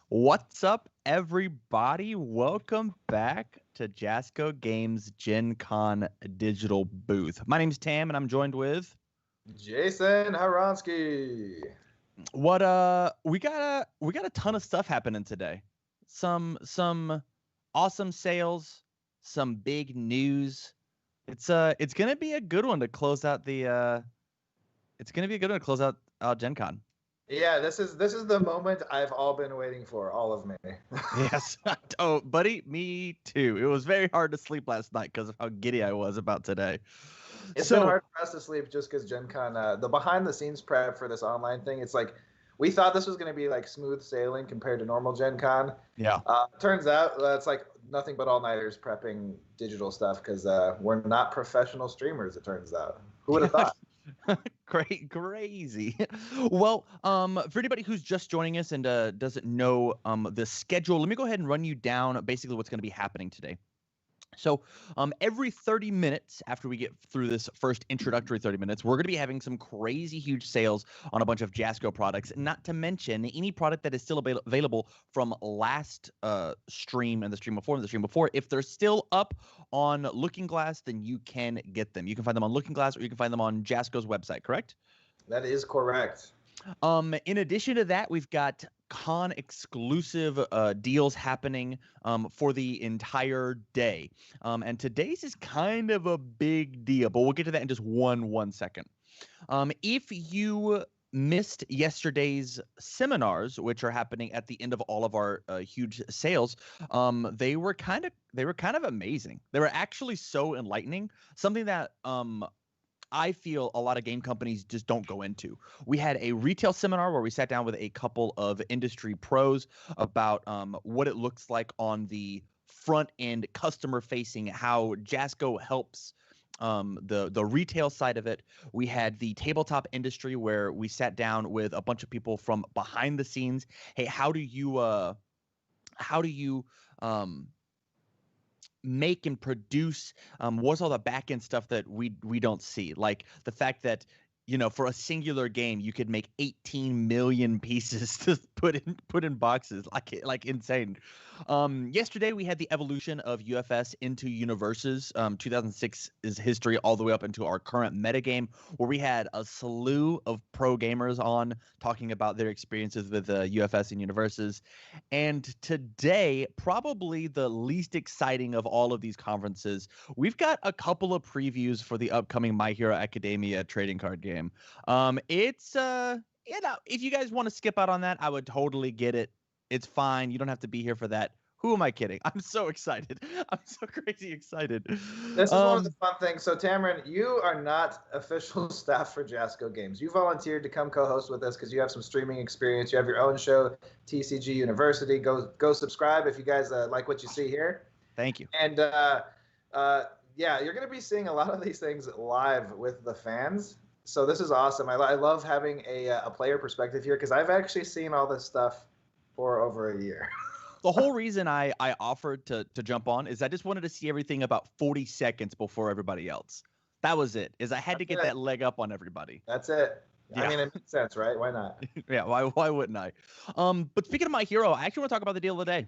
What's up, everybody? Welcome back to Jasco Games Gen Con digital booth. My name's Tam, and I'm joined with Jason Haronsky. we got a ton of stuff happening today. Some awesome sales, some big news. It's gonna be a good one to close out Gen Con. Yeah, this is the moment I've all been waiting for, all of me. Yes. Oh, buddy, me too. It was very hard to sleep last night because of how giddy I was about today. It's been hard for us to sleep just because Gen Con, the behind the scenes prep for this online thing, it's like we thought this was going to be like smooth sailing compared to normal Gen Con. Yeah. Turns out it's like nothing but all-nighters prepping digital stuff because we're not professional streamers, it turns out. Who would have thought? Great, crazy. Well, for anybody who's just joining us and doesn't know the schedule, let me go ahead and run you down basically what's going to be happening today. So every 30 minutes after we get through this first introductory 30 minutes, we're going to be having some crazy huge sales on a bunch of Jasco products, not to mention any product that is still available from last stream and the stream before and the stream before. If they're still up on Looking Glass, then you can get them. You can find them on Looking Glass or you can find them on Jasco's website, correct? That is correct. In addition to that, we've got con exclusive deals happening for the entire day. And today's is kind of a big deal, but we'll get to that in just one second. If you missed yesterday's seminars, which are happening at the end of all of our huge sales, they were kind of amazing. They were actually so enlightening, something that I feel a lot of game companies just don't go into. We had a retail seminar where we sat down with a couple of industry pros about what it looks like on the front end, customer facing, how Jasco helps the retail side of it. We had the tabletop industry where we sat down with a bunch of people from behind the scenes. Hey, how do you make and produce what's all the back end stuff that we don't see, like the fact that for a singular game you could make 18 million pieces to put in boxes, like insane. Yesterday we had the evolution of UFS into Universes, 2006 is history all the way up into our current metagame, where we had a slew of pro gamers on talking about their experiences with UFS and Universes. And today, probably the least exciting of all of these conferences, we've got a couple of previews for the upcoming My Hero Academia trading card game. It's if you guys want to skip out on that, I would totally get it. It's fine. You don't have to be here for that. Who am I kidding? I'm so excited. I'm so crazy excited. This is one of the fun things. So, Tamron, you are not official staff for Jasco Games. You volunteered to come co-host with us because you have some streaming experience. You have your own show, TCG University. Go subscribe if you guys like what you see here. Thank you. And yeah, you're going to be seeing a lot of these things live with the fans. So this is awesome. I love having a player perspective here because I've actually seen all this stuff for over a year. The whole reason I offered to jump on is I just wanted to see everything about 40 seconds before everybody else. That was it. I had to get that leg up on everybody. That's it. Yeah. I mean, it makes sense, right? Why not? Yeah, why wouldn't I? But speaking of My Hero, I actually want to talk about the deal of the day.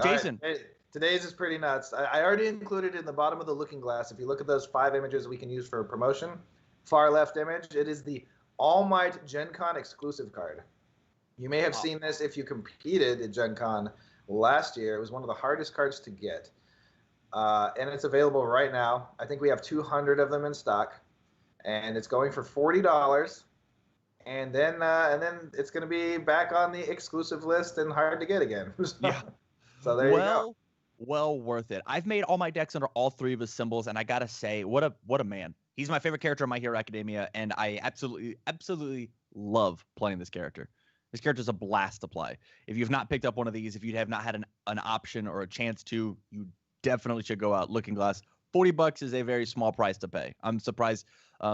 Jason. Right. Today's is pretty nuts. I already included in the bottom of the Looking Glass, if you look at those 5 images we can use for promotion, far left image, it is the All Might Gen Con exclusive card. You may have seen this if you competed at Gen Con last year. It was one of the hardest cards to get. And it's available right now. I think we have 200 of them in stock. And it's going for $40. And then it's going to be back on the exclusive list and hard to get again. Yeah. So there you go. Well worth it. I've made all my decks under all 3 of his symbols, and I gotta say, what a man. He's my favorite character in My Hero Academia, and I absolutely love playing this character. This character is a blast to play. If you've not picked up one of these, if you have not had an option or a chance to, you definitely should go out. Looking Glass. $40 is a very small price to pay. I'm surprised.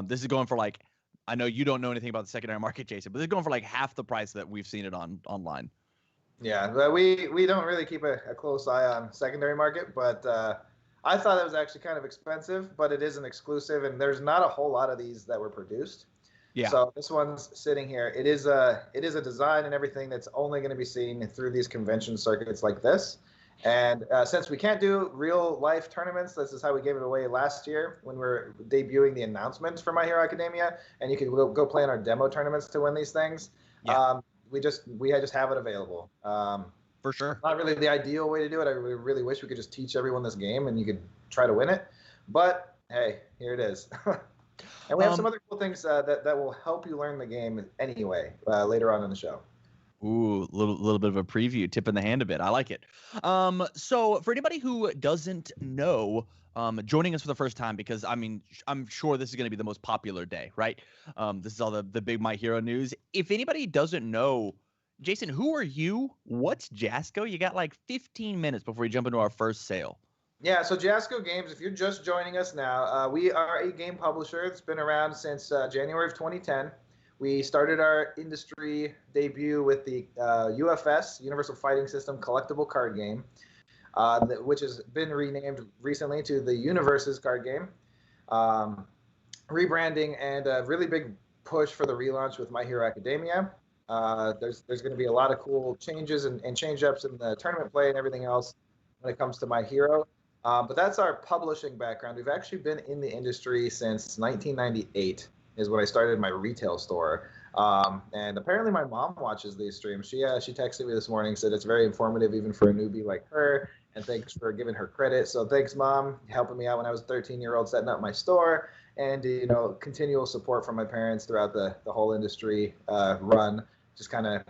This is going for like, I know you don't know anything about the secondary market, Jason, but this is going for like half the price that we've seen it online. Yeah, but we don't really keep a close eye on secondary market, but I thought it was actually kind of expensive, but it is an exclusive, and there's not a whole lot of these that were produced. Yeah. So this one's sitting here. It is a design and everything that's only going to be seen through these convention circuits like this. And since we can't do real life tournaments, this is how we gave it away last year when we were debuting the announcements for My Hero Academia, and you could go play in our demo tournaments to win these things. Yeah. We just have it available. For sure. Not really the ideal way to do it. I really wish we could just teach everyone this game and you could try to win it. But hey, here it is. And we have some other cool things that will help you learn the game anyway later on in the show. Ooh, little bit of a preview, tip in the hand a bit. I like it. So for anybody who doesn't know, joining us for the first time, because I mean, I'm sure this is going to be the most popular day, right? This is all the big My Hero news. If anybody doesn't know, Jason, who are you? What's Jasco? You got like 15 minutes before we jump into our first sale. Yeah, so Jasco Games, if you're just joining us now, we are a game publisher. It's been around since January of 2010. We started our industry debut with the UFS, Universal Fighting System collectible card game, which has been renamed recently to the Universes card game. Rebranding and a really big push for the relaunch with My Hero Academia. There's going to be a lot of cool changes and change-ups in the tournament play and everything else when it comes to My Hero. But that's our publishing background. We've actually been in the industry since 1998 is when I started my retail store. And apparently my mom watches these streams. She texted me this morning, said it's very informative even for a newbie like her, and thanks for giving her credit. So thanks, Mom, helping me out when I was a 13-year-old setting up my store, and continual support from my parents throughout the whole industry run. Just kind of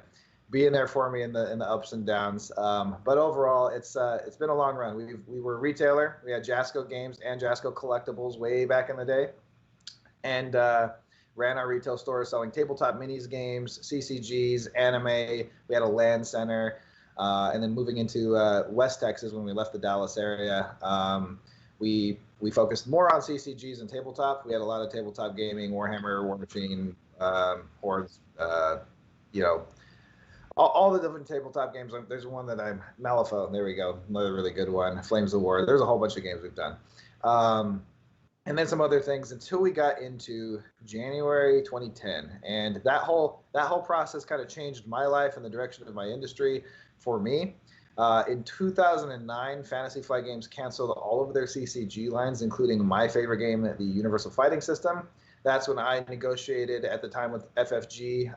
being there for me in the ups and downs. But overall, it's been a long run. We were a retailer. We had Jasco Games and Jasco Collectibles way back in the day, and ran our retail store selling tabletop minis, games, CCGs, anime. We had a LAN center, and then moving into West Texas when we left the Dallas area, we focused more on CCGs and tabletop. We had a lot of tabletop gaming, Warhammer, War Machine, Hordes, all the different tabletop games. There's one that I'm Malifaux. There we go. Another really good one. Flames of War. There's a whole bunch of games we've done. And then some other things until we got into January 2010. And that whole process kind of changed my life and the direction of my industry for me. In 2009, Fantasy Flight Games canceled all of their CCG lines, including my favorite game, the Universal Fighting System. That's when I negotiated at the time with FFG,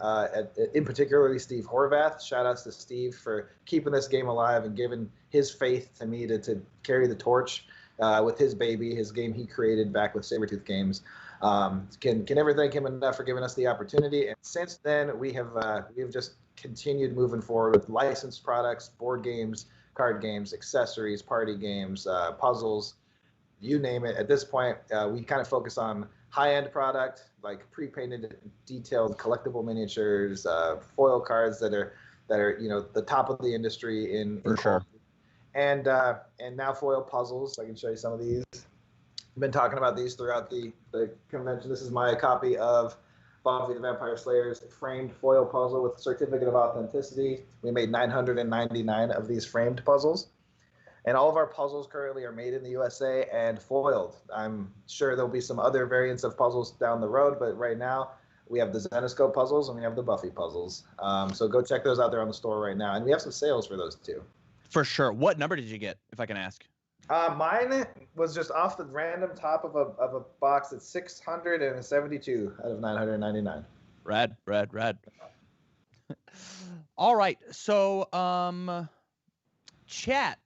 in particularly Steve Horvath. Shout outs to Steve for keeping this game alive and giving his faith to me to carry the torch with his baby, his game he created back with Sabretooth Games. Can never thank him enough for giving us the opportunity. And since then, we have just continued moving forward with licensed products, board games, card games, accessories, party games, puzzles, you name it. At this point, we kind of focus on high-end product like pre-painted, detailed collectible miniatures, foil cards that are the top of the industry in sure. And now foil puzzles. I can show you some of these. I've been talking about these throughout the convention. This is my copy of Buffy the Vampire Slayer's framed foil puzzle with certificate of authenticity. We made 999 of these framed puzzles. And all of our puzzles currently are made in the USA and foiled. I'm sure there'll be some other variants of puzzles down the road, but right now we have the Zenoscope puzzles and we have the Buffy puzzles. So go check those out there on the store right now. And we have some sales for those too. For sure. What number did you get, if I can ask? Mine was just off the random top of a box at 672 out of 999. Rad. All right. So, chat.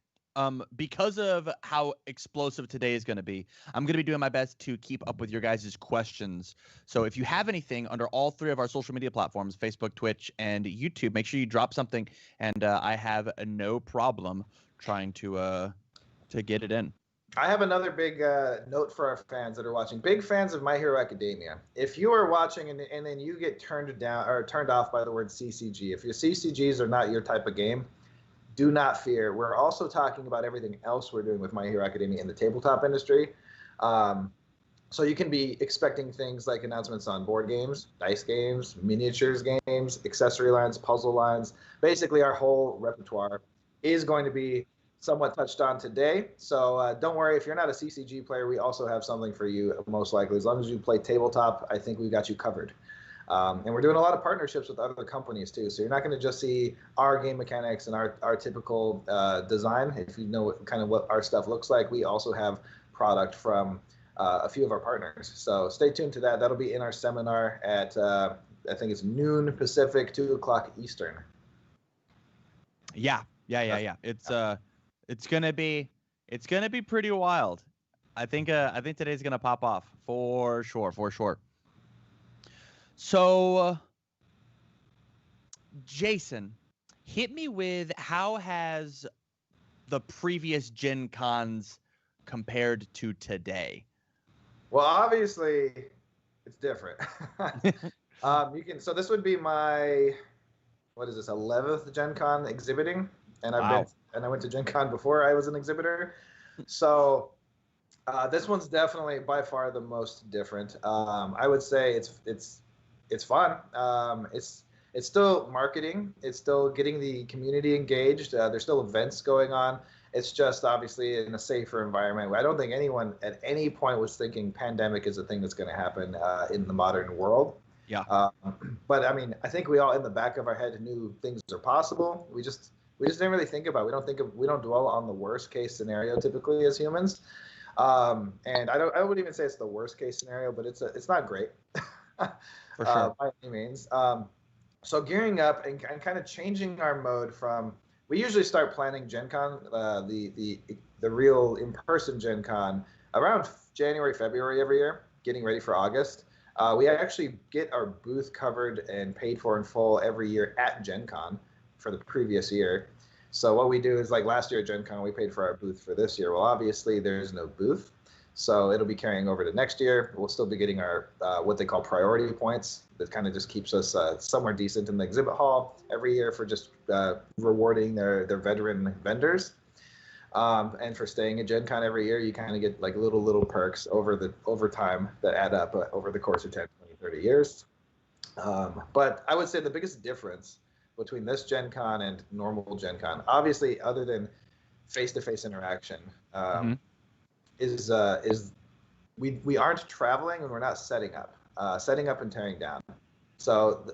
Because of how explosive today is going to be, I'm going to be doing my best to keep up with your guys' questions. So if you have anything under all three of our social media platforms, Facebook, Twitch, and YouTube, make sure you drop something, and I have no problem trying to get it in. I have another big note for our fans that are watching. Big fans of My Hero Academia. If you are watching and then you get turned off by the word CCG, if your CCGs are not your type of game, do not fear. We're also talking about everything else we're doing with My Hero Academia in the tabletop industry. So you can be expecting things like announcements on board games, dice games, miniatures games, accessory lines, puzzle lines. Basically, our whole repertoire is going to be somewhat touched on today. So don't worry. If you're not a CCG player, we also have something for you, most likely. As long as you play tabletop, I think we've got you covered. And we're doing a lot of partnerships with other companies too. So you're not going to just see our game mechanics and our typical design. If you know kind of what our stuff looks like, we also have product from a few of our partners. So stay tuned to that. That'll be in our seminar at I think it's noon Pacific, 2:00 Eastern. Yeah. It's gonna be pretty wild. I think today's gonna pop off for sure. So, Jason, hit me with how has the previous Gen Cons compared to today? Well, obviously, it's different. So this would be my, what is this, 11th Gen Con exhibiting, and I went to Gen Con before I was an exhibitor. So this one's definitely by far the most different. I would say it's fun. It's still marketing. It's still getting the community engaged. There's still events going on. It's just obviously in a safer environment. I don't think anyone at any point was thinking pandemic is a thing that's going to happen in the modern world. Yeah. But I mean, I think we all in the back of our head knew things are possible. We just didn't really think about it. We don't dwell on the worst case scenario typically as humans. And I wouldn't even say it's the worst case scenario, but it's not great. For sure. By any means. So gearing up and kind of changing our mode from, we usually start planning Gen Con, the real in-person Gen Con, around January, February every year, getting ready for August. We actually get our booth covered and paid for in full every year at Gen Con for the previous year. So what we do is, like last year at Gen Con, we paid for our booth for this year. Well, obviously there's no booth, so it'll be carrying over to next year. We'll still be getting our what they call priority points. That kind of just keeps us somewhere decent in the exhibit hall every year for just rewarding their veteran vendors. And for staying at Gen Con every year, you kind of get like little perks over time that add up over the course of 10, 20, 30 years. But I would say the biggest difference between this Gen Con and normal Gen Con, obviously other than face-to-face interaction, is we aren't traveling and we're not setting up and tearing down. So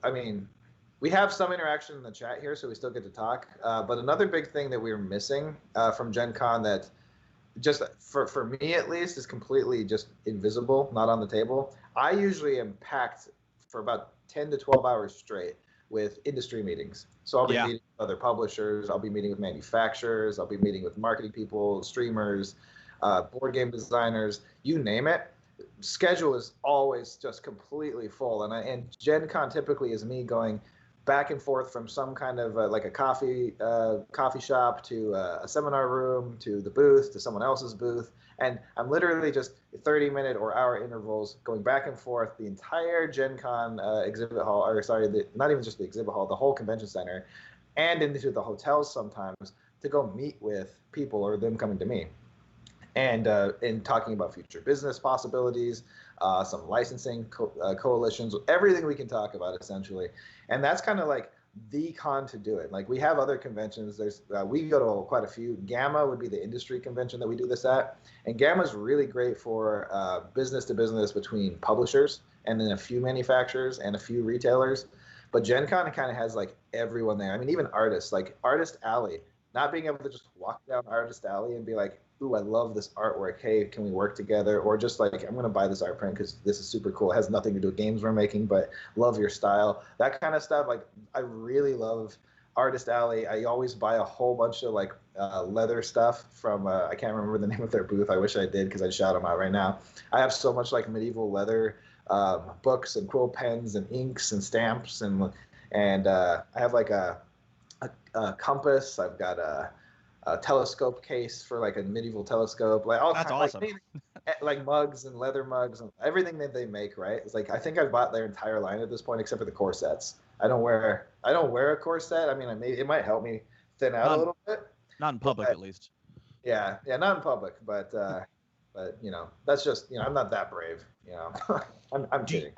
I mean, we have some interaction in the chat here, so we still get to talk. But another big thing that we're missing from Gen Con that just for me at least is completely just invisible, not on the table. I usually am packed for about 10 to 12 hours straight with industry meetings. So I'll be meeting with other publishers, I'll be meeting with manufacturers, I'll be meeting with marketing people, streamers, board game designers, you name it. Schedule is always just completely full. And Gen Con typically is me going back and forth from some kind of like a coffee shop to a seminar room to the booth to someone else's booth, and I'm literally just 30-minute or hour intervals going back and forth the entire Gen Con exhibit hall, or sorry, not even just the exhibit hall, the whole convention center, and into the hotels sometimes to go meet with people or them coming to me, and in talking about future business possibilities, some licensing coalitions, everything we can talk about essentially. And that's kind of like the con to do it. Like we have other conventions. There's we go to quite a few. Gamma would be the industry convention that we do this at, and Gamma is really great for business to business between publishers and then a few manufacturers and a few retailers. But Gen Con kind of has like everyone there. I mean, even artists, like Artist Alley, not being able to just walk down Artist Alley and be like, ooh, I love this artwork. Hey, can we work together? Or just like, I'm going to buy this art print because this is super cool. It has nothing to do with games we're making, but love your style. That kind of stuff. Like, I really love Artist Alley. I always buy a whole bunch of like leather stuff from, I can't remember the name of their booth. I wish I did because I'd shout them out right now. I have so much like medieval leather books and quill pens and inks and stamps. And I have like a compass. I've got a telescope case for like a medieval telescope, like all that's kinds, awesome. like mugs and leather mugs and everything that they make, right? It's like I think I've bought their entire line at this point except for the corsets. I don't wear a corset. I mean, it might help me thin out a little bit. Not in public, at least. Yeah, not in public, but you know, that's just, you know, I'm not that brave, you know. I'm kidding.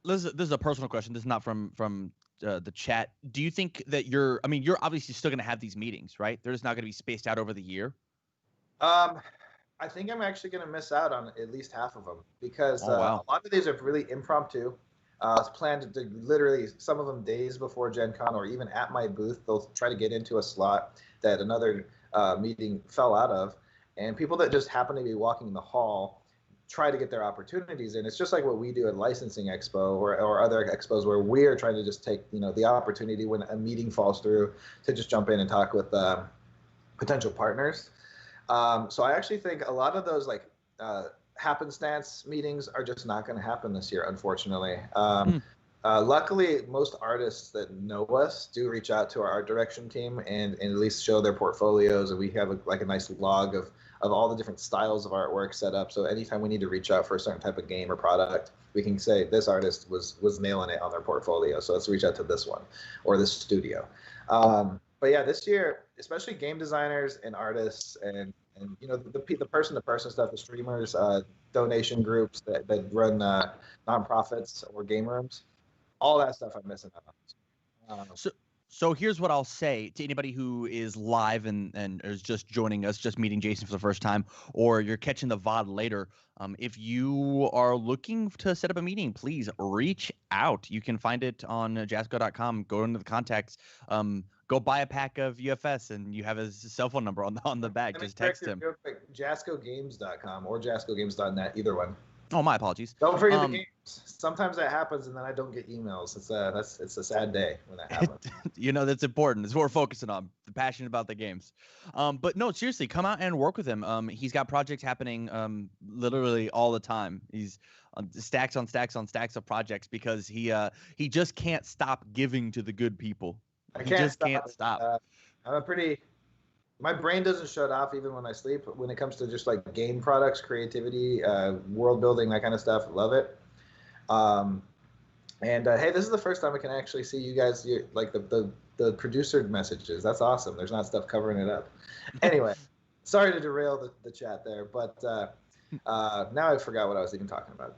This is a personal question. This is not from the chat. Do you think that you're obviously still going to have these meetings, right? They're just not going to be spaced out over the year. I think I'm actually going to miss out on at least half of them because Oh wow. a lot of these are really impromptu. It's planned to literally some of them days before Gen Con or even at my booth. They'll try to get into a slot that another meeting fell out of. And people that just happen to be walking the hall try to get their opportunities in. It's just like what we do at Licensing Expo or other expos where we are trying to just take, you know, the opportunity when a meeting falls through to just jump in and talk with potential partners. So I actually think a lot of those like happenstance meetings are just not going to happen this year, unfortunately. Luckily, most artists that know us do reach out to our art direction team and at least show their portfolios, and we have a nice log of all the different styles of artwork set up. So anytime we need to reach out for a certain type of game or product, we can say this artist was nailing it on their portfolio. So let's reach out to this one or this studio. But yeah, this year, especially game designers and artists and you know the person to person stuff, the streamers, donation groups that run nonprofits or game rooms, all that stuff I'm missing out on. So here's what I'll say to anybody who is live and is just joining us, just meeting Jason for the first time, or you're catching the VOD later. If you are looking to set up a meeting, please reach out. You can find it on jasco.com. Go into the contacts. Go buy a pack of UFS, and you have his cell phone number on the bag. Just text him. Real quick, JascoGames.com or JascoGames.net, either one. Oh, my apologies. Don't forget the games. Sometimes that happens, and then I don't get emails. It's a sad day when that happens. You know, that's important. It's what we're focusing on. The passion about the games. But no, seriously, come out and work with him. He's got projects happening literally all the time. He's stacks on stacks on stacks of projects because he just can't stop giving to the good people. He just can't stop. My brain doesn't shut off even when I sleep. When it comes to just like game products, creativity, world building, that kind of stuff, love it. Hey, this is the first time I can actually see you guys like the producer messages. That's awesome. There's not stuff covering it up. Anyway, sorry to derail the chat there, but now I forgot what I was even talking about.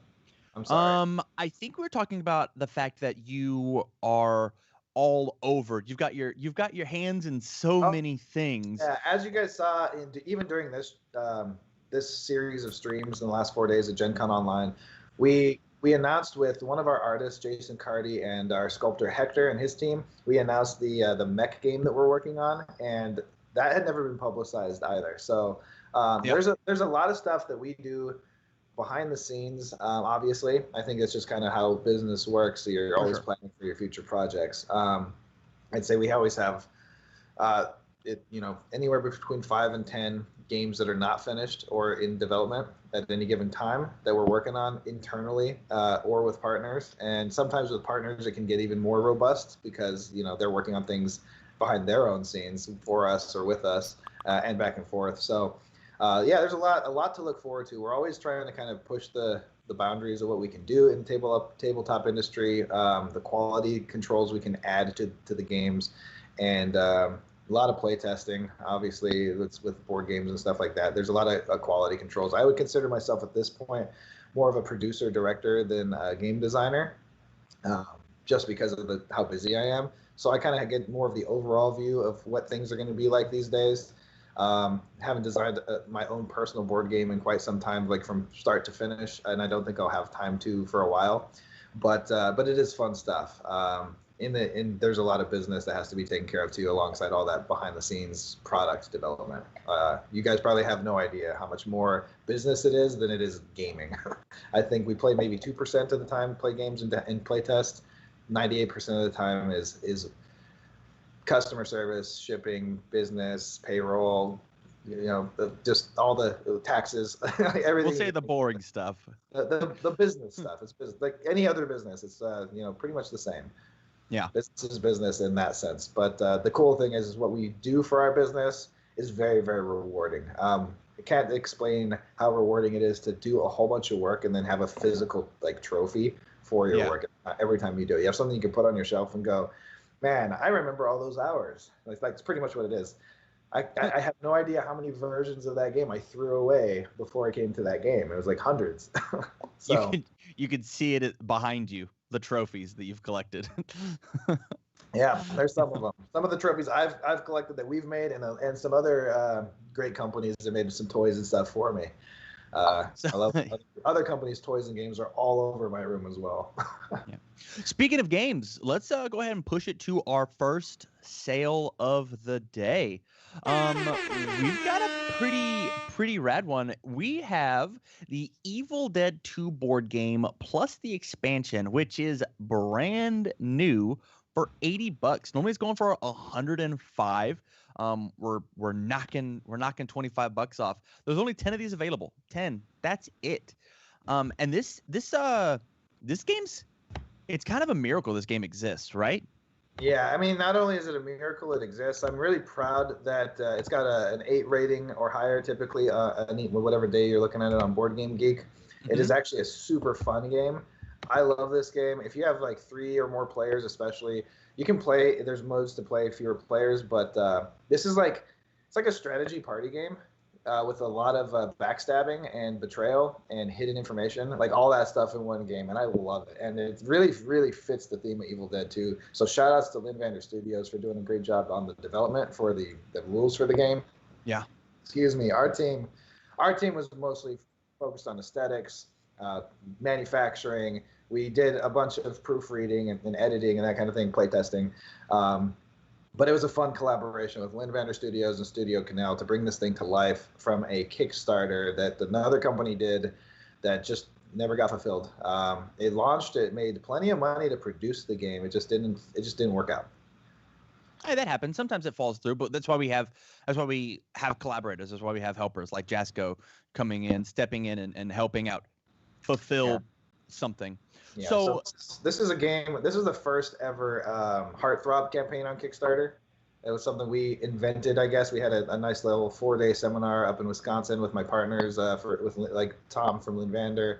I'm sorry. I think we're talking about the fact that you are all over. You've got your hands in so many things. Yeah, as you guys saw, even during this series of streams in the last 4 days of Gen Con Online, we announced with one of our artists, Jason Cardy, and our sculptor Hector and his team, we announced the Mecha game that we're working on, and that had never been publicized either. So there's a lot of stuff that we do behind the scenes. Obviously, I think it's just kind of how business works. So you're always planning for your future projects. I'd say we always have anywhere between 5 and 10 games that are not finished or in development at any given time that we're working on internally or with partners. And sometimes with partners, it can get even more robust because they're working on things behind their own scenes for us or with us and back and forth. So. There's a lot to look forward to. We're always trying to kind of push the boundaries of what we can do in tabletop industry, the quality controls we can add to the games, and a lot of play testing. Obviously, it's with board games and stuff like that. There's a lot of quality controls. I would consider myself at this point more of a producer director than a game designer, just because of how busy I am. So I kind of get more of the overall view of what things are going to be like these days. Haven't designed my own personal board game in quite some time, like from start to finish, and I don't think I'll have time to for a while. But it is fun stuff. There's a lot of business that has to be taken care of too, alongside all that behind the scenes product development. You guys probably have no idea how much more business it is than it is gaming. I think we play maybe 2% of the time, play games and Playtest. 98% of the time is customer service, shipping, business, payroll, just all the taxes, everything. We'll say the boring stuff. The business stuff. It's business, like any other business. It's pretty much the same. Yeah, business is business in that sense. But the cool thing is what we do for our business is very, very rewarding. I can't explain how rewarding it is to do a whole bunch of work and then have a physical trophy for your work every time you do it. You have something you can put on your shelf and go, man, I remember all those hours. Like it's pretty much what it is. I have no idea how many versions of that game I threw away before I came to that game. It was like hundreds. So you could see it behind you, the trophies that you've collected. Yeah, there's some of them. Some of the trophies I've collected that we've made, and some other great companies that made some toys and stuff for me. So, I love other companies' toys and games are all over my room as well. yeah. Speaking of games, let's go ahead and push it to our first sale of the day. We've got a pretty rad one. We have the Evil Dead 2 board game plus the expansion, which is brand new for $80. Normally it's going for 105. We're knocking $25 off. There's only 10 of these available. 10. That's it. And this game's it's kind of a miracle this game exists, right? Yeah, I mean, not only is it a miracle it exists, I'm really proud that it's got an 8 rating or higher typically, whatever day you're looking at it on Board Game Geek. It is actually a super fun game. I love this game. If you have like 3 or more players, especially, you can play. There's modes to play fewer players, but this is like it's like a strategy party game with a lot of backstabbing and betrayal and hidden information, like all that stuff in one game, and I love it. And it really, really fits the theme of Evil Dead 2. So shout outs to Lindvander Studios for doing a great job on the development for the rules for the game. Yeah. Excuse me. Our team was mostly focused on aesthetics, manufacturing. We did a bunch of proofreading and editing and that kind of thing, playtesting. But it was a fun collaboration with Lindvander Studios and Studio Canal to bring this thing to life from a Kickstarter that another company did that just never got fulfilled. It launched, it made plenty of money to produce the game. It just didn't work out. Hey, that happens. Sometimes it falls through, but that's why we have collaborators. That's why we have helpers like Jasco coming in, stepping in and helping out fulfill something. Yeah, so this is a game. This is the first ever Heartthrob campaign on Kickstarter. It was something we invented, I guess. We had a nice little 4-day seminar up in Wisconsin with my partners, with like Tom from Lindvander.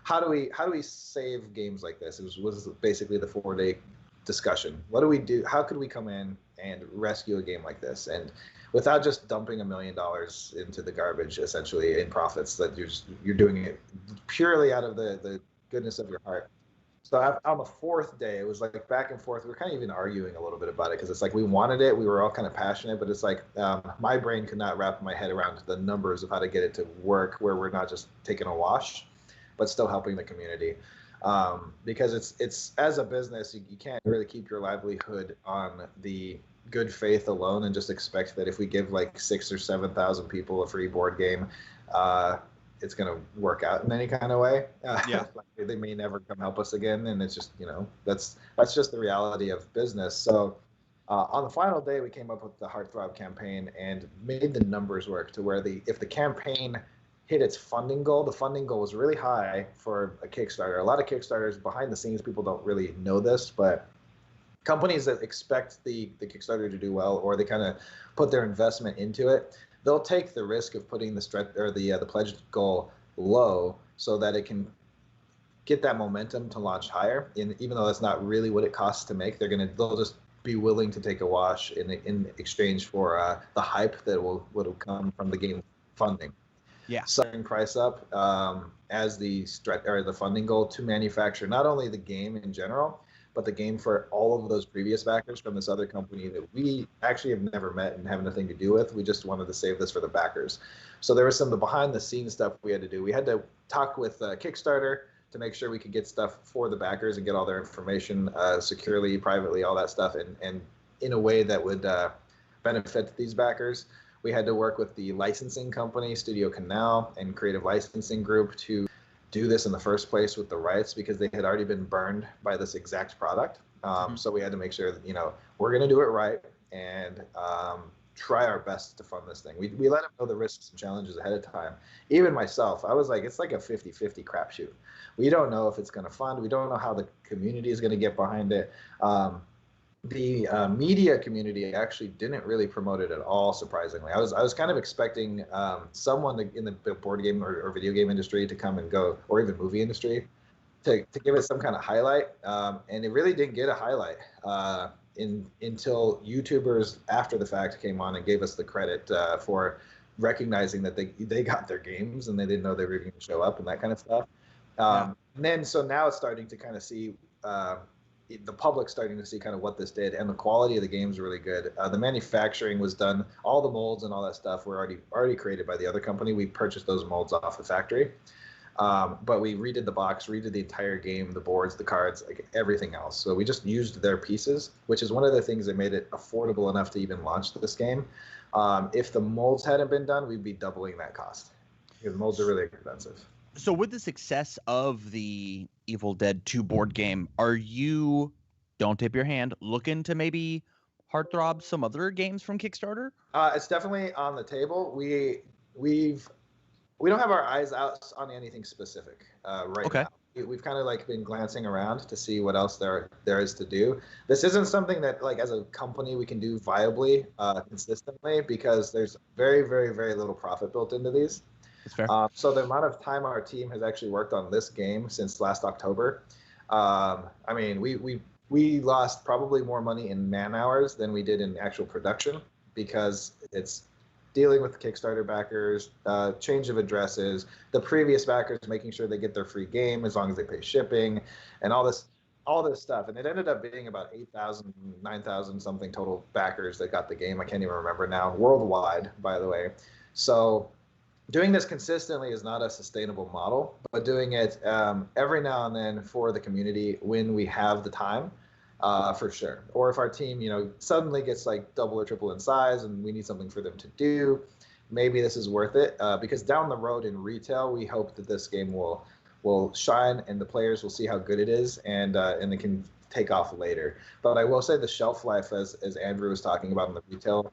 How do we save games like this? It was basically the 4-day discussion. What do we do? How could we come in and rescue a game like this, and without just dumping $1 million into the garbage, essentially in profits, that you're doing it purely out of the goodness of your heart. So on the 4th day, it was like back and forth. We were kind of even arguing a little bit about it because it's like we wanted it. We were all kind of passionate, but it's like my brain could not wrap my head around the numbers of how to get it to work where we're not just taking a wash, but still helping the community. Because it's as a business, you can't really keep your livelihood on the good faith alone and just expect that if we give like 6,000 or 7,000 people a free board game, it's going to work out in any kind of way. Yeah. They may never come help us again. And it's just, that's just the reality of business. So on the final day, we came up with the Heartthrob campaign and made the numbers work to where if the campaign hit its funding goal, the funding goal was really high for a Kickstarter. A lot of Kickstarters behind the scenes, people don't really know this, but companies that expect the Kickstarter to do well, or they kind of put their investment into it, they'll take the risk of putting the pledge goal low so that it can get that momentum to launch higher. And even though that's not really what it costs to make, they'll just be willing to take a wash in exchange for the hype that will come from the game funding. Yeah. Setting price up as the funding goal to manufacture not only the game in general, but the game for all of those previous backers from this other company that we actually have never met and have nothing to do with. We just wanted to save this for the backers. So there was some of the behind the scenes stuff we had to do. We had to talk with Kickstarter to make sure we could get stuff for the backers and get all their information securely, privately, all that stuff, and in a way that would benefit these backers. We had to work with the licensing company, Studio Canal, and Creative Licensing Group to do this in the first place with the rights because they had already been burned by this exact product. So we had to make sure that, we're going to do it right and try our best to fund this thing. We let them know the risks and challenges ahead of time. Even myself, I was like, it's like a 50-50 crapshoot. We don't know if it's going to fund. We don't know how the community is going to get behind it. The media community actually didn't really promote it at all, surprisingly. I was kind of expecting someone in the board game or video game industry to come and go, or even movie industry, to give it some kind of highlight. And it really didn't get a highlight until YouTubers after the fact came on and gave us the credit for recognizing that they got their games and they didn't know they were going to show up and that kind of stuff. And then so now it's starting to kind of see the public's starting to see kind of what this did, and the quality of the game is really good. The manufacturing was done, all the molds and all that stuff were already created by the other company. We purchased those molds off the factory, but we redid the box, redid the entire game, the boards, the cards, like everything else. So we just used their pieces, which is one of the things that made it affordable enough to even launch this game. If the molds hadn't been done, we'd be doubling that cost because molds are really expensive. So with the success of the Evil Dead 2 board game, are you, don't tip your hand, looking to maybe heartthrob some other games from Kickstarter? It's definitely on the table. We don't have our eyes out on anything specific right now. We've kind of like been glancing around to see what else there is to do. This isn't something that like as a company we can do viably consistently because there's very, very, very little profit built into these. That's fair. So the amount of time our team has actually worked on this game since last October, I mean, we lost probably more money in man hours than we did in actual production because it's dealing with the Kickstarter backers, change of addresses, the previous backers making sure they get their free game as long as they pay shipping, and all this stuff. And it ended up being about 8,000, 9,000 something total backers that got the game. I can't even remember now, worldwide, by the way. So doing this consistently is not a sustainable model, but doing it every now and then for the community when we have the time, for sure. Or if our team, suddenly gets like double or triple in size and we need something for them to do, maybe this is worth it. Because down the road in retail, we hope that this game will shine and the players will see how good it is and it can take off later. But I will say the shelf life, as Andrew was talking about in the retail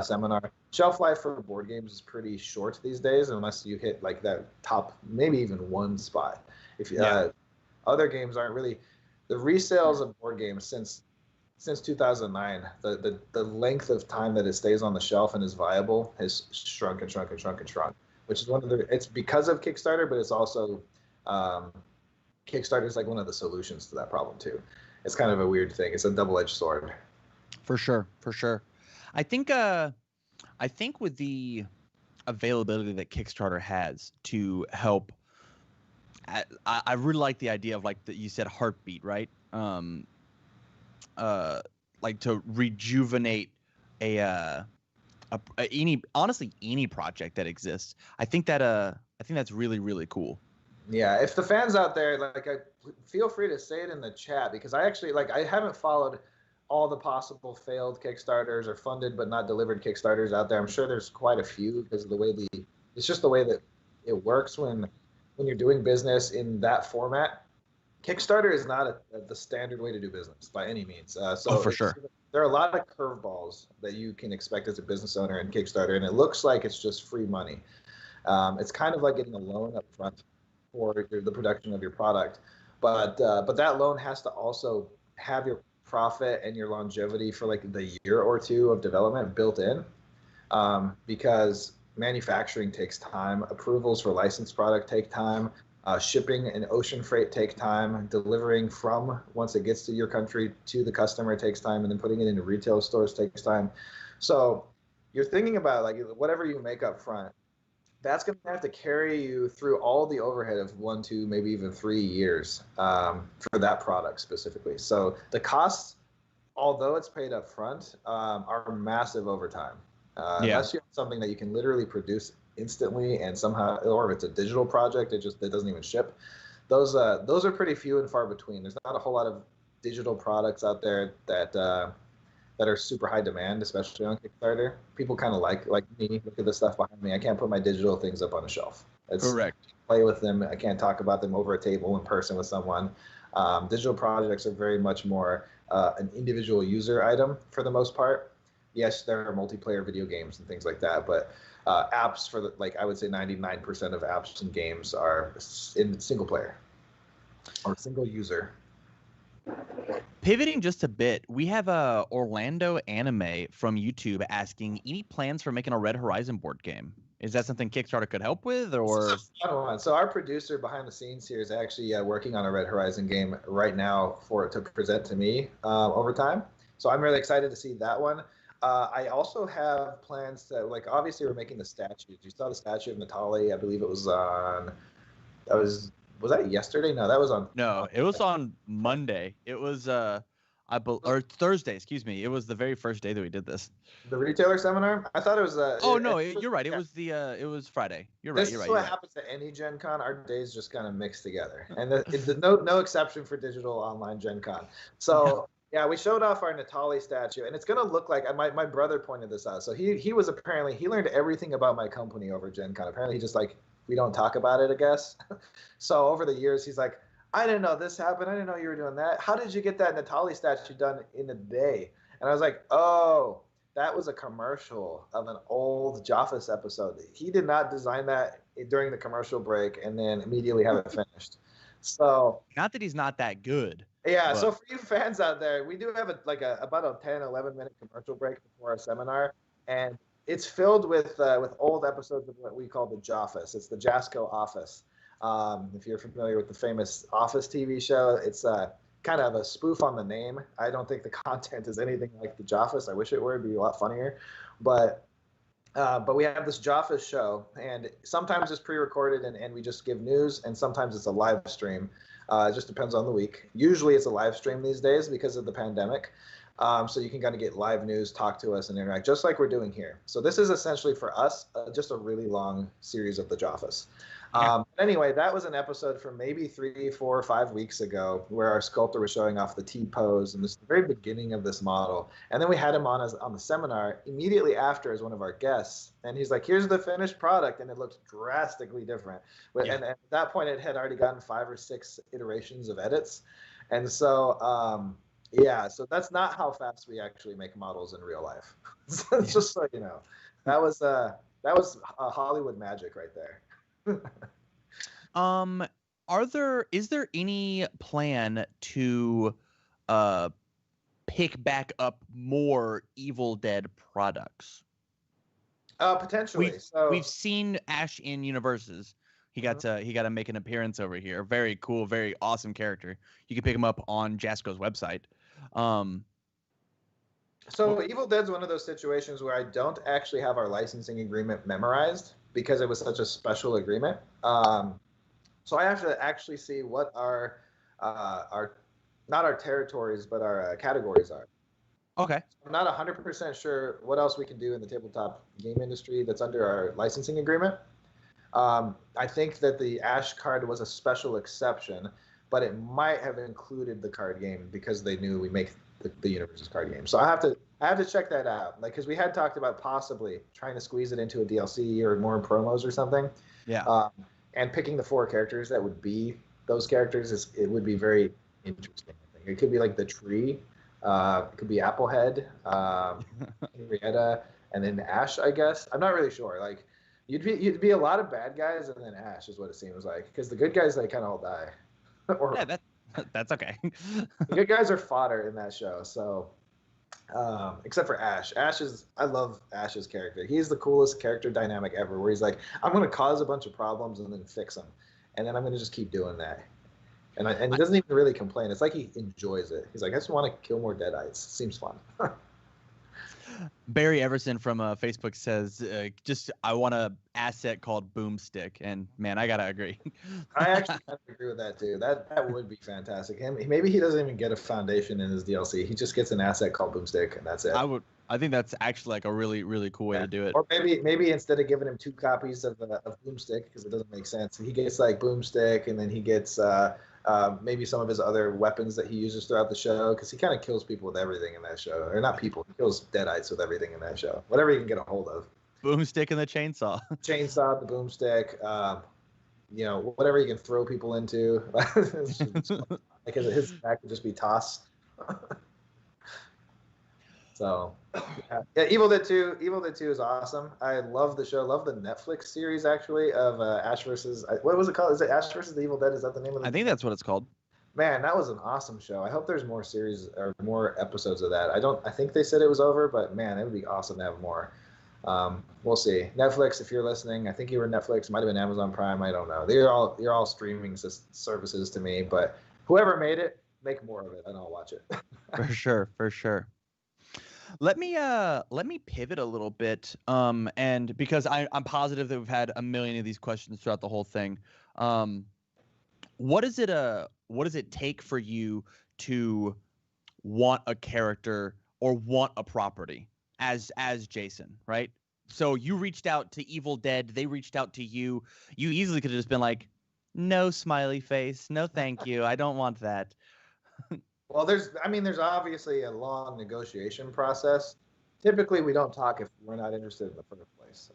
seminar, shelf life for board games is pretty short these days unless you hit like that top, maybe even one spot. If other games aren't really, the resales of board games since 2009, the length of time that it stays on the shelf and is viable has shrunk and shrunk and shrunk and shrunk, which is it's because of Kickstarter, but it's also Kickstarter is like one of the solutions to that problem too. It's kind of a weird thing. It's a double-edged sword. For sure. I think with the availability that Kickstarter has to help, I really like the idea of like you said heartbeat, right? Like to rejuvenate any project that exists. I think that's really, really cool. Yeah, if the fans out there feel free to say it in the chat because I actually I haven't followed all the possible failed Kickstarters or funded but not delivered Kickstarters out there. I'm sure there's quite a few because of the way it's just the way that it works when you're doing business in that format. Kickstarter is not the standard way to do business by any means. For sure. There are a lot of curveballs that you can expect as a business owner in Kickstarter, and it looks like it's just free money. It's kind of like getting a loan up front for the production of your product, but that loan has to also have your profit and your longevity for like the year or two of development built in, because manufacturing takes time, approvals for licensed product take time, shipping and ocean freight take time, delivering from once it gets to your country to the customer takes time, and then putting it into retail stores takes time. So you're thinking about like whatever you make up front, that's going to have to carry you through all the overhead of 1, 2, maybe even 3 years for that product specifically. So the costs, although it's paid up front, are massive over time. Unless you have something that you can literally produce instantly and somehow, or if it's a digital project, it doesn't even ship. Those are pretty few and far between. There's not a whole lot of digital products out there that are super high demand, especially on Kickstarter. People kind of like me. Look at the stuff behind me. I can't put my digital things up on a shelf. Correct. Play with them. I can't talk about them over a table in person with someone. Digital projects are very much more an individual user item for the most part. Yes, there are multiplayer video games and things like that, but apps for I would say 99% of apps and games are in single player or single user. Pivoting just a bit, we have Orlando Anime from YouTube asking, any plans for making a Red Horizon board game? Is that something Kickstarter could help with, or? So our producer behind the scenes here is actually working on a Red Horizon game right now for it to present to me over time. So I'm really excited to see that one. I also have plans to, obviously we're making the statues. You saw the statue of Natalie. I believe it was on, was Was that yesterday? No, that was on. No, it was on Monday. It was or Thursday, excuse me. It was the very first day that we did this. The retailer seminar? I thought it was. Oh no, you're right. It was it was Friday. You're right. This is what happens at any Gen Con. Our days just kind of mix together, and no exception for digital online Gen Con. So yeah, we showed off our Natali statue, and it's gonna look like my brother pointed this out. So he was apparently he learned everything about my company over Gen Con. Apparently, he just like we don't talk about it, I guess. So over the years, he's like, I didn't know this happened. I didn't know you were doing that. How did you get that Natali statue done in a day? And I was like, oh. That was a commercial of an old Joffice episode. He did not design that during the commercial break and then immediately have it finished. So not that he's not that good. Yeah. But. So for you fans out there, we do have about a 10, 11-minute commercial break before our seminar, and it's filled with old episodes of what we call the Joffice. It's the Jasco Office. If you're familiar with the famous Office TV show, it's kind of a spoof on the name. I don't think the content is anything like the Joffice. I wish it were. It'd be a lot funnier. But we have this Joffice show, and sometimes it's pre-recorded and we just give news, and sometimes it's a live stream. It just depends on the week. Usually it's a live stream these days because of the pandemic. So you can kind of get live news, talk to us, and interact, just like we're doing here. So this is essentially for us just a really long series of the Joffice. Anyway, that was an episode from maybe 3, 4, 5 weeks ago where our sculptor was showing off the T-pose, and this is the very beginning of this model. And then we had him on the seminar immediately after as one of our guests, and he's like, here's the finished product, and it looks drastically different. And at that point, it had already gotten 5 or 6 iterations of edits. And so, so that's not how fast we actually make models in real life. So just so you know, that was Hollywood magic right there. Is there any plan to pick back up more Evil Dead products? Potentially. We've seen Ash in Universes. He got to make an appearance over here. Very cool, very awesome character. You can pick him up on Jasco's website. So Evil Dead's one of those situations where I don't actually have our licensing agreement memorized because it was such a special agreement. So I have to actually see what our not our territories, but our categories are. Okay. I'm not 100% sure what else we can do in the tabletop game industry that's under our licensing agreement. I think that the Ash card was a special exception, but it might have included the card game because they knew we make the Universes card game. So I have to check that out, like, because we had talked about possibly trying to squeeze it into a DLC or more promos or something. Yeah. And picking the 4 characters that would be those characters it would be very interesting. I think it could be like the tree, it could be Applehead, Henrietta, and then Ash. I guess I'm not really sure. Like, you'd be a lot of bad guys and then Ash is what it seems like, because the good guys they kind of all die. Yeah, that's okay. The good guys are fodder in that show. So, except for Ash. I love Ash's character. He's the coolest character dynamic ever, where he's like, I'm going to cause a bunch of problems and then fix them. And then I'm going to just keep doing that. And he doesn't even really complain. It's like he enjoys it. He's like, I just want to kill more Deadites. Seems fun. Barry Everson from Facebook says, I want an asset called Boomstick. And man, I got to agree. I actually kind of agree with that too. That would be fantastic. Maybe he doesn't even get a foundation in his DLC. He just gets an asset called Boomstick, and that's it. I think that's actually like a really, really cool way to do it. Or maybe instead of giving him 2 copies of Boomstick, because it doesn't make sense, he gets like Boomstick, and then he gets maybe some of his other weapons that he uses throughout the show, because he kind of kills people with everything in that show. Or not people, he kills Deadites with everything in that show. Whatever he can get a hold of. Boomstick and the chainsaw. Chainsaw, the Boomstick, whatever he can throw people into. Like his back would just be tossed. So, yeah, Evil Dead 2 is awesome. I love the show. Love the Netflix series, actually, of Ash versus... What was it called? Is it Ash versus the Evil Dead? Is that the name of it? I think that's what it's called. Man, that was an awesome show. I hope there's more series or more episodes of that. I think they said it was over, but man, it would be awesome to have more. We'll see. Netflix, if you're listening, I think you were Netflix. Might have been Amazon Prime. I don't know. You're all streaming services to me, but whoever made it, make more of it, and I'll watch it. For sure. Let me pivot a little bit, and because I'm positive that we've had a million of these questions throughout the whole thing. what is it what does it take for you to want a character or want a property as Jason, right? So you reached out to Evil Dead, they reached out to you. You easily could have just been like, no smiley face, no thank you, I don't want that. Well, there's obviously a long negotiation process. Typically, we don't talk if we're not interested in the first place.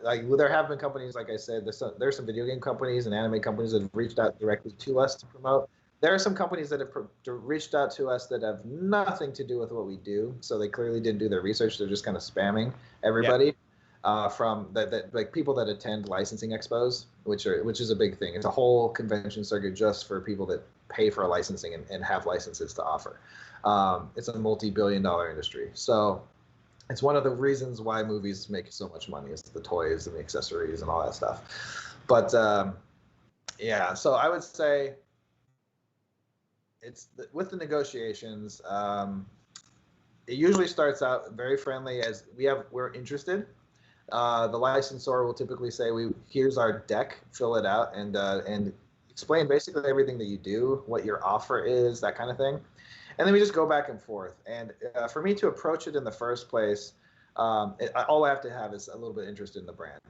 Like there have been companies, like I said, there's some video game companies and anime companies that have reached out directly to us to promote. There are some companies that have reached out to us that have nothing to do with what we do, so they clearly didn't do their research. They're just kind of spamming everybody. From that like people that attend licensing expos, which is a big thing. It's a whole convention circuit just for people that pay for a licensing and have licenses to offer. It's a multi-billion-dollar industry. So it's one of the reasons why movies make so much money is the toys and the accessories and all that stuff. But yeah, so I would say with the negotiations. It usually starts out very friendly as we're interested. The licensor will typically say, here's our deck, fill it out, and explain basically everything that you do, what your offer is, that kind of thing. And then we just go back and forth. And for me to approach it in the first place, all I have to have is a little bit of interest in the brand.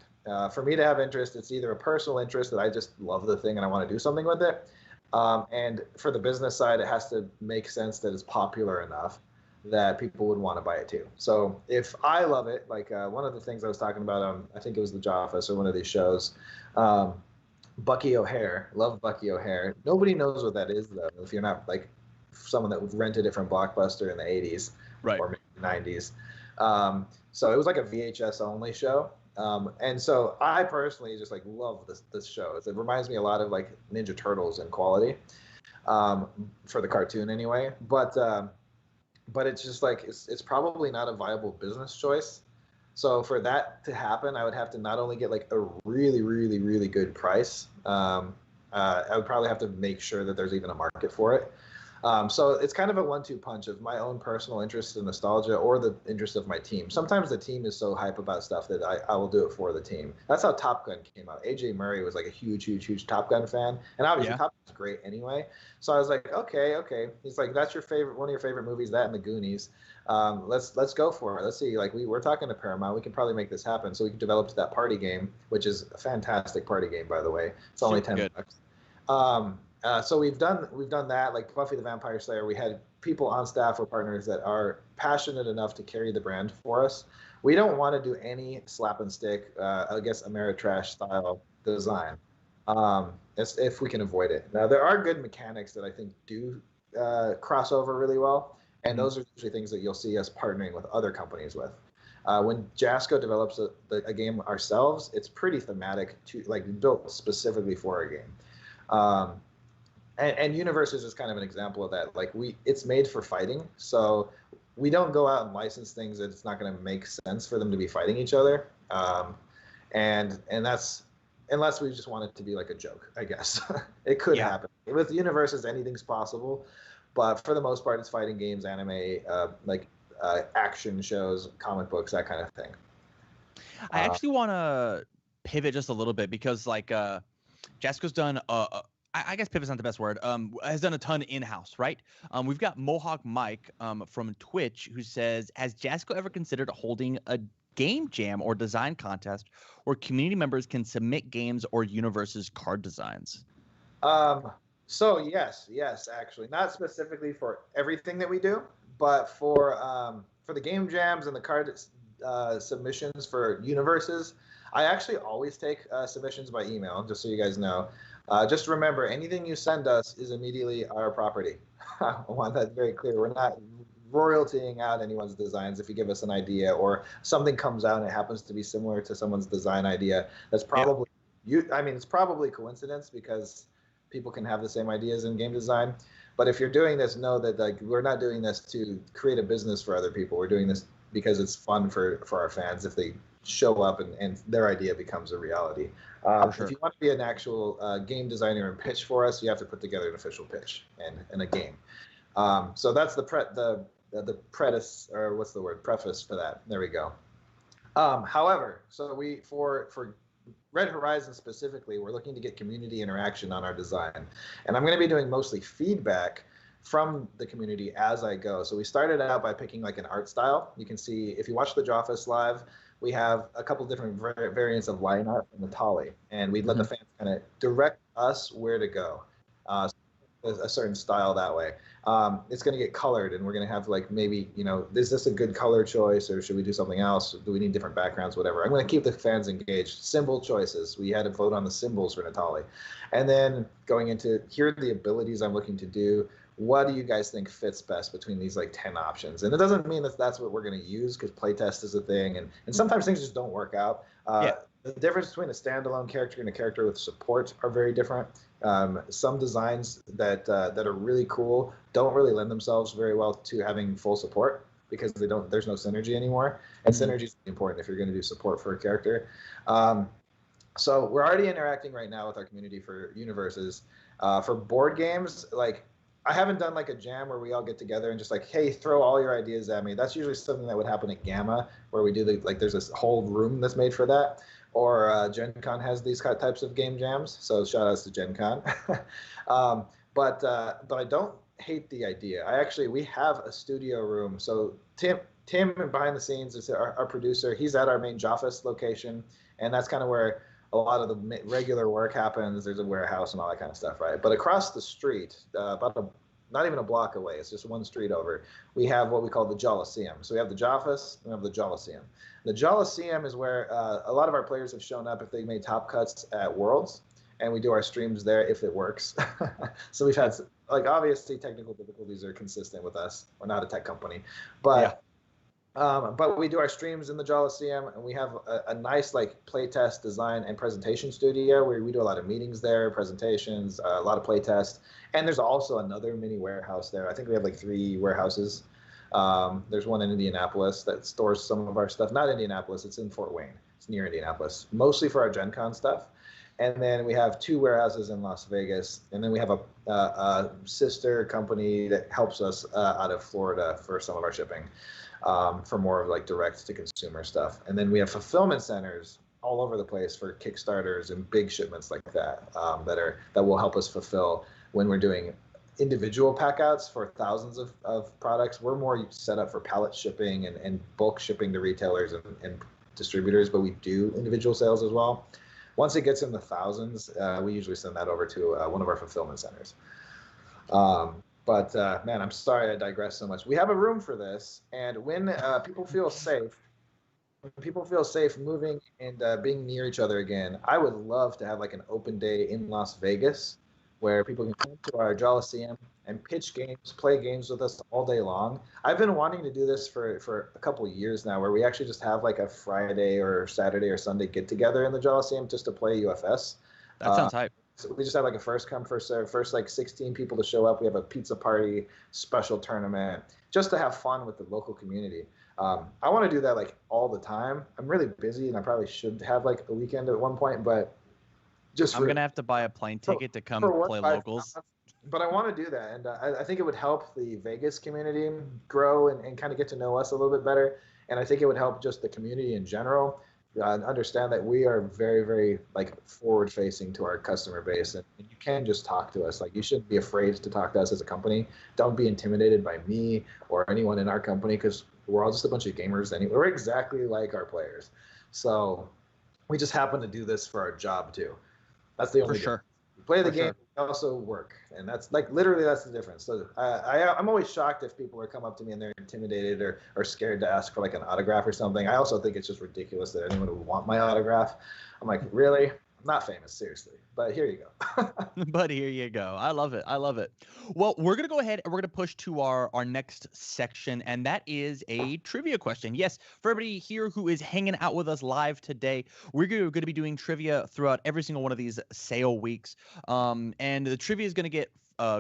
For me to have interest, it's either a personal interest that I just love the thing and I want to do something with it. And for the business side, it has to make sense that it's popular enough that people would want to buy it too. So if I love it, like one of the things I was talking about, I think it was the Joffice or one of these shows, Bucky O'Hare, love Bucky O'Hare. Nobody knows what that is though, if you're not like someone that rented it from Blockbuster in the 80s or maybe 90s. So it was like a VHS only show. And so I personally just like love this show. It reminds me a lot of like Ninja Turtles in quality, for the cartoon anyway. But it's just like it's probably not a viable business choice. So for that to happen, I would have to not only get like a really, really, really good price. I would probably have to make sure that there's even a market for it. So it's kind of a 1-2 punch of my own personal interest in nostalgia or the interest of my team. Sometimes the team is so hype about stuff that I will do it for the team. That's how Top Gun came out. AJ Murray was like a huge, huge, huge Top Gun fan. And obviously Top Gun's great anyway. So I was like, okay. He's like, that's one of your favorite movies, that and the Goonies. Let's go for it. Let's see. Like we're talking to Paramount. We can probably make this happen. So we can develop that party game, which is a fantastic party game, by the way. It's only $10. So we've done that, like Buffy the Vampire Slayer. We had people on staff or partners that are passionate enough to carry the brand for us. We don't want to do any slap and stick, I guess, Ameritrash style design, if we can avoid it. Now there are good mechanics that I think do cross over really well, and those are usually things that you'll see us partnering with other companies with. When Jasco develops a game ourselves, it's pretty thematic, like built specifically for a game. And Universes is kind of an example of that. Like it's made for fighting, so we don't go out and license things that it's not going to make sense for them to be fighting each other. And that's unless we just want it to be like a joke, I guess. It could happen. With Universes, anything's possible, but for the most part, it's fighting games, anime, action shows, comic books, that kind of thing. I actually want to pivot just a little bit because like Jasco's done I guess pivot's not the best word. Has done a ton in-house, right? We've got Mohawk Mike from Twitch who says, has Jasco ever considered holding a game jam or design contest where community members can submit games or Universes card designs? So yes, actually, not specifically for everything that we do, but for the game jams and the card submissions for Universes, I actually always take submissions by email, just so you guys know. Just remember, anything you send us is immediately our property. I want that very clear. We're not royaltying out anyone's designs if you give us an idea or something comes out and it happens to be similar to someone's design idea. That's probably it's probably coincidence because people can have the same ideas in game design. But if you're doing this, know that like we're not doing this to create a business for other people. We're doing this because it's fun for our fans if they show up and their idea becomes a reality. If you want to be an actual game designer and pitch for us, you have to put together an official pitch and a game. So that's the preface for that. There we go. However, so for Red Horizon specifically, we're looking to get community interaction on our design. And I'm going to be doing mostly feedback from the community as I go. So we started out by picking like an art style. You can see, if you watch the Joffice live, we have a couple different variants of line art from Natali. And we let the fans kind of direct us where to go. A certain style that way. It's going to get colored, and we're going to have like maybe, you know, is this a good color choice, or should we do something else? Do we need different backgrounds, whatever? I'm going to keep the fans engaged. Symbol choices. We had to vote on the symbols for Natali. And then going into, here are the abilities I'm looking to do. What do you guys think fits best between these like 10 options? And it doesn't mean that that's what we're going to use, because playtest is a thing, and sometimes things just don't work out. The difference between a standalone character and a character with support are very different. Some designs that are really cool don't really lend themselves very well to having full support, because there's no synergy anymore, and synergy is important if you're going to do support for a character. So we're already interacting right now with our community for universes. For board games, like, I haven't done like a jam where we all get together and just like, hey, throw all your ideas at me. That's usually something that would happen at Gamma, where we do there's this whole room that's made for that. Or Gen Con has these types of game jams, so shout outs to Gen Con. But I don't hate the idea. We have a studio room. So Tim behind the scenes is our producer. He's at our main Joffice location, and that's kind of where a lot of the regular work happens. There's a warehouse and all that kind of stuff, right? But across the street, not even a block away, it's just one street over, we have what we call the Joliseum. So we have the Joffice, and we have the Joliseum. The Joliseum is where a lot of our players have shown up if they made top cuts at Worlds, and we do our streams there if it works. So we've had, like, obviously technical difficulties are consistent with us. We're not a tech company, but we do our streams in the Joliseum, and we have a nice like playtest design and presentation studio where we do a lot of meetings there, presentations, a lot of playtest. And there's also another mini warehouse there. I think we have like 3 warehouses. There's one in Indianapolis that stores some of our stuff. Not Indianapolis, it's in Fort Wayne. It's near Indianapolis, mostly for our Gen Con stuff. And then we have 2 warehouses in Las Vegas. And then we have a sister company that helps us out of Florida for some of our shipping, for more of like direct to consumer stuff. And then we have fulfillment centers all over the place for Kickstarters and big shipments like that, that will help us fulfill when we're doing individual packouts for thousands of products. We're more set up for pallet shipping and bulk shipping to retailers and distributors, but we do individual sales as well. Once it gets in the thousands, we usually send that over to one of our fulfillment centers. But man, I'm sorry I digress so much. We have a room for this, and when people feel safe moving and being near each other again, I would love to have like an open day in Las Vegas where people can come to our Joliseum and pitch games, play games with us all day long. I've been wanting to do this for a couple of years now, where we actually just have like a Friday or Saturday or Sunday get together in the Joliseum just to play UFS. That sounds hype. So we just have like a first come, first serve, first like 16 people to show up. We have a pizza party, special tournament, just to have fun with the local community. I want to do that like all the time. I'm really busy, and I probably should have like a weekend at one point, but I'm gonna have to buy a plane ticket to come play locals. But I want to do that, and I think it would help the Vegas community grow and kind of get to know us a little bit better. And I think it would help just the community in general understand that we are very, very like forward facing to our customer base, and you can just talk to us. Like, you shouldn't be afraid to talk to us as a company. Don't be intimidated by me or anyone in our company, because we're all just a bunch of gamers anyway. We're exactly like our players. So we just happen to do this for our job too. That's the only difference. We play the game, we also work, and that's like literally that's the difference. So I'm always shocked if people come up to me and they're intimidated or scared to ask for like an autograph or something. I also think it's just ridiculous that anyone would want my autograph. I'm like, really? I'm not famous, seriously. But here you go. But here you go. I love it. I love it. Well, we're going to go ahead and we're going to push to our next section, and that is a trivia question. Yes, for everybody here who is hanging out with us live today, we're going to be doing trivia throughout every single one of these sale weeks. And the trivia is going to get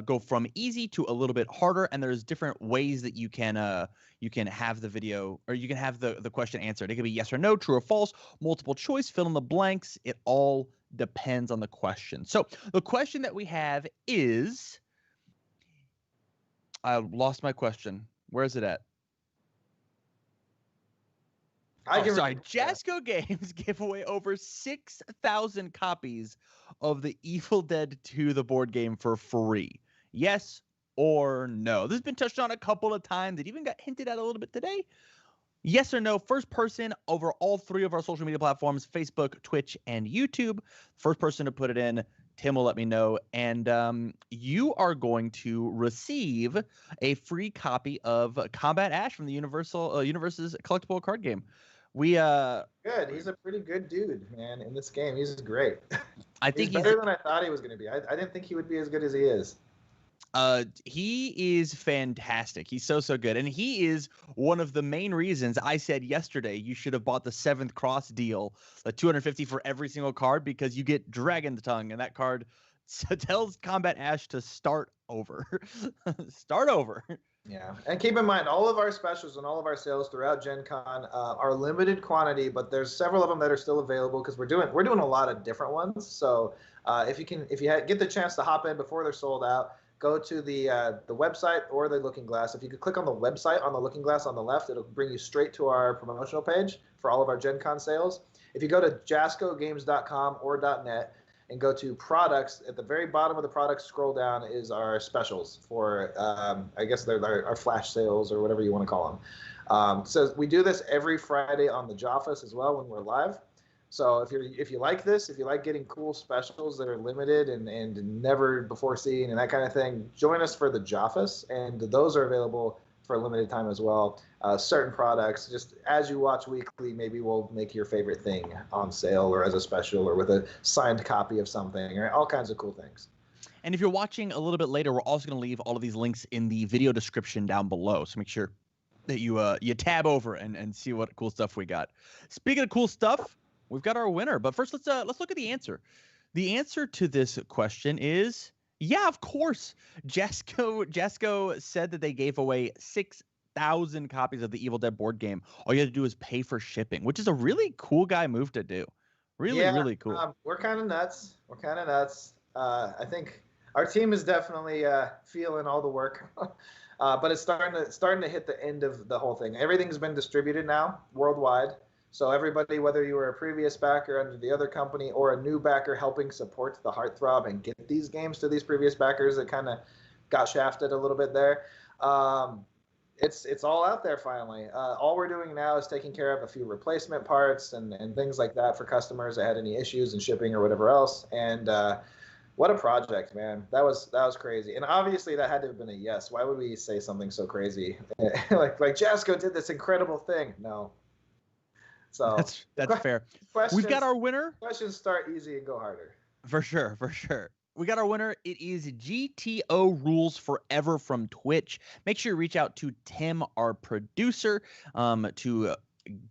go from easy to a little bit harder, and there's different ways that you can have the video, or you can have the question answered. It could be yes or no, true or false, multiple choice, fill in the blanks. It all depends on the question. So the question that we have is, I lost my question. Where is it at? Jasco Games gave away over 6,000 copies of the Evil Dead 2, the board game, for free. Yes or no? This has been touched on a couple of times. It even got hinted at a little bit today. Yes or no? First person over all 3 of our social media platforms, Facebook, Twitch, and YouTube. First person to put it in, Tim will let me know. And you are going to receive a free copy of Combat Ash from the Universe's collectible card game. Good. He's a pretty good dude, man, in this game. He's great. I think he's better than I thought he was going to be. I didn't think he would be as good as he is. He is fantastic. He's so good. And he is one of the main reasons I said yesterday you should have bought the 7th Cross deal, the 250 for every single card, because you get Dragon Tongue, and that card tells Combat Ash to start over. Start over. Yeah, and keep in mind, all of our specials and all of our sales throughout Gen Con are limited quantity, but there's several of them that are still available because we're doing a lot of different ones. So if you get the chance to hop in before they're sold out, go to the website or the Looking Glass. If you could click on the website on the Looking Glass on the left, it'll bring you straight to our promotional page for all of our Gen Con sales. If you go to jascogames.com or .net and go to products, at the very bottom of the products, scroll down is our specials for, I guess they're our flash sales or whatever you want to call them. So we do this every Friday on the Joffice as well when we're live. So if you like this, if you like getting cool specials that are limited and never before seen and that kind of thing, join us for the Joffice, and those are available for a limited time as well. Certain products, just as you watch weekly, maybe we'll make your favorite thing on sale or as a special or with a signed copy of something, or all kinds of cool things. And if you're watching a little bit later, we're also going to leave all of these links in the video description down below. So make sure that you tab over and see what cool stuff we got. Speaking of cool stuff, we've got our winner. But first, let's look at the answer. The answer to this question is, yeah, of course. Jasco said that they gave away 6,000 copies of the Evil Dead board game. All you have to do is pay for shipping, which is a really cool guy move to do. Really cool. We're kind of nuts. I think our team is definitely feeling all the work, but it's starting to hit the end of the whole thing. Everything's been distributed now worldwide. So everybody, whether you were a previous backer under the other company or a new backer helping support the Heartthrob and get these games to these previous backers that kind of got shafted a little bit there, it's all out there finally. All we're doing now is taking care of a few replacement parts and things like that for customers that had any issues in shipping or whatever else. And what a project, man. That was crazy. And obviously that had to have been a yes. Why would we say something so crazy? like Jasco did this incredible thing. No. So that's fair. We've got our winner. Questions start easy and go harder. For sure. We got our winner. It is GTO Rules Forever from Twitch. Make sure you reach out to Tim, our producer, to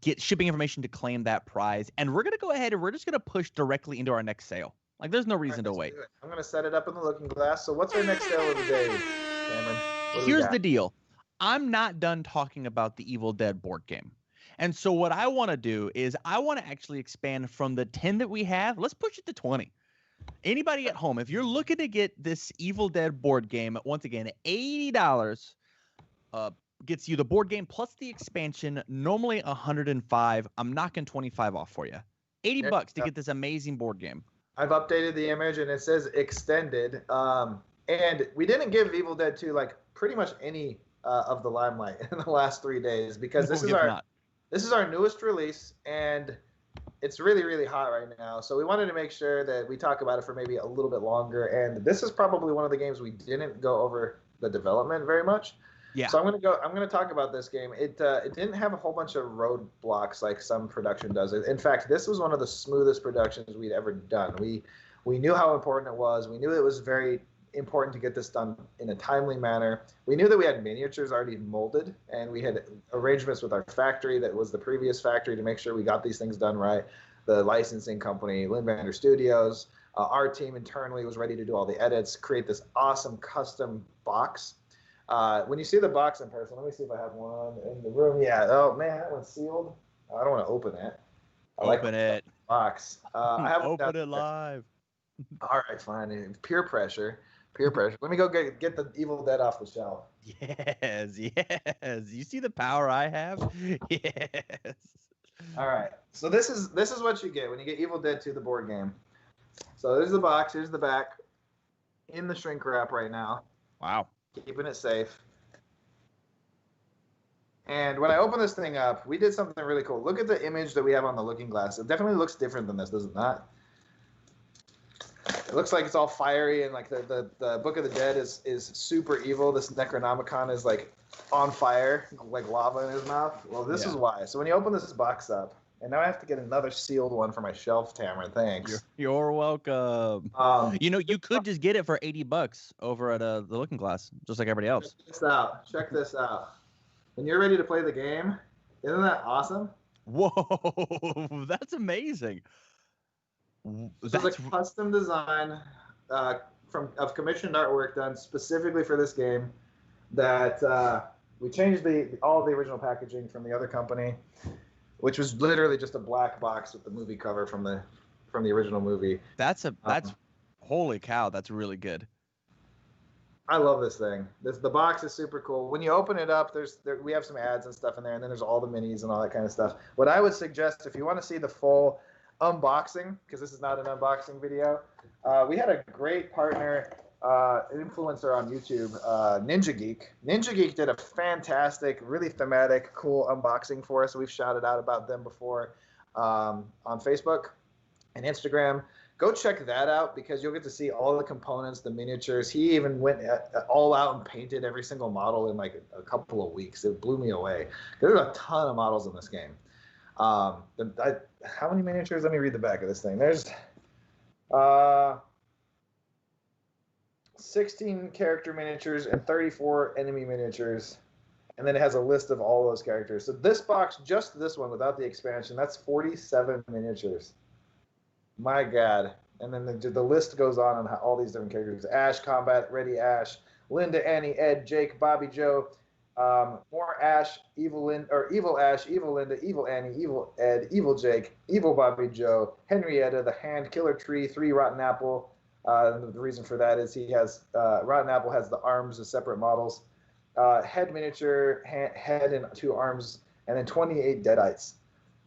get shipping information to claim that prize. And we're going to go ahead and we're just going to push directly into our next sale. Like, there's no reason to wait. I'm going to set it up in the Looking Glass. So what's our next sale of the day, Cameron? Here's the deal. I'm not done talking about the Evil Dead board game. And so what I want to do is I want to actually expand from the 10 that we have. Let's push it to 20. Anybody at home, if you're looking to get this Evil Dead board game, once again, $80 gets you the board game plus the expansion, normally $105. I'm knocking 25 off for you. $80 to get this amazing board game. I've updated the image and it says extended. And we didn't give Evil Dead 2 like pretty much any of the limelight in the last 3 days because this is our newest release, and it's really, really hot right now. So we wanted to make sure that we talk about it for maybe a little bit longer. And this is probably one of the games we didn't go over the development very much. Yeah. So I'm gonna talk about this game. It didn't have a whole bunch of roadblocks like some production does. In fact, this was one of the smoothest productions we'd ever done. We knew how important it was. We knew it was very important to get this done in a timely manner. We knew that we had miniatures already molded, and we had arrangements with our factory that was the previous factory to make sure we got these things done right. The licensing company, Lindbander Studios, our team internally was ready to do all the edits, create this awesome custom box. When you see the box in person, let me see if I have one in the room. Yeah. Oh man, that one's sealed. I don't want to open it. Open it. Box. I have open it live. All right, fine. Peer pressure. Let me go get the Evil Dead off the shelf. Yes. You see the power I have? Yes. All right. So this is what you get when you get Evil Dead 2, the board game. So there's the box. Here's the back. In the shrink wrap right now. Wow. Keeping it safe. And when I open this thing up, we did something really cool. Look at the image that we have on the looking glass. It definitely looks different than this, does it not? It looks like it's all fiery and like the Book of the Dead is super evil. This Necronomicon is like on fire, like lava in his mouth. Well, this is why. So when you open this box up, and now I have to get another sealed one for my shelf, Tamara. Thanks. You're welcome. You could just get it for $80 over at the Looking Glass, just like everybody else. Check this out. When you're ready to play the game, isn't that awesome? Whoa, that's amazing. This is a custom design of commissioned artwork done specifically for this game. That we changed all of the original packaging from the other company, which was literally just a black box with the movie cover from the original movie. That's holy cow, that's really good. I love this thing. The box is super cool. When you open it up, we have some ads and stuff in there, and then there's all the minis and all that kind of stuff. What I would suggest, if you want to see the full unboxing, because this is not an unboxing video, we had a great partner, an influencer on YouTube, Ninja Geek. Ninja Geek did a fantastic, really thematic, cool unboxing for us. We've shouted out about them before on Facebook and Instagram. Go check that out because you'll get to see all the components, the miniatures. He even went all out and painted every single model in like a couple of weeks. It blew me away. There's a ton of models in this game. How many miniatures? Let me read the back of this thing. There's 16 character miniatures and 34 enemy miniatures. And then it has a list of all those characters. So this box, just this one without the expansion, that's 47 miniatures. My God. And then the list goes on how all these different characters. Ash, Combat, Ready Ash, Linda, Annie, Ed, Jake, Bobby, Joe, more Ash, Evil Ash, Evil Linda, Evil Annie, Evil Ed, Evil Jake, Evil Bobby Joe, Henrietta, The Hand, Killer Tree, 3 Rotten Apple. The reason for that is he has Rotten Apple has the arms as separate models, head miniature, head and 2 arms, and then 28 Deadites.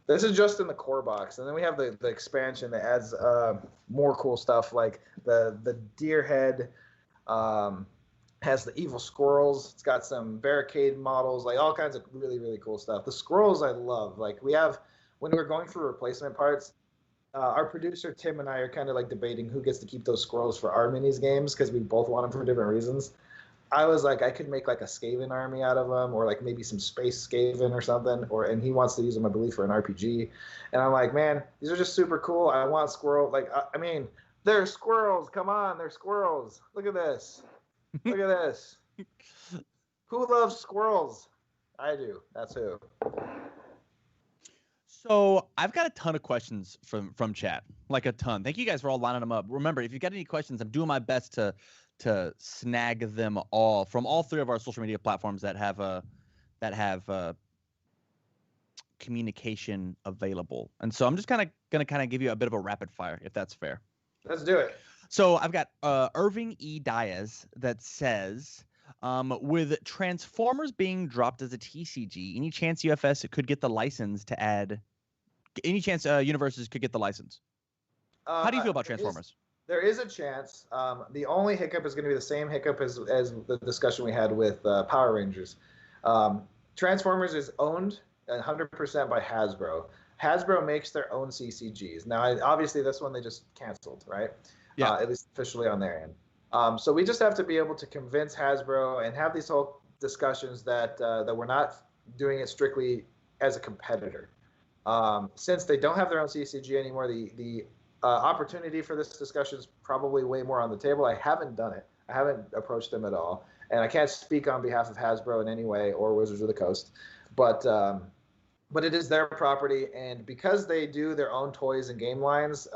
This is just in the core box, and then we have the expansion that adds more cool stuff like the deer head. Has the evil squirrels. It's got some barricade models, like all kinds of really, really cool stuff. The squirrels I love. Like we have, when we're going through replacement parts, our producer Tim and I are kind of like debating who gets to keep those squirrels for our minis games because we both want them for different reasons. I was like, I could make like a Skaven army out of them, or like maybe some space Skaven or something. And he wants to use them, I believe, for an RPG. And I'm like, man, these are just super cool. I want squirrel. Like, I mean, they're squirrels. Come on, they're squirrels. Look at this. Look at this. Who loves squirrels? I do. That's who. So I've got a ton of questions from chat, like a ton. Thank you guys for all lining them up. Remember, if you've got any questions, I'm doing my best to snag them all from all 3 of our social media platforms that have communication available. And so I'm just gonna give you a bit of a rapid fire, if that's fair. Let's do it. So I've got Irving E. Diaz that says, with Transformers being dropped as a TCG, any chance UFS could get the license to add? Any chance Universes could get the license? How do you feel about Transformers? There is a chance. The only hiccup is going to be the same hiccup as the discussion we had with Power Rangers. Transformers is owned 100% by Hasbro. Hasbro makes their own CCGs. Now, obviously, this one they just canceled, right? Yeah. At least officially on their end. So we just have to be able to convince Hasbro and have these whole discussions that we're not doing it strictly as a competitor. Since they don't have their own CCG anymore, the opportunity for this discussion is probably way more on the table. I haven't done it. I haven't approached them at all. And I can't speak on behalf of Hasbro in any way or Wizards of the Coast. But it is their property. And because they do their own toys and game lines,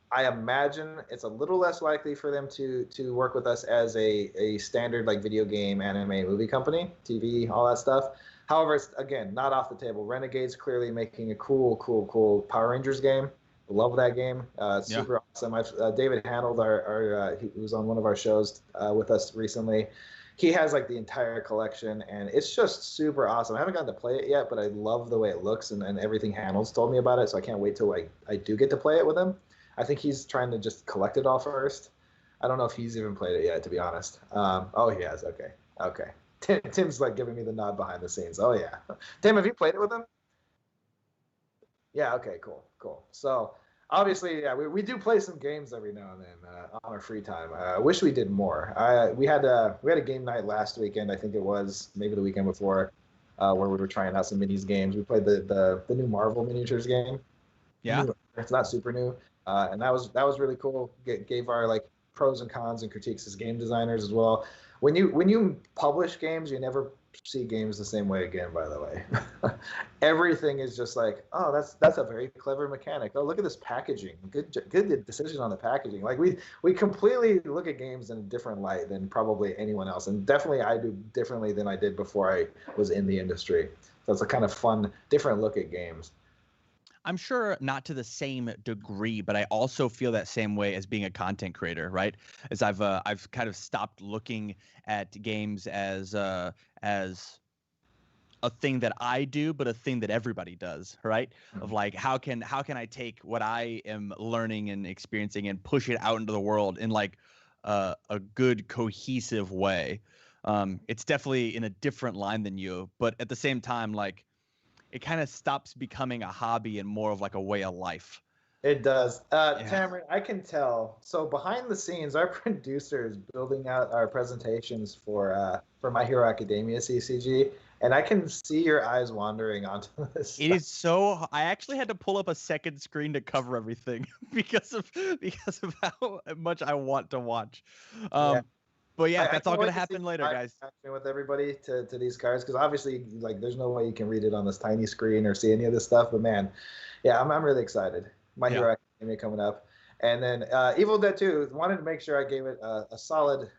I imagine it's a little less likely for them to work with us as a standard like video game, anime, movie company, TV, all that stuff. However, it's, again, not off the table. Renegade's clearly making a cool Power Rangers game. Love that game. It's super awesome. David Hanold, he was on one of our shows with us recently. he has like the entire collection, and it's just super awesome. I haven't gotten to play it yet, but I love the way it looks, and everything Handel's told me about it, so I can't wait till I do get to play it with him. I think he's trying to just collect it all first. I don't know if he's even played it yet, to be honest. Oh, he has. Okay. Okay. Tim's like giving me the nod behind the scenes. Oh, yeah. Tim, have you played it with him? Yeah. Okay. Cool. Cool. So obviously, yeah, we do play some games every now and then on our free time. I wish we did more. We had a game night last weekend. I think it was maybe the weekend before, where we were trying out some minis games. We played the new Marvel miniatures game. Yeah. It's not super new, and that was really cool. Gave our like pros and cons and critiques as game designers as well. When you publish games, you never see games the same way again. By the way, everything is just like, oh, that's a very clever mechanic. Oh, look at this packaging. Good decision on the packaging. Like we completely look at games in a different light than probably anyone else, and definitely I do differently than I did before I was in the industry. So it's a kind of fun, different look at games. I'm sure not to the same degree, but I also feel that same way as being a content creator, right? As I've kind of stopped looking at games as a thing that I do, but a thing that everybody does, right? Of like, how can I take what I am learning and experiencing and push it out into the world in like a good cohesive way. It's definitely in a different line than you, but at the same time, like, it kind of stops becoming a hobby and more of like a way of life. It does. Yeah. Tamron, I can tell. So behind the scenes, our producer is building out our presentations for My Hero Academia CCG, and I can see your eyes wandering onto this. It is so. I actually had to pull up a second screen to cover everything because of how much I want to watch. Yeah. But yeah, I that's all going to happen later, guys. With everybody to these cards, because obviously, like, there's no way you can read it on this tiny screen or see any of this stuff. But man, yeah, I'm really excited. My Hero Academia coming up, and then Evil Dead 2. Wanted to make sure I gave it a solid,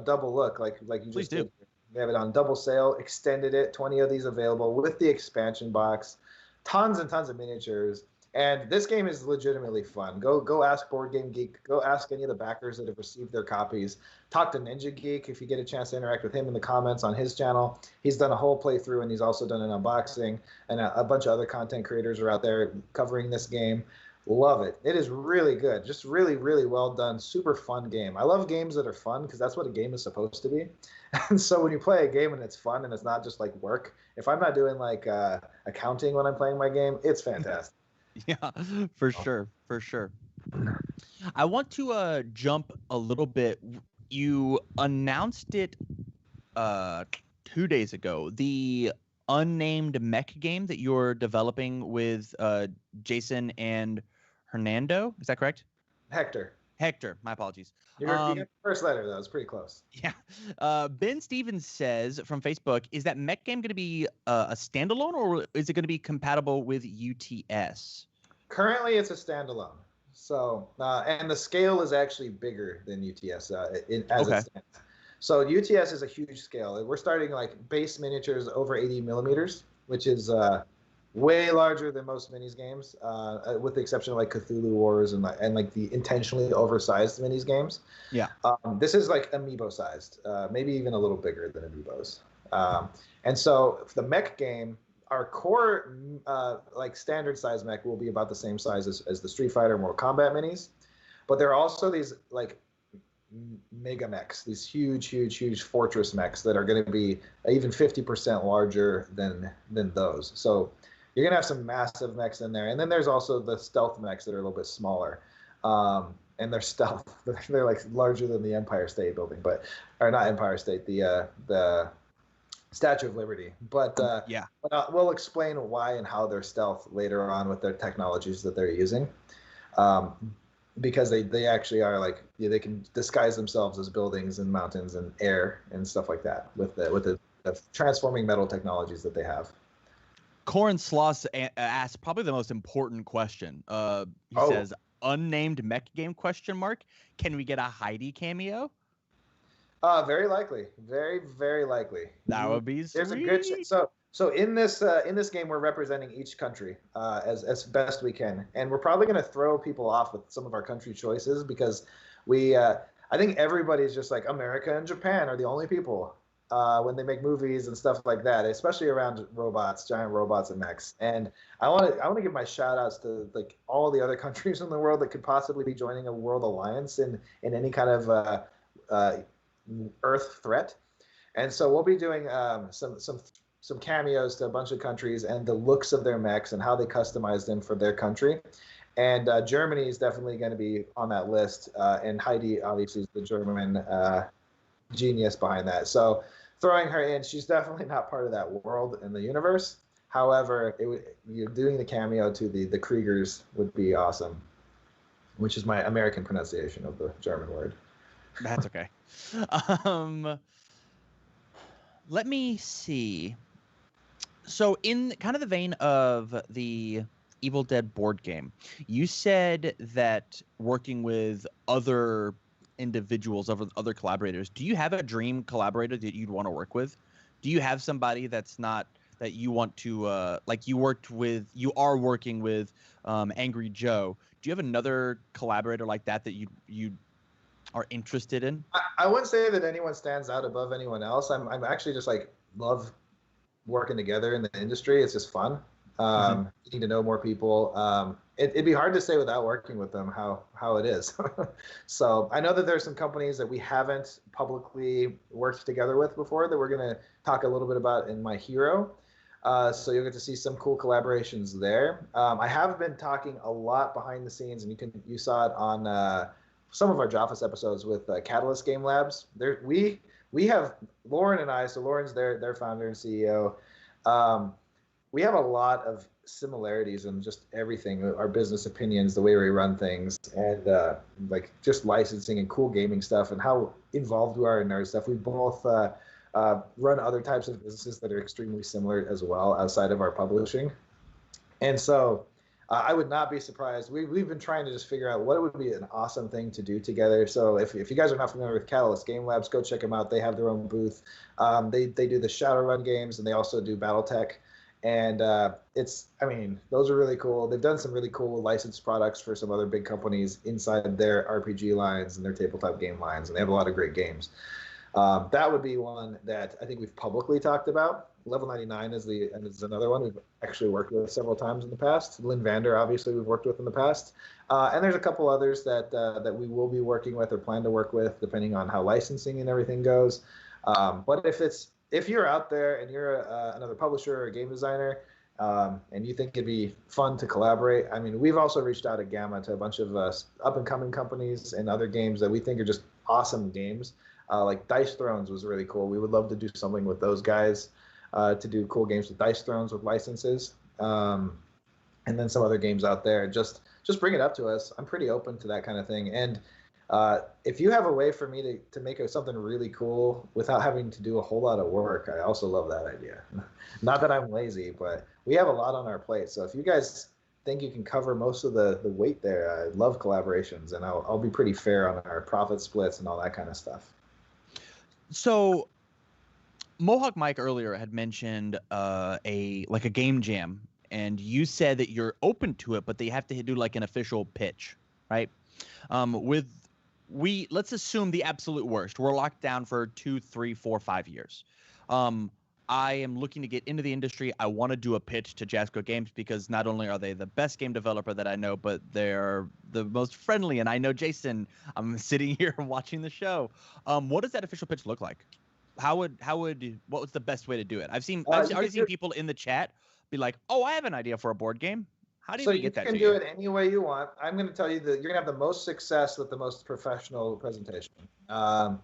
double look, like you just did. We have it on double sale, extended it, 20 of these available with the expansion box, tons and tons of miniatures. And this game is legitimately fun. Go ask Board Game Geek. Go ask any of the backers that have received their copies. Talk to Ninja Geek if you get a chance to interact with him in the comments on his channel. He's done a whole playthrough, and he's also done an unboxing. And a bunch of other content creators are out there covering this game. Love it. It is really good. Just really, really well done. Super fun game. I love games that are fun because that's what a game is supposed to be. And so when you play a game and it's fun and it's not just like work, if I'm not doing like accounting when I'm playing my game, it's fantastic. Yeah, for sure. I want to jump a little bit. You announced it 2 days ago, the unnamed mech game that you're developing with Jason and Hernando. Is that correct? Hector, my apologies. You got the first letter, though. It's pretty close. Yeah. Ben Stevens says from Facebook, is that mech game going to be a standalone, or is it going to be compatible with UTS? Currently, it's a standalone. So, and the scale is actually bigger than UTS as it stands. So UTS is a huge scale. We're starting like base miniatures over 80 millimeters, which is way larger than most minis games, with the exception of like Cthulhu Wars and like the intentionally oversized minis games. Yeah. This is like amiibo sized, maybe even a little bigger than amiibos. And so the mech game, our core like standard size mech will be about the same size as the Street Fighter Mortal Kombat minis, but there are also these like mega mechs, these huge fortress mechs that are going to be even 50% larger than those. So you're going to have some massive mechs in there. And then there's also the stealth mechs that are a little bit smaller. And they're stealth. They're like larger than the Empire State Building, or not Empire State, the Statue of Liberty. But we'll explain why and how they're stealth later on with their technologies that they're using. Because they actually are like, they can disguise themselves as buildings and mountains and air and stuff like that with the transforming metal technologies that they have. Corin Sloss asked probably the most important question. He says, unnamed mech game ? Can we get a Heidi cameo? Very likely. Very, very likely. That would be sweet. There's a good so in this game we're representing each country as best we can, and we're probably going to throw people off with some of our country choices because I I think everybody's just like America and Japan are the only people when they make movies and stuff like that, especially around robots, giant robots and mechs. And I want to give my shout outs to like all the other countries in the world that could possibly be joining a world alliance in any kind of uh, Earth threat. And so we'll be doing some cameos to a bunch of countries and the looks of their mechs and how they customize them for their country. And Germany is definitely going to be on that list. And Heidi, obviously, is the German genius behind that. So throwing her in, she's definitely not part of that world in the universe. However, you're doing the cameo to the Kriegers would be awesome, which is my American pronunciation of the German word. That's okay. Let me see. So in kind of the vein of the Evil Dead board game, you said that working with other individuals, other collaborators, do you have a dream collaborator that you'd want to work with? Do you have somebody that's not that you want to like you are working with Angry Joe? Do you have another collaborator like that you are interested in? I wouldn't say that anyone stands out above anyone else. I'm actually just like love working together in the industry. It's just fun. Getting to know more people. It'd be hard to say without working with them how it is. So I know that there's some companies that we haven't publicly worked together with before that we're going to talk a little bit about in my Hero. So you'll get to see some cool collaborations there. I have been talking a lot behind the scenes, and you saw it on some of our Joffice episodes with Catalyst Game Labs. We have Lauren and I. So Lauren's their founder and CEO. We have a lot of similarities in just everything, our business opinions, the way we run things, and like just licensing and cool gaming stuff and how involved we are in nerd stuff. We both run other types of businesses that are extremely similar as well outside of our publishing. And so I would not be surprised. We've been trying to just figure out what would be an awesome thing to do together. So if you guys are not familiar with Catalyst Game Labs, go check them out. They have their own booth. They do the Shadowrun games, and they also do BattleTech. And those are really cool. They've done some really cool licensed products for some other big companies inside their RPG lines and their tabletop game lines, and they have a lot of great games. That would be one that I think we've publicly talked about. Level 99 is another one we've actually worked with several times in the past. Lynn Vander, obviously, we've worked with in the past. And there's a couple others that we will be working with or plan to work with, depending on how licensing and everything goes. But if you're out there and you're another publisher or a game designer, and you think it'd be fun to collaborate, I mean, we've also reached out at Gamma to a bunch of up-and-coming companies and other games that we think are just awesome games. Like Dice Thrones was really cool. We would love to do something with those guys, to do cool games with Dice Thrones with licenses, and then some other games out there. Just bring it up to us. I'm pretty open to that kind of thing. And if you have a way for me to make something really cool without having to do a whole lot of work, I also love that idea. Not that I'm lazy, but we have a lot on our plate. So if you guys think you can cover most of the weight there, I love collaborations, and I'll be pretty fair on our profit splits and all that kind of stuff. So Mohawk Mike earlier had mentioned a game jam, and you said that you're open to it, but they have to do like an official pitch, right? Let's assume the absolute worst. We're locked down for 2, 3, 4, 5 years. I am looking to get into the industry. I want to do a pitch to Jasco Games because not only are they the best game developer that I know, but they're the most friendly. And I know Jason. I'm sitting here watching the show. What does that official pitch look like? What was the best way to do it? I've already seen people in the chat be like, "Oh, I have an idea for a board game." How do we get that? So you can do it any way you want. I'm going to tell you that you're going to have the most success with the most professional presentation.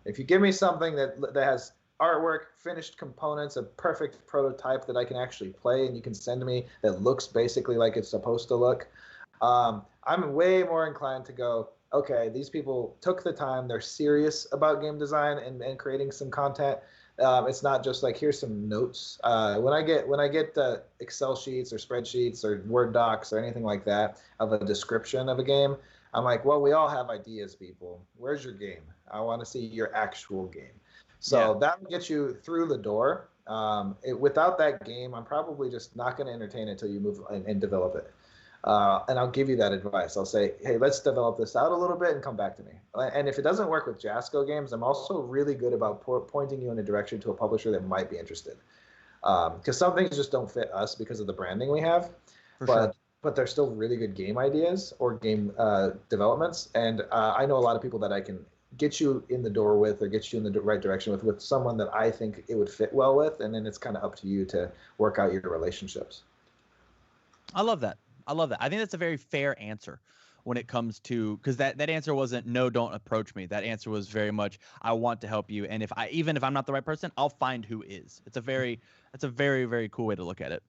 If you give me something that has artwork, finished components, a perfect prototype that I can actually play and you can send to me that looks basically like it's supposed to look, I'm way more inclined to go, okay, these people took the time, they're serious about game design and creating some content. It's not just like, here's some notes. When I get Excel sheets or spreadsheets or Word docs or anything like that of a description of a game, I'm like, well, we all have ideas, people. Where's your game? I want to see your actual game. So that will get you through the door. Without that game, I'm probably just not going to entertain it until you move and develop it. And I'll give you that advice. I'll say, hey, let's develop this out a little bit and come back to me. And if it doesn't work with Jasco Games, I'm also really good about pointing you in a direction to a publisher that might be interested. Because some things just don't fit us because of the branding we have. But they're still really good game ideas or game developments. And I know a lot of people that I can get you in the door with or get you in the right direction with someone that I think it would fit well with. And then it's kind of up to you to work out your relationships. I love that. I think that's a very fair answer when it comes to, because that answer wasn't no, don't approach me. That answer was very much, I want to help you. And even if I'm not the right person, I'll find who is. That's a very, very cool way to look at it.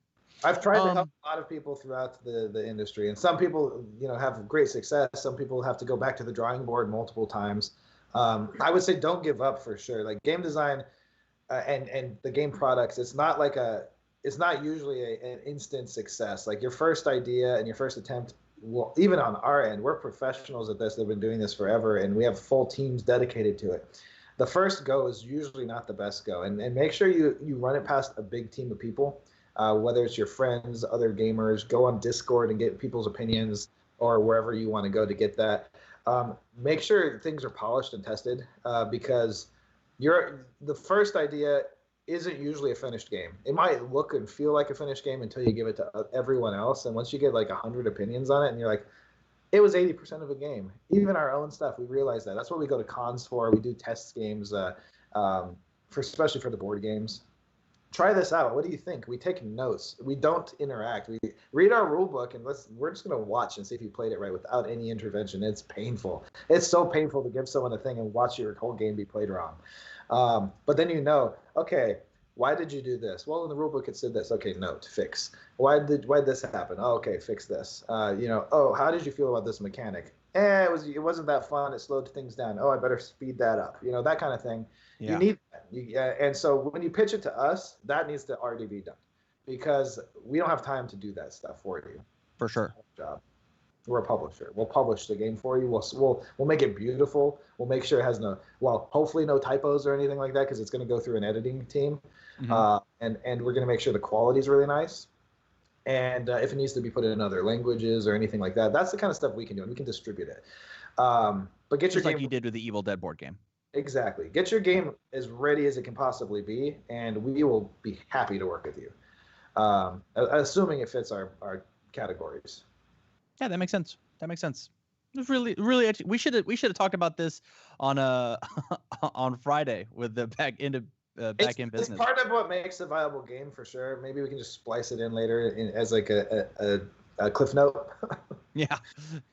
I've tried to help a lot of people throughout the industry, and some people, have great success. Some people have to go back to the drawing board multiple times. I would say don't give up for sure. Like game design and the game products, it's not usually an instant success. Like your first idea and your first attempt, well, even on our end, we're professionals at this. They've been doing this forever, and we have full teams dedicated to it. The first go is usually not the best go, and make sure you run it past a big team of people. Whether it's your friends, other gamers, go on Discord and get people's opinions or wherever you want to go to get that. Make sure things are polished and tested because the first idea isn't usually a finished game. It might look and feel like a finished game until you give it to everyone else. And once you get like 100 opinions on it and you're like, it was 80% of a game. Even our own stuff, we realize that. That's what we go to cons for. We do test games, especially for the board games. Try this out. What do you think? We take notes. We don't interact. We read our rule book and we're just going to watch and see if you played it right without any intervention. It's painful. It's so painful to give someone a thing and watch your whole game be played wrong. But then okay, why did you do this? Well, in the rule book it said this. Okay, note, fix. Why did this happen? Oh, okay, fix this. How did you feel about this mechanic? It wasn't that fun. It slowed things down. Oh, I better speed that up. That kind of thing. Yeah. You need that. And so when you pitch it to us, that needs to already be done because we don't have time to do that stuff for you. For sure. Job. We're a publisher. We'll publish the game for you. We'll make it beautiful. We'll make sure it has hopefully no typos or anything like that because it's going to go through an editing team. Mm-hmm. And we're going to make sure the quality is really nice. And if it needs to be put in other languages or anything like that, that's the kind of stuff we can do, and we can distribute it. But get your game like you did with the Evil Dead board game. Exactly. Get your game as ready as it can possibly be, and we will be happy to work with you, assuming it fits our categories. Yeah, that makes sense. It's really, we should have talked about this on on Friday with the back end business. It's part of what makes a viable game for sure. Maybe we can just splice it in later as like a cliff note. Yeah.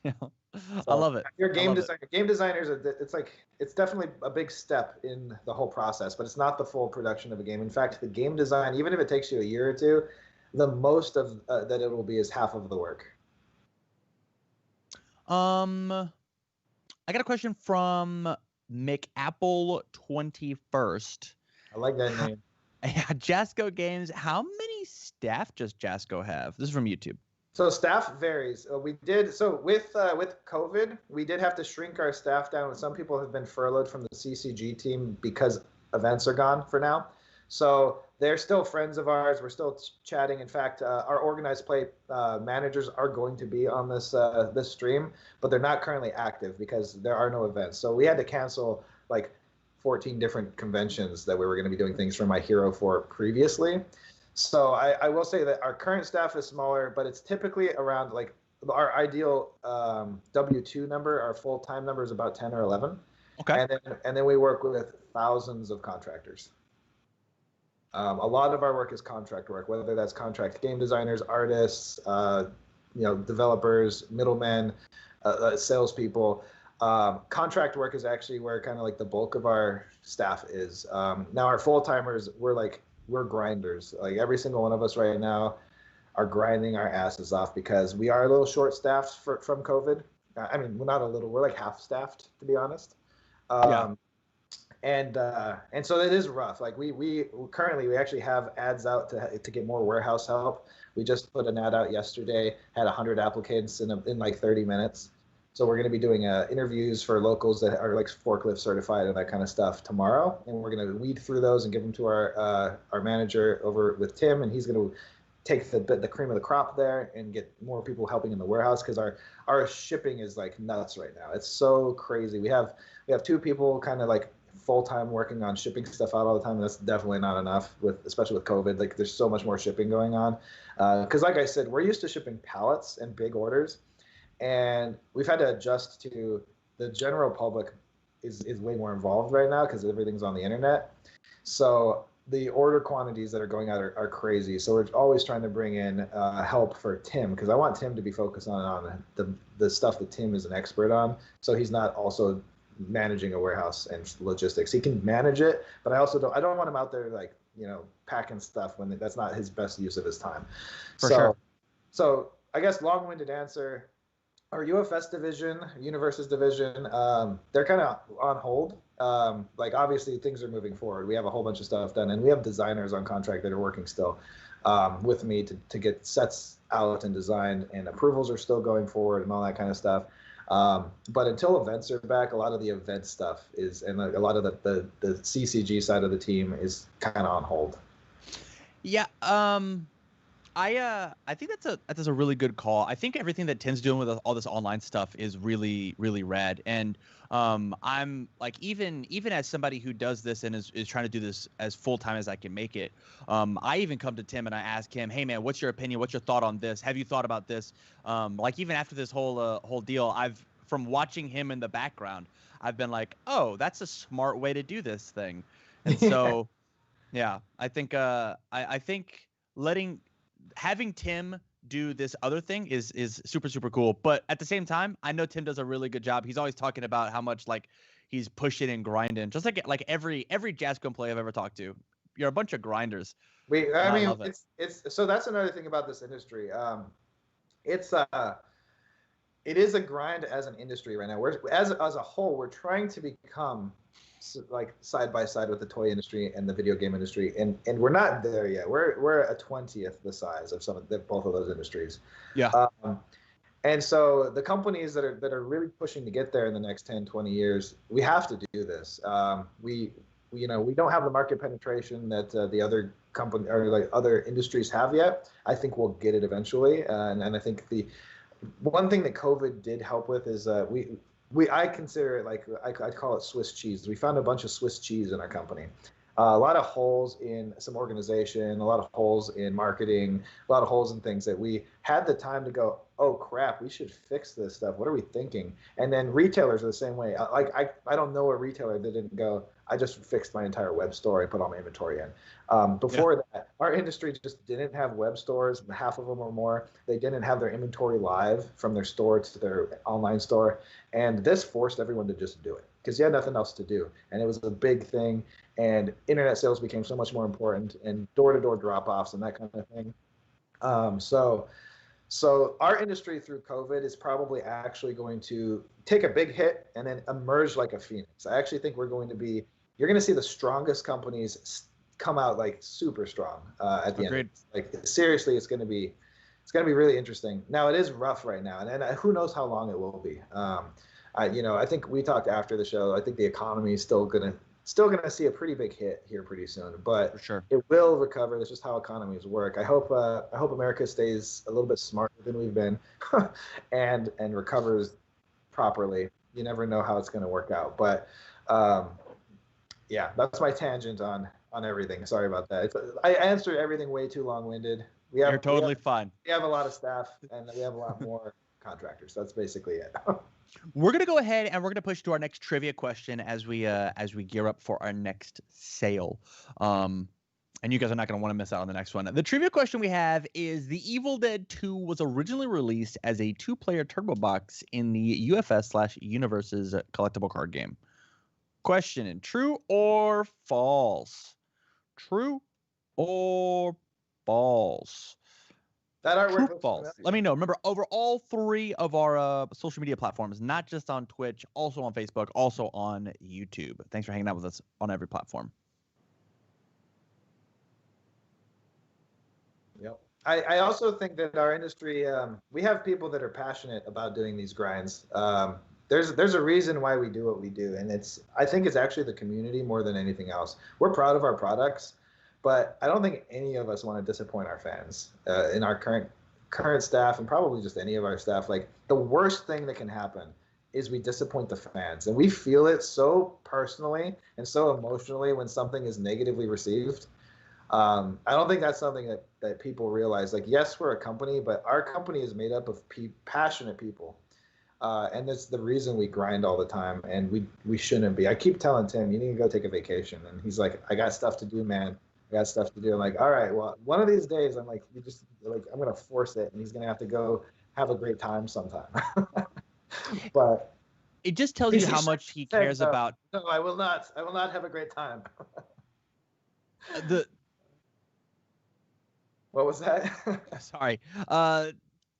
So, I love it. Your game designers, it's definitely a big step in the whole process, but it's not the full production of a game. In fact, the game design, even if it takes you a year or two, the most of that it will be is half of the work. I got a question from McApple21st. I like that name. Yeah, Jasco Games. How many staff does Jasco have? This is from YouTube. So staff varies. With COVID, we did have to shrink our staff down. Some people have been furloughed from the CCG team because events are gone for now. So they're still friends of ours. We're still chatting. In fact, our organized play managers are going to be on this stream, but they're not currently active because there are no events. So we had to cancel like 14 different conventions that we were going to be doing things for My Hero for previously. So I will say that our current staff is smaller, but it's typically around like our ideal W-2 number, our full-time number is about 10 or 11. Okay. And then we work with thousands of contractors. A lot of our work is contract work, whether that's contract game designers, artists, developers, middlemen, salespeople. Contract work is actually where kind of like the bulk of our staff is. Now our full-timers, we're grinders. Like every single one of us right now are grinding our asses off because we are a little short-staffed from COVID. I mean, we're not a little, we're like half-staffed, to be honest. Yeah. And so it is rough. Like we currently actually have ads out to get more warehouse help. We just put an ad out yesterday, had 100 applicants in like 30 minutes. So we're going to be doing interviews for locals that are like forklift certified and that kind of stuff tomorrow. And we're going to weed through those and give them to our manager over with Tim. And he's going to take the cream of the crop there and get more people helping in the warehouse, because our shipping is like nuts right now. It's so crazy. We have 2 people kind of like full-time working on shipping stuff out all the time, and that's definitely not enough, especially with COVID. Like, there's so much more shipping going on, because like I said, we're used to shipping pallets and big orders, and we've had to adjust to the general public is way more involved right now because everything's on the internet. So the order quantities that are going out are crazy. So we're always trying to bring in help for Tim, because I want Tim to be focused on the stuff that Tim is an expert on, so he's not also managing a warehouse and logistics. He can manage it, but I don't want him out there like, packing stuff when that's not his best use of his time. For sure. So I guess long-winded answer, our UFS division, Universes division, they're kind of on hold. Like, obviously things are moving forward. We have a whole bunch of stuff done, and we have designers on contract that are working still with me to get sets out and designed, and approvals are still going forward and all that kind of stuff. But until events are back, a lot of the event stuff and a lot of the CCG side of the team is kind of on hold. Yeah. I think that's a really good call. I think everything that Tim's doing with all this online stuff is really, really rad. And I'm like, even as somebody who does this and is trying to do this as full time as I can make it, I even come to Tim and I ask him, hey man, what's your opinion? What's your thought on this? Have you thought about this? Like, even after this whole deal, from watching him in the background, I've been like, oh, that's a smart way to do this thing. And so, yeah, I think having Tim do this other thing is super, super cool. But at the same time, I know Tim does a really good job. He's always talking about how much like he's pushing and grinding, just like every Jasco player I've ever talked to. You're a bunch of grinders. I mean, it's so that's another thing about this industry. It is a grind as an industry right now. We're as a whole, we're trying to become like side by side with the toy industry and the video game industry, and we're not there yet. We're a 20th the size of both of those industries. Yeah. And so the companies that are really pushing to get there in the next 10, 20 years, we have to do this. We don't have the market penetration that the other company or like other industries have yet. I think we'll get it eventually, and I think the one thing that COVID did help with is I consider it like I call it Swiss cheese. We found a bunch of Swiss cheese in our company. A lot of holes in some organization, a lot of holes in marketing, a lot of holes in things that we had the time to go, oh crap, we should fix this stuff. What are we thinking? And then retailers are the same way. I don't know a retailer that didn't go, I just fixed my entire web store and put all my inventory in. Before that, our industry just didn't have web stores, half of them or more. They didn't have their inventory live from their store to their online store. And this forced everyone to just do it because you had nothing else to do. And it was a big thing. And internet sales became so much more important, and door-to-door drop-offs and that kind of thing. So our industry through COVID is probably actually going to take a big hit and then emerge like a phoenix. I actually think you're going to see the strongest companies come out like super strong at the end. Like seriously, it's going to be really interesting. Now it is rough right now, and who knows how long it will be. I think we talked after the show. I think the economy is still gonna see a pretty big hit here pretty soon, but for sure it will recover. That's just how economies work. I hope America stays a little bit smarter than we've been, and recovers properly. You never know how it's going to work out, but yeah, that's my tangent on everything. Sorry about that. I answered everything way too long-winded. You're totally fine. We have a lot of staff, and we have a lot more contractors. That's basically it. We're gonna go ahead and we're gonna push to our next trivia question as we gear up for our next sale. And you guys are not gonna want to miss out on the next one. The trivia question we have is: The Evil Dead 2 was originally released as a 2-player turbo box in the UFS/Universes collectible card game. Question: true or false? True or false? That artwork True, false. Let me know. Remember, over all 3 of our social media platforms, not just on Twitch, also on Facebook, also on YouTube. Thanks for hanging out with us on every platform. Yep. I also think that our industry, we have people that are passionate about doing these grinds. There's a reason why we do what we do, and I think it's actually the community more than anything else. We're proud of our products, But I don't think any of us want to disappoint our fans in our current staff, and probably just any of our staff. Like, the worst thing that can happen is we disappoint the fans, and we feel it so personally and so emotionally when something is negatively received. I don't think that's something that people realize. Like, yes, we're a company, but our company is made up of passionate people. And that's the reason we grind all the time, and we shouldn't be. I keep telling Tim, you need to go take a vacation. And he's like, I got stuff to do, man. I got stuff to do. I'm like, all right, well, one of these days, I'm like, I'm going to force it, and he's going to have to go have a great time sometime. But it just tells you how much he cares about. No, I will not. I will not have a great time. What was that? Sorry.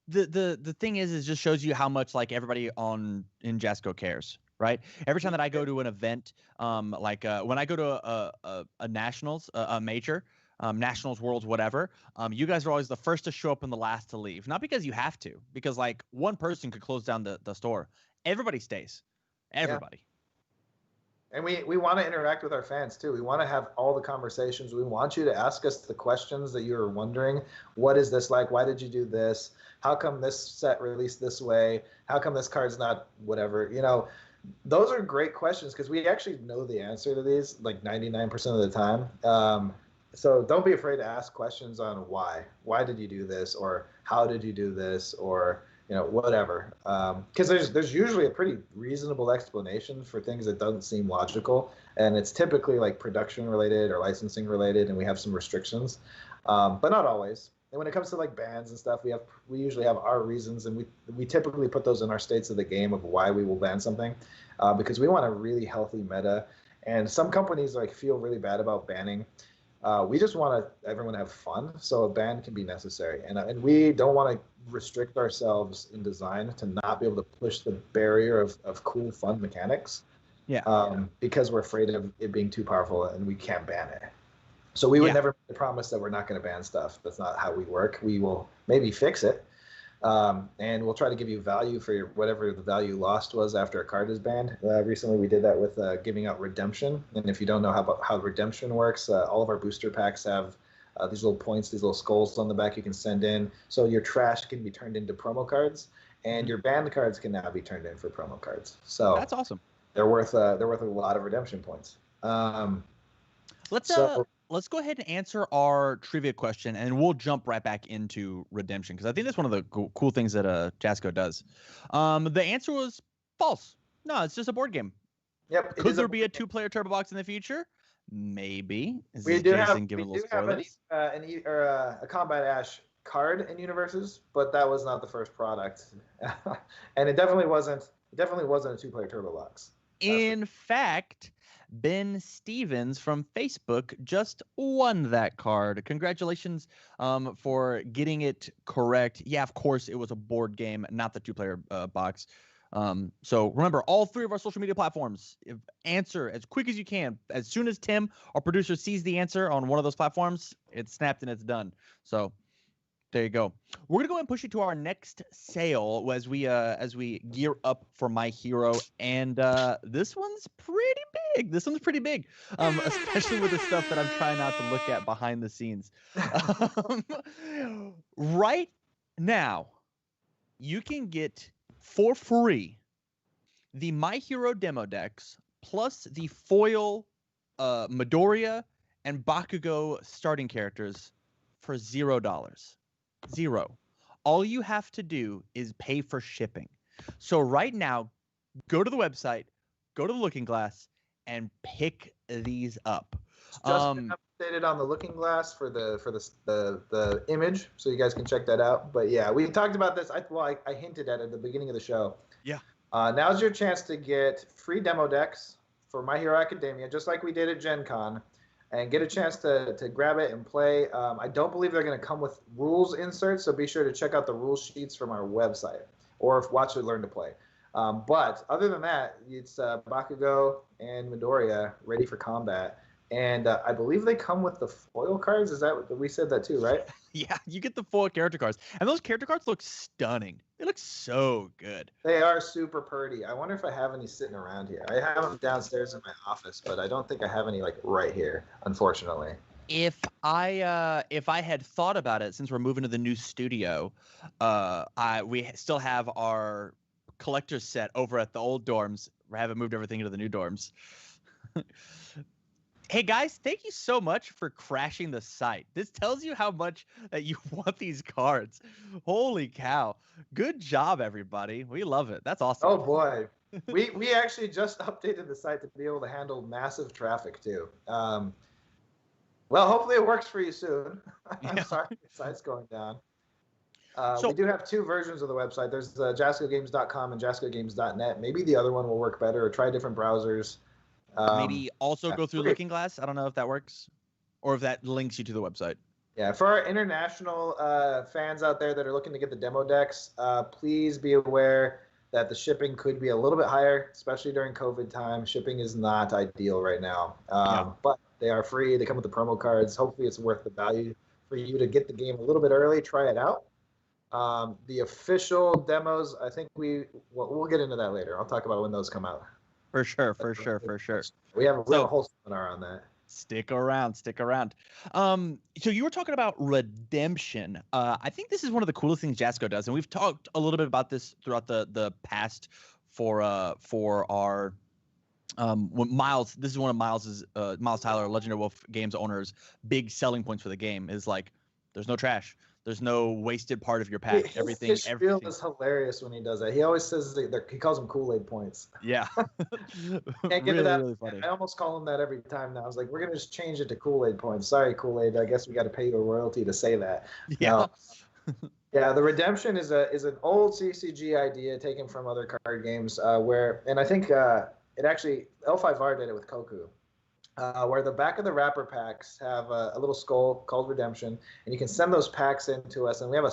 The thing is, it just shows you how much like everybody in Jasco cares, right? Every time that I go to an event, when I go to a nationals, a major, nationals, worlds, whatever, you guys are always the first to show up and the last to leave. Not because you have to, because like one person could close down the store. Everybody stays. Everybody. Yeah. And we want to interact with our fans too. We want to have all the conversations. We want you to ask us the questions that you're wondering. What is this like? Why did you do this? How come this set released this way? How come this card's not whatever? You know, those are great questions because we actually know the answer to these like 99% of the time. So don't be afraid to ask questions on why. Why did you do this? Or how did you do this? Or whatever. Because there's usually a pretty reasonable explanation for things that doesn't seem logical, and it's typically like production related or licensing related, and we have some restrictions, but not always. And when it comes to like bans and stuff, we usually have our reasons, and we typically put those in our states of the game of why we will ban something, because we want a really healthy meta. And some companies like feel really bad about banning. We just want everyone to have fun, so a ban can be necessary, and we don't want to restrict ourselves in design to not be able to push the barrier of cool, fun mechanics. Because we're afraid of it being too powerful and we can't ban it. So we would never promise that we're not going to ban stuff. That's not how we work. We will maybe fix it, and we'll try to give you value for whatever the value lost was after a card is banned. Recently, we did that with giving out redemption. And if you don't know how redemption works, all of our booster packs have these little points, these little skulls on the back you can send in. So your trash can be turned into promo cards, and your banned cards can now be turned in for promo cards. So that's awesome. They're worth a lot of redemption points. Let's go ahead and answer our trivia question, and we'll jump right back into redemption because I think that's one of the cool things that Jasco does. The answer was false. No, it's just a board game. Yep. Could there be a 2-player turbo box in the future? Maybe. We do have a Combat Ash card in Universes, but that was not the first product, and it definitely wasn't a 2-player turbo box. In fact, Ben Stevens from Facebook just won that card. Congratulations for getting it correct. Yeah, of course, it was a board game, not the 2-player box. So remember, all 3 of our social media platforms, answer as quick as you can. As soon as Tim, our producer, sees the answer on one of those platforms, it's snapped and it's done. So there you go. We're gonna go ahead and push it to our next sale as we gear up for My Hero, and this one's pretty big. Especially with the stuff that I'm trying not to look at behind the scenes. Right now, you can get for free the My Hero demo decks plus the foil Midoriya and Bakugo starting characters for $0. 0. All you have to do is pay for shipping. So right now, go to the website, go to the Looking Glass, and pick these up. Just been updated on the Looking Glass for the image, so you guys can check that out. But yeah, we talked about this. I hinted at it at the beginning of the show. Yeah. Now's your chance to get free demo decks for My Hero Academia, just like we did at Gen Con, and get a chance to grab it and play. I don't believe they're going to come with rules inserts, so be sure to check out the rule sheets from our website or watch or learn to play. But other than that, it's Bakugo and Midoriya ready for combat. And I believe they come with the foil cards. Is that what we said that too, right? Yeah, you get the foil character cards. And those character cards look stunning. They look so good. They are super pretty. I wonder if I have any sitting around here. I have them downstairs in my office, but I don't think I have any like right here, unfortunately. If I had thought about it, since we're moving to the new studio, we still have our collector's set over at the old dorms. We haven't moved everything into the new dorms. Hey guys, thank you so much for crashing the site. This tells you how much that you want these cards. Holy cow. Good job, everybody. We love it. That's awesome. Oh boy. We actually just updated the site to be able to handle massive traffic too. Well, hopefully it works for you soon. I'm sorry the site's going down. We do have two versions of the website. There's JascoGames.com and JascoGames.net. Maybe the other one will work better, or try different browsers. Maybe also go through Looking Glass. I don't know if that works, or if that links you to the website. Yeah, for our international fans out there that are looking to get the demo decks, please be aware that the shipping could be a little bit higher, especially during COVID time. Shipping is not ideal right now, but they are free. They come with the promo cards. Hopefully it's worth the value for you to get the game a little bit early, try it out. The official demos, I think we'll get into that later. I'll talk about when those come out. For sure. We have a whole seminar on that. Stick around. So you were talking about redemption. I think this is one of the coolest things Jasco does, and we've talked a little bit about this throughout the past for our when Miles. This is one of Miles Tyler, Legendary Wolf Games owners' big selling points for the game is like there's no trash. There's no wasted part of your pack. Everything is hilarious when he does that. He always says he calls them Kool-Aid points. Yeah. Can't get to that. Really funny. I almost call him that every time now. I was like, we're gonna just change it to Kool-Aid points. Sorry, Kool-Aid. I guess we got to pay you a royalty to say that. Yeah. Yeah. The redemption is an old CCG idea taken from other card games and I think it actually L5R did it with Koku. Where the back of the wrapper packs have a little skull called Redemption, and you can send those packs in to us, and we have a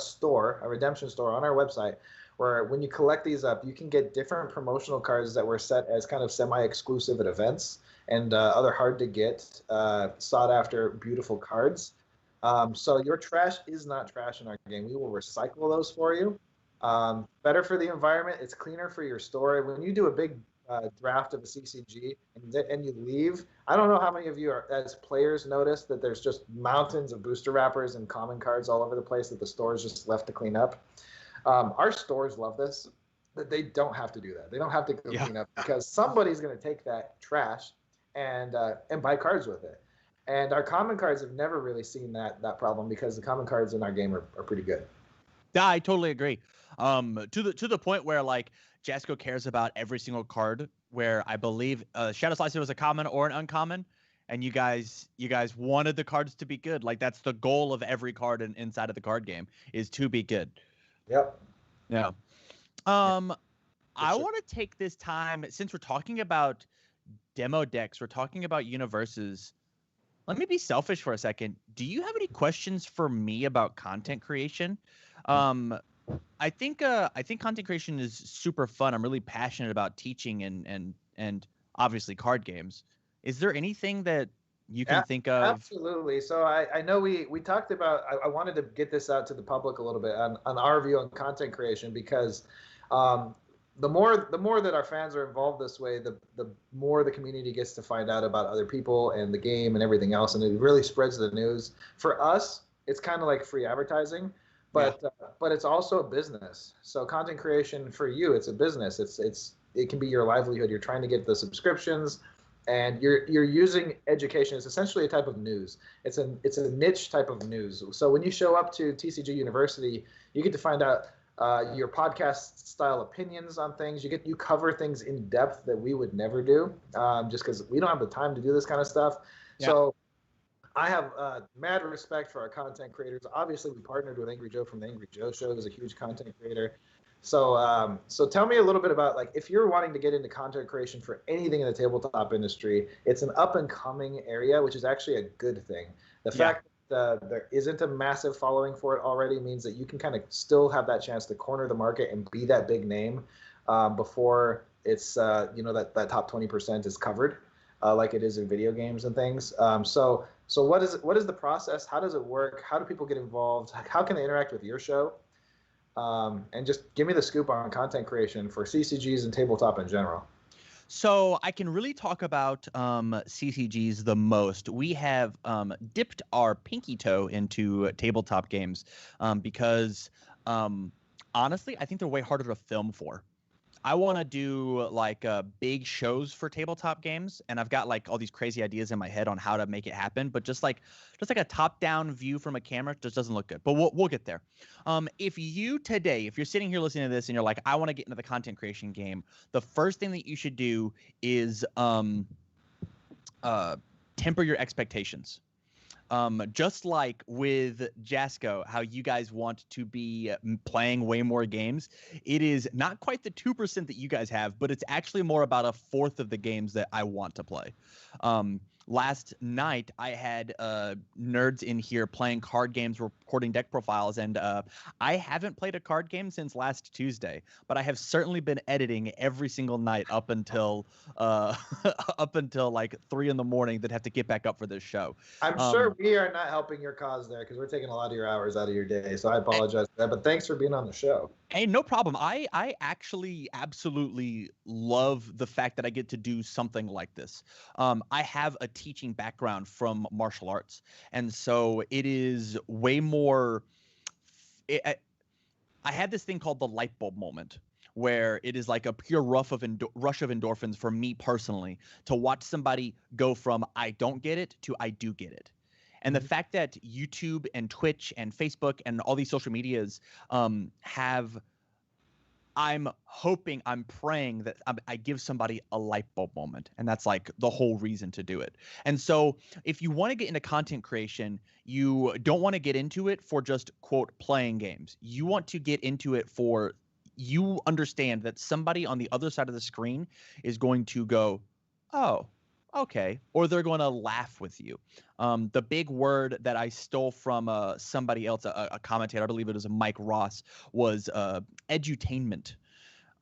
redemption store on our website, where when you collect these up, you can get different promotional cards that were set as kind of semi-exclusive at events and other hard-to-get, sought-after, beautiful cards. So your trash is not trash in our game. We will recycle those for you. Better for the environment. It's cleaner for your store. When you do a big draft of a CCG and you leave, I don't know how many of you as players notice that there's just mountains of booster wrappers and common cards all over the place that the stores just left to clean up. Our stores love this, that they don't have to do that. They don't have to go clean up because somebody's going to take that trash and buy cards with it. And our common cards have never really seen that problem because the common cards in our game are pretty good. Yeah, I totally agree. To the point where like Jasco cares about every single card, where I believe Shadow Slicer was a common or an uncommon, and you guys wanted the cards to be good. Like that's the goal of every card inside of the card game is to be good. Yep. Yeah. I want to take this time, since we're talking about demo decks, we're talking about universes. Let me be selfish for a second. Do you have any questions for me about content creation? I think content creation is super fun. I'm really passionate about teaching and obviously card games. Is there anything that you can think of? Absolutely. So I know we talked about, I wanted to get this out to the public a little bit on our view on content creation, because the more that our fans are involved this way, the more the community gets to find out about other people and the game and everything else, and it really spreads the news. For us, it's kind of like free advertising. But it's also a business. So content creation for you, it's a business. It can be your livelihood. You're trying to get the subscriptions, and you're using education. It's essentially a type of news. It's a niche type of news. So when you show up to TCG University, you get to find out your podcast style opinions on things. You cover things in depth that we would never do, just because we don't have the time to do this kind of stuff. Yeah. So I have mad respect for our content creators. Obviously, we partnered with Angry Joe from the Angry Joe Show, who's a huge content creator. So tell me a little bit about, like, if you're wanting to get into content creation for anything in the tabletop industry, it's an up and coming area, which is actually a good thing. The fact that there isn't a massive following for it already means that you can kind of still have that chance to corner the market and be that big name before it's that top 20% is covered, like it is in video games and things. So what is the process? How does it work? How do people get involved? How can they interact with your show? And just give me the scoop on content creation for CCGs and tabletop in general. So I can really talk about CCGs the most. We have dipped our pinky toe into tabletop games because honestly, I think they're way harder to film for. I want to do like big shows for tabletop games, and I've got like all these crazy ideas in my head on how to make it happen. But just like a top-down view from a camera just doesn't look good. But we'll get there. If you're sitting here listening to this and you're like, I want to get into the content creation game, the first thing that you should do is temper your expectations. Just like with Jasco, how you guys want to be playing way more games, it is not quite the 2% that you guys have, but it's actually more about a fourth of the games that I want to play. Last night, I had nerds in here playing card games, recording deck profiles, and I haven't played a card game since last Tuesday, but I have certainly been editing every single night up until like 3 in the morning that have to get back up for this show. I'm sure we are not helping your cause there because we're taking a lot of your hours out of your day. So I apologize for that. But thanks for being on the show. Hey, no problem. I actually absolutely love the fact that I get to do something like this. I have a teaching background from martial arts, and so it is way more. I had this thing called the light bulb moment, where it is like a pure rush of endorphins for me personally to watch somebody go from I don't get it to I do get it. And the fact that YouTube and Twitch and Facebook and all these social medias have, I'm hoping, I'm praying that I give somebody a light bulb moment. And that's like the whole reason to do it. And so if you want to get into content creation, you don't want to get into it for just, quote, playing games. You want to get into it for, you understand that somebody on the other side of the screen is going to go, oh, okay, or they're going to laugh with you. The big word that I stole from somebody else, a commentator, I believe it was Mike Ross, was edutainment.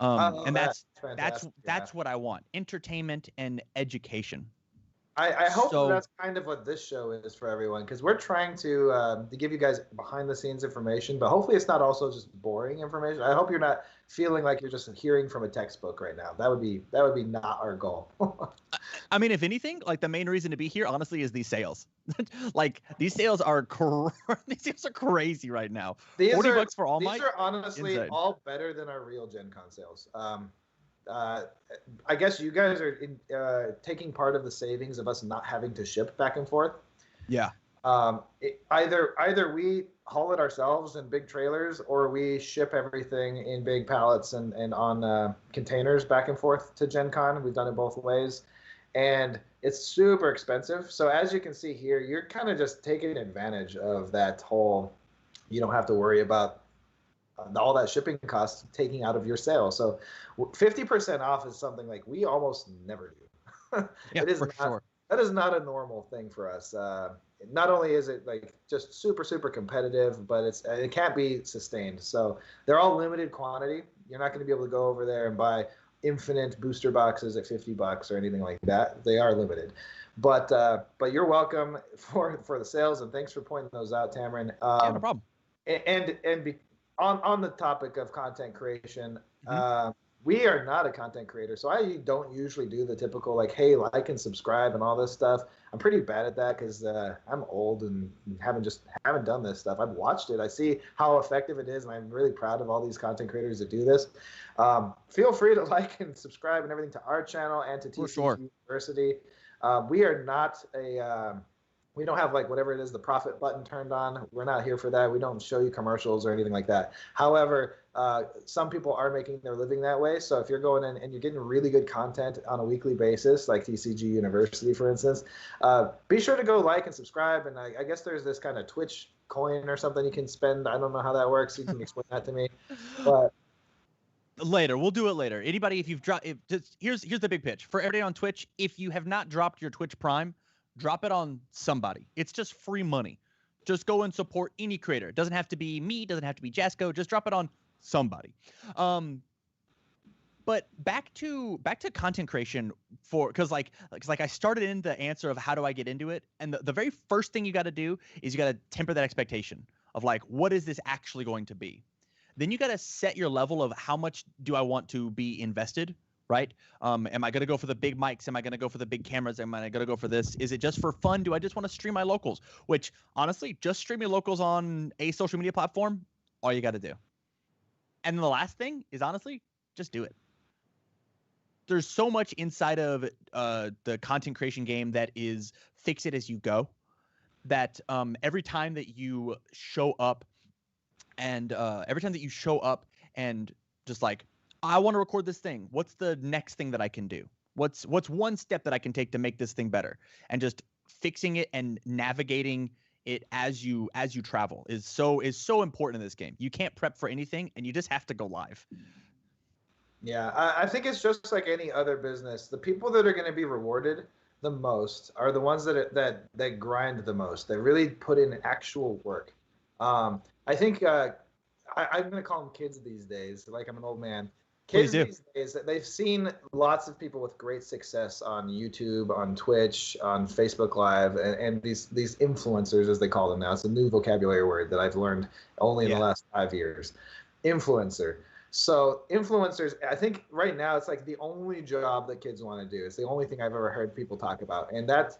And that's what I want: entertainment and education. I hope that's kind of what this show is for everyone, because we're trying to give you guys behind the scenes information, but hopefully it's not also just boring information. I hope you're not feeling like you're just hearing from a textbook right now. That would be not our goal. I mean, if anything, like the main reason to be here, honestly, is these sales. Like these sales are crazy right now. $40 for All Might. These are honestly insane. All better than our real Gen Con sales. I guess you guys are taking part of the savings of us not having to ship back and forth. Yeah. Either we haul it ourselves in big trailers, or we ship everything in big pallets and on containers back and forth to Gen Con. We've done it both ways. And it's super expensive. So as you can see here, you're kind of just taking advantage of that whole, you don't have to worry about all that shipping costs taking out of your sale. So 50% off is something like we almost never do. Yeah, sure. That is not a normal thing for us. Not only is it like just super, super competitive, but it can't be sustained. So they're all limited quantity. You're not going to be able to go over there and buy infinite booster boxes at $50 or anything like that. They are limited. But you're welcome for the sales, and thanks for pointing those out, Tamarin. Yeah, no problem. On the topic of content creation, we are not a content creator, so I don't usually do the typical like, hey, like and subscribe and all this stuff. I'm pretty bad at that because I'm old and haven't done this stuff. I've watched it. I see how effective it is, and I'm really proud of all these content creators that do this. Feel free to like and subscribe and everything to our channel and to TCG University. We are not we don't have like whatever it is, the profit button turned on. We're not here for that. We don't show you commercials or anything like that. However, some people are making their living that way. So if you're going in and you're getting really good content on a weekly basis, like TCG University, for instance, be sure to go like and subscribe. And I guess there's this kind of Twitch coin or something you can spend. I don't know how that works. You can explain that to me. But later, we'll do it later. Anybody, if you've dropped, here's the big pitch for everybody on Twitch. If you have not dropped your Twitch Prime, drop it on somebody. It's just free money. Just go and support any creator. It doesn't have to be me. It doesn't have to be Jasco. Just drop it on somebody. But back to content creation because I started in the answer of how do I get into it, and the very first thing you got to do is you got to temper that expectation of like, what is this actually going to be? Then you got to set your level of how much do I want to be invested right? Am I going to go for the big mics? Am I going to go for the big cameras? Am I going to go for this? Is it just for fun? Do I just want to stream my locals? Which, honestly, just streaming locals on a social media platform, all you got to do. And then the last thing is, honestly, just do it. There's so much inside of the content creation game that is fix it as you go, that every time that you show up and just like, I want to record this thing. What's the next thing that I can do? What's one step that I can take to make this thing better? And just fixing it and navigating it as you travel is so important in this game. You can't prep for anything, and you just have to go live. Yeah, I think it's just like any other business. The people that are going to be rewarded the most are the ones that grind the most, that really put in actual work. I think I'm going to call them kids these days, like I'm an old man. Kids these days, they've seen lots of people with great success on YouTube, on Twitch, on Facebook Live, and these influencers, as they call them now. It's a new vocabulary word that I've learned only in the last 5 years. Influencer. So influencers, I think right now it's like the only job that kids want to do. It's the only thing I've ever heard people talk about. And that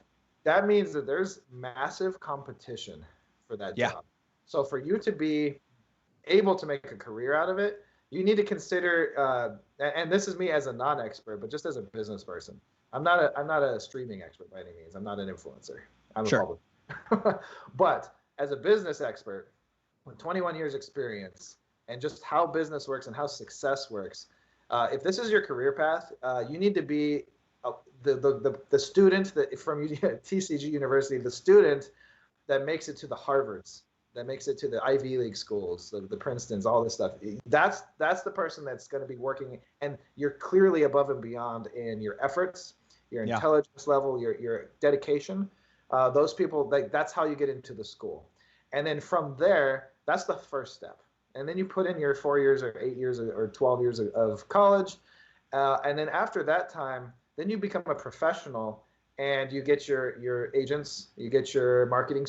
means that there's massive competition for that job. So for you to be able to make a career out of it, you need to consider, and this is me as a non-expert, but just as a business person. I'm not a streaming expert by any means. I'm not an influencer. I'm a public. But as a business expert with 21 years experience, and just how business works and how success works. If this is your career path, you need to be the student that from TCG University, the student that makes it to the Harvards, that makes it to the Ivy League schools, the Princetons, all this stuff. That's the person that's going to be working, and you're clearly above and beyond in your efforts, your intelligence level, your dedication. Those people, that's how you get into the school. And then from there, that's the first step. And then you put in your 4 years or 8 years or 12 years of college. And then after that time, then you become a professional, and you get your agents, you get your marketing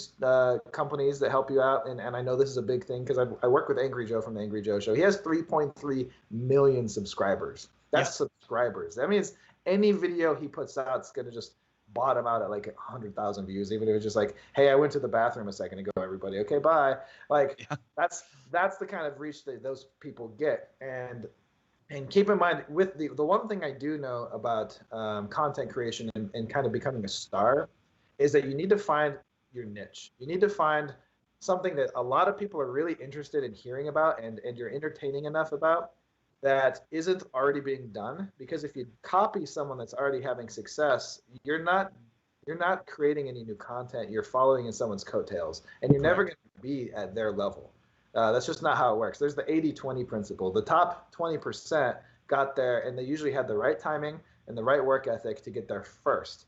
companies that help you out. And I know this is a big thing because I work with Angry Joe from the Angry Joe Show. He has 3.3 million subscribers. That's subscribers. That means any video he puts out is going to just bottom out at like 100,000 views, even if it's just like, hey, I went to the bathroom a second ago, everybody. Okay, bye. Like that's the kind of reach that those people get. And keep in mind, with the one thing I do know about content creation and kind of becoming a star is that you need to find your niche. You need to find something that a lot of people are really interested in hearing about and you're entertaining enough about that isn't already being done. Because if you copy someone that's already having success, you're not creating any new content. You're following in someone's coattails, and you're never going to be at their level. That's just not how it works. There's the 80-20 principle. The top 20% got there, and they usually had the right timing and the right work ethic to get there first.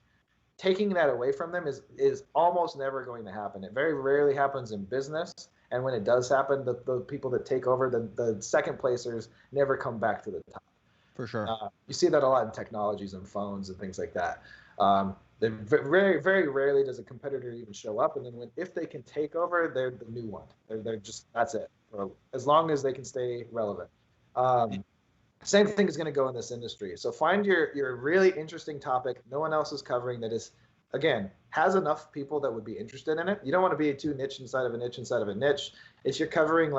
Taking that away from them is almost never going to happen. It very rarely happens in business. And when it does happen, the people that take over, the second placers, never come back to the top. For sure. You see that a lot in technologies and phones and things like that. Very, very rarely does a competitor even show up. And then if they can take over, they're the new one. They're just, that's it. As long as they can stay relevant. Same thing is going to go in this industry. So find your really interesting topic no one else is covering that is, again, has enough people that would be interested in it. You don't want to be too niche inside of a niche inside of a niche. If you're covering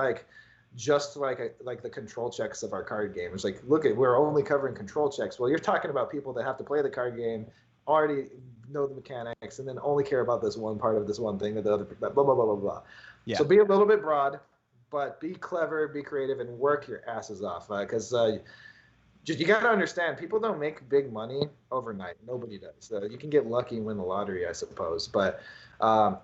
just like the control checks of our card game, it's like, look, we're only covering control checks. Well, you're talking about people that have to play the card game, already know the mechanics, and then only care about this one part of this one thing that the other blah blah blah blah blah. Yeah. So be a little bit broad, but be clever, be creative, and work your asses off. Because you got to understand, people don't make big money overnight. Nobody does. You can get lucky and win the lottery, I suppose. But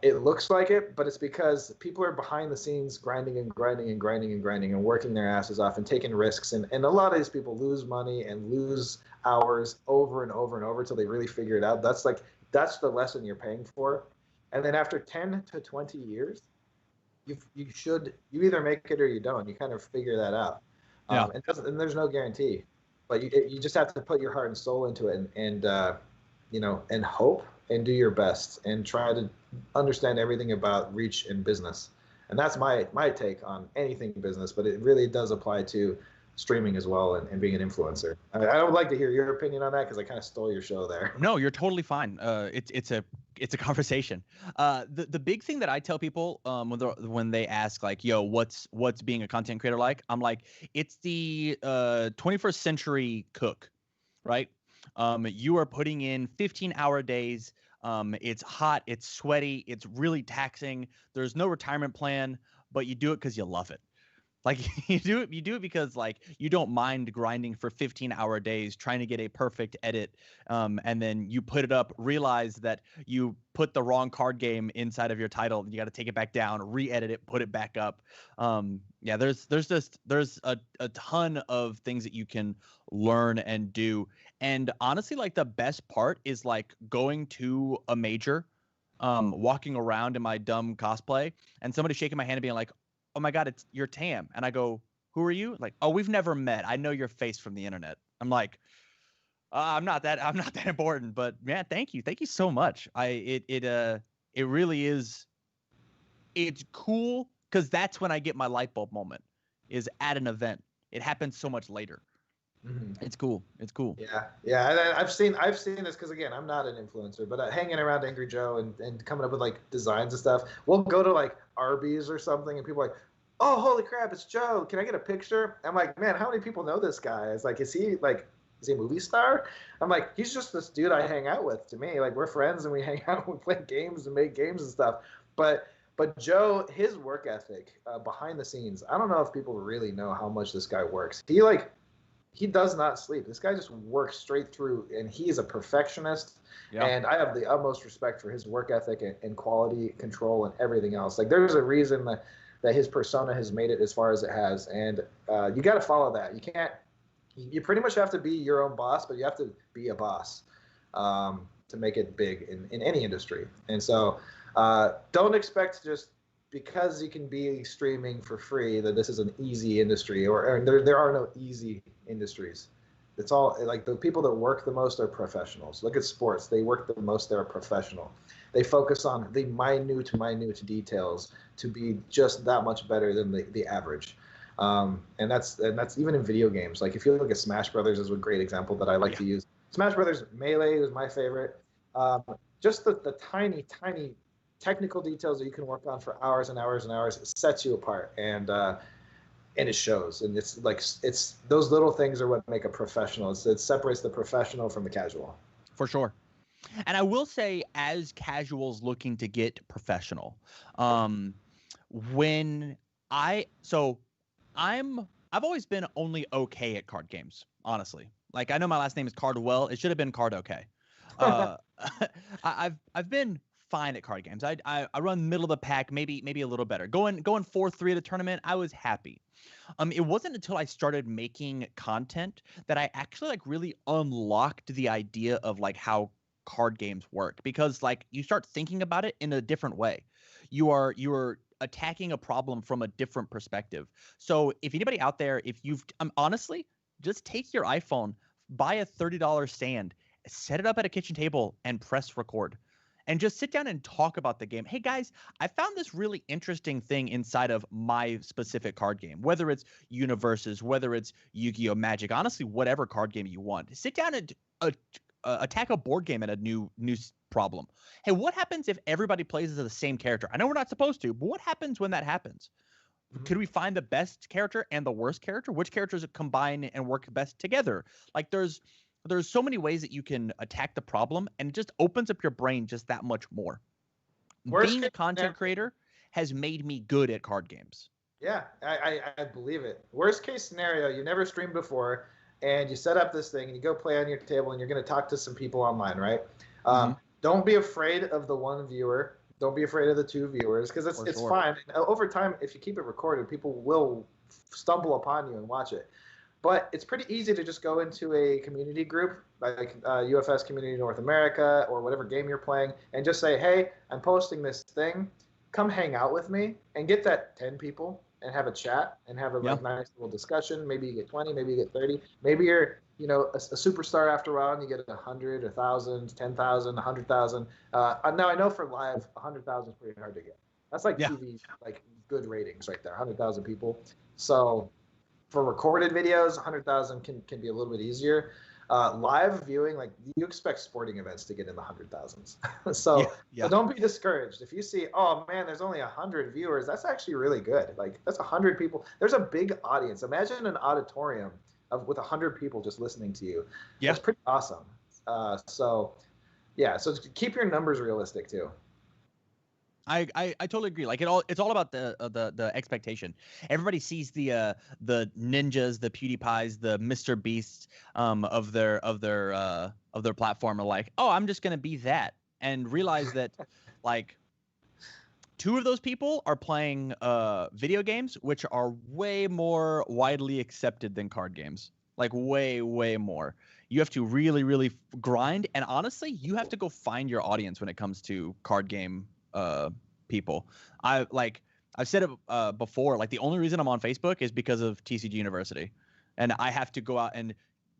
it looks like it, but it's because people are behind the scenes grinding and grinding and grinding and grinding and working their asses off and taking risks. And a lot of these people lose money and lose hours over and over and over until they really figure it out. That's the lesson you're paying for. And then after 10 to 20 years, you either make it or you don't. You kind of figure that out. Yeah. And there's no guarantee. But you just have to put your heart and soul into it and hope and do your best and try to understand everything about reach in business. And that's my take on anything business, but it really does apply to streaming as well and being an influencer. I would like to hear your opinion on that because I kind of stole your show there. No, you're totally fine. It's a conversation. The big thing that I tell people when they ask like, "Yo, what's being a content creator like?" I'm like, it's the 21st century cook, right? You are putting in 15-hour days. It's hot, it's sweaty, it's really taxing. There's no retirement plan, but you do it because you love it. Like you do it because like you don't mind grinding for 15-hour days trying to get a perfect edit, and then you put it up, realize that you put the wrong card game inside of your title, and you got to take it back down, re-edit it, put it back up. Yeah, there's a ton of things that you can learn and do, and honestly, like the best part is like going to a major, walking around in my dumb cosplay, and somebody shaking my hand and being like, "Oh my God, you're Tam." And I go, "Who are you?" Like, "Oh, we've never met. I know your face from the internet." I'm like, I'm not that important, but man, thank you so much. It really is. It's cool because that's when I get my light bulb moment, is at an event. It happens so much later. Mm-hmm. It's cool. Yeah. And I've seen this because again, I'm not an influencer, but hanging around Angry Joe and coming up with like designs and stuff. We'll go to like Arby's or something, and people are like, "Oh, holy crap, it's Joe! Can I get a picture?" I'm like, "Man, how many people know this guy?" It's like, is he a movie star? I'm like, he's just this dude I hang out with. To me, like we're friends and we hang out, we play games and make games and stuff. But Joe, his work ethic behind the scenes, I don't know if people really know how much this guy works. He does not sleep. This guy just works straight through, and he's a perfectionist. Yeah. And I have the utmost respect for his work ethic and quality control and everything else. Like there's a reason that his persona has made it as far as it has, and you got to follow that. You can't. You pretty much have to be your own boss, but you have to be a boss to make it big in any industry. And so don't expect just because you can be streaming for free that this is an easy industry, or there are no easy industries. It's all like the people that work the most are professionals. Look at sports. They work the most. They're a professional. They focus on the minute details to be just that much better than the average. And that's even in video games. Like if you look at Smash Brothers is a great example that I like to use. Smash Brothers Melee is my favorite. Just the tiny technical details that you can work on for hours and hours and hours sets you apart, and it shows. And it's those little things are what make a professional. It separates the professional from the casual. For sure. And I will say, as casuals looking to get professional, I've always been only okay at card games, honestly. Like I know my last name is Cardwell. It should have been Card okay. I've been fine at card games. I run middle of the pack, maybe a little better. Going 4-3 at a tournament, I was happy. It wasn't until I started making content that I actually like really unlocked the idea of like how card games work, because like you start thinking about it in a different way. You are attacking a problem from a different perspective. So if anybody out there, if you've honestly, just take your iPhone, buy a $30 stand, set it up at a kitchen table, and press record. And just sit down and talk about the game. Hey guys, I found this really interesting thing inside of my specific card game, whether it's Universes, whether it's Yu-Gi-Oh! Magic, honestly, whatever card game you want. Sit down and attack a board game at a new problem. Hey, what happens if everybody plays as the same character? I know we're not supposed to, but what happens when that happens? Mm-hmm. Could we find the best character and the worst character? Which characters combine and work best together? Like there's so many ways that you can attack the problem, and it just opens up your brain just that much more. Being a content creator has made me good at card games. Yeah, I believe it. Worst case scenario, you never streamed before, and you set up this thing, and you go play on your table, and you're going to talk to some people online, right? Don't be afraid of the one viewer. Don't be afraid of the two viewers, because it's fine. And over time, if you keep it recorded, people will stumble upon you and watch it. But it's pretty easy to just go into a community group, like UFS Community North America or whatever game you're playing, and just say, hey, I'm posting this thing. Come hang out with me, and get that 10 people and have a chat and have a nice little discussion. Maybe you get 20, maybe you get 30. Maybe you're a superstar after a while and you get 100, 1,000, 10,000, 100,000. Now I know for live, 100,000 is pretty hard to get. That's like TV, like good ratings right there, 100,000 people. So For recorded videos, 100,000 can be a little bit easier. Live viewing, like you expect sporting events to get in the 100,000s. So don't be discouraged. If you see, oh man, there's only 100 viewers, that's actually really good. Like that's 100 people. There's a big audience. Imagine an auditorium with 100 people just listening to you. Yeah. That's pretty awesome. So keep your numbers realistic too. I totally agree. Like it's all about the expectation. Everybody sees the ninjas, the PewDiePies, the Mr. Beasts of their platform are like, oh, I'm just gonna be that, and realize that like 2 of those people are playing video games, which are way more widely accepted than card games. Like way more. You have to really grind, and honestly, you have to go find your audience when it comes to card game people. I've said it before, like the only reason I'm on Facebook is because of TCG University, and I have to go out, and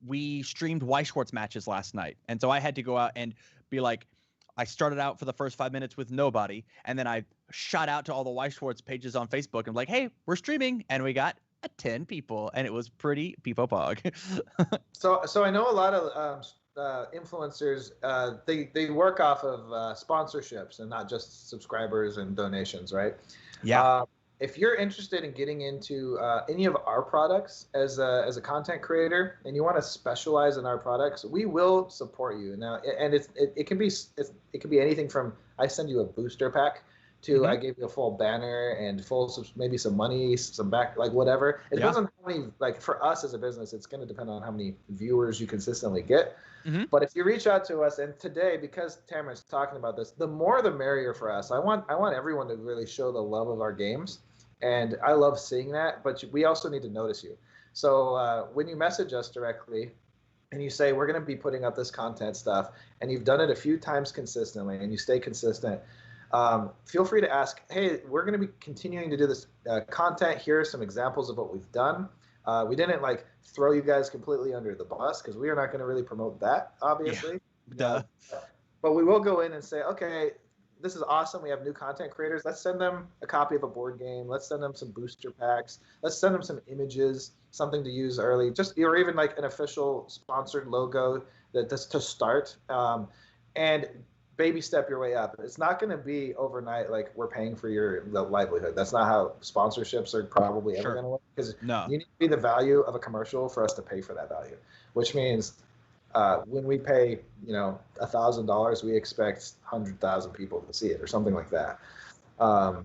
we streamed Weiss Schwartz matches last night, and so I had to go out and be like, I started out for the first 5 minutes with nobody, and then I shot out to all the Weiss Schwartz pages on Facebook and like, hey, we're streaming, and we got 10 people, and it was pretty peepo pog. So I know a lot of influencers, they work off of sponsorships and not just subscribers and donations, right? Yeah. If you're interested in getting into any of our products as a content creator, and you want to specialize in our products, we will support you. Now, and it can be anything from I send you a booster pack to I gave you a full banner and maybe some money, some back, like whatever. It depends on how many, like for us as a business, it's going to depend on how many viewers you consistently get. But if you reach out to us, and today, because Tamara's talking about this, the more the merrier for us. I want everyone to really show the love of our games, and I love seeing that, but we also need to notice you. So when you message us directly and you say, we're going to be putting up this content stuff, and you've done it a few times consistently and you stay consistent, feel free to ask, hey, we're going to be continuing to do this content. Here are some examples of what we've done. We didn't like throw you guys completely under the bus because we are not going to really promote that, obviously. Yeah. But we will go in and say, okay, this is awesome. We have new content creators. Let's send them a copy of a board game. Let's send them some booster packs. Let's send them some images, something to use early, or even like an official sponsored logo that's to start. And baby step your way up. It's not going to be overnight like we're paying for your livelihood. That's not how sponsorships are probably ever going to work, because you need to be the value of a commercial for us to pay for that value, which means when we pay $1,000, we expect 100,000 people to see it or something like that. But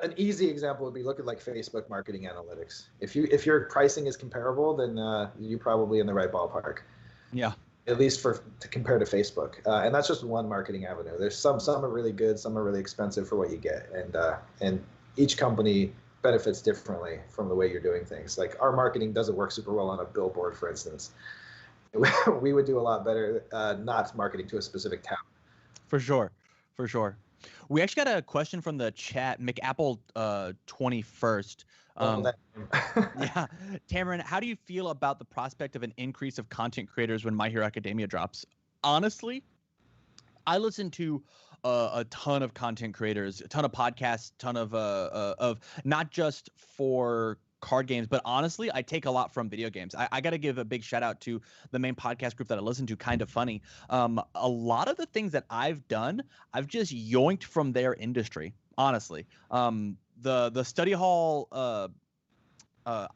an easy example would be look at like Facebook marketing analytics. If your pricing is comparable, then you're probably in the right ballpark. Yeah. At least to compare to Facebook, and that's just one marketing avenue. There's some are really good, some are really expensive for what you get, and each company benefits differently from the way you're doing things. Like our marketing doesn't work super well on a billboard, for instance. We would do a lot better not marketing to a specific town. For sure. We actually got a question from the chat, McApple 21st. Yeah, Tamarin, how do you feel about the prospect of an increase of content creators when My Hero Academia drops? Honestly, I listen to a ton of content creators, a ton of podcasts, ton of not just for card games, but honestly, I take a lot from video games. I got to give a big shout out to the main podcast group that I listen to, Kind of Funny. A lot of the things that I've done, I've just yoinked from their industry, honestly. The study hall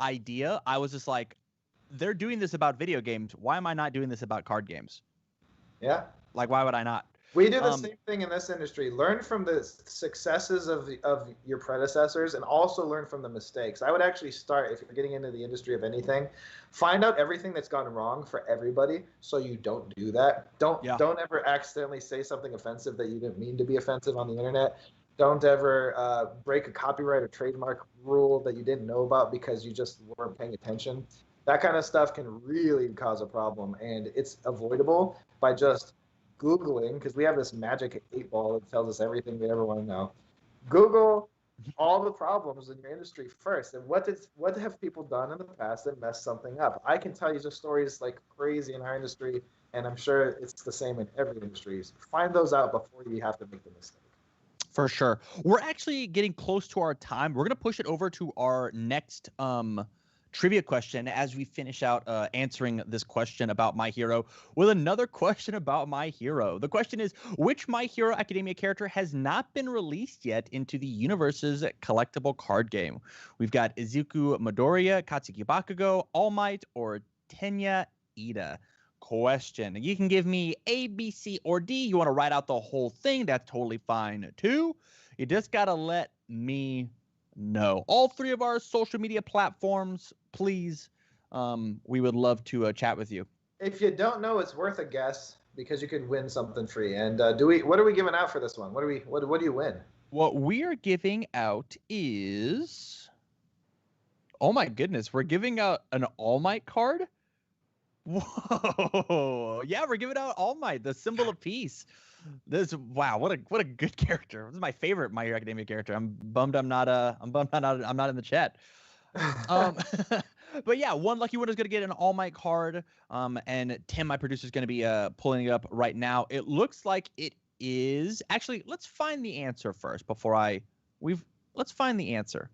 idea, I was just like, they're doing this about video games. Why am I not doing this about card games? Yeah. Like, why would I not? We do the same thing in this industry. Learn from the successes of your predecessors, and also learn from the mistakes. I would actually start, if you're getting into the industry of anything, find out everything that's gone wrong for everybody, so you don't do that. Don't ever accidentally say something offensive that you didn't mean to be offensive on the internet. Don't ever break a copyright or trademark rule that you didn't know about because you just weren't paying attention. That kind of stuff can really cause a problem, and it's avoidable by just Googling, because we have this magic 8-ball that tells us everything we ever want to know. Google all the problems in your industry first, and what have people done in the past that messed something up? I can tell you just stories like crazy in our industry, and I'm sure it's the same in every industry. Find those out before you have to make the mistake. For sure. We're actually getting close to our time. We're going to push it over to our next trivia question as we finish out answering this question about My Hero with another question about My Hero. The question is, which My Hero Academia character has not been released yet into the universe's collectible card game? We've got Izuku Midoriya, Katsuki Bakugo, All Might, or Tenya Ida. Question. You can give me A, B, C, or D. You want to write out the whole thing? That's totally fine too. You just got to let me know. All three of our social media platforms, please. We would love to chat with you. If you don't know, it's worth a guess because you could win something free. And what are we giving out for this one? What do you win? What we are giving out is, oh my goodness, we're giving out an All Might card. Whoa! Yeah, we're giving out All Might, the symbol of peace. Wow, what a good character. This is my favorite My Hero Academia character. I'm bummed I'm not in the chat. But yeah, one lucky winner is going to get an All Might card. And Tim, my producer, is going to be pulling it up right now. It looks like it is. Actually, let's find the answer first let's find the answer.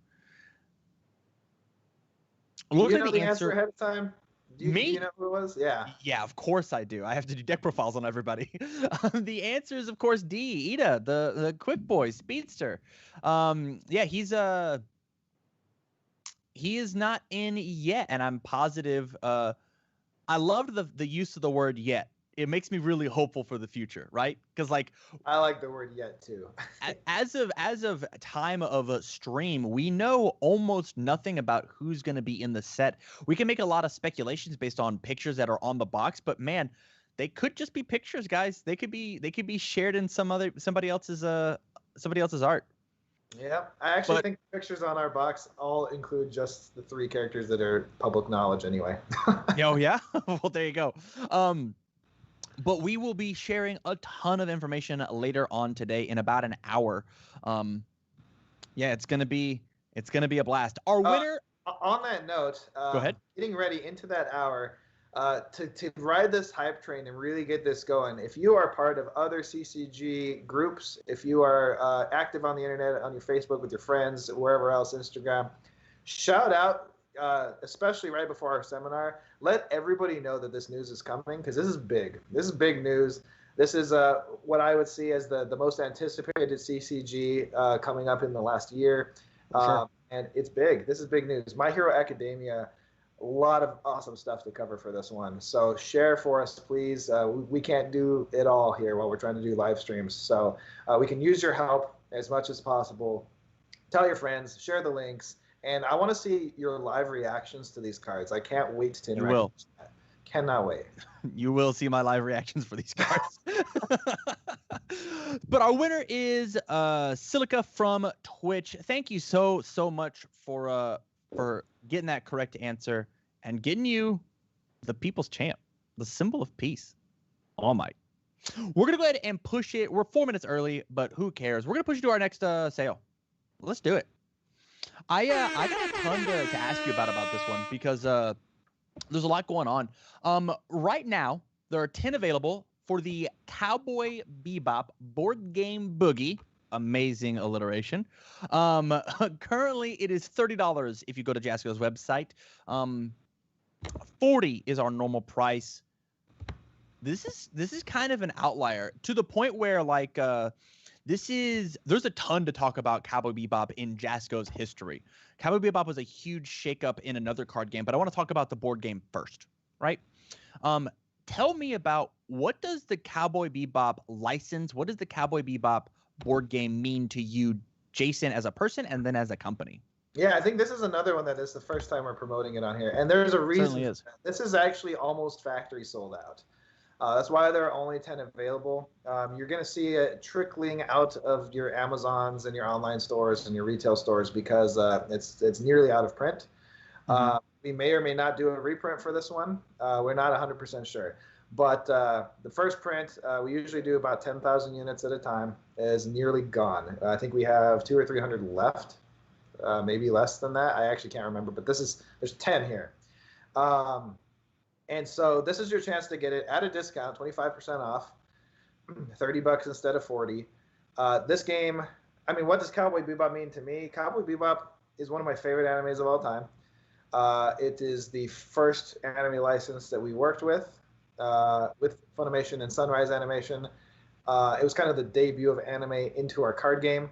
Do you know the answer ahead of time? Do you know who it was? Yeah. Yeah, of course I do. I have to do deck profiles on everybody. The answer is, of course, D. Ida, the quick boy, speedster. Yeah, he is not in yet, and I'm positive. I loved the use of the word yet. It makes me really hopeful for the future, right? Because I like the word yet too. as of time of a stream, we know almost nothing about who's going to be in the set. We can make a lot of speculations based on pictures that are on the box, but man, they could just be pictures, guys. They could be shared in somebody else's art. Yeah, I actually think the pictures on our box all include just the 3 characters that are public knowledge anyway. Oh yeah, well there you go. But we will be sharing a ton of information later on today in about an hour. Yeah, it's gonna be a blast. Our winner. On that note, go ahead. Getting ready into that hour to ride this hype train and really get this going. If you are part of other CCG groups, if you are active on the internet, on your Facebook with your friends, wherever else, Instagram, shout out. Especially right before our seminar, let everybody know that this news is coming because this is big. This is big news. This is what I would see as the most anticipated CCG coming up in the last year. Sure. And it's big. This is big news. My Hero Academia, a lot of awesome stuff to cover for this one. So share for us, please. We can't do it all here while we're trying to do live streams. So we can use your help as much as possible. Tell your friends, share the links. And I want to see your live reactions to these cards. I can't wait to interact. You will. With that. Cannot wait. You will see my live reactions for these cards. But our winner is Silica from Twitch. Thank you so much for getting that correct answer and getting you the People's Champ, the symbol of peace. All Might. We're gonna go ahead and push it. We're 4 minutes early, but who cares? We're gonna push it to our next sale. Let's do it. I got a ton to ask you about this one because there's a lot going on. Right now, there are 10 available for the Cowboy Bebop board game boogie. Amazing alliteration. Currently, it is $30 if you go to Jasco's website. $40 is our normal price. This is kind of an outlier to the point where there's a ton to talk about Cowboy Bebop in Jasco's history. Cowboy Bebop was a huge shakeup in another card game, but I want to talk about the board game first, right? Tell me about what does the Cowboy Bebop license, what does the Cowboy Bebop board game mean to you, Jason, as a person and then as a company? Yeah, I think this is another one that is the first time we're promoting it on here. And there's a reason. Certainly is. This is actually almost factory sold out. That's why there are only 10 available. You're going to see it trickling out of your Amazons and your online stores and your retail stores because it's nearly out of print. Mm-hmm. We may or may not do a reprint for this one. We're not 100% sure. But the first print, we usually do about 10,000 units at a time, is nearly gone. I think we have 200 or 300 left, maybe less than that. I actually can't remember, but there's 10 here. And so this is your chance to get it at a discount, 25% off, $30 instead of $40. This game I mean, what does Cowboy Bebop mean to me? Cowboy Bebop is one of my favorite animes of all time. It is the first anime license that we worked with Funimation and Sunrise Animation. It was kind of the debut of anime into our card game.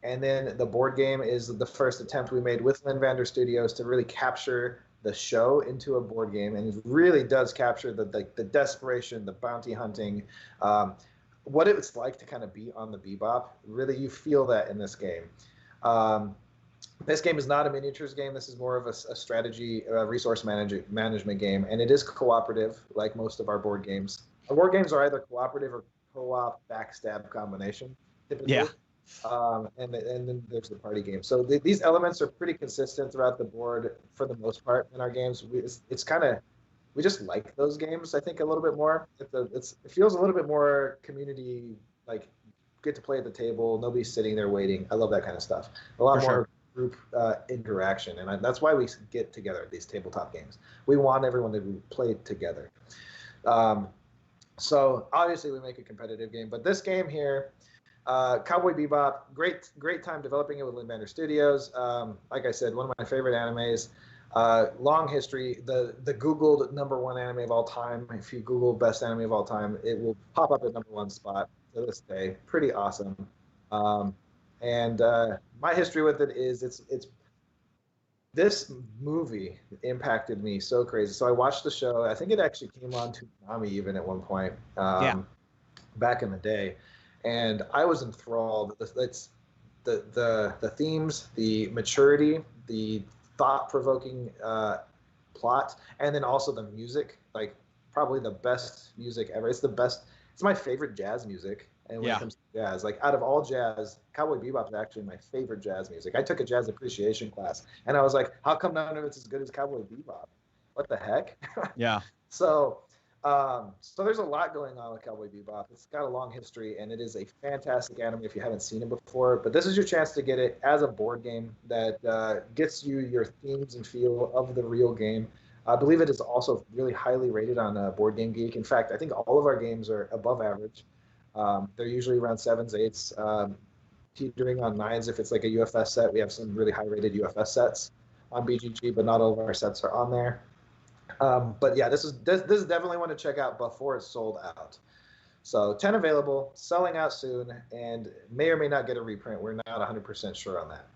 And then the board game is the first attempt we made with Lynn Vander Studios to really capture the show into a board game. And it really does capture the desperation, the bounty hunting, what it's like to kind of be on the Bebop. Really, you feel that in this game. This game is not a miniatures game. This is more of a strategy, resource management game, and it is cooperative, like most of our board games. Our board games are either cooperative or co-op backstab combination, typically. Yeah. And then there's the party game. So these elements are pretty consistent throughout the board for the most part in our games. It's kind of, we just like those games, I think, a little bit more. It feels a little bit more community, like get to play at the table. Nobody's sitting there waiting. I love that kind of stuff. A lot more group interaction, and that's why we get together at these tabletop games. We want everyone to play together. So obviously we make a competitive game, but this game here, Cowboy Bebop, great time developing it with Lynn Vander Studios. Like I said, one of my favorite animes. Long history, the Googled #1 anime of all time. If you Google best anime of all time, it will pop up at #1 spot to this day. Pretty awesome. And my history with it is it's this movie impacted me so crazy. So I watched the show. I think it actually came on to Toonami even at one point back in the day, and I was enthralled. It's the themes, the maturity, the thought-provoking plot, and then also the music. Like probably the best music ever. It's the best. It's my favorite jazz music. And when it comes to jazz, like out of all jazz, Cowboy Bebop is actually my favorite jazz music. I took a jazz appreciation class, and I was like, how come none of it's as good as Cowboy Bebop? What the heck? Yeah. So there's a lot going on with Cowboy Bebop. It's got a long history, and it is a fantastic anime if you haven't seen it before. But this is your chance to get it as a board game that gets you your themes and feel of the real game. I believe it is also really highly rated on Board Game Geek. In fact, I think all of our games are above average. They're usually around 7s, 8s, teetering on 9s. If it's like a UFS set, we have some really high-rated UFS sets on BGG, but not all of our sets are on there. But yeah, this is definitely one to check out before it's sold out. So 10 available, selling out soon, and may or may not get a reprint. We're not 100% sure on that.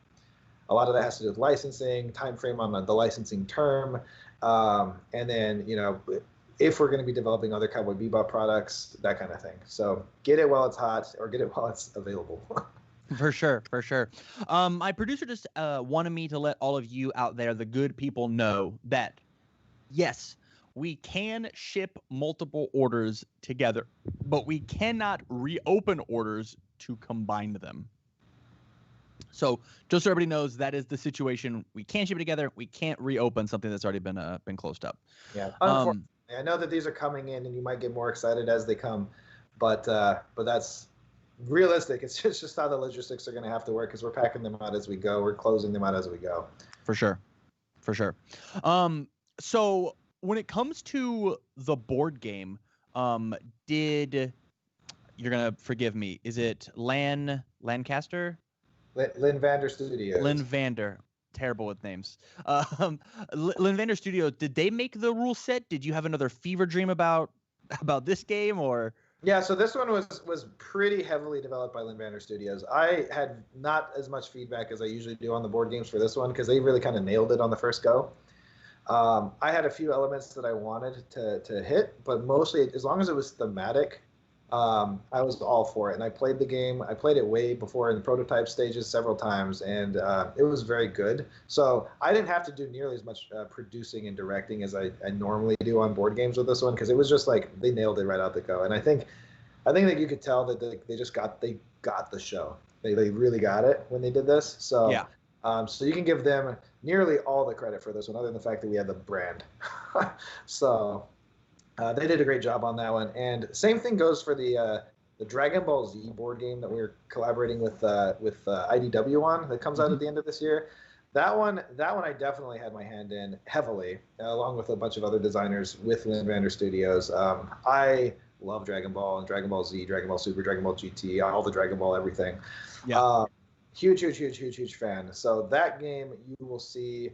A lot of that has to do with licensing, time frame on the licensing term, and then if we're going to be developing other Cowboy Bebop products, that kind of thing. So get it while it's hot, or get it while it's available. For sure. My producer just wanted me to let all of you out there, the good people, know that, yes, we can ship multiple orders together, but we cannot reopen orders to combine them. So just so everybody knows, that is the situation. We can't ship it together. We can't reopen something that's already been closed up. Yeah. I know that these are coming in, and you might get more excited as they come, but that's realistic. It's just how the logistics are going to have to work, because we're packing them out as we go. We're closing them out as we go. For sure. So when it comes to the board game, you're gonna forgive me, is it Lancaster? Lynn Vander Studios. Lynn Vander. Terrible with names. Lynn Vander Studios, did they make the rule set? Did you have another fever dream about this game, or? Yeah, so this one was pretty heavily developed by Lynn Vander Studios. I had not as much feedback as I usually do on the board games for this one, because they really kind of nailed it on the first go. I had a few elements that I wanted to hit, but mostly, as long as it was thematic, I was all for it. And I played the game. I played it way before in the prototype stages several times, and it was very good. So I didn't have to do nearly as much producing and directing as I normally do on board games with this one, because it was just like they nailed it right out the go. And I think that you could tell that they got the show. They really got it when they did this. So yeah. So you can give them nearly all the credit for this one, other than the fact that we had the brand. So they did a great job on that one. And same thing goes for the Dragon Ball Z board game that we're collaborating with IDW on, that comes out at the end of this year. That one I definitely had my hand in heavily, along with a bunch of other designers with Lynn Vander Studios. I love Dragon Ball and Dragon Ball Z, Dragon Ball Super, Dragon Ball GT, all the Dragon Ball everything. Yeah. Huge fan. So that game you will see.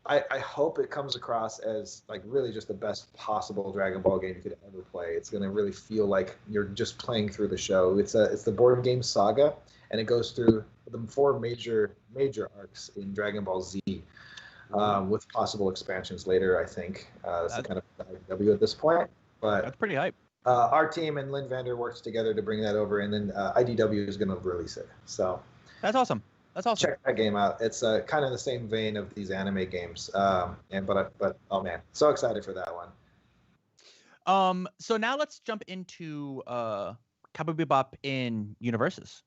I hope it comes across as like really just the best possible Dragon Ball game you could ever play. It's gonna really feel like you're just playing through the show. It's the board game saga, and it goes through the 4 major arcs in Dragon Ball Z, with possible expansions later. I think that's kind of IDW at this point, but that's pretty hype. Our team and Lynn Vander works together to bring that over, and then IDW is going to release it. So that's awesome. That's awesome. Check that game out. It's kind of the same vein of these anime games. But oh man, so excited for that one. So now let's jump into Cowboy Bebop in Universes.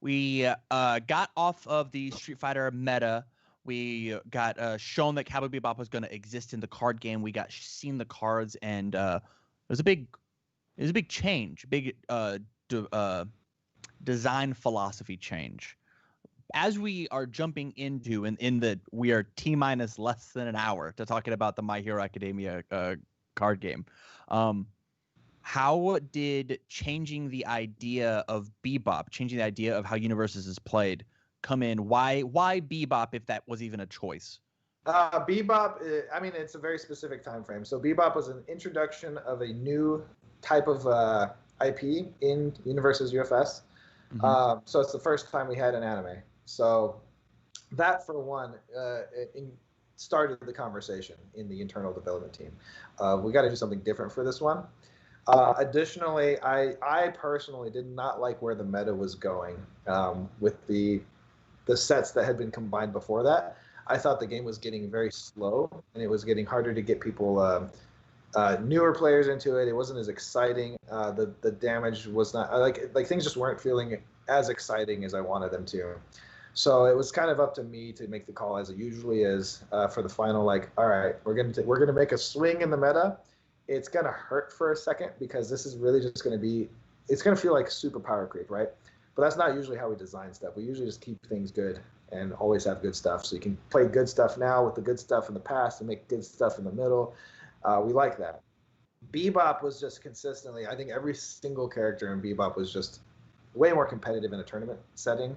We got off of the Street Fighter meta. We got shown that Cowboy Bebop was going to exist in the card game. We got seen the cards, and it was a big change, big design philosophy change. As we are jumping into, we are T-minus less than an hour to talking about the My Hero Academia card game. How did changing the idea of Bebop, changing the idea of how Universes is played, come in? Why Bebop, if that was even a choice? Bebop, I mean, it's a very specific time frame. So Bebop was an introduction of a new type of IP in Universes UFS. Mm-hmm. So it's the first time we had an anime. So that, for one, started the conversation in the internal development team. We got to do something different for this one. Additionally, I personally did not like where the meta was going with the sets that had been combined before that. I thought the game was getting very slow, and it was getting harder to get people, newer players into it. It wasn't as exciting. The damage was not like things just weren't feeling as exciting as I wanted them to. So it was kind of up to me to make the call, as it usually is, for the final. Like, all right, we're gonna make a swing in the meta. It's gonna hurt for a second because this is really just gonna be. It's gonna feel like super power creep, right? But that's not usually how we design stuff. We usually just keep things good and always have good stuff. So you can play good stuff now with the good stuff in the past and make good stuff in the middle. We like that. Bebop was just consistently, I think every single character in Bebop was just way more competitive in a tournament setting.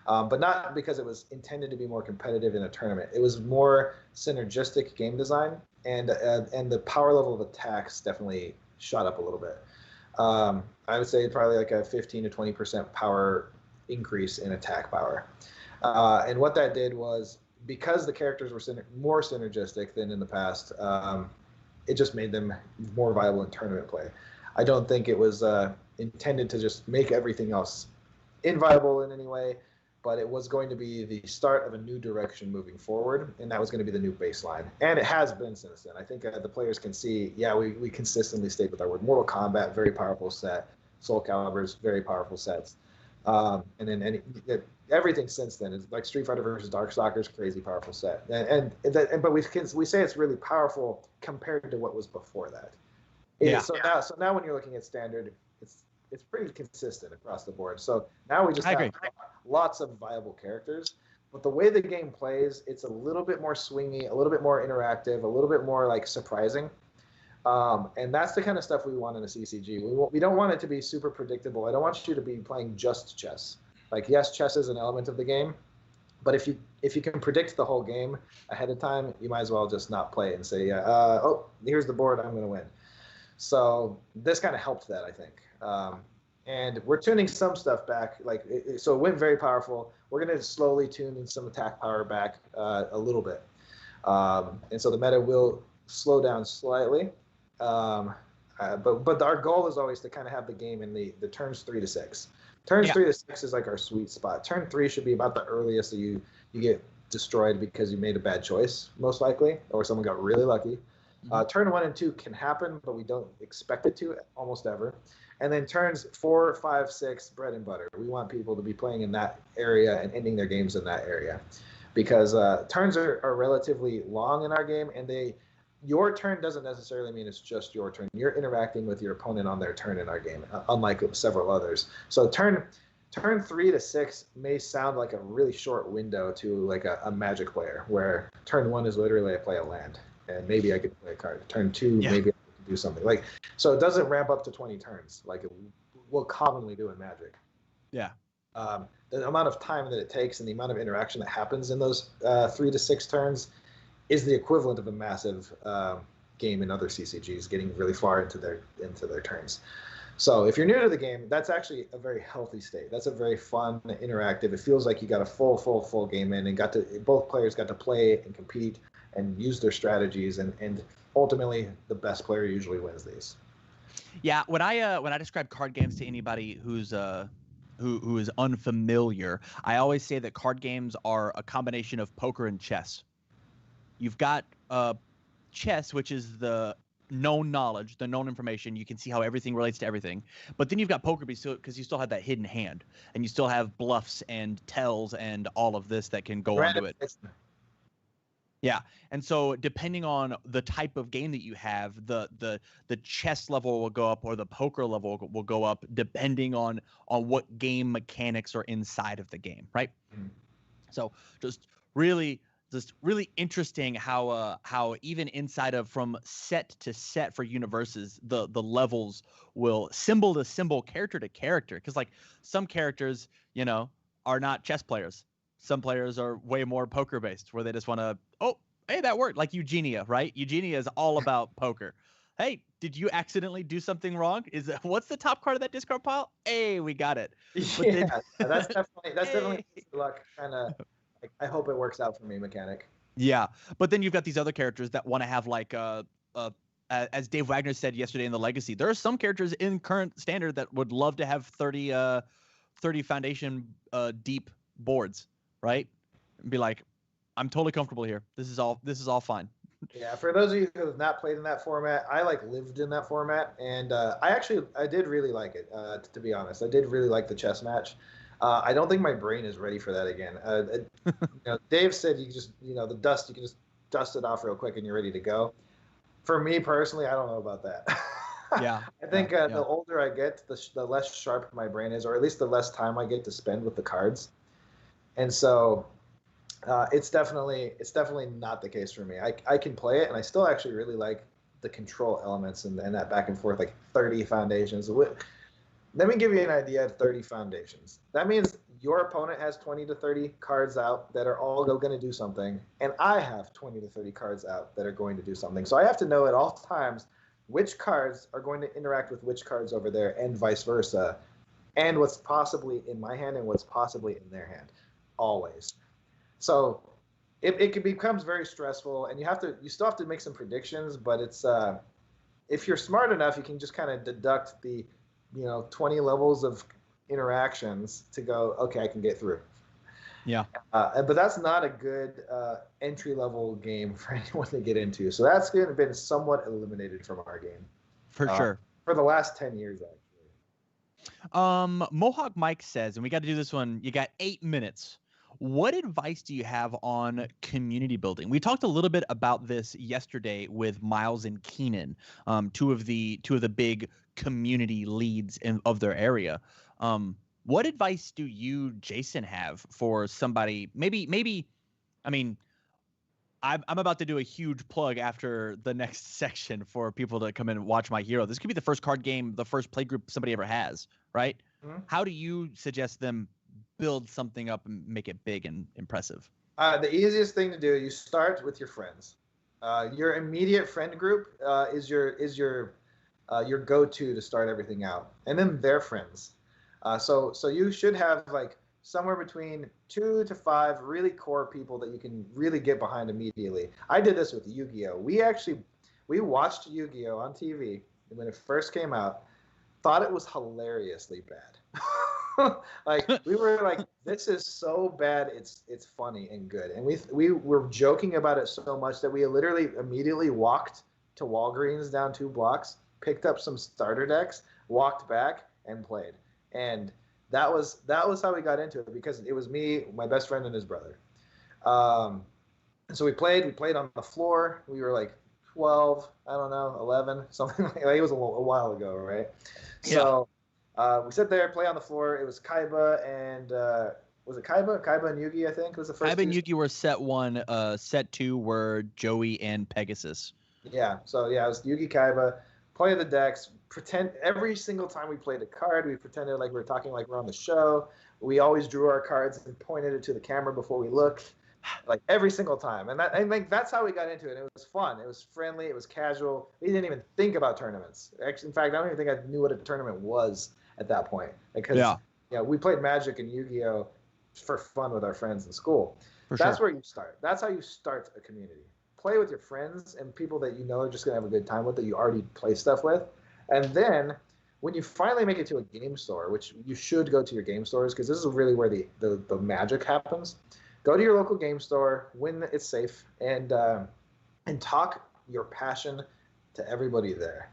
But not because it was intended to be more competitive in a tournament. It was more synergistic game design, and the power level of attacks definitely shot up a little bit. I would say probably like a 15 to 20% power increase in attack power. And what that did was, because the characters were more synergistic than in the past, it just made them more viable in tournament play. I don't think it was intended to just make everything else inviable in any way, but it was going to be the start of a new direction moving forward, and that was going to be the new baseline. And it has been since then. I think the players can see, we consistently stayed with our word. Mortal Kombat, very powerful set. Soul Calibur's very powerful sets. And then everything since then is like Street Fighter versus Darkstalker's crazy powerful set. But we say it's really powerful compared to what was before that. Yeah. So now when you're looking at standard, it's pretty consistent across the board. So now we just have lots of viable characters. But the way the game plays, it's a little bit more swingy, a little bit more interactive, a little bit more like surprising. And that's the kind of stuff we want in a CCG. We don't want it to be super predictable. I don't want you to be playing just chess. Like, yes, chess is an element of the game, but if you can predict the whole game ahead of time, you might as well just not play it and say, here's the board, I'm going to win. So this kind of helped that, I think. And we're tuning some stuff back. So it went very powerful. We're going to slowly tune in some attack power back a little bit. And so the meta will slow down slightly. But our goal is always to kind of have the game in the turns 3 to 6. Turns 3 to 6 is like our sweet spot. Turn 3 should be about the earliest that you get destroyed because you made a bad choice, most likely, or someone got really lucky. Turn 1 and 2 can happen, but we don't expect it to almost ever. And then turns 4, 5, 6, bread and butter. We want people to be playing in that area and ending their games in that area, because turns are relatively long in our game, and your turn doesn't necessarily mean it's just your turn. You're interacting with your opponent on their turn in our game, unlike several others. So turn 3 to 6 may sound like a really short window to like a Magic player, where turn 1 is literally I play a land, and maybe I could play a card. Turn 2, maybe I could do something. So it doesn't ramp up to 20 turns like it will commonly do in Magic. Yeah. The amount of time that it takes and the amount of interaction that happens in those 3 to 6 turns is the equivalent of a massive game in other CCGs, getting really far into their turns. So if you're new to the game, that's actually a very healthy state. That's a very fun, interactive. It feels like you got a full game in, and both players got to play and compete and use their strategies, and ultimately the best player usually wins these. Yeah, when I describe card games to anybody who's who is unfamiliar, I always say that card games are a combination of poker and chess. You've got chess, which is the known knowledge, the known information. You can see how everything relates to everything. But then you've got poker because you still have that hidden hand, and you still have bluffs and tells and all of this that can go onto it. Yeah, and so depending on the type of game that you have, the chess level will go up or the poker level will go up depending on what game mechanics are inside of the game, right? Mm-hmm. So just really interesting how even inside of from set to set for universes, the levels will symbol to symbol, character to character, because like some characters, are not chess players. Some players are way more poker based, where they just want to, oh, hey, that worked. Like Eugenia, right? Eugenia is all about poker. Hey, did you accidentally do something wrong? What's the top card of that discard pile? Hey, we got it. But yeah, that's definitely luck kind of. I hope it works out for me, mechanic. Yeah, but then you've got these other characters that want to have like as Dave Wagner said yesterday in the Legacy, there are some characters in current standard that would love to have 30 foundation deep boards, right? And be like, I'm totally comfortable here. This is all fine. Yeah, for those of you who have not played in that format, I lived in that format, and I did really like it. To be honest, I did really like the chess match. I don't think my brain is ready for that again. Dave said you just the dust, you can just dust it off real quick and you're ready to go. For me personally, I don't know about that. Yeah, I think the older I get, the less sharp my brain is, or at least the less time I get to spend with the cards. And so it's definitely not the case for me. I can play it, and I still actually really like the control elements and that back and forth, like 30 foundations. Let me give you an idea of 30 foundations. That means your opponent has 20 to 30 cards out that are all going to do something, and I have 20 to 30 cards out that are going to do something. So I have to know at all times which cards are going to interact with which cards over there, and vice versa, and what's possibly in my hand and what's possibly in their hand, always. So it becomes very stressful, and you still have to make some predictions, but it's if you're smart enough, you can just kind of deduct the 20 levels of interactions to go, okay, I can get through. Yeah. But that's not a good entry-level game for anyone to get into. So that's been somewhat eliminated from our game. For sure. For the last 10 years, actually. Mohawk Mike says, and we got to do this one, you got 8 minutes. What advice do you have on community building? We talked a little bit about this yesterday with Miles and Keenan, two of the big community leads of their area. What advice do you, Jason, have for somebody? Maybe, I mean, I'm about to do a huge plug after the next section for people to come in and watch my hero. This could be the first card game, the first play group somebody ever has, right? Mm-hmm. How do you suggest them build something up and make it big and impressive? The easiest thing to do, you start with your friends. Your immediate friend group is your go-to to start everything out, and then their friends. So you should have like somewhere between 2 to 5 really core people that you can really get behind immediately. I did this with Yu-Gi-Oh! We watched Yu-Gi-Oh! On TV when it first came out, thought it was hilariously bad. Like we were like, this is so bad, it's funny and good. And we were joking about it so much that we literally immediately walked to Walgreens down 2 blocks, picked up some starter decks, walked back, and played. And that was how we got into it, because it was me, my best friend, and his brother. And so we played on the floor. We were like 12, I don't know, 11, something like that. It was a while ago, right? Yeah. So we sat there, play on the floor. It was Kaiba and was it Kaiba? Kaiba and Yugi, I think, was the first. Kaiba and Yugi were set 1. Set 2 were Joey and Pegasus. Yeah. So yeah, it was Yugi, Kaiba. Play the decks. Pretend every single time we played a card, we pretended like we were talking like we're on the show. We always drew our cards and pointed it to the camera before we looked, like every single time. And that's how we got into it. It was fun. It was friendly. It was casual. We didn't even think about tournaments. Actually, in fact, I don't even think I knew what a tournament was at that point, because we played Magic and Yu-Gi-Oh for fun with our friends in school. That's where you start. That's how you start a community. Play with your friends and people that you know are just gonna have a good time with, that you already play stuff with, and then when you finally make it to a game store, which you should go to your game stores, because this is really where the magic happens. Go to your local game store when it's safe, and talk your passion to everybody there.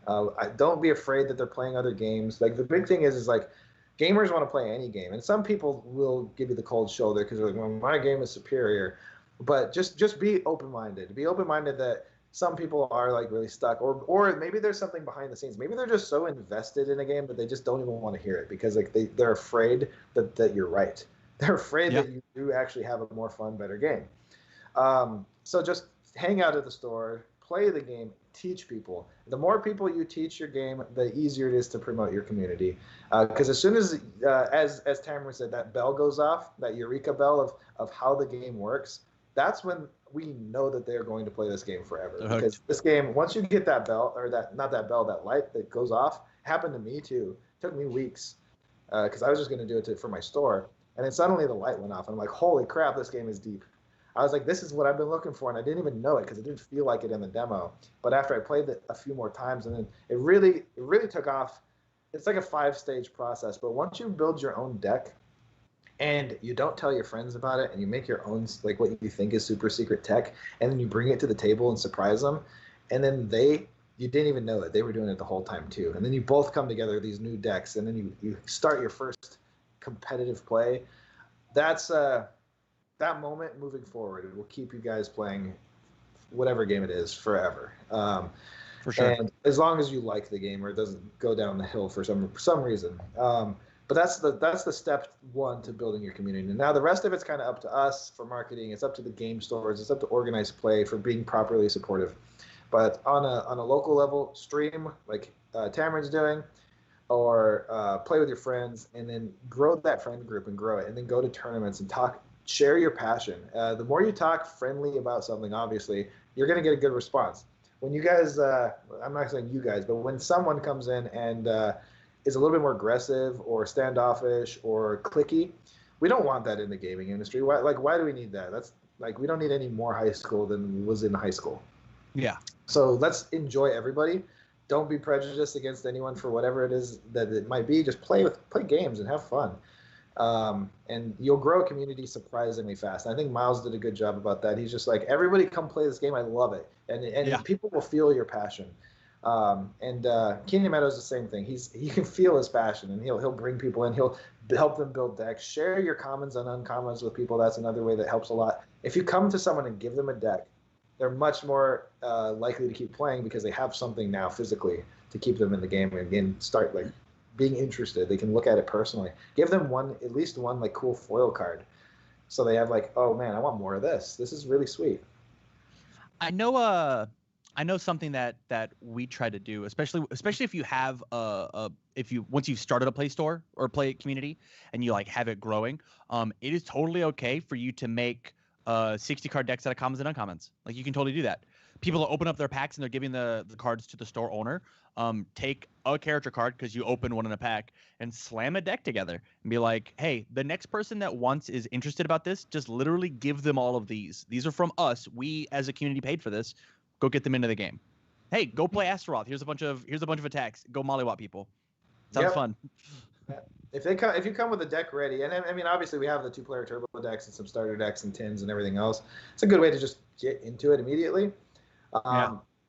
Don't be afraid that they're playing other games. Like, the big thing is like, gamers want to play any game, and some people will give you the cold shoulder because they're like, well, my game is superior. But just be open-minded. Be open-minded that some people are like really stuck, or maybe there's something behind the scenes. Maybe they're just so invested in a game that they just don't even want to hear it, because like they're afraid that you're right. They're afraid that you do actually have a more fun, better game. So just hang out at the store, play the game, teach people. The more people you teach your game, the easier it is to promote your community. Because as soon as Tamara said, that bell goes off, that eureka bell of how the game works, that's when we know that they're going to play this game forever. Because this game, once you get that bell, or that light that goes off, happened to me too. It took me weeks, because I was just going to do it for my store, and then suddenly the light went off, and I'm like, holy crap, this game is deep. I was like, this is what I've been looking for, and I didn't even know it because it didn't feel like it in the demo. But after I played it a few more times, and then it really took off. It's like a 5-stage process, but once you build your own deck, and you don't tell your friends about it, and you make your own, like, what you think is super secret tech, and then you bring it to the table and surprise them, and then you didn't even know it. They were doing it the whole time too. And then you both come together, these new decks, and then you start your first competitive play. That's that moment moving forward. It will keep you guys playing whatever game it is forever. For sure. And as long as you like the game, or it doesn't go down the hill for some reason. But that's the step one to building your community. And now the rest of it's kind of up to us for marketing. It's up to the game stores. It's up to organized play for being properly supportive. But on a local level, stream like Tamron's doing, or play with your friends, and then grow that friend group and grow it, and then go to tournaments and share your passion. The more you talk friendly about something, obviously, you're going to get a good response. When you guys, I'm not saying you guys, but when someone comes in and is a little bit more aggressive or standoffish or cliquey, we don't want that in the gaming industry. Why do we need that? That's like, we don't need any more high school than was in high school. Yeah. So let's enjoy everybody. Don't be prejudiced against anyone for whatever it is that it might be. Just play games and have fun. And you'll grow a community surprisingly fast. And I think Miles did a good job about that. He's just like, everybody come play this game. I love it. And people will feel your passion. And Keenan Meadows the same thing. He can feel his passion, and he'll bring people in. He'll help them build decks. Share your commons and uncommons with people. That's another way that helps a lot. If you come to someone and give them a deck, they're much more likely to keep playing, because they have something now physically to keep them in the game, and again start like being interested. They can look at it personally. Give them at least one like cool foil card, so they have like, oh man, I want more of this. This is really sweet. I know something that we try to do, especially if you have once you've started a play store or play community and you like have it growing, it is totally okay for you to make 60 card decks out of commons and uncommons. Like, you can totally do that. People open up their packs and they're giving the cards to the store owner. Take a character card, because you open one in a pack, and slam a deck together and be like, hey, the next person that is interested about this, just literally give them all of these. These are from us. We as a community paid for this. Go get them into the game. Hey, go play Astaroth. Here's a bunch of attacks. Go mollywop people. Sounds fun. Yeah. If you come with a deck ready, and I mean, obviously we have the 2-player turbo decks and some starter decks and tins and everything else. It's a good way to just get into it immediately.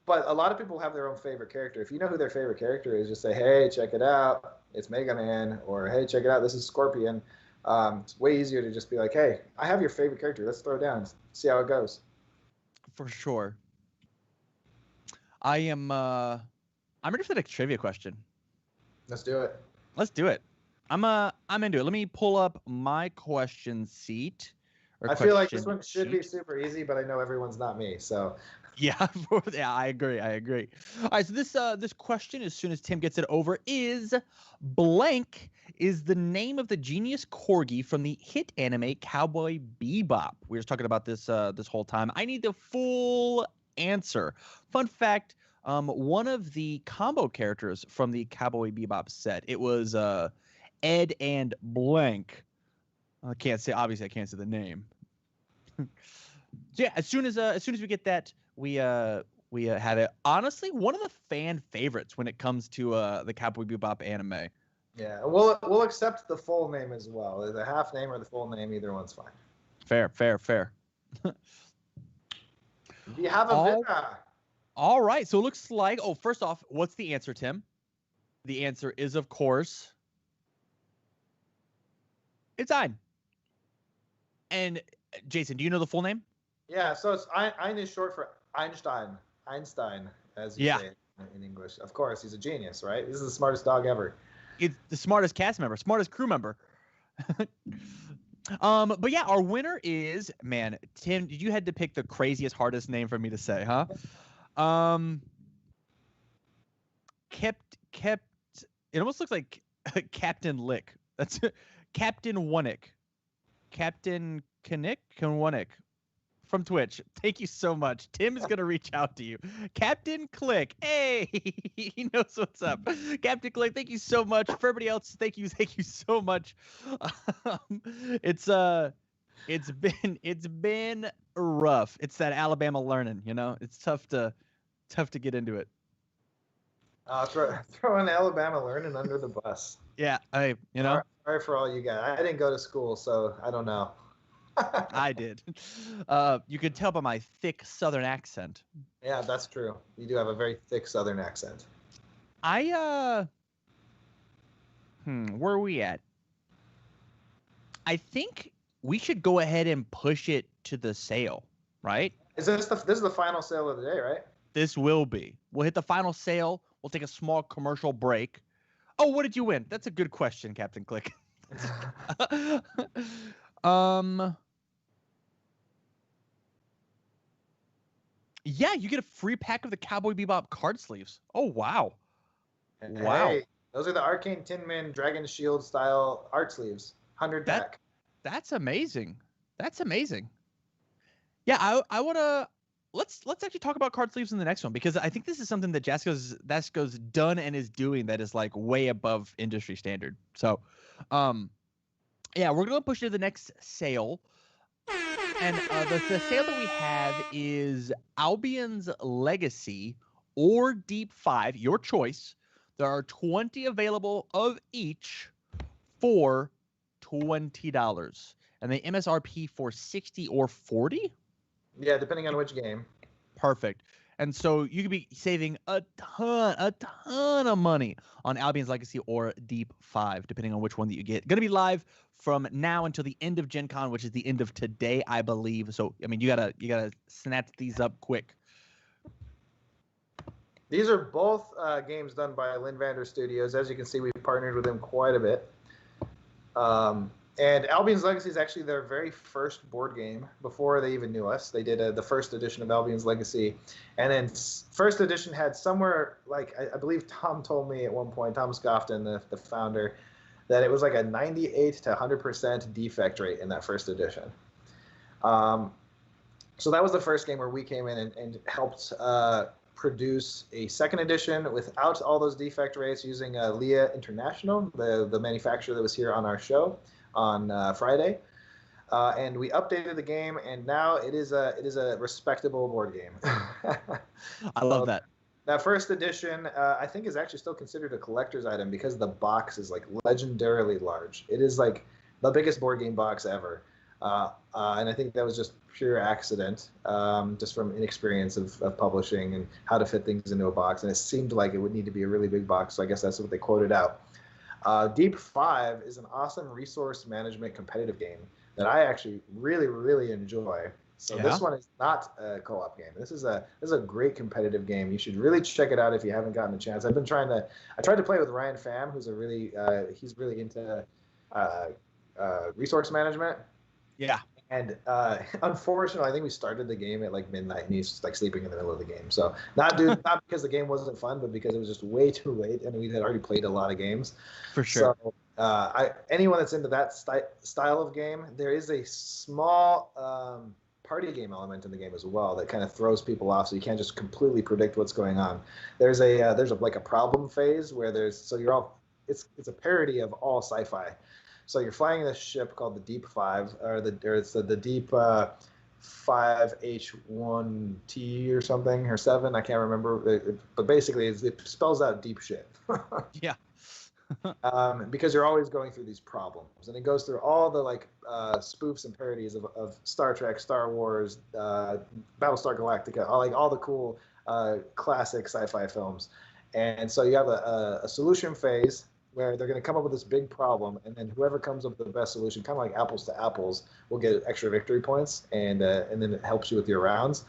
But a lot of people have their own favorite character. If you know who their favorite character is, just say, hey, check it out. It's Mega Man. Or, hey, check it out. This is Scorpion. It's way easier to just be like, hey, I have your favorite character. Let's throw it down. See how it goes. For sure. I'm ready for the next trivia question. Let's do it. I'm into it. Let me pull up my question or I feel like this question one should be sheet. super easy, but I know everyone's not me, so. Yeah, yeah, I agree. I agree. All right, so this question, as soon as Tim gets it over, is blank is the name of the genius corgi from the hit anime Cowboy Bebop. We were just talking about this this whole time. I need the full answer. Fun fact: one of the combo characters from the Cowboy Bebop set, it was Ed and blank. I can't say, obviously I can't say the name. So yeah, as soon as we get that, we have it. Honestly, one of the fan favorites when it comes to the Cowboy Bebop anime. Yeah, we'll accept the full name as well. The half name or the full name, either one's fine. Fair, fair, fair. We have a winner. All right, so it looks like, oh, first off, what's the answer, Tim? The answer is, of course, it's Ein. And Jason, do you know the full name? Yeah, so it's Ein is short for Einstein. Einstein, as you say in English. Of course, he's a genius, right? This is the smartest dog ever. It's the smartest cast member, smartest crew member. But yeah, our winner is, man, Tim, you had to pick the craziest, hardest name for me to say, huh? Kept. It almost looks like Captain Lick. That's Captain Wonick. Captain Knick from Twitch. Thank you so much. Tim is gonna reach out to you. Captain Click. Hey, he knows what's up. Captain Click, thank you so much. For everybody else, thank you so much. It's been rough. It's that Alabama learning, you know. It's tough to get into it. Throwing Alabama learning under the bus. Yeah, you know. Sorry for all you guys. I didn't go to school, so I don't know. I did. You could tell by my thick Southern accent. Yeah, that's true. You do have a very thick Southern accent. Where are we at? I think we should go ahead and push it to the sale, right? This is the final sale of the day, right? This will be. We'll hit the final sale. We'll take a small commercial break. Oh, what did you win? That's a good question, Captain Click. Yeah, you get a free pack of the Cowboy Bebop card sleeves. Oh, wow. Wow. Hey, those are the Arcane Tin Man Dragon Shield style art sleeves. 100 pack. That's amazing. That's amazing. Yeah, I want to let's actually talk about card sleeves in the next one, because I think this is something that Jasco's done and is doing that is like way above industry standard. So, yeah, we're going to push it to the next sale. And the sale that we have is Albion's Legacy or Deep 5, your choice. There are 20 available of each for $20. And the MSRP for 60 or 40? Yeah, depending on which game. Perfect. And so you could be saving a ton of money on Albion's Legacy or Deep 5, depending on which one that you get. Going to be live from now until the end of Gen Con, which is the end of today, I believe. So, I mean, you gotta snatch these up quick. These are both games done by Lynn Vander Studios. As you can see, we've partnered with them quite a bit. And Albion's Legacy is actually their very first board game before they even knew us. They did the first edition of Albion's Legacy. And then first edition had somewhere, like, I believe Tom told me at one point, Tom Scofton, the founder, that it was like a 98 to 100% defect rate in that first edition. So that was the first game where we came in and helped produce a second edition without all those defect rates, using Leah International, the manufacturer that was here on our show on Friday. And we updated the game, and now it is a respectable board game. I love that. That first edition, I think, is actually still considered a collector's item because the box is like legendarily large. It is like the biggest board game box ever. And I think that was just pure accident, just from inexperience of publishing and how to fit things into a box. And it seemed like it would need to be a really big box, so I guess that's what they quoted out. Deep 5 is an awesome resource management competitive game that I actually really, really enjoy. So This one is not a co-op game. This is a great competitive game. You should really check it out if you haven't gotten a chance. I tried to play with Ryan Pham, who's he's really into resource management. Yeah. And unfortunately, I think we started the game at like midnight, and he's like sleeping in the middle of the game. So not because the game wasn't fun, but because it was just way too late, and we had already played a lot of games. For sure. So anyone that's into that style of game, there is a small party game element in the game as well that kind of throws people off. So you can't just completely predict what's going on. There's like a problem phase where it's a parody of all sci-fi. So you're flying this ship called the Deep 5, or it's the Deep 5H1T or something, or 7, I can't remember. But basically, it spells out deep shit. Yeah. Because you're always going through these problems. And it goes through all the like spoofs and parodies of Star Trek, Star Wars, Battlestar Galactica, all the cool classic sci-fi films. And so you have a solution phase where they're going to come up with this big problem, and then whoever comes up with the best solution, kind of like apples to apples, will get extra victory points, and then it helps you with your rounds,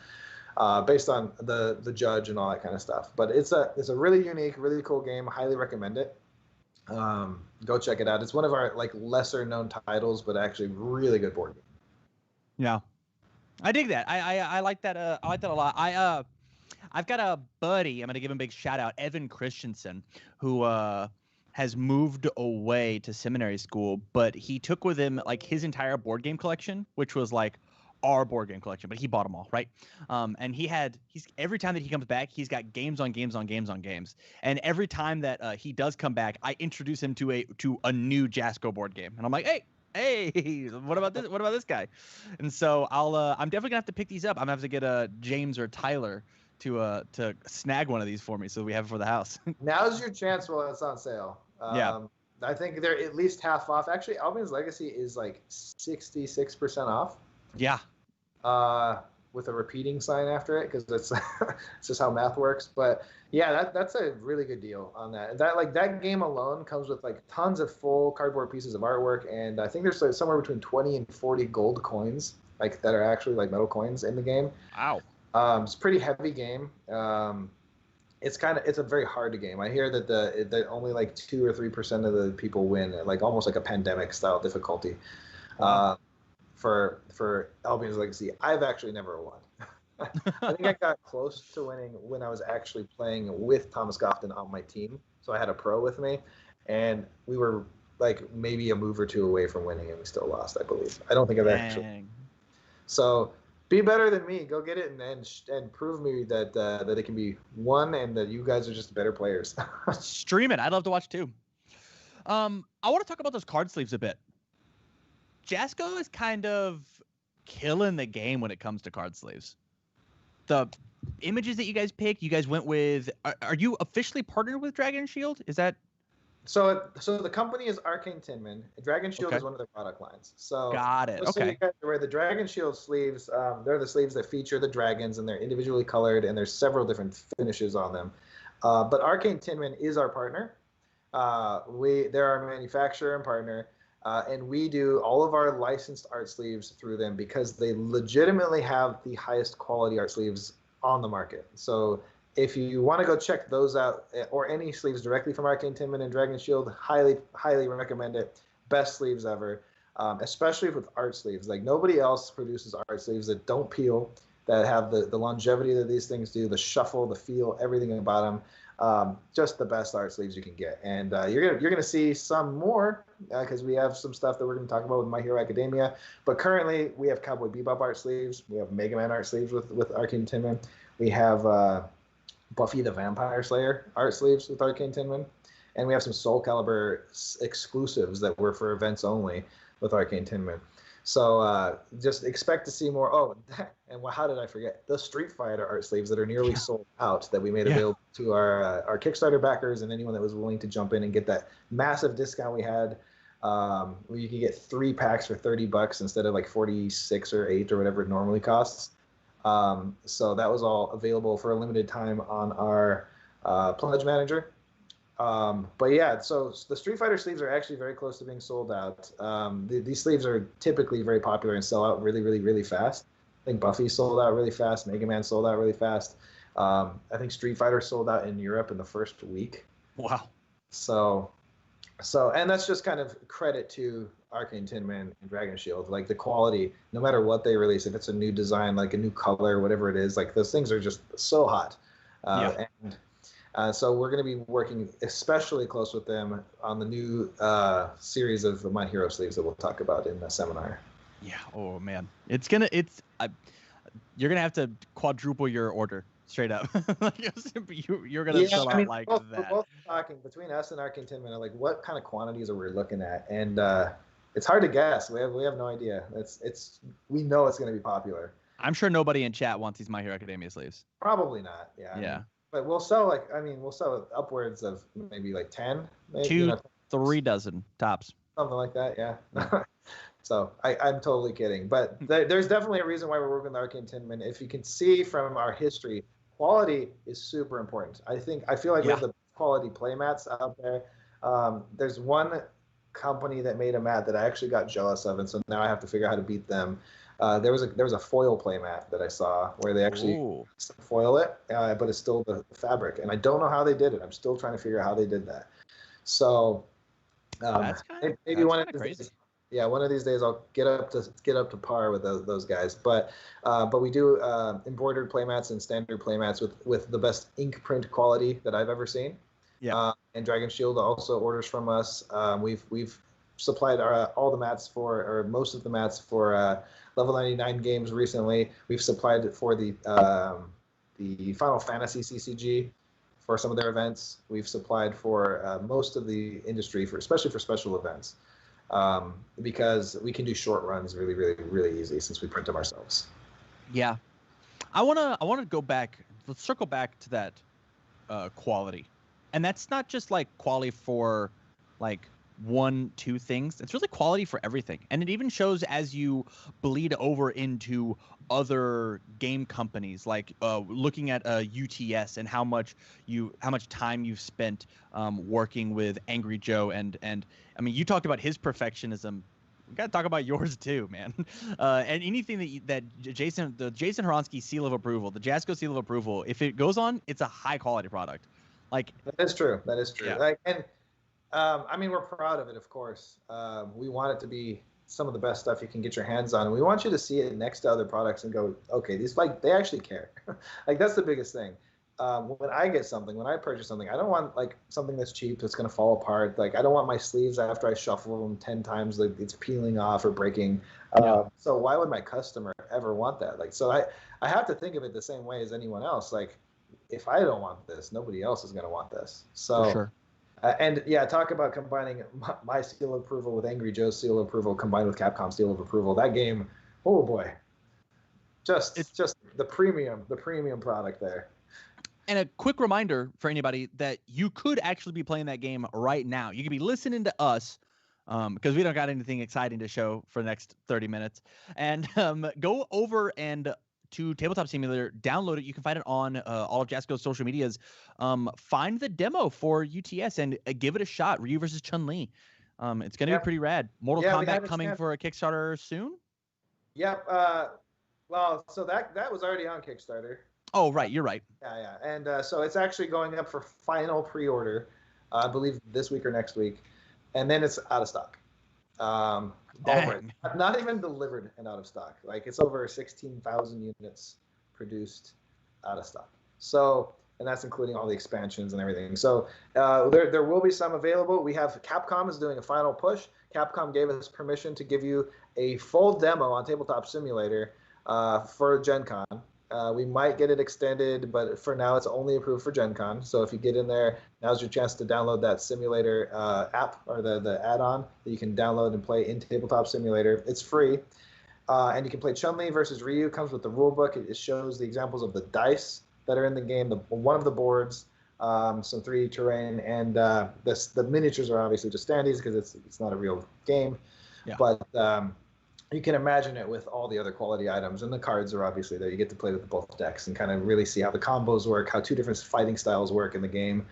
based on the judge and all that kind of stuff. But it's a really unique, really cool game. Highly recommend it. Go check it out. It's one of our like lesser known titles, but actually really good board game. Yeah, I dig that. I like that. I like that a lot. I've got a buddy. I'm gonna give him a big shout out, Evan Christensen, who has moved away to seminary school, but he took with him like his entire board game collection, which was like our board game collection, but he bought them all, right? And he's every time that he comes back, he's got games on games on games on games. And every time that he does come back, I introduce him to a new Jasco board game, and I'm like, hey, what about this? What about this guy? And so I'm definitely gonna have to pick these up. I'm gonna have to get James or Tyler to snag one of these for me so we have it for the house. Now's your chance while it's on sale. Yeah. I think they're at least half off. Actually, Albion's Legacy is like 66% off. Yeah. With a repeating sign after it, because it's it's just how math works. But yeah, that's a really good deal on that. That game alone comes with like tons of full cardboard pieces of artwork, and I think there's like somewhere between 20 and 40 gold coins, like that are actually like metal coins in the game. Wow. It's a pretty heavy game. It's a very hard game. I hear that only like 2 or 3% of the people win, like almost like a pandemic style difficulty. Wow. For Albion's Legacy, I've actually never won. I think I got close to winning when I was actually playing with Thomas Gofton on my team. So I had a pro with me, and we were like maybe a move or two away from winning, and we still lost, I believe. I don't think I've actually. So be better than me. Go get it and prove me that it can be won, and that you guys are just better players. Stream it. I'd love to watch too. I want to talk about those card sleeves a bit. Jasco is kind of killing the game when it comes to card sleeves. The images that you guys picked, you guys went with. Are you officially partnered with Dragon Shield? Is that? So the company is Arcane Tinman. Dragon Shield is one of their product lines. So got it. So you guys wear the Dragon Shield sleeves. They're the sleeves that feature the dragons, and they're individually colored, and there's several different finishes on them. But Arcane Tinman is our partner. They're our manufacturer and partner. And we do all of our licensed art sleeves through them because they legitimately have the highest quality art sleeves on the market. So if you want to go check those out, or any sleeves directly from Arcane Tinman and Dragon Shield, highly, highly recommend it. Best sleeves ever, especially with art sleeves. Like nobody else produces art sleeves that don't peel, that have the longevity that these things do, the shuffle, the feel, everything about them. Just the best art sleeves you can get, and you're gonna see some more because we have some stuff that we're gonna talk about with My Hero Academia. But currently, we have Cowboy Bebop art sleeves, we have Mega Man art sleeves with Arcane Tinman, we have Buffy the Vampire Slayer art sleeves with Arcane Tinman, and we have some Soul Calibur exclusives that were for events only with Arcane Tinman. So just expect to see more. Oh, and how did I forget? The Street Fighter art sleeves that are nearly sold out that we made available to our Kickstarter backers and anyone that was willing to jump in and get that massive discount we had. Where you could get 3 packs for $30 instead of like 46 or 8 or whatever it normally costs. So that was all available for a limited time on our Pledge Manager. But yeah, so the Street Fighter sleeves are actually very close to being sold out. These sleeves are typically very popular and sell out really, really, really fast. I think Buffy sold out really fast. Mega Man sold out really fast. I think Street Fighter sold out in Europe in the first week. Wow. So So, and that's just kind of credit to Arcane Tin Man and Dragon Shield. Like the quality, no matter what they release, if it's a new design, like a new color, whatever it is, like those things are just so hot. And so we're going to be working especially close with them on the new series of My Hero sleeves that we'll talk about in the seminar. Yeah. Oh man, you're gonna have to quadruple your order straight up. You're gonna sell out like that. We're both talking between us and Arcane Tin Man, like what kind of quantities are we looking at, and it's hard to guess. We have no idea. We know it's going to be popular. I'm sure nobody in chat wants these My Hero Academia sleeves. Probably not. Yeah. Yeah. But we'll sell upwards of maybe like 10, maybe, 2, 3 dozen tops. Something like that. Yeah. So I'm totally kidding, but there's definitely a reason why we're working with Arcane Tin Man. If you can see from our history, quality is super important. I feel like we have the quality playmats out there. There's one company that made a mat that I actually got jealous of, and so now I have to figure out how to beat them. There was a foil playmat that I saw where they actually foil it, but it's still the fabric, and I don't know how they did it. I'm still trying to figure out how they did that. So maybe one of these days, one of these days I'll get up to par with those guys. But we do embroidered playmats and standard playmats with the best ink print quality that I've ever seen. Yeah. And Dragon Shield also orders from us. We've supplied all the mats or most of the mats for Level 99 games recently. We've supplied it for the Final Fantasy CCG for some of their events. We've supplied for most of the industry, especially for special events, because we can do short runs really, really, really easy since we print them ourselves. Yeah, I wanna go back. Let's circle back to that quality, and that's not just like quality for like 1-2 things. It's really quality for everything, and it even shows as you bleed over into other game companies, like looking at UTS and how much time you've spent working with Angry Joe, and I mean, you talked about his perfectionism. We got to talk about yours too, man. And anything that the Jason Horonsky seal of approval, the Jasco seal of approval, if it goes on, it's a high quality product. Like that is true. Yeah. Like, and I mean, we're proud of it, of course. We want it to be some of the best stuff you can get your hands on. And we want you to see it next to other products and go, okay, these, like, they actually care. Like, that's the biggest thing. When I purchase something, I don't want like something that's cheap that's going to fall apart. Like, I don't want my sleeves after I shuffle them 10 times, like it's peeling off or breaking. So why would my customer ever want that? Like, so I have to think of it the same way as anyone else. Like, if I don't want this, nobody else is going to want this. So. For sure. And yeah, talk about combining my seal of approval with Angry Joe's seal of approval combined with Capcom's seal of approval. That game, oh boy, it's just the premium product there. And a quick reminder for anybody that you could actually be playing that game right now. You could be listening to us because we don't got anything exciting to show for the next 30 minutes. And go over and to Tabletop Simulator, download it. You can find it on all of Jasco's social medias. Find the demo for UTS and give it a shot. Ryu versus Chun-Li. It's going to be pretty rad. Mortal Kombat coming for a Kickstarter soon? Yep. Well, so that was already on Kickstarter. Oh, right. You're right. Yeah. And so it's actually going up for final pre-order, I believe this week or next week. And then it's out of stock. Not even delivered and out of stock. Like, it's over 16,000 units produced out of stock. So, and that's including all the expansions and everything. So there will be some available. We have Capcom is doing a final push. Capcom gave us permission to give you a full demo on Tabletop Simulator for Gen Con. We might get it extended, but for now it's only approved for Gen Con. So if you get in there, now's your chance to download that simulator app or the add-on that you can download and play in Tabletop Simulator. It's free. And you can play Chun-Li versus Ryu. Comes with the rule book. It shows the examples of the dice that are in the game, one of the boards, some 3D terrain, and the miniatures are obviously just standees because it's not a real game. Yeah. But you can imagine it with all the other quality items, and the cards are obviously there. You get to play with both decks and kind of really see how the combos work, how 2 different fighting styles work in the game.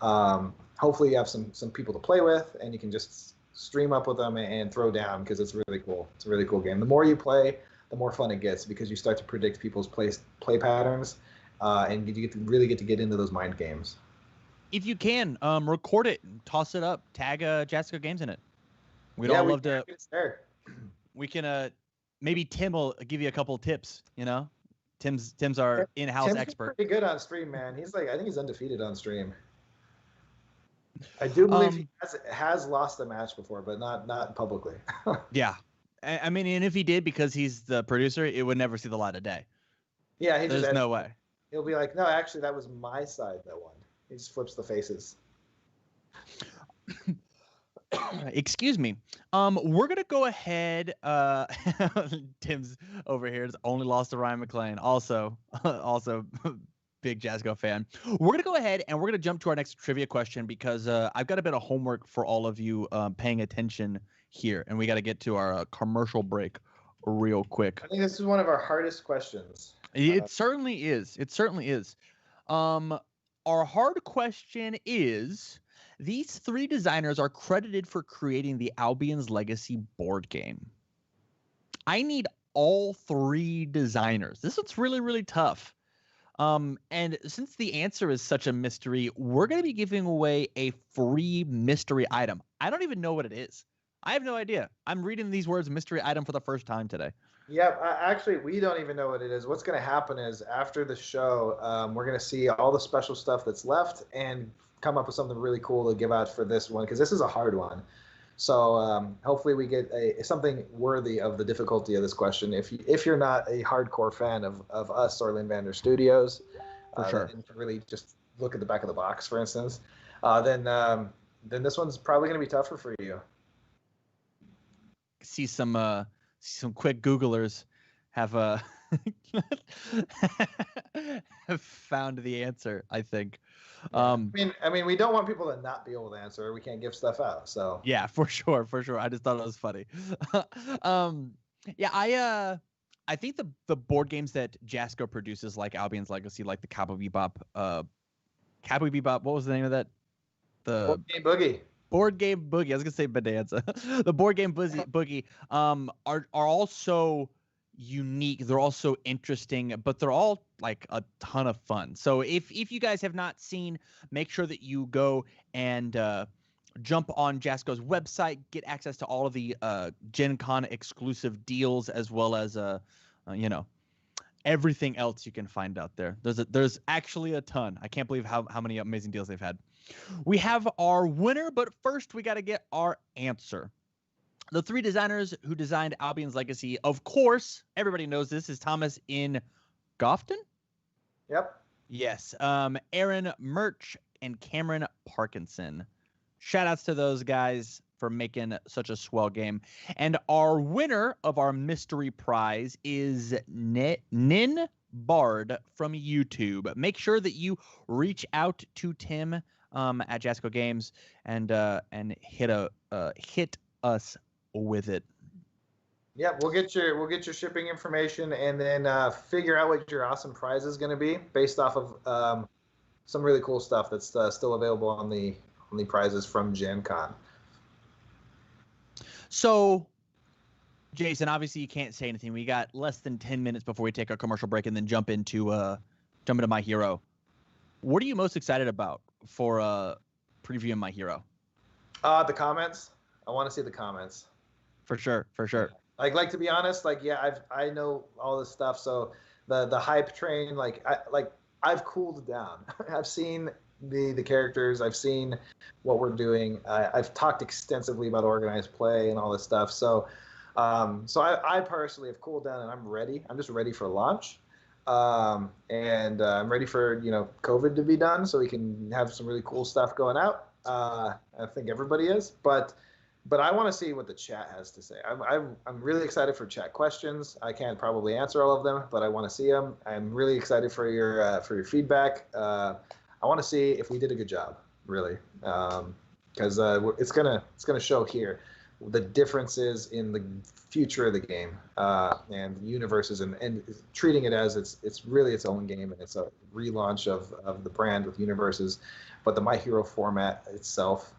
Hopefully you have some people to play with, and you can just stream up with them and throw down because it's really cool. It's a really cool game. The more you play, the more fun it gets because you start to predict people's play patterns, and you really get to get into those mind games. if you can, record it, and toss it up, tag Jasco Games in it. We'd all love to. We can maybe Tim will give you a couple of tips. You know, Tim's our in-house expert. Pretty good on stream, man. He's like, I think he's undefeated on stream. I do believe he has lost a match before, but not publicly. Yeah, I mean, and if he did, because he's the producer, it would never see the light of day. Yeah, there's no way. He'll be like, no, actually, that was my side that won. He just flips the faces. Excuse me. We're gonna go ahead. Tim's over here has only lost to Ryan McClain. Also big Jasco fan. We're gonna go ahead and we're gonna jump to our next trivia question because I've got a bit of homework for all of you paying attention here, and we got to get to our commercial break real quick. I think this is one of our hardest questions. It certainly is. It certainly is. Our hard question is: these three designers are credited for creating the Albion's Legacy board game. I need all three designers. This one's really, really tough. And since the answer is such a mystery, we're going to be giving away a free mystery item. I don't even know what it is. I have no idea. I'm reading these words mystery item for the first time today. Yeah, actually, we don't even know what it is. What's going to happen is after the show, we're going to see all the special stuff that's left and come up with something really cool to give out for this one, because this is a hard one. So hopefully we get something worthy of the difficulty of this question. If you're not a hardcore fan of us or Linvander Studios, for sure, and really just look at the back of the box, for instance, then this one's probably going to be tougher for you. See some quick Googlers have have found the answer, I think. I mean, we don't want people to not be able to answer. We can't give stuff out, so yeah, for sure. I just thought it was funny. Yeah, I think the board games that Jasco produces, like Albion's Legacy, like the Cowboy Bebop. What was the name of that? The Board Game Boogie. Board Game Boogie. I was gonna say Bonanza. The Board Game Boogie are all so unique. They're all so interesting, but they're all like a ton of fun. So if you guys have not seen, make sure that you go and jump on Jasco's website, get access to all of the Gen Con exclusive deals, as well as everything else you can find out there. There's actually a ton. I can't believe how many amazing deals they've had. We have our winner, but first we got to get our answer. The three designers who designed Albion's Legacy, of course, everybody knows this, is Thomas in Gofton? Yep. Yes. Aaron Murch and Cameron Parkinson. Shout outs to those guys for making such a swell game. And our winner of our mystery prize is Nin Bard from YouTube. Make sure that you reach out to Tim at Jasco Games and hit us with it. Yeah, we'll get your shipping information and then figure out what your awesome prize is going to be based off of some really cool stuff that's still available on the prizes from Gen Con. So, Jason, obviously you can't say anything. We got less than 10 minutes before we take our commercial break and then jump into My Hero. What are you most excited about for previewing My Hero? The comments. I want to see the comments. For sure. Like to be honest, I know all this stuff, so the hype train, I've cooled down. I've seen the characters, I've seen what we're doing. I've talked extensively about organized play and all this stuff. So I personally have cooled down and I'm ready. I'm just ready for launch. And I'm ready for COVID to be done so we can have some really cool stuff going out. I think everybody is, but I want to see what the chat has to say. I'm really excited for chat questions. I can't probably answer all of them, but I want to see them. I'm really excited for your feedback. I want to see if we did a good job, really, because it's gonna show here the differences in the future of the game and universes and treating it as it's really its own game, and it's a relaunch of the brand with universes, but the My Hero format itself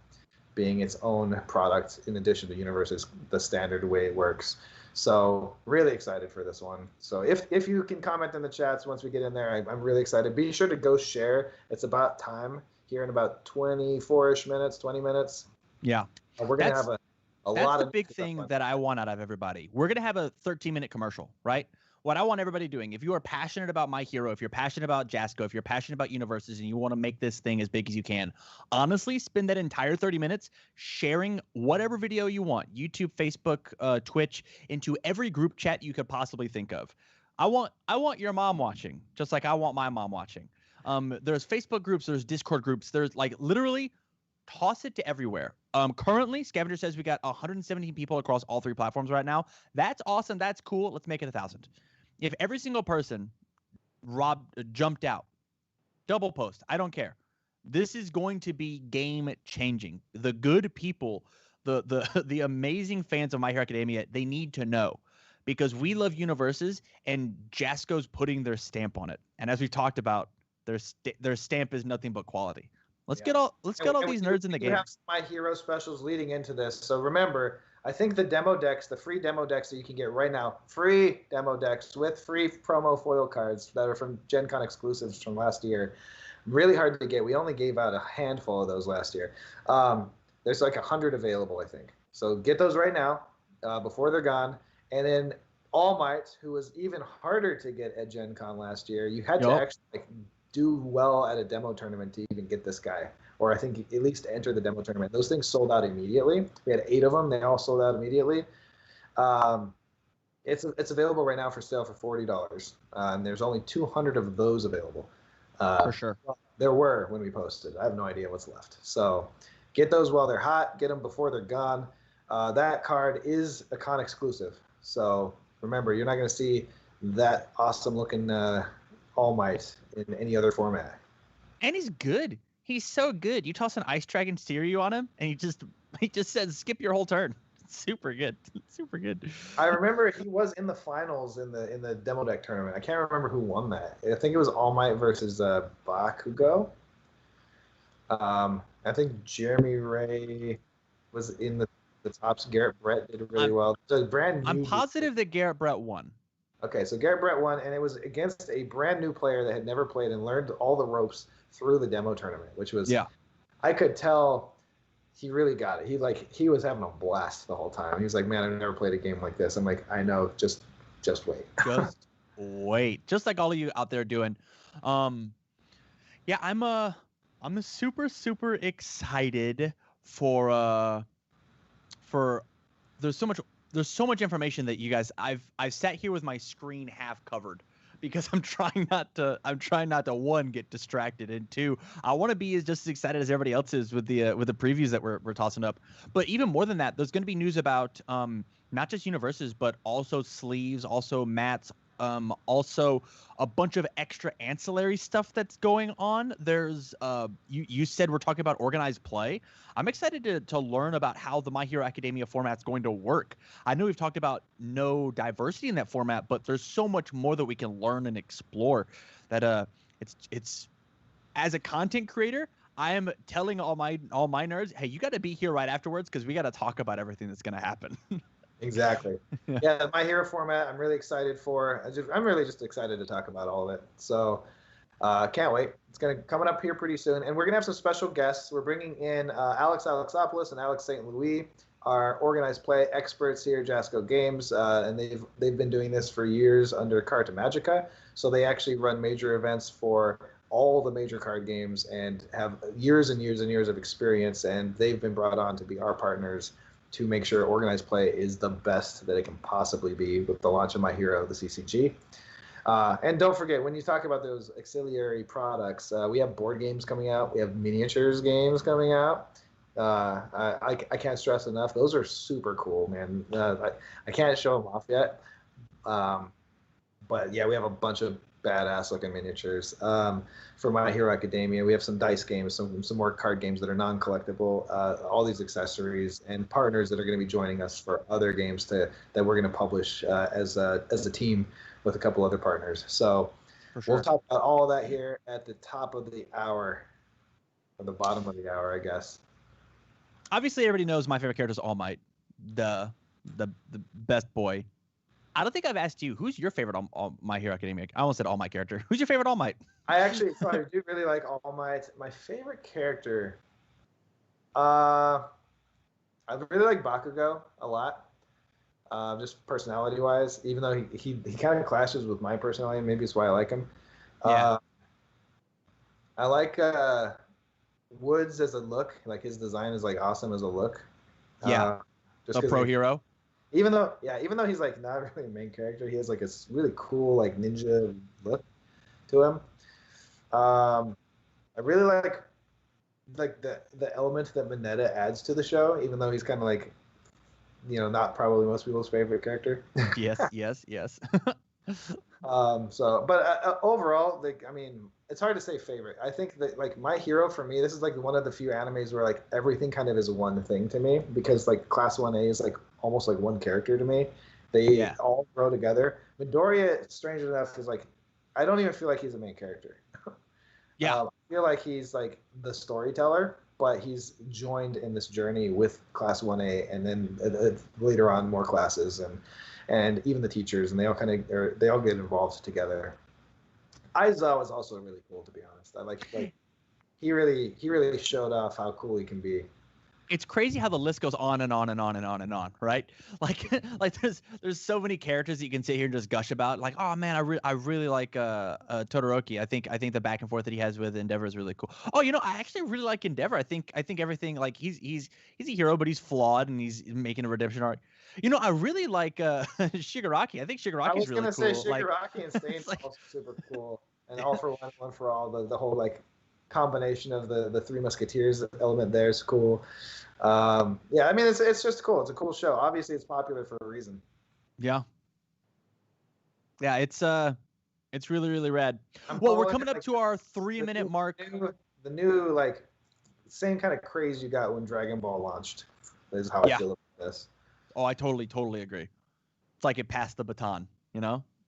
being its own product in addition to universes, the standard way it works. So really excited for this one. So if you can comment in the chats once we get in there, I'm really excited. Be sure to go share. It's about time. here in about 24-ish minutes, 20 minutes. Yeah. We're going to have a lot That's of the big thing that I want out of everybody. We're going to have a 13-minute commercial, right? What I want everybody doing, if you are passionate about My Hero, if you're passionate about Jasco, if you're passionate about universes and you want to make this thing as big as you can, honestly, spend that entire 30 minutes sharing whatever video you want, YouTube, Facebook, Twitch, into every group chat you could possibly think of. I want your mom watching, just like I want my mom watching. There's Facebook groups, there's Discord groups, there's like literally toss it to everywhere. Currently, Scavenger says we got 117 people across all 3 platforms right now. That's awesome. That's cool. Let's make it 1,000. If every single person jumped out, double post, I don't care. This is going to be game changing. The good people, the amazing fans of My Hero Academia, they need to know, because we love universes and Jasco's putting their stamp on it. And as we talked about, their stamp is nothing but quality. Let's get all these nerds in the game. We have My Hero specials leading into this. So remember, I think the demo decks, the free demo decks that you can get right now, free demo decks with free promo foil cards that are from Gen Con exclusives from last year. Really hard to get. We only gave out a handful of those last year. There's like 100 available, I think. So get those right now before they're gone. And then All Might, who was even harder to get at Gen Con last year, you had to actually do well at a demo tournament to even get this guy, or I think at least enter the demo tournament. Those things sold out immediately. We had 8 of them. They all sold out immediately. It's available right now for sale for $40, and there's only 200 of those available. For sure. There were when we posted. I have no idea what's left. So get those while they're hot. Get them before they're gone. That card is a con exclusive. So remember, you're not going to see that awesome looking All Might in any other format. And he's good. He's so good. You toss an Ice Dragon Stereo on him, and he just says, skip your whole turn. Super good. Super good. I remember he was in the finals in the demo deck tournament. I can't remember who won that. I think it was All Might versus Bakugo. I think Jeremy Ray was in the tops. Garrett Brett did really well. So I'm positive that Garrett Brett won. Okay, so Garrett Brett won, and it was against a brand new player that had never played and learned all the ropes through the demo tournament, which was, I could tell he really got it. He was having a blast the whole time. He was like, man, I've never played a game like this. I'm like, I know, just wait. Just wait. Just like all of you out there doing. Yeah, I'm super excited for there's so much information that you guys I've sat here with my screen half covered because I'm trying not to one, get distracted, and two, I want to be just as excited as everybody else is with the previews that we're tossing up. But even more than that, there's going to be news about not just universes, but also sleeves, also mats, also a bunch of extra ancillary stuff that's going on. There's you said we're talking about organized play. I'm excited to learn about how the My Hero Academia format's going to work. I know we've talked about no diversity in that format, but there's so much more that we can learn and explore that it's as a content creator, I am telling all my nerds, hey, you got to be here right afterwards because we got to talk about everything that's going to happen. Exactly. Yeah, My Hero format, I'm really excited for. I'm really just excited to talk about all of it. So can't wait. It's coming up here pretty soon. And we're going to have some special guests. We're bringing in Alex Alexopoulos and Alex St. Louis, our organized play experts here at Jasco Games. And they've been doing this for years under Carta Magica. So they actually run major events for all the major card games and have years and years and years of experience. And they've been brought on to be our partners to make sure organized play is the best that it can possibly be with the launch of My Hero, the CCG. And don't forget, when you talk about those auxiliary products, we have board games coming out. We have miniatures games coming out. I can't stress enough. Those are super cool, man. I can't show them off yet. But yeah, we have a bunch of badass looking miniatures. For My Hero Academia, we have some dice games, some more card games that are non-collectible, all these accessories and partners that are going to be joining us for other games that we're going to publish as a team with a couple other partners. So We'll talk about all of that here at the top of the hour, or the bottom of the hour, I guess. Obviously, everybody knows my favorite character is All Might, the best boy I don't think I've asked you, who's your favorite all My Hero Academia? I almost said All Might character. Who's your favorite All Might? I do really like All Might. My favorite character, I really like Bakugo a lot. Just personality-wise, even though he kind of clashes with my personality, maybe it's why I like him. Yeah. I like Woods as a look. Like his design is like awesome as a look. Yeah. Just a pro hero. Even though he's like not really a main character, he has like a really cool like ninja look to him. I really like the element that Mineta adds to the show, even though he's kind of like, not probably most people's favorite character. Yes. But overall, like, I mean, it's hard to say favorite. I think that like My Hero for me, this is like one of the few animes where like everything kind of is one thing to me, because like Class 1A is like almost like one character to me. They all grow together. Midoriya, strangely enough, is like, I don't even feel like he's a main character. Yeah. I feel like he's like the storyteller, but he's joined in this journey with Class 1A, and then later on more classes and even the teachers, and they all get involved together. Aizawa was also really cool, to be honest. I like he really showed off how cool he can be. It's crazy how the list goes on and on and on and on and on, right? Like there's so many characters that you can sit here and just gush about. Like, oh man, I really like Todoroki. I think the back and forth that he has with Endeavor is really cool. Oh, I actually really like Endeavor. I think everything, like he's a hero, but he's flawed and he's making a redemption arc. I really like Shigaraki. I think Shigaraki's really cool. I was gonna say Shigaraki and Stain's also super cool. And All for One for All, the whole like combination of the Three Musketeers element there is cool. I mean, it's just cool. It's a cool show. Obviously, it's popular for a reason. Yeah, it's really, really rad. Well, we're coming up to our 3-minute mark. The new like same kind of craze you got when Dragon Ball launched is how I feel about this. Oh, I totally agree. It's like it passed the baton,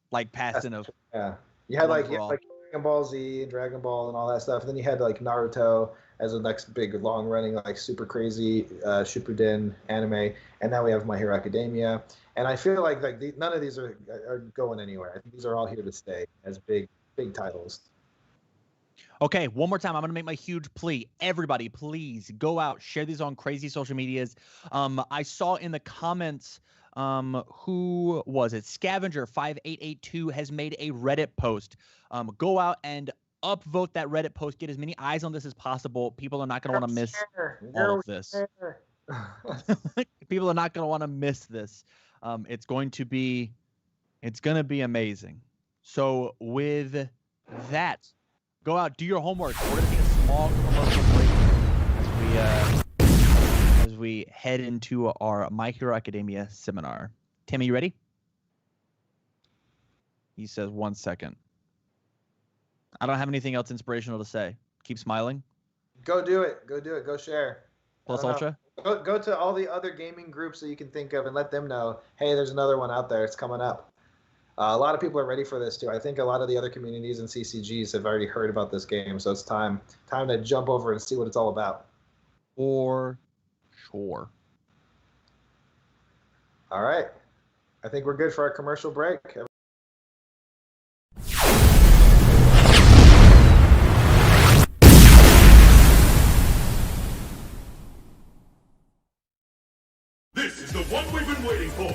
like passed in a. Yeah, you had like Dragon Ball Z and Dragon Ball and all that stuff. And then you had like Naruto as the next big long running like super crazy Shippuden anime, and now we have My Hero Academia. And I feel like none of these are going anywhere. I think these are all here to stay as big titles. Okay, one more time. I'm going to make my huge plea. Everybody, please go out, share these on crazy social medias. I saw in the comments, who was it? Scavenger5882 has made a Reddit post. Go out and upvote that Reddit post. Get as many eyes on this as possible. People are not going to want to miss all of this. People are not going to want to miss this. It's going to be amazing. So with that, go out, do your homework. We're going to take a small commercial break as we head into our My Hero Academia seminar. Tim, are you ready? He says 1 second. I don't have anything else inspirational to say. Keep smiling. Go do it. Go share. Plus Ultra. Go to all the other gaming groups that you can think of and let them know, hey, there's another one out there. It's coming up. A lot of people are ready for this too. I think a lot of the other communities and CCGs have already heard about this game, so it's time to jump over and see what it's all about. For sure. All right. I think we're good for our commercial break. This is the one we've been waiting for.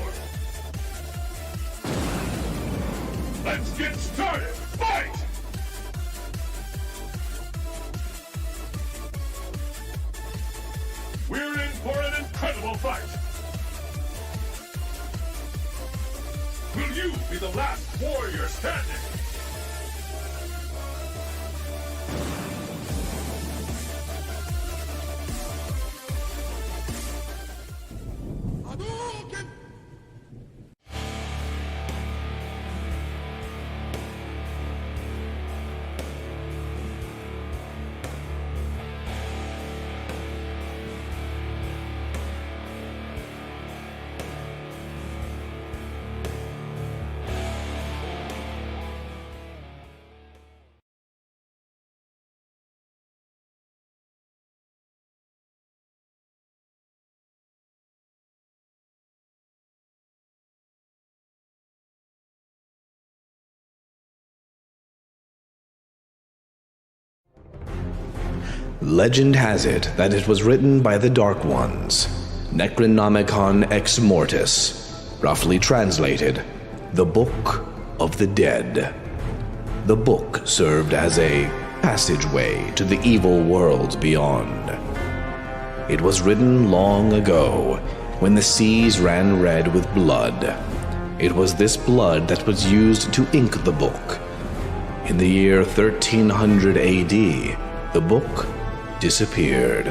Let's get started! Fight! We're in for an incredible fight! Will you be the Legend has it that it was written by the Dark Ones, Necronomicon Ex Mortis, roughly translated, the Book of the Dead. The book served as a passageway to the evil worlds beyond. It was written long ago, when the seas ran red with blood. It was this blood that was used to ink the book. In the year 1300 AD, the book disappeared.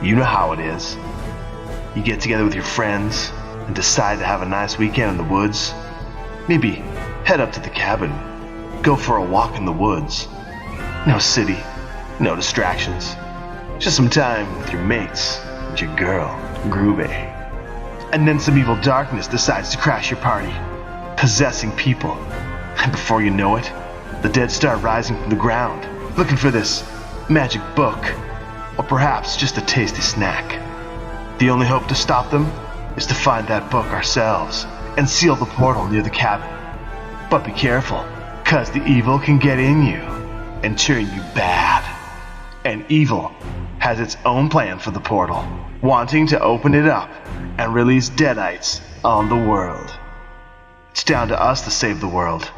You know how it is. You get together with your friends and decide to have a nice weekend in the woods. Maybe head up to the cabin, go for a walk in the woods. No city, no distractions. Just some time with your mates and your girl, Groovy. And then some evil darkness decides to crash your party, possessing people. And before you know it, the dead start rising from the ground, looking for this magic book, or perhaps just a tasty snack. The only hope to stop them is to find that book ourselves and seal the portal near the cabin. But be careful, cause the evil can get in you and turn you bad. And evil has its own plan for the portal, wanting to open it up and release deadites on the world. It's down to us to save the world.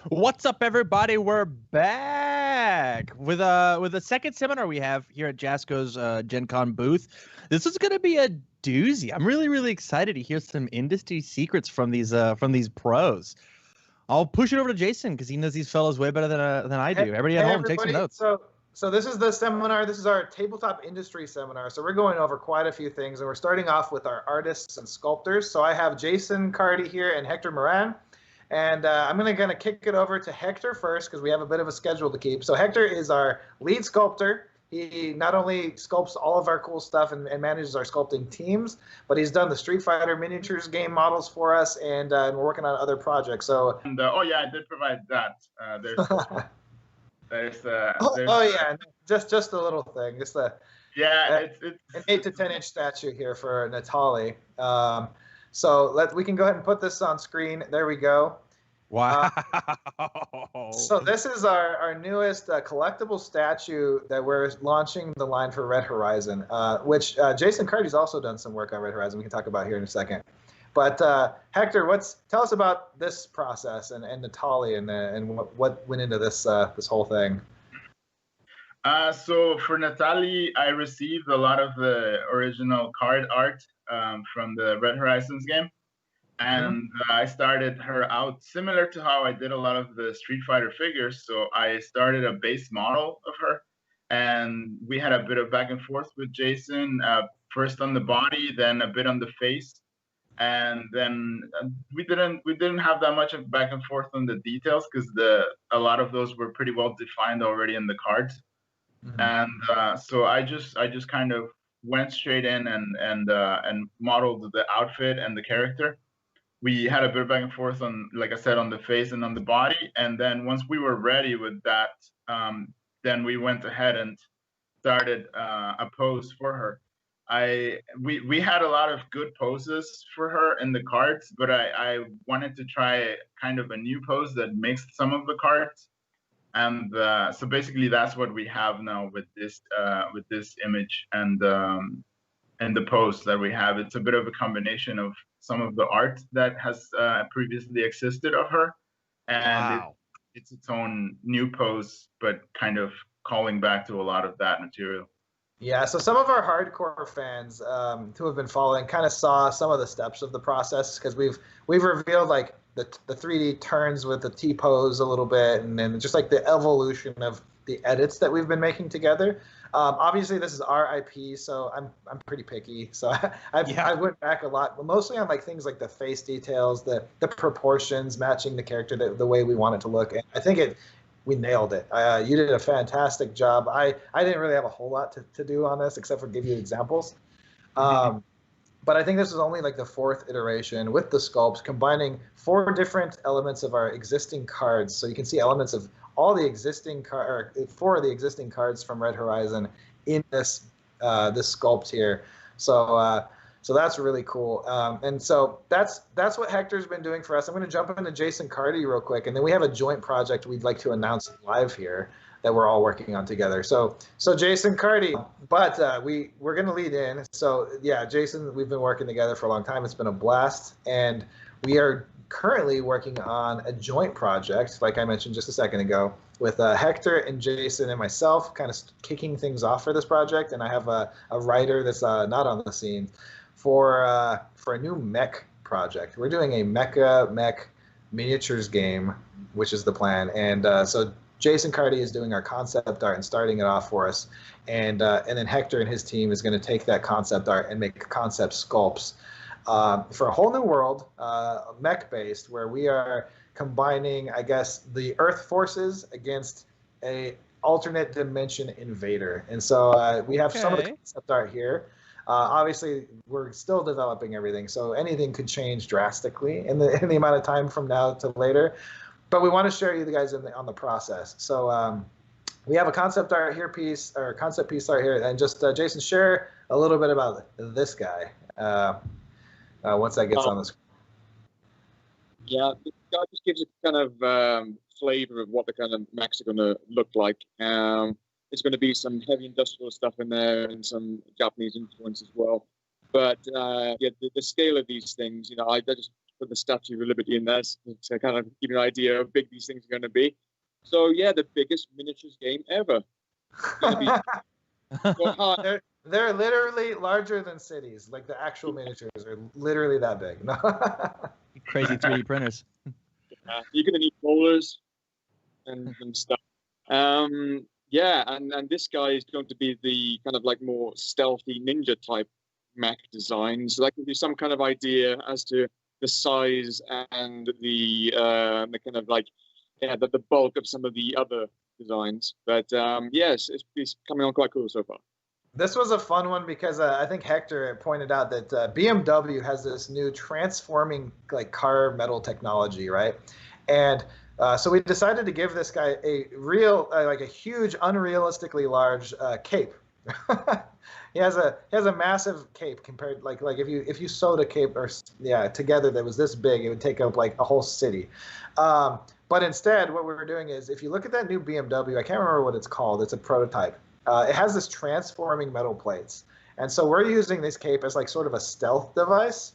What's up, everybody? We're back with a second seminar we have here at Jasco's Gen Con booth. This is going to be a doozy. I'm really excited to hear some industry secrets from these pros. I'll push it over to Jason because he knows these fellows way better than I do. Everybody at home, take some notes. So this is the seminar. This is our tabletop industry seminar. So we're going over quite a few things, and we're starting off with our artists and sculptors. So I have Jason Cardy here and Hector Moran. And I'm going to kind of kick it over to Hector first because we have a bit of a schedule to keep. So Hector is our lead sculptor. He not only sculpts all of our cool stuff and manages our sculpting teams, but he's done the Street Fighter miniatures game models for us, and we're working on other projects. So oh yeah, I did provide that. just a little thing. Just it's an 8 to 10 inch statue here for Natali. So we can go ahead and put this on screen. There we go. Wow. So this is our newest collectible statue that we're launching the line for Red Horizon, which Jason Cardy's also done some work on Red Horizon we can talk about here in a second. But Hector, tell us about this process and Natali and what went into this whole thing. So for Natali, I received a lot of the original card art from the Red Horizons game. And I started her out similar to how I did a lot of the Street Fighter figures. So I started a base model of her. And we had a bit of back and forth with Jason, first on the body, then a bit on the face. And then we didn't have that much of back and forth on the details because a lot of those were pretty well defined already in the cards. And so I just kind of went straight in and modeled the outfit and the character. We had a bit of back and forth on, like I said, on the face and on the body. And then once we were ready with that, then we went ahead and started a pose for her. We had a lot of good poses for her in the cards, but I wanted to try kind of a new pose that mixed some of the cards. And so basically that's what we have now with this image and the pose that we have. It's a bit of a combination of some of the art that has previously existed of her, and it's its own new pose, but kind of calling back to a lot of that material. Yeah, so some of our hardcore fans who have been following kind of saw some of the steps of the process, because we've revealed like the 3D turns with the T-pose a little bit, and then just like the evolution of the edits that we've been making together. Obviously, this is our IP, so I'm pretty picky. So I went back a lot, but mostly on like things like the face details, the proportions, matching the character the way we want it to look. And I think we nailed it. You did a fantastic job. I didn't really have a whole lot to do on this except for give you examples. But I think this is only like the 4th iteration with the sculpts, combining 4 different elements of our existing cards. So you can see elements of all the existing 4 of the existing cards from Red Horizon in this sculpt here. So that's really cool. And so that's what Hector's been doing for us. I'm going to jump into Jason Carty real quick, and then we have a joint project we'd like to announce live here that we're all working on together. So Jason Carty, but we're going to lead in. So yeah, Jason, we've been working together for a long time. It's been a blast, and we are currently working on a joint project, like I mentioned just a second ago, with Hector and Jason and myself, kind of kicking things off for this project. And I have a writer that's not on the scene for a new mech project. We're doing a Mecha mech miniatures game, which is the plan. And so Jason Carty is doing our concept art and starting it off for us. And then Hector and his team is going to take that concept art and make concept sculpts for a whole new world, mech-based, where we are combining, I guess, the Earth forces against a alternate dimension invader. And so we have some of the concept art here. Obviously, we're still developing everything, so anything could change drastically in the amount of time from now to later. But we want to share you guys on the process. So we have a concept art here concept piece art here, and just Jason, share a little bit about this guy once that gets on the screen. Yeah, this guy just gives a kind of flavor of what the kind of mechs are going to look like. There's going to be some heavy industrial stuff in there and some Japanese influence as well. But yeah, the scale of these things, I just put the Statue of Liberty in there to kind of give you an idea of how big these things are going to be. So yeah, the biggest miniatures game ever. They're literally larger than cities. Like the actual miniatures are literally that big. No. Crazy 3D printers. You're going to need rollers and stuff. Yeah, and this guy is going to be the kind of like more stealthy ninja type mech design. So that can be some kind of idea as to the size and the kind of like, the bulk of some of the other designs. But yes, it's coming on quite cool so far. This was a fun one because I think Hector pointed out that BMW has this new transforming like car metal technology, right? And so we decided to give this guy a real, like a huge, unrealistically large cape. He has a massive cape compared, like if you sewed a cape together that was this big, it would take up like a whole city. But instead, what we're doing is, if you look at that new BMW, I can't remember what it's called. It's a prototype. It has this transforming metal plates, and so we're using this cape as like sort of a stealth device,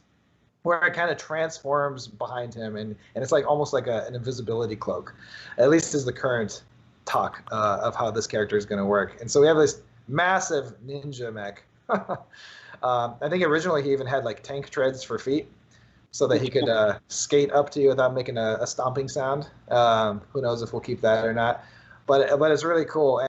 where it kind of transforms behind him, and it's like almost like an invisibility cloak, at least is the current talk of how this character is going to work. And so we have this massive ninja mech. I think originally he even had like tank treads for feet, so that he could skate up to you without making a stomping sound. Who knows if we'll keep that or not, but it's really cool.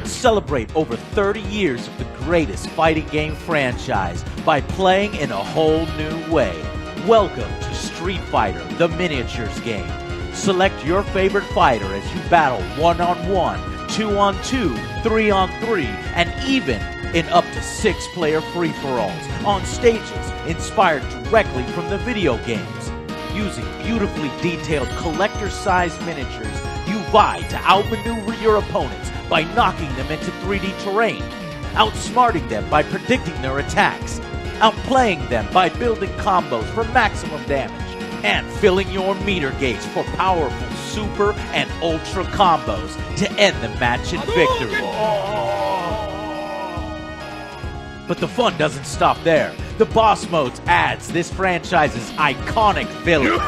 Celebrate over 30 years of the greatest fighting game franchise by playing in a whole new way. Welcome to Street Fighter, the miniatures game. Select your favorite fighter as you battle 1-on-1, 2-on-2, 3-on-3, and even in up to 6-player free-for-alls on stages inspired directly from the video games. Using beautifully detailed collector-sized miniatures, you vie to outmaneuver your opponents by knocking them into 3D terrain, outsmarting them by predicting their attacks, outplaying them by building combos for maximum damage, and filling your meter gauge for powerful super and ultra combos to end the match in victory. But the fun doesn't stop there. The Boss Modes adds this franchise's iconic villains,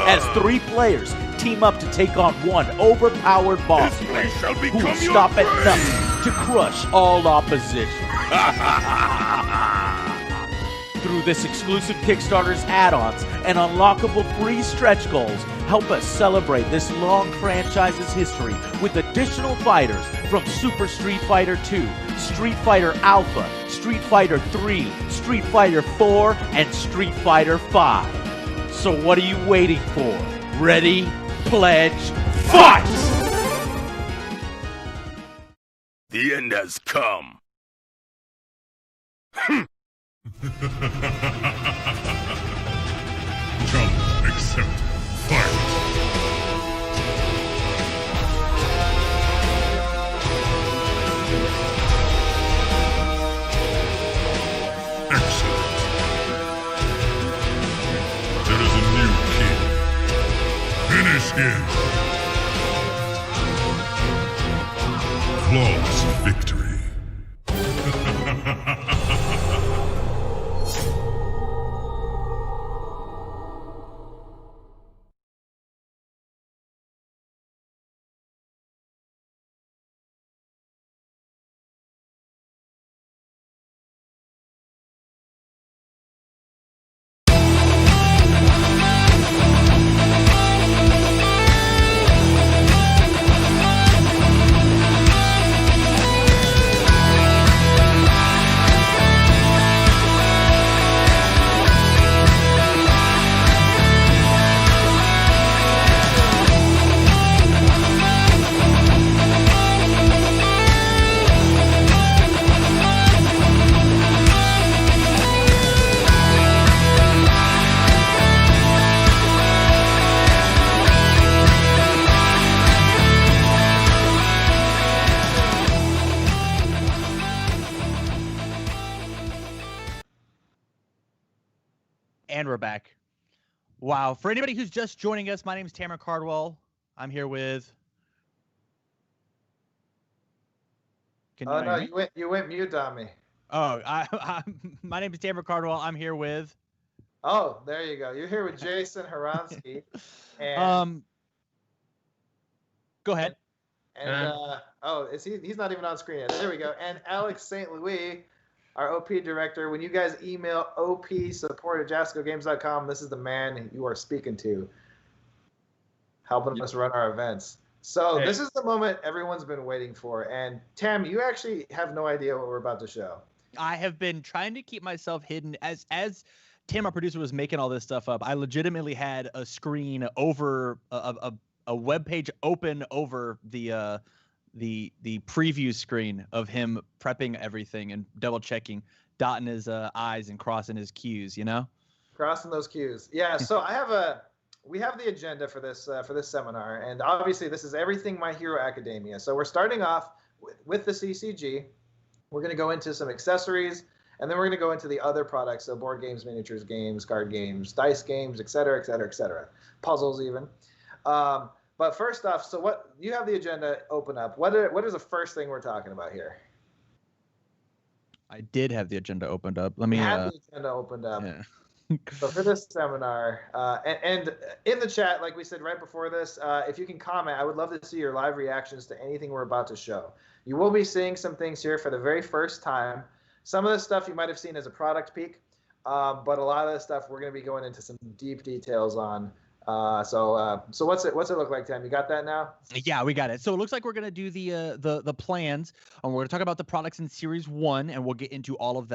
as 3 players team up to take on one overpowered boss player who will stop at nothing to crush all opposition. Through this exclusive Kickstarter's add-ons and unlockable free stretch goals, help us celebrate this long franchise's history with additional fighters from Super Street Fighter 2, Street Fighter Alpha, Street Fighter 3, Street Fighter 4, and Street Fighter 5. So what are you waiting for? Ready, pledge, fight! The end has come. Challenge accepted. Fight. Excellent. There is a new king. Finish him. Flawless victory. And we're back. Wow. For anybody who's just joining us, my name is Tamara Cardwell. I'm here with... Oh, no, you went mute on me. Oh, my name is Tamara Cardwell. I'm here with... Oh, there you go. You're here with Jason Haransky. And, go ahead. And he's not even on screen yet. There we go. And Alex St. Louis, our OP director. When you guys email opsupport@jascogames.com, this is the man you are speaking to, helping us run our events. So This is the moment everyone's been waiting for. And Tam, you actually have no idea what we're about to show. I have been trying to keep myself hidden as Tam, our producer, was making all this stuff up. I legitimately had a screen over a web page open over the preview screen of him prepping everything and double checking, dotting his I's and crossing his Q's. You know, crossing those Q's. Yeah. So we have the agenda for this seminar, and obviously this is everything My Hero Academia. So we're starting off with the CCG. We're going to go into some accessories, and then we're going to go into the other products, so board games, miniatures games, card games, dice games, et cetera, et cetera, et cetera. Puzzles even. But first off, so what you have the agenda open up. What is the first thing we're talking about here? I did have the agenda opened up. Let me have the agenda opened up. Yeah. So for this seminar, and in the chat, like we said right before this, if you can comment, I would love to see your live reactions to anything we're about to show. You will be seeing some things here for the very first time. Some of the stuff you might have seen as a product peek, but a lot of the stuff we're going to be going into some deep details on. So what's it look like, Tim? You got that now? Yeah, we got it. So it looks like we're gonna do the plans, and we're gonna talk about the products in Series 1, and we'll get into all of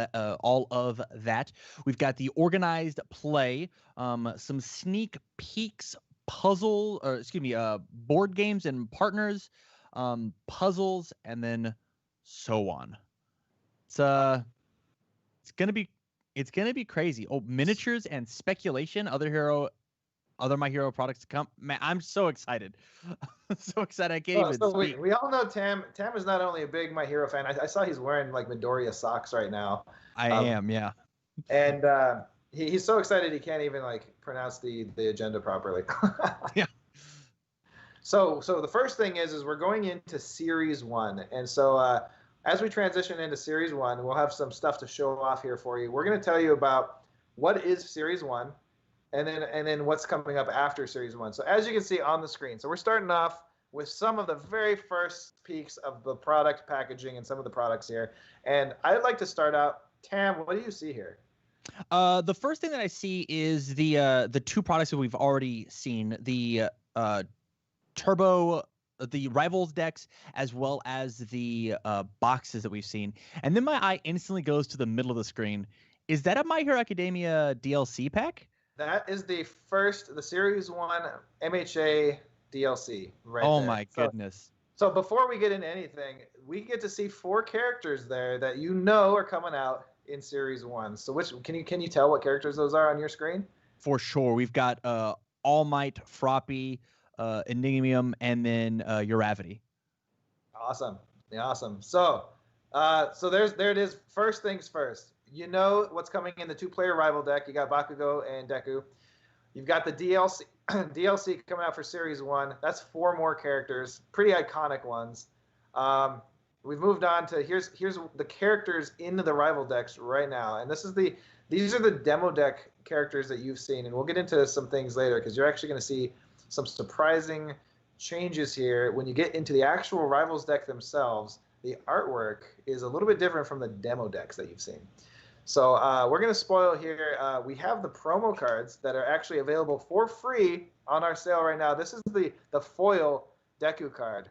that. We've got the organized play, some sneak peeks board games and partners, puzzles, and then so on. It's gonna be crazy. Oh, miniatures and speculation, other My Hero products to come. Man, I'm so excited. So excited I can't even speak. We all know Tam is not only a big My Hero fan. I saw he's wearing like Midoriya socks right now. I am, yeah. And he's so excited he can't even like pronounce the agenda properly. Yeah. So the first thing is we're going into Series 1. And so as we transition into Series 1, we'll have some stuff to show off here for you. We're going to tell you about what is Series 1 and then what's coming up after Series 1. So as you can see on the screen, so we're starting off with some of the very first peaks of the product packaging and some of the products here. And I'd like to start out, Tam, what do you see here? The first thing that I see is the two products that we've already seen, the Turbo, the Rivals decks, as well as the boxes that we've seen. And then my eye instantly goes to the middle of the screen. Is that a My Hero Academia DLC pack? That is the Series 1 MHA DLC right Oh there. my goodness. So before we get into anything, we get to see 4 characters there that you know are coming out in Series 1. So can you tell what characters those are on your screen? For sure. We've got All Might, Froppy, Enigmium, and then Uravity. Awesome. So there it is. First things first. You know what's coming in the 2-player rival deck. You got Bakugo and Deku. You've got the DLC coming out for Series 1. That's 4 more characters, pretty iconic ones. We've moved on to here's the characters into the rival decks right now, and these are the demo deck characters that you've seen, and we'll get into some things later because you're actually going to see some surprising changes here when you get into the actual rivals deck themselves. The artwork is a little bit different from the demo decks that you've seen. So we're going to spoil here. We have the promo cards that are actually available for free on our sale right now. This is the foil Deku card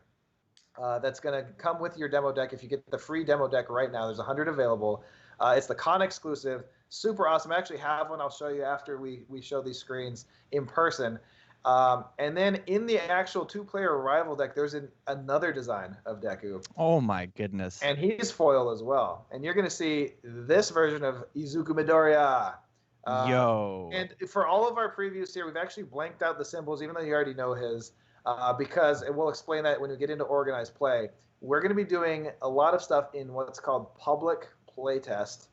that's going to come with your demo deck if you get the free demo deck right now. There's 100 available. It's the con exclusive. Super awesome. I actually have one I'll show you after we show these screens in person. And then in the actual 2-player rival deck, there's another design of Deku. Oh my goodness. And he's foil as well. And you're going to see this version of Izuku Midoriya. And for all of our previews here, we've actually blanked out the symbols, even though you already know his, because we'll explain that when we get into organized play. We're going to be doing a lot of stuff in what's called public playtest.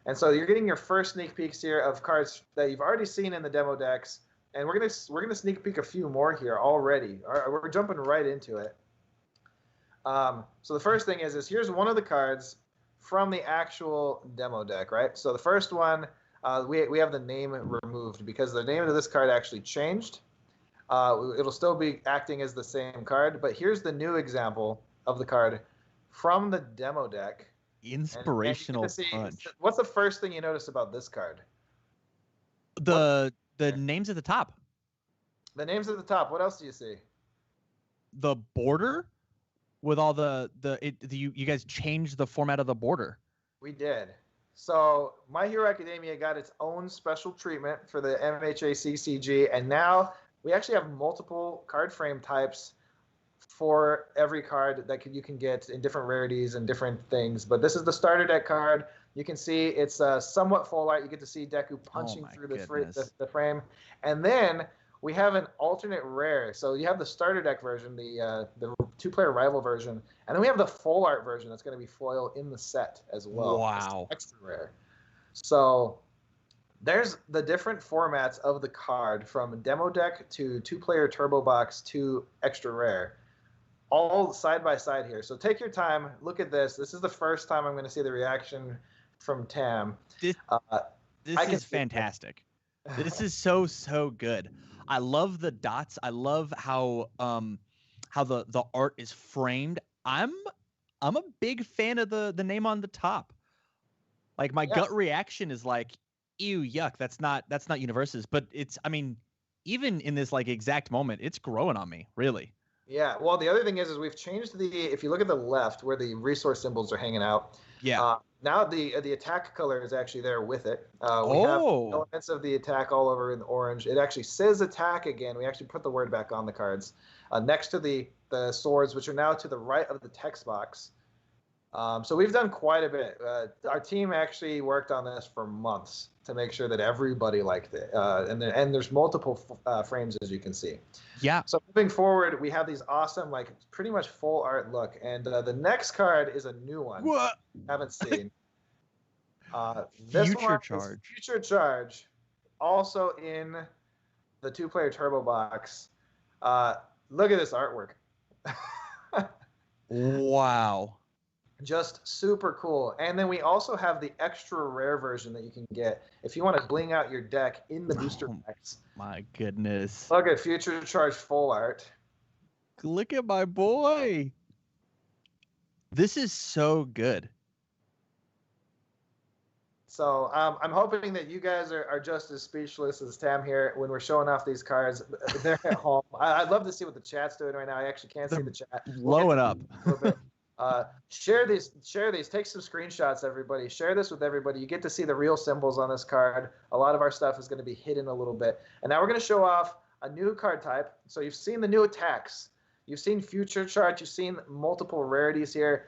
And so you're getting your first sneak peeks here of cards that you've already seen in the demo decks. And we're gonna sneak peek a few more here already. We're jumping right into it. So the first thing is here's one of the cards from the actual demo deck, right? So the first one, we have the name removed because the name of this card actually changed. It'll still be acting as the same card, but here's the new example of the card from the demo deck. Inspirational punch. What's the first thing you notice about this card? The names at the top. The names at the top. What else do you see? The border with all you guys changed the format of the border. We did. So My Hero Academia got its own special treatment for the MHA CCG, and now we actually have multiple card frame types for every card that you can get in different rarities and different things. But this is the starter deck card. You can see it's somewhat full art. You get to see Deku punching through the frame. And then we have an alternate rare. So you have the starter deck version, the 2-player rival version. And then we have the full art version that's going to be foil in the set as well. Wow. Extra rare. So there's the different formats of the card from demo deck to 2-player turbo box to extra rare. All side by side here. So take your time. Look at this. This is the first time I'm going to see the reaction from Tam. This is fantastic. This is so good. I love the dots. I love how the art is framed. I'm a big fan of the name on the top. Like my gut reaction is like, ew, yuck. That's not Universes. But even in this like exact moment, it's growing on me. Really. Yeah. Well, the other thing is we've changed the. If you look at the left where the resource symbols are hanging out. Yeah. Now the attack color is actually there with it. We have Oh. elements of the attack all over in orange. It actually says attack again. We actually put the word back on the cards next to the swords, which are now to the right of the text box. So we've done quite a bit. Our team actually worked on this for months to make sure that everybody liked it. And there's multiple frames, as you can see. Yeah. So moving forward, we have these awesome, like pretty much full art look. And the next card is a new one. What? Haven't seen. This Future one Charge. is Future Charge, also in the 2-player turbo box. Look at this artwork. Wow. Just super cool. And then we also have the extra rare version that you can get if you want to bling out your deck in the booster packs. My goodness. Look at Future Charge full art. Look at my boy. This is so good. So I'm hoping that you guys are just as speechless as Tam here when we're showing off these cards. They're at home. I'd love to see what the chat's doing right now. I actually can't see the chat. Blowing up. Share these. Take some screenshots, everybody. Share this with everybody. You get to see the real symbols on this card. A lot of our stuff is going to be hidden a little bit. And now we're going to show off a new card type. So you've seen the new attacks. You've seen Future Charge. You've seen multiple rarities here.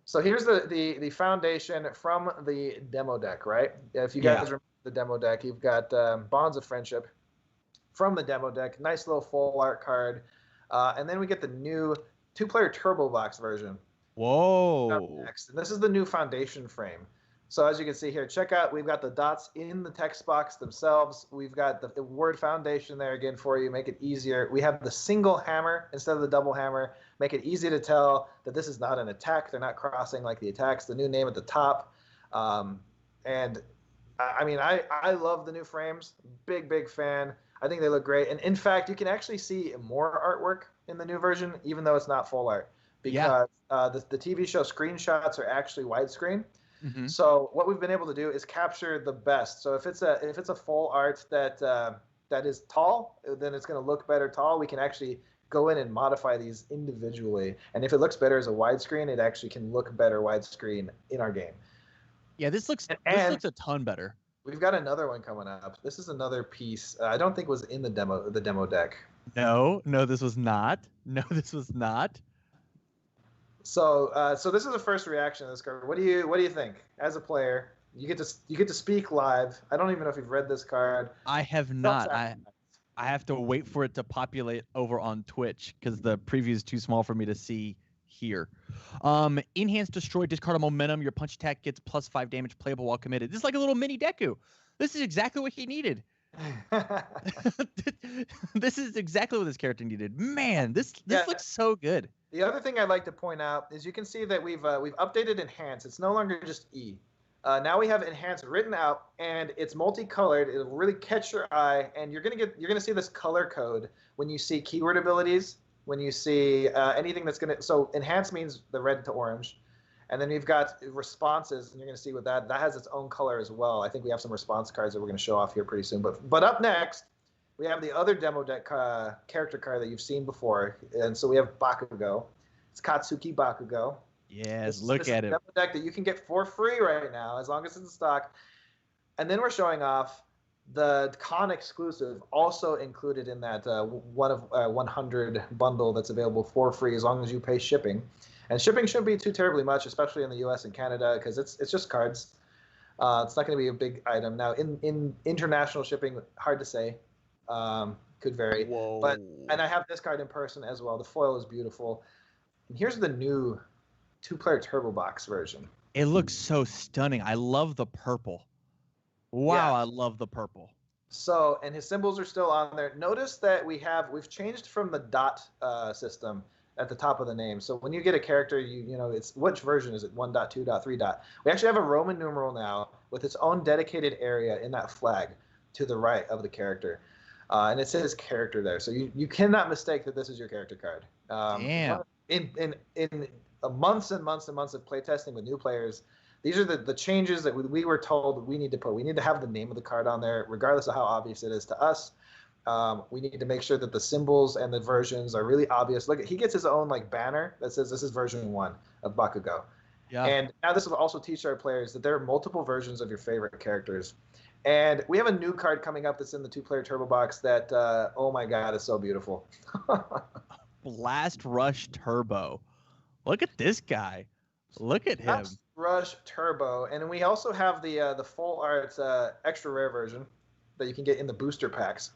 So here's the foundation from the demo deck, right? If you guys remember the demo deck, you've got Bonds of Friendship from the demo deck. Nice little full art card. And then we get the new 2-player turbo box version. Whoa. Next. And this is the new foundation frame. So as you can see here, check out, we've got the dots in the text box themselves. We've got the word foundation there again for you, make it easier. We have the single hammer instead of the double hammer, make it easy to tell that this is not an attack. They're not crossing like the attacks. The new name at the top. And I mean, I love the new frames. Big fan. I think they look great. And in fact, you can actually see more artwork in the new version, even though it's not full art, because the TV show screenshots are actually widescreen. Mm-hmm. So what we've been able to do is capture the best. So if it's a full art that is tall, then it's going to look better tall. We can actually go in and modify these individually. And if it looks better as a widescreen, it actually can look better widescreen in our game. Yeah, this looks a ton better. We've got another one coming up. This is another piece. I don't think was in the demo deck. No, this was not. No, this was not. So this is the first reaction to this card. What do you think as a player? You get to speak live. I don't even know if you've read this card. I have not. I have to wait for it to populate over on Twitch because the preview is too small for me to see here. Enhance Destroy, discard a momentum. Your punch attack gets +5 damage playable while committed. This is like a little mini Deku. This is exactly what he needed. This is exactly what this character needed. Man, this looks so good. The other thing I'd like to point out is you can see that we've updated Enhance. It's no longer just E. Now we have Enhance written out, and it's multicolored. It'll really catch your eye, and you're gonna see this color code when you see keyword abilities. When you see anything that's gonna, so Enhance means the red to orange, and then you've got responses, and you're gonna see what that has its own color as well. I think we have some response cards that we're gonna show off here pretty soon. But up next, we have the other demo deck character card that you've seen before, and so we have Bakugo. It's Katsuki Bakugo. Yes, look at it. Demo deck that you can get for free right now, as long as it's in stock. And then we're showing off the con exclusive, also included in that 1 of 100 bundle that's available for free as long as you pay shipping. And shipping shouldn't be too terribly much, especially in the U.S. and Canada, because it's just cards. It's not going to be a big item. Now, in international shipping, hard to say. Could vary. Whoa. And I have this card in person as well. The foil is beautiful. And here's the new 2-player turbo box version. It looks so stunning. I love the purple. Wow, yeah. I love the purple. So, and his symbols are still on there. Notice that we've changed from the dot system at the top of the name. So when you get a character, you know, it's which version is it? 1.2, 3. We actually have a Roman numeral now with its own dedicated area in that flag to the right of the character. And it says character there. So you cannot mistake that this is your character card. Damn. In months and months and months of playtesting with new players, these are the changes that we were told we need to put. We need to have the name of the card on there, regardless of how obvious it is to us. We need to make sure that the symbols and the versions are really obvious. Look, he gets his own like banner that says this is version 1 of Bakugo. Yeah. And now this will also teach our players that there are multiple versions of your favorite characters. And we have a new card coming up that's in the 2-player turbo box that, oh my god, is so beautiful. Blast Rush Turbo. Look at this guy. Look at him. Blast Rush Turbo. And we also have the full art extra rare version that you can get in the booster packs.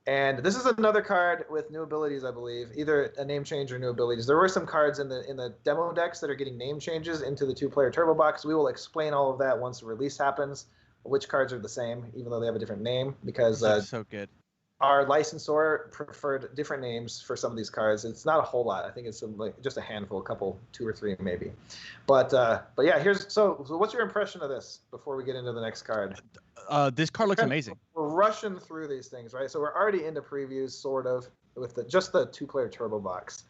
And this is another card with new abilities, I believe, either a name change or new abilities. There were some cards in the demo decks that are getting name changes into the 2-player turbo box. We will explain all of that once the release happens, which cards are the same, even though they have a different name, because That's so good. Our licensor preferred different names for some of these cards. It's not a whole lot. I think it's like just a handful, a couple, 2 or 3 maybe. But yeah, so what's your impression of this before we get into the next card? This card looks amazing. We're rushing through these things, right? So we're already into previews, sort of, with just the 2-player turbo box.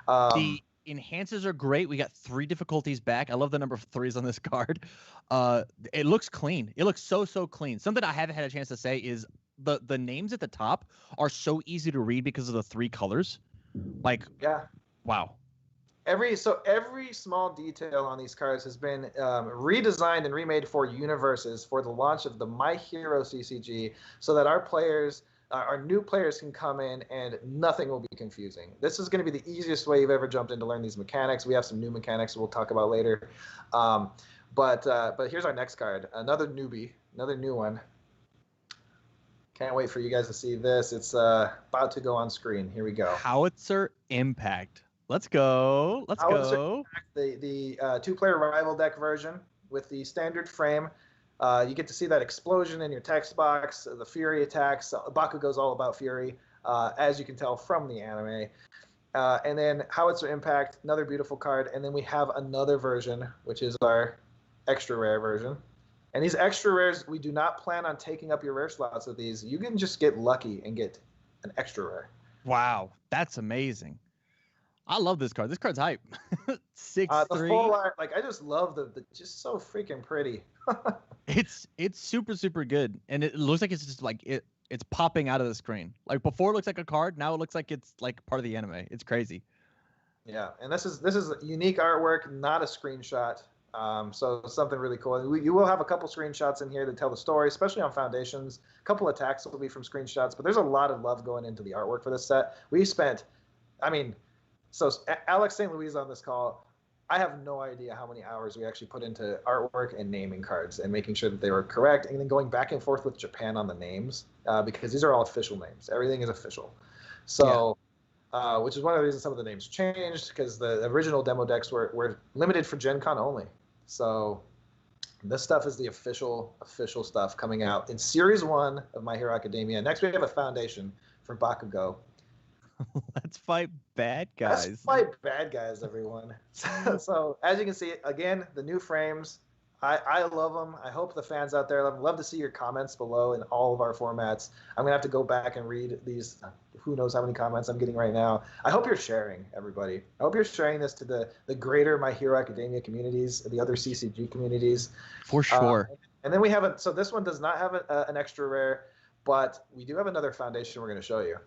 The enhances are great. We got 3 difficulties back. I love the number of 3s on this card. It looks clean. It looks so clean. Something I haven't had a chance to say is the names at the top are so easy to read because of the 3 colors. Like, yeah, wow. Every small detail on these cards has been redesigned and remade for universes for the launch of the My Hero CCG, so that our new players can come in and nothing will be confusing. This is going to be the easiest way you've ever jumped in to learn these mechanics. We have some new mechanics we'll talk about later. But here's our next card, another newbie, another new one. Can't wait for you guys to see this. It's about to go on screen. Here we go. Howitzer Impact. Let's go. Let's go. The 2-player rival deck version with the standard frame. You get to see that explosion in your text box, the Fury attacks. Bakugo's all about Fury, as you can tell from the anime. And then Howitzer Impact, another beautiful card. And then we have another version, which is our extra rare version. And these extra rares, we do not plan on taking up your rare slots with these. You can just get lucky and get an extra rare. Wow, that's amazing. I love this card. This card's hype. 6-3. The full art, like I just love the just so freaking pretty. It's super good, and it looks like it's just like it's popping out of the screen. Like before, it looks like a card. Now it looks like it's like part of the anime. It's crazy. Yeah, and this is unique artwork, not a screenshot. So something really cool. You will have a couple screenshots in here to tell the story, especially on Foundations. A couple attacks will be from screenshots, but there's a lot of love going into the artwork for this set. We spent, so Alex St. Louis on this call, I have no idea how many hours we actually put into artwork and naming cards and making sure that they were correct, and then going back and forth with Japan on the names, because these are all official names. Everything is official. So, which is one of the reasons some of the names changed, because the original demo decks were limited for Gen Con only. So this stuff is the official stuff coming out in Series 1 of My Hero Academia. Next, we have a Foundation for Bakugo. Let's fight bad guys. Let's fight bad guys, everyone. So as you can see, again, the new frames. I love them. I hope the fans out there love to see your comments below in all of our formats. I'm going to have to go back and read these. Who knows how many comments I'm getting right now. I hope you're sharing, everybody. I hope you're sharing this to the greater My Hero Academia communities, the other CCG communities. For sure. And then we have so this one does not have an extra rare, but we do have another Foundation we're going to show you.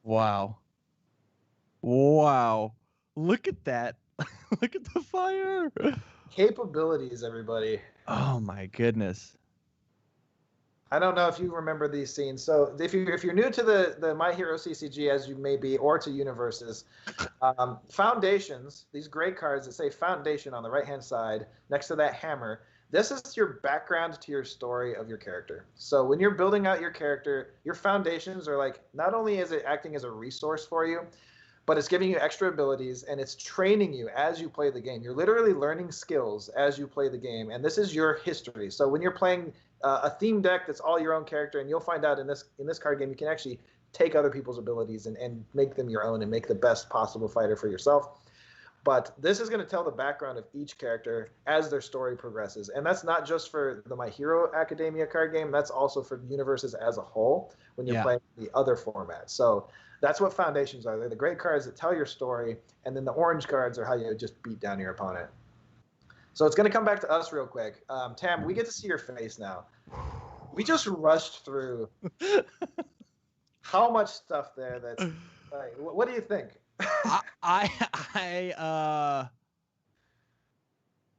Wow. Look at that. Look at the fire. Capabilities, everybody. Oh my goodness. I don't know if you remember these scenes. So if you're new to the My Hero CCG, as you may be, or to Universes, Foundations, these great cards that say Foundation on the right-hand side, next to that hammer, this is your background to your story of your character. So when you're building out your character, your foundations are like, not only is it acting as a resource for you, but it's giving you extra abilities, and it's training you as you play the game. You're literally learning skills as you play the game, and this is your history. So when you're playing a theme deck that's all your own character, and you'll find out in this card game, you can actually take other people's abilities and make them your own and make the best possible fighter for yourself. But this is going to tell the background of each character as their story progresses. And that's not just for the My Hero Academia card game. That's also for Universes as a whole when you're playing the other formats. So that's what Foundations are. They're the great cards that tell your story. And then the orange cards are how you just beat down your opponent. So it's going to come back to us real quick. Tam, we get to see your face now. We just rushed through how much stuff there. That's like, what do you think?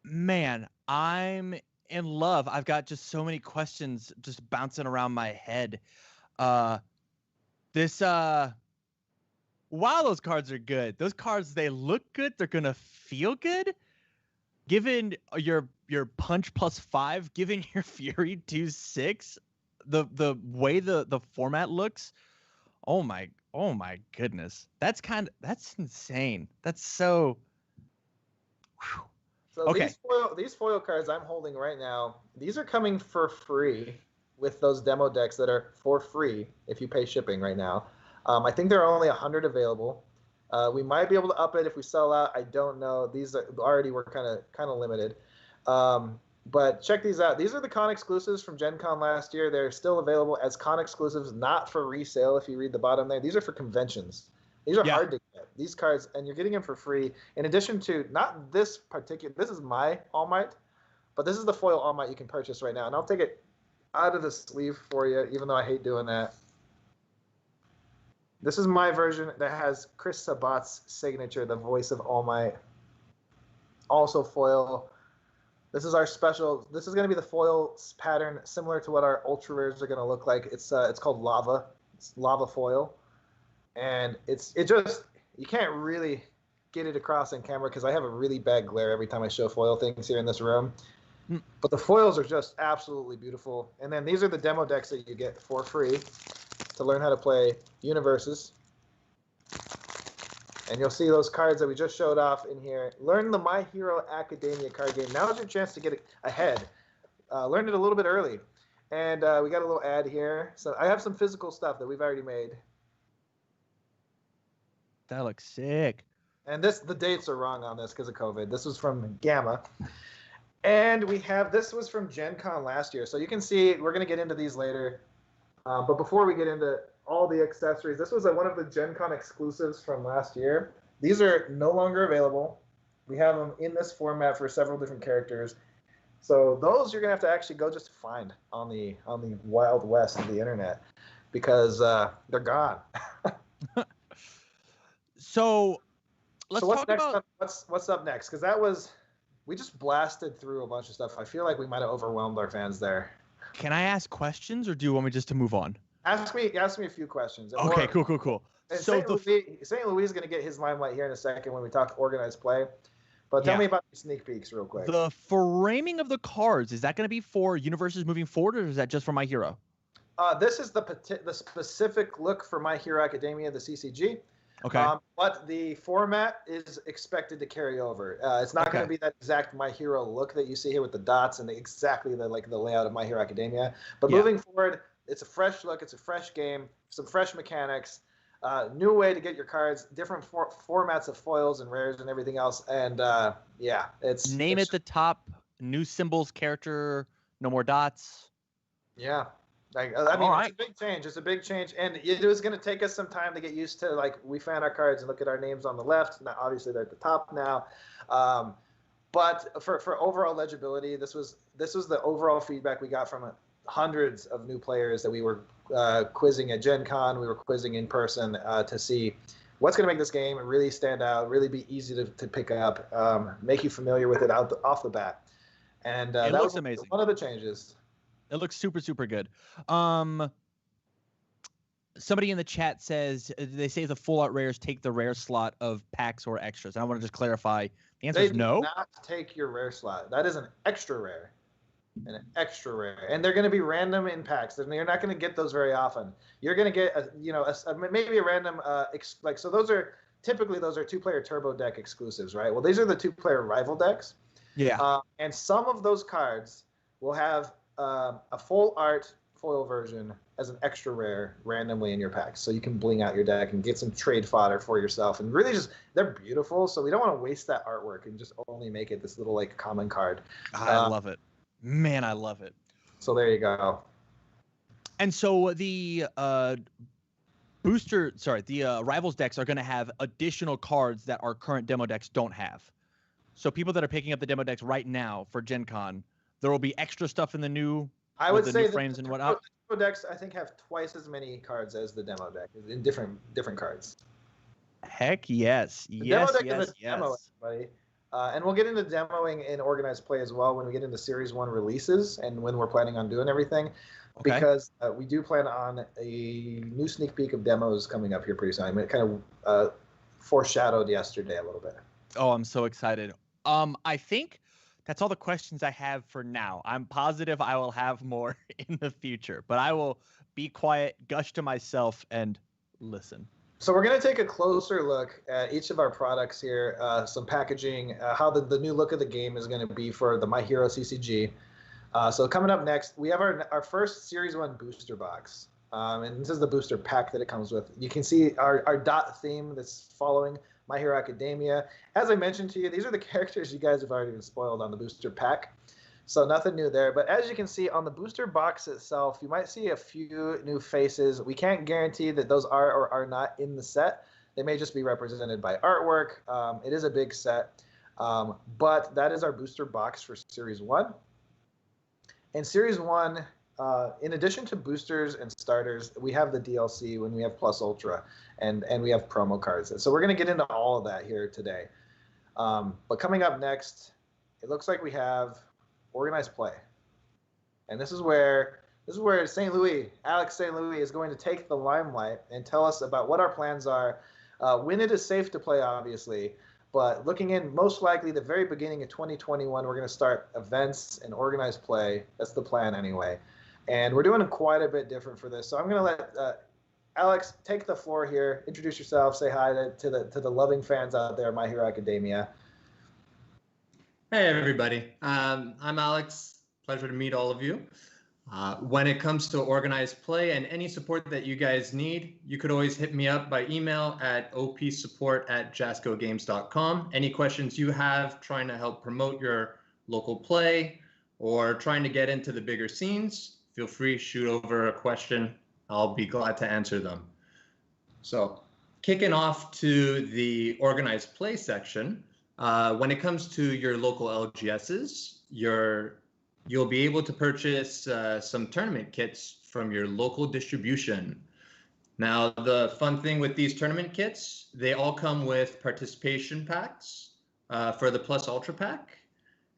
Man, I'm in love. I've got just so many questions just bouncing around my head. Wow, those cards are good. Those cards, they look good. They're gonna feel good. Given your punch +5, given your fury 2/6, the way the format looks, oh my goodness, that's insane. That's so. Whew. So okay. These foil cards I'm holding right now, these are coming for free with those demo decks that are for free if you pay shipping right now. I think there are only 100 available. We might be able to up it if we sell out. I don't know. These already were kind of limited. But check these out. These are the con exclusives from Gen Con last year. They're still available as con exclusives, not for resale if you read the bottom there. These are for conventions. These are hard to get. These cards, and you're getting them for free. In addition to, not this particular, this is my All Might, but this is the foil All Might you can purchase right now. And I'll take it out of the sleeve for you, even though I hate doing that. This is my version that has Chris Sabat's signature, the voice of All Might. Also foil. This is our special. This is going to be the foil pattern, similar to what our ultra rares are going to look like. It's called Lava. It's Lava foil, and you can't really get it across in camera because I have a really bad glare every time I show foil things here in this room. But the foils are just absolutely beautiful. And then these are the demo decks that you get for free to learn how to play Universes. And you'll see those cards that we just showed off in here. Learn the My Hero Academia card game. Now is your chance to get ahead. Learn it a little bit early. And we got a little ad here. So I have some physical stuff that we've already made. That looks sick. And the dates are wrong on this because of COVID. This was from Gamma. And this was from Gen Con last year. So you can see, we're going to get into these later. But before we get into all the accessories, this was one of the Gen Con exclusives from last year. These are no longer available. We have them in this format for several different characters. So those you're going to have to actually go just find on the wild west of the internet because they're gone. So let's talk about what's up next, because we just blasted through a bunch of stuff. I feel like we might have overwhelmed our fans there. Can I ask questions, or do you want me just to move on? Ask me a few questions. Okay, cool. So St. Louis is going to get his limelight here in a second when we talk organized play. But tell me about the sneak peeks real quick. The framing of the cards, is that going to be for Universes moving forward, or is that just for My Hero? This is the specific look for My Hero Academia, the CCG. Okay. But the format is expected to carry over. It's not going to be that exact My Hero look that you see here with the dots and exactly the layout of My Hero Academia. But moving forward, it's a fresh look. It's a fresh game. Some fresh mechanics. New way to get your cards. Different formats of foils and rares and everything else. And it's name at the top. New symbols, character. No more dots. Yeah. It's a big change. It's a big change, and it was going to take us some time to get used to. We fan our cards and look at our names on the left. Now, obviously, they're at the top now. But for overall legibility, this was the overall feedback we got from hundreds of new players that we were quizzing at Gen Con. We were quizzing in person to see what's going to make this game really stand out, really be easy to pick up, make you familiar with it off the bat. And that was amazing. One of the changes. It looks super, super good. Somebody in the chat says they say the full art rares take the rare slot of packs or extras. And I want to just clarify. The answer is no. They do not take your rare slot. That is an extra rare. And they're going to be random in packs. You're not going to get those very often. You're going to get maybe a random so those are typically 2-player turbo deck exclusives, right? Well, these are the 2-player rival decks. Yeah. And some of those cards will have a full art foil version as an extra rare randomly in your packs, so you can bling out your deck and get some trade fodder for yourself. And really, they're beautiful, so we don't want to waste that artwork and just only make it this little common card. I love it, man. I love it. So there you go. And so the rivals decks are going to have additional cards that our current demo decks don't have. So people that are picking up the demo decks right now for Gen Con, there will be extra stuff in the new I would the say new that frames the and whatnot. demo decks, I think, have twice as many cards as the demo deck in different cards. Heck yes, The demo yes, deck yes, is a demo, yes. everybody. And we'll get into demoing in organized play as well when we get into Series 1 releases and when we're planning on doing everything. Okay. Because we do plan on a new sneak peek of demos coming up here pretty soon. I mean, it kind of foreshadowed yesterday a little bit. Oh, I'm so excited. I think that's all the questions I have for now. I'm positive I will have more in the future, but I will be quiet, gush to myself, and listen. So we're going to take a closer look at each of our products here, some packaging, how the new look of the game is going to be for the My Hero CCG. So coming up next, we have our first Series 1 booster box. And this is the booster pack that it comes with. You can see our dot theme that's following My Hero Academia. As I mentioned to you, these are the characters you guys have already been spoiled on the booster pack. So nothing new there. But as you can see on the booster box itself, you might see a few new faces. We can't guarantee that those are or are not in the set. They may just be represented by artwork. It is a big set. But that is our booster box for Series 1. In Series 1, in addition to boosters and starters, we have the DLC when we have Plus Ultra, and we have promo cards. So we're going to get into all of that here today. But coming up next, it looks like we have organized play. And this is where St. Louis, Alex St. Louis, is going to take the limelight and tell us about what our plans are, when it is safe to play, obviously. But looking in, most likely, the very beginning of 2021, we're going to start events and organized play. That's the plan anyway. And we're doing quite a bit different for this. So I'm going to let Alex take the floor here. Introduce yourself. Say hi to the loving fans out there, My Hero Academia. Hey, everybody. I'm Alex. Pleasure to meet all of you. When it comes to organized play and any support that you guys need, you could always hit me up by email at opsupport@jascogames.com. Any questions you have trying to help promote your local play or trying to get into the bigger scenes, feel free to shoot over a question. I'll be glad to answer them. So kicking off to the organized play section, when it comes to your local LGSs, you'll be able to purchase some tournament kits from your local distribution. Now, the fun thing with these tournament kits, they all come with participation packs for the Plus Ultra pack.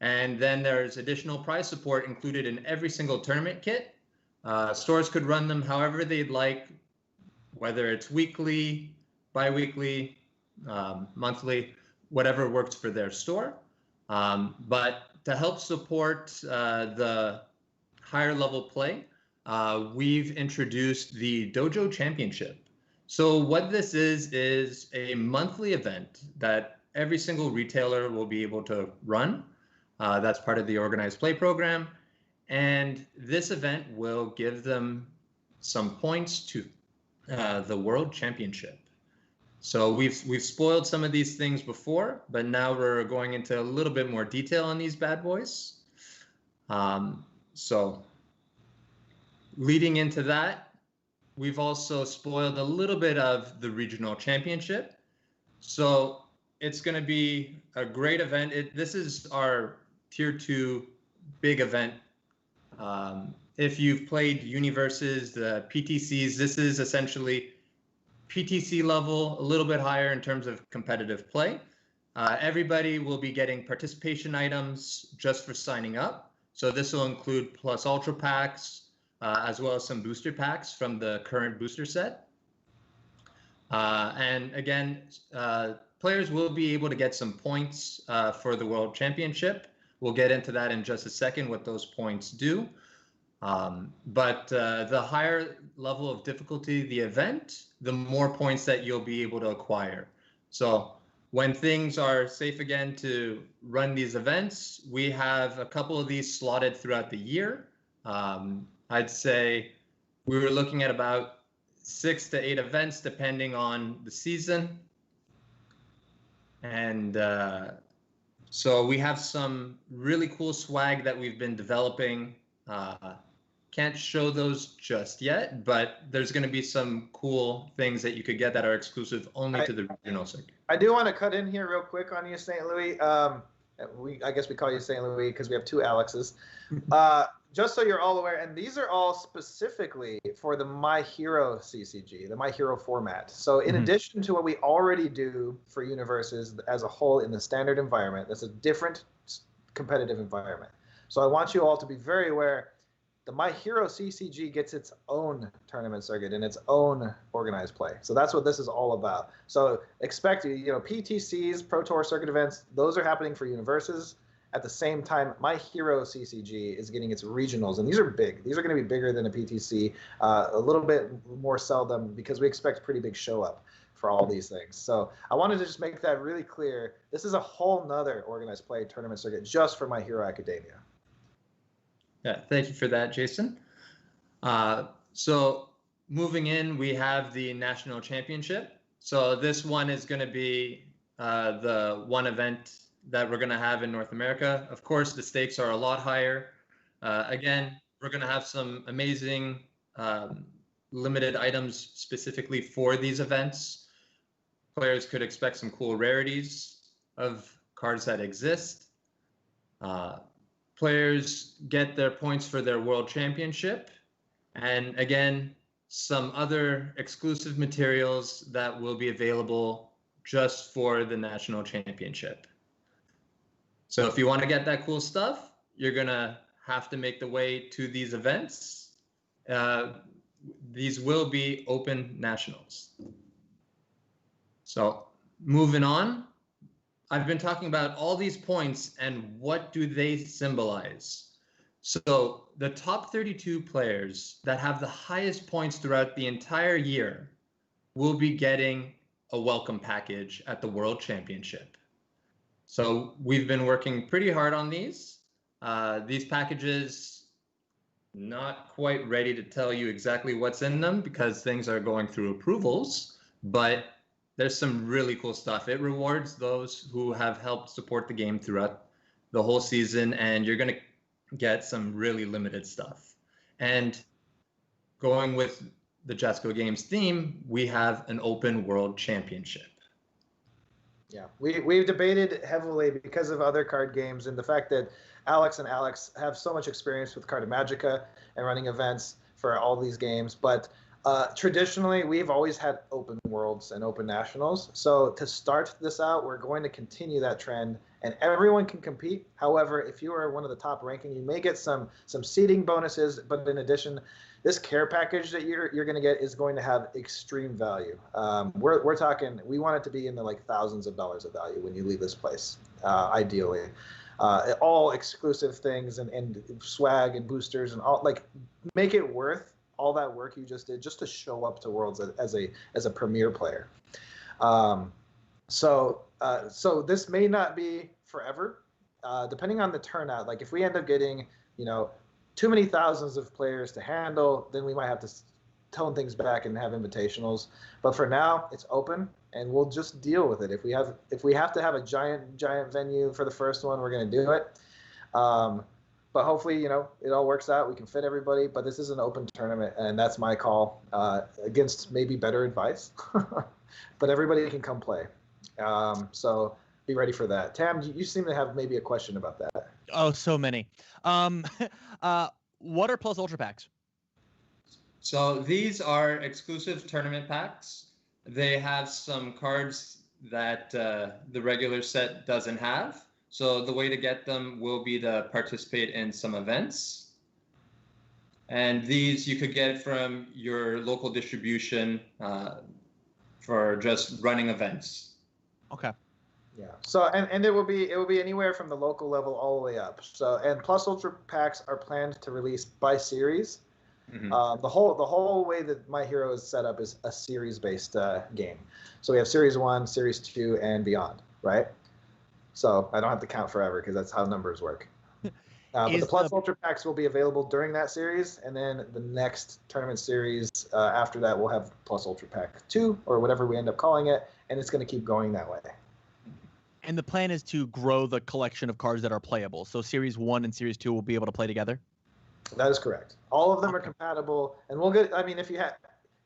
And then there's additional prize support included in every single tournament kit. Stores could run them however they'd like, whether it's weekly, bi-weekly, monthly, whatever works for their store. But to help support the higher level play, we've introduced the Dojo Championship. So what this is a monthly event that every single retailer will be able to run. That's part of the organized play program. And this event will give them some points to the World Championship. So we've spoiled some of these things before, but now we're going into a little bit more detail on these bad boys. So leading into that, we've also spoiled a little bit of the regional championship. So it's going to be a great event. This is our tier 2 big event. If you've played Universes, the PTCs, this is essentially PTC level, a little bit higher in terms of competitive play. Everybody will be getting participation items just for signing up. So this will include Plus Ultra packs, as well as some booster packs from the current booster set. And again, players will be able to get some points for the World Championship. We'll get into that in just a second, what those points do. But the higher level of difficulty the event, the more points that you'll be able to acquire. So when things are safe again to run these events, we have a couple of these slotted throughout the year. I'd say we were looking at about 6 to 8 events depending on the season. And so we have some really cool swag that we've been developing. Can't show those just yet, but there's going to be some cool things that you could get that are exclusive only to the regional circuit. I do want to cut in here real quick on you, St. Louis. I guess we call you St. Louis because we have 2 Alexes. just so you're all aware, and these are all specifically for the My Hero CCG, the My Hero format. So in addition to what we already do for universes as a whole in the standard environment, that's a different competitive environment. So I want you all to be very aware, the My Hero CCG gets its own tournament circuit and its own organized play. So that's what this is all about. So expect, PTCs, Pro Tour circuit events, those are happening for universes. At the same time, My Hero CCG is getting its regionals, and these are big. These are going to be bigger than a PTC, a little bit more seldom, because we expect pretty big show up for all these things. So I wanted to just make that really clear. This is a whole nother organized play tournament circuit just for My Hero Academia. Yeah, thank you for that, Jason. So moving in, we have the National Championship. So this one is going to be the one event that we're going to have in North America. Of course, the stakes are a lot higher. Again, we're going to have some amazing limited items specifically for these events. Players could expect some cool rarities of cards that exist. Players get their points for their World Championship. And again, some other exclusive materials that will be available just for the National Championship. So if you want to get that cool stuff, you're going to have to make the way to these events. These will be open nationals. So moving on, I've been talking about all these points and what do they symbolize. So the top 32 players that have the highest points throughout the entire year will be getting a welcome package at the World Championship. So we've been working pretty hard on these. These packages, not quite ready to tell you exactly what's in them because things are going through approvals, but there's some really cool stuff. It rewards those who have helped support the game throughout the whole season, and you're going to get some really limited stuff. And going with the Jasco Games theme, we have an open World Championship. Yeah, we've debated heavily because of other card games and the fact that Alex have so much experience with Cartamagica and running events for all these games. But traditionally, we've always had open worlds and open nationals. So to start this out, we're going to continue that trend, and everyone can compete. However, if you are one of the top ranking, you may get some seeding bonuses. But in addition, this care package that you're going to get is going to have extreme value. We're talking, we want it to be in the thousands of dollars of value when you leave this place, ideally. All exclusive things and swag and boosters and all, make it worth all that work you just did just to show up to Worlds as a premier player. So this may not be forever, depending on the turnout. Like if we end up getting, too many thousands of players to handle, then we might have to tone things back and have invitationals. But for now, it's open, and we'll just deal with it. If we have to have a giant venue for the first one, we're going to do it. But hopefully, it all works out. We can fit everybody. But this is an open tournament, and that's my call against maybe better advice. But everybody can come play. So be ready for that. Tam, you seem to have maybe a question about that. Oh, so many. What are Plus Ultra packs? So these are exclusive tournament packs. They have some cards that the regular set doesn't have. So the way to get them will be to participate in some events. And these you could get from your local distribution for just running events. Okay. Yeah. So and it will be anywhere from the local level all the way up. So and Plus Ultra packs are planned to release by series. Mm-hmm. The whole way that My Hero is set up is a series-based game. So we have Series 1, Series 2, and beyond, right? So I don't have to count forever because that's how numbers work. But the Plus Ultra packs will be available during that series, and then the next tournament series after that we'll have Plus Ultra Pack 2 or whatever we end up calling it, and it's going to keep going that way. And the plan is to grow the collection of cards that are playable. So Series 1 and Series 2 will be able to play together? That is correct. All of them are compatible, and we'll get. I mean, if you have,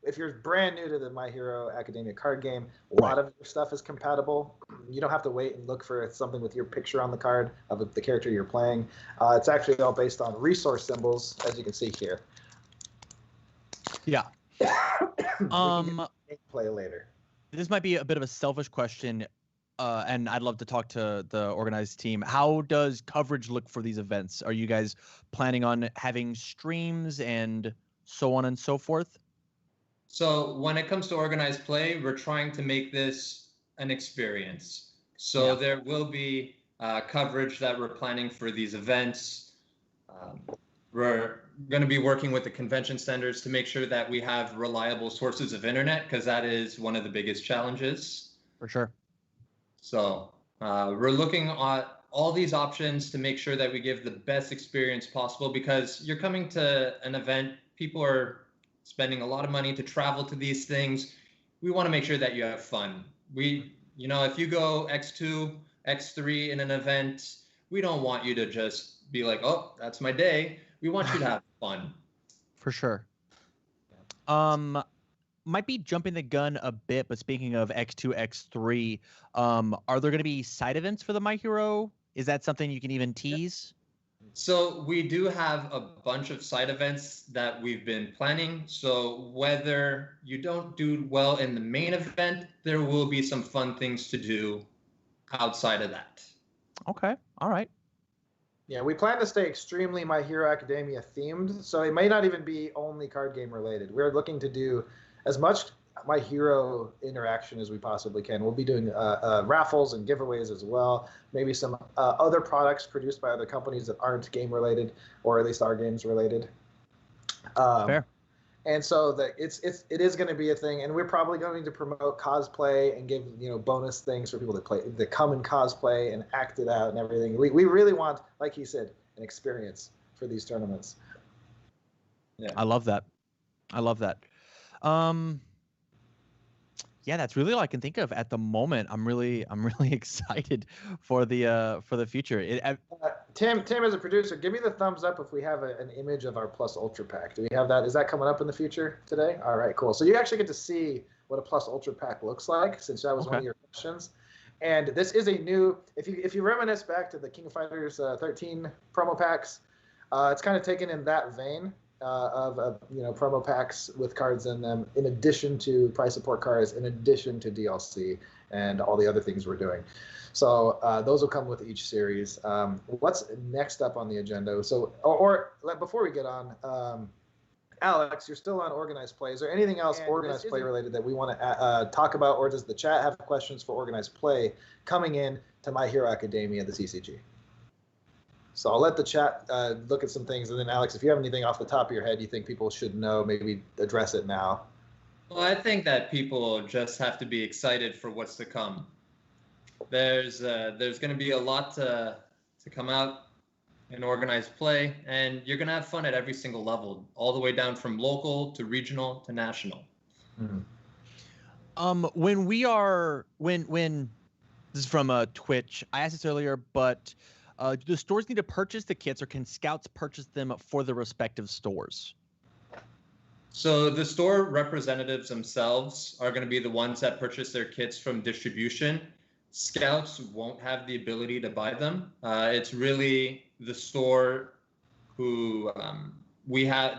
if you're brand new to the My Hero Academia card game, a lot of your stuff is compatible. You don't have to wait and look for something with your picture on the card of the character you're playing. It's actually all based on resource symbols, as you can see here. Yeah. Play later. This might be a bit of a selfish question, and I'd love to talk to the organized team. How does coverage look for these events? Are you guys planning on having streams and so on and so forth? So when it comes to organized play, we're trying to make this an experience. So there will be coverage that we're planning for these events. We're going to be working with the convention centers to make sure that we have reliable sources of internet, because that is one of the biggest challenges. For sure. So we're looking at all these options to make sure that we give the best experience possible, because you're coming to an event, people are spending a lot of money to travel to these things. We want to make sure that you have fun. If you go X2, X3 in an event, we don't want you to just be like, oh, that's my day. We want you to have fun. For sure. Might be jumping the gun a bit, but speaking of X2, X3, are there going to be side events for the My Hero? Is that something you can even tease? So we do have a bunch of side events that we've been planning. So whether you don't do well in the main event, there will be some fun things to do outside of that. Okay. All right. Yeah, we plan to stay extremely My Hero Academia themed, so it may not even be only card game related. We're looking to do as much My Hero interaction as we possibly can. We'll be doing raffles and giveaways as well. Maybe some other products produced by other companies that aren't game related, or at least are games related. Fair. And so it is going to be a thing, and we're probably going to promote cosplay and give bonus things for people that come and cosplay and act it out and everything. We really want, like he said, an experience for these tournaments. Yeah, I love that. Yeah, that's really all I can think of at the moment. I'm really excited for the future. Tim, as a producer, give me the thumbs up if we have an image of our Plus Ultra Pack. Do we have that? Is that coming up in the future today? All right, cool. So you actually get to see what a Plus Ultra Pack looks like, since that was one of your questions. And this is a new. If you reminisce back to the King of Fighters 13 promo packs, it's kind of taken in that vein. Of promo packs with cards in them, in addition to prize support cards, in addition to DLC and all the other things we're doing. So those will come with each series. What's next up on the agenda? So, before we get on, Alex, you're still on organized play. Is there anything else organized play related that we want to talk about, or does the chat have questions for organized play coming in to My Hero Academia, the CCG? So I'll let the chat look at some things, and then Alex, if you have anything off the top of your head you think people should know, maybe address it now. Well, I think that people just have to be excited for what's to come. There's going to be a lot to come out in organized play, and you're going to have fun at every single level, all the way down from local to regional to national. Mm-hmm. When this is from Twitch, I asked this earlier, but do the stores need to purchase the kits, or can scouts purchase them for the respective stores? So the store representatives themselves are going to be the ones that purchase their kits from distribution. Scouts won't have the ability to buy them. It's really the store who we have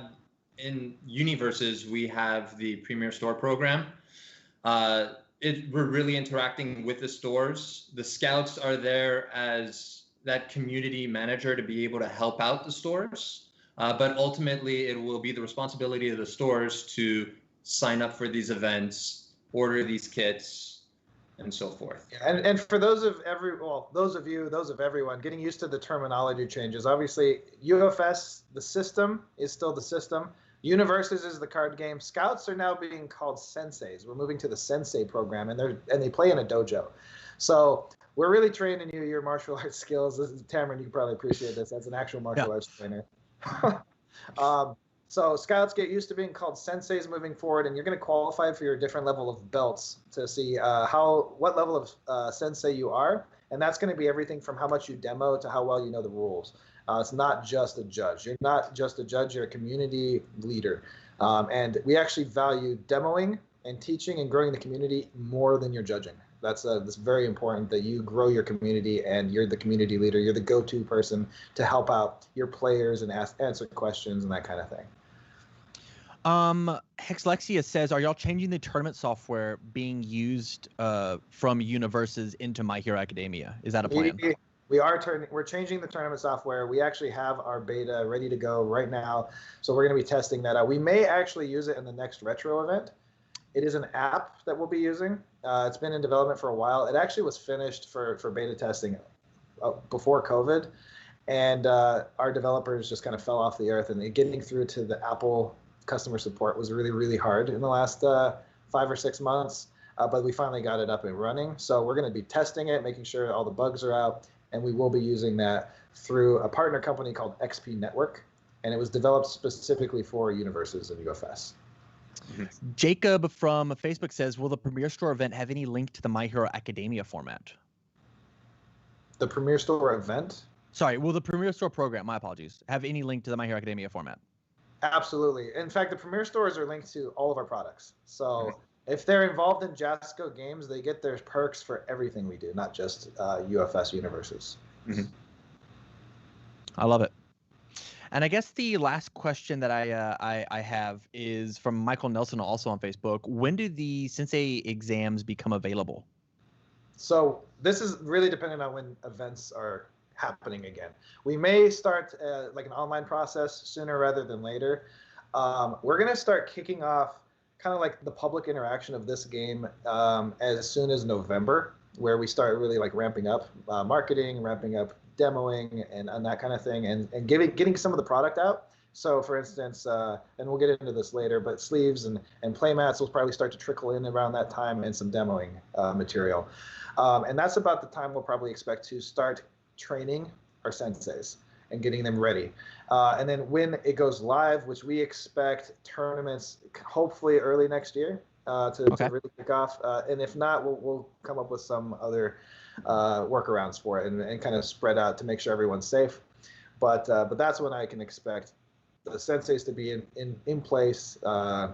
in Universes. We have the Premier Store program. We're really interacting with the stores. The scouts are there as that community manager to be able to help out the stores. But ultimately, it will be the responsibility of the stores to sign up for these events, order these kits, and so forth. And for those of everyone, getting used to the terminology changes. Obviously, UFS, the system, is still the system. Universes is the card game. Scouts are now being called Senseis. We're moving to the Sensei program, and they play in a dojo. So we're really training your martial arts skills. This is Tamron, you can probably appreciate this. That's an actual martial arts trainer. So scouts, get used to being called senseis moving forward, and you're going to qualify for your different level of belts to see what level of sensei you are, and that's going to be everything from how much you demo to how well you know the rules. It's not just a judge. You're not just a judge. You're a community leader. And we actually value demoing and teaching and growing the community more than your judging. That's very important that you grow your community and you're the community leader. You're the go-to person to help out your players and answer questions and that kind of thing. Hexlexia says, are y'all changing the tournament software being used from Universes into My Hero Academia? Is that a plan? We're changing the tournament software. We actually have our beta ready to go right now. So we're going to be testing that out. We may actually use it in the next retro event. It is an app that we'll be using. It's been in development for a while. It actually was finished for beta testing before COVID. And our developers just kind of fell off the earth. And getting through to the Apple customer support was really, really hard in the last 5 or 6 months. But we finally got it up and running. So we're going to be testing it, making sure all the bugs are out. And we will be using that through a partner company called XP Network. And it was developed specifically for Universes and UFS. Jacob from Facebook says, will the Premier Store event have any link to the My Hero Academia format? The Premier Store event? Sorry, will the Premier Store program, my apologies, have any link to the My Hero Academia format? Absolutely. In fact, the Premier Stores are linked to all of our products. So if they're involved in Jasco Games, they get their perks for everything we do, not just UFS Universes. I love it. And I guess the last question that I have is from Michael Nelson, also on Facebook. When do the Sensei exams become available? So this is really dependent on when events are happening again. We may start like an online process sooner rather than later. We're going to start kicking off kind of like the public interaction of this game as soon as November, where we start really like ramping up marketing, ramping up demoing and that kind of thing, and getting some of the product out. So for instance, and we'll get into this later, but sleeves and playmats will probably start to trickle in around that time, and some demoing material. And that's about the time we'll probably expect to start training our senseis and getting them ready. And then when it goes live, which we expect tournaments hopefully early next year to really kick off. And if not, we'll come up with some other workarounds for it and kind of spread out to make sure everyone's safe. But that's when I can expect the senseis to be in place,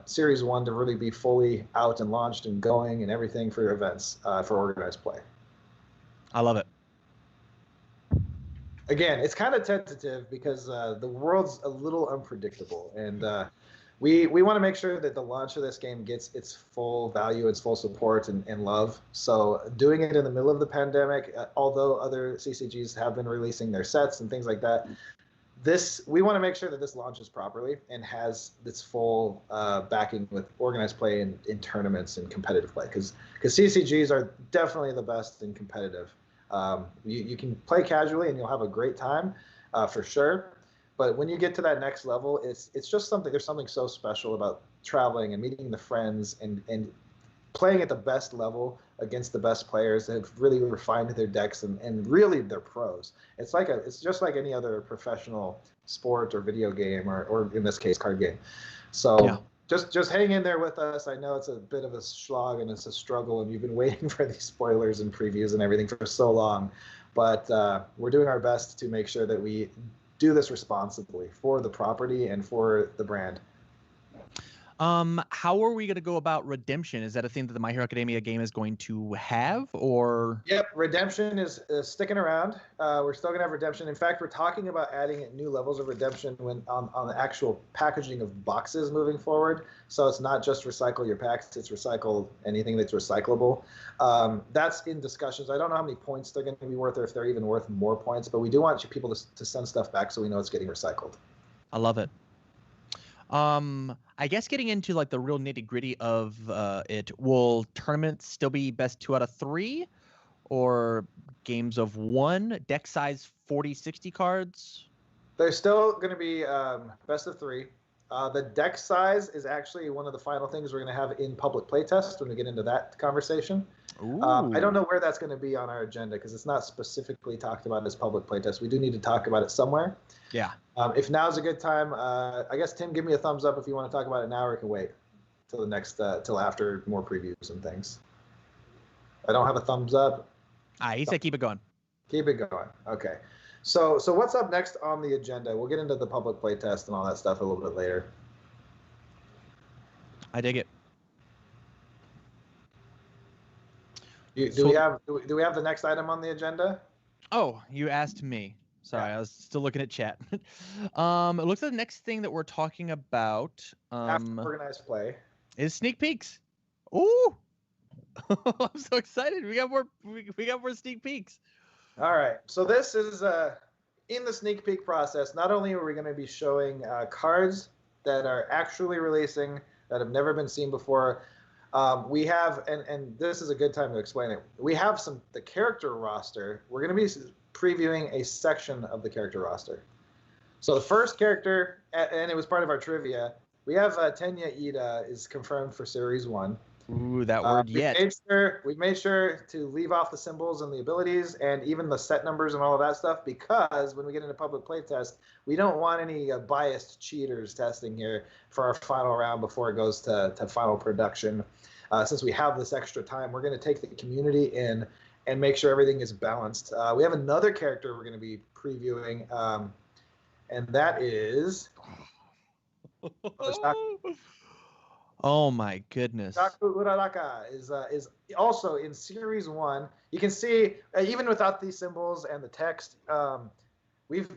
Series 1 to really be fully out and launched and going and everything for your events for organized play. I love it. Again, it's kind of tentative because the world's a little unpredictable, and we want to make sure that the launch of this game gets its full value, its full support and love. So doing it in the middle of the pandemic, although other CCGs have been releasing their sets and things like that, we want to make sure that this launches properly and has its full backing with organized play in tournaments and competitive play, because CCGs are definitely the best in competitive. You can play casually and you'll have a great time for sure. But when you get to that next level, it's just there's something so special about traveling and meeting the friends and playing at the best level against the best players that have really refined their decks and really they're pros. It's just like any other professional sport or video game or in this case card game. So yeah. Just hang in there with us. I know it's a bit of a slog and it's a struggle, and you've been waiting for these spoilers and previews and everything for so long. But we're doing our best to make sure that we do this responsibly for the property and for the brand. How are we going to go about redemption? Is that a thing that the My Hero Academia game is going to have, or? Yep, redemption is sticking around. We're still going to have redemption. In fact, we're talking about adding new levels of redemption on the actual packaging of boxes moving forward. So it's not just recycle your packs, it's recycle anything that's recyclable. That's in discussions. I don't know how many points they're going to be worth or if they're even worth more points, but we do want you people to send stuff back so we know it's getting recycled. I love it. I guess getting into like the real nitty gritty of it, will tournaments still be best 2 out of 3 or games of 1, deck size 40, 60 cards? They're still going to be best of 3. The deck size is actually one of the final things we're going to have in public playtest when we get into that conversation. I don't know where that's going to be on our agenda because it's not specifically talked about as public playtest. We do need to talk about it somewhere. Yeah. If now's a good time, I guess, Tim, give me a thumbs up if you want to talk about it now, or it can wait till the next, till after more previews and things. I don't have a thumbs up. He said keep it going. Keep it going. Okay. So what's up next on the agenda? We'll get into the public playtest and all that stuff a little bit later. I dig it. Do we have the next item on the agenda? Oh, you asked me. Sorry, Yeah. I was still looking at chat. It looks like the next thing that we're talking about After organized play. is sneak peeks. Ooh, I'm so excited. We got more. We got more sneak peeks. All right. So this is in the sneak peek process. Not only are we going to be showing cards that are actually releasing that have never been seen before. We have, and this is a good time to explain it. We have the character roster. We're going to be previewing a section of the character roster. So the first character, and it was part of our trivia, we have Tenya Ida is confirmed for Series 1. Ooh, that word yet. We've made sure to leave off the symbols and the abilities and even the set numbers and all of that stuff, because when we get into public playtest, we don't want any biased cheaters testing here for our final round before it goes to final production. Since we have this extra time, we're going to take the community in and make sure everything is balanced. We have another character we're going to be previewing, and that is... Oh my goodness! Daku Uraraka is also in Series 1. You can see, even without these symbols and the text, we've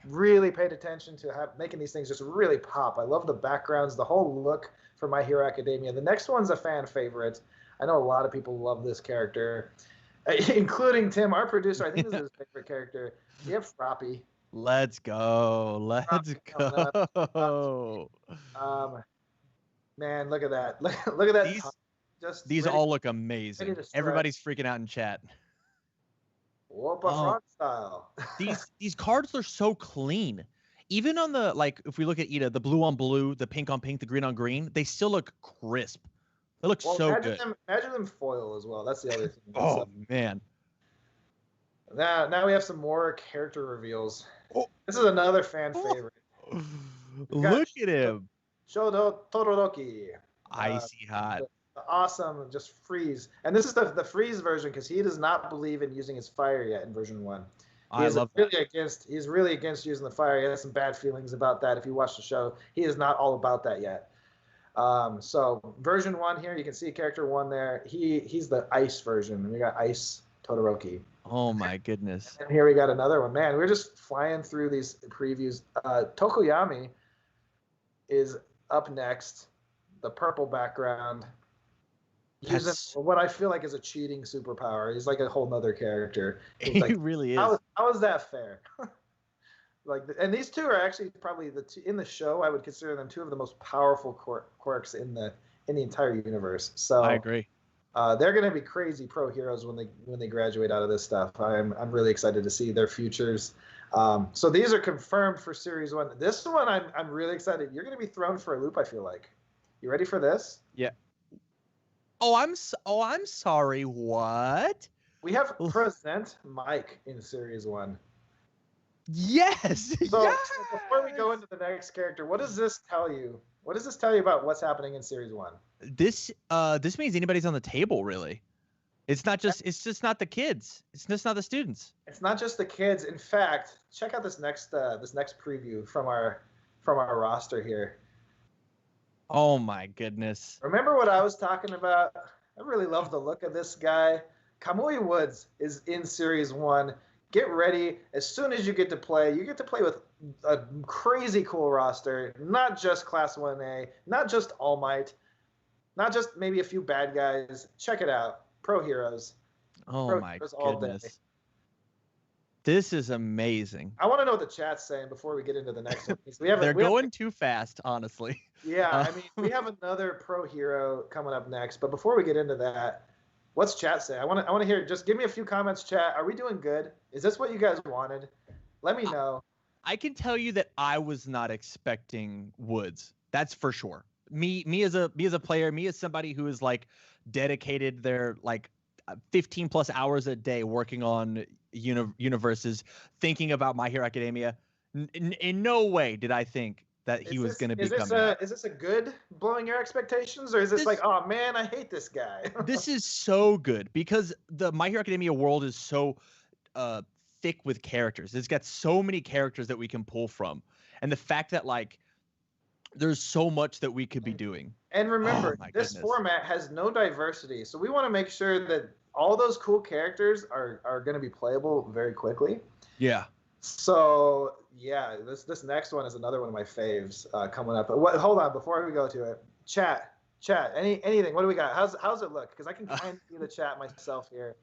really paid attention to making these things just really pop. I love the backgrounds, the whole look for My Hero Academia. The next one's a fan favorite. I know a lot of people love this character, including Tim, our producer. I think this is his favorite character. We have Froppy. Let's go. Let's go. Man, look at that. Look at that. These all look amazing. Everybody's freaking out in chat. Whoop a frog style. These cards are so clean. Even on the, like, if we look at Ida, the blue on blue, the pink on pink, the green on green, they still look crisp. They look so good. Imagine them foil as well. That's the other thing. Oh, man. Now we have some more character reveals. Oh. This is another fan favorite. Look at him. Shodo Todoroki. Icy hot. The awesome, just freeze. And this is the freeze version because he does not believe in using his fire yet in version 1. He's really against using the fire. He has some bad feelings about that. If you watch the show, he is not all about that yet. So version 1 here, you can see character 1 there. He's the ice version, and we got Ice Todoroki. Oh my goodness. And here we got another one. Man, we're just flying through these previews. Tokoyami is up next. The purple background. Using what I feel like is a cheating superpower. He's like a whole nother character. He like, really is. How is that fair? And these two are actually probably in the show. I would consider them two of the most powerful quirks in the entire universe. So I agree. They're going to be crazy pro heroes when they graduate out of this stuff. I'm really excited to see their futures. So these are confirmed for Series 1. This one I'm really excited. You're going to be thrown for a loop. I feel like. You ready for this? Yeah. Oh, I'm sorry. What? We have Present Mike in Series 1. Yes. So, yes! So before we go into the next character, what does this tell you? What does this tell you about what's happening in Series 1? This means anybody's on the table, really. It's just not the kids. It's just not the students. It's not just the kids. In fact, check out this next preview from our roster here. Oh my goodness. Remember what I was talking about? I really love the look of this guy. Kamui Woods is in Series 1. Get ready. As soon as you get to play with a crazy cool roster. Not just Class 1A, not just All Might, not just maybe a few bad guys. Check it out. Pro Heroes. Oh Pro my Heroes all goodness. day. This is amazing. I want to know what the chat's saying before we get into the next one. They're going too fast, honestly. Yeah, I mean, we have another pro hero coming up next, but before we get into that, what's chat say? I want to hear. Just give me a few comments, chat. Are we doing good? Is this what you guys wanted? Let me know. I can tell you that I was not expecting Woods. That's for sure. Me as a player, me as somebody who is like dedicated their like 15 plus hours a day working on universes, thinking about My Hero Academia. In no way did I think that he was going to be coming out. Is this a good blowing your expectations, or is this like, oh man, I hate this guy? This is so good because the My Hero Academia world is so thick with characters. It's got so many characters that we can pull from, and the fact that like There's so much that we could be doing. And remember, my this goodness. format has no diversity, so we want to make sure that all those cool characters are going to be playable very quickly. Yeah. So yeah, this next one is another one of my faves coming up. But hold on, before we go to it, chat, anything. What do we got? How's it look? Because I can kind of see the chat myself here.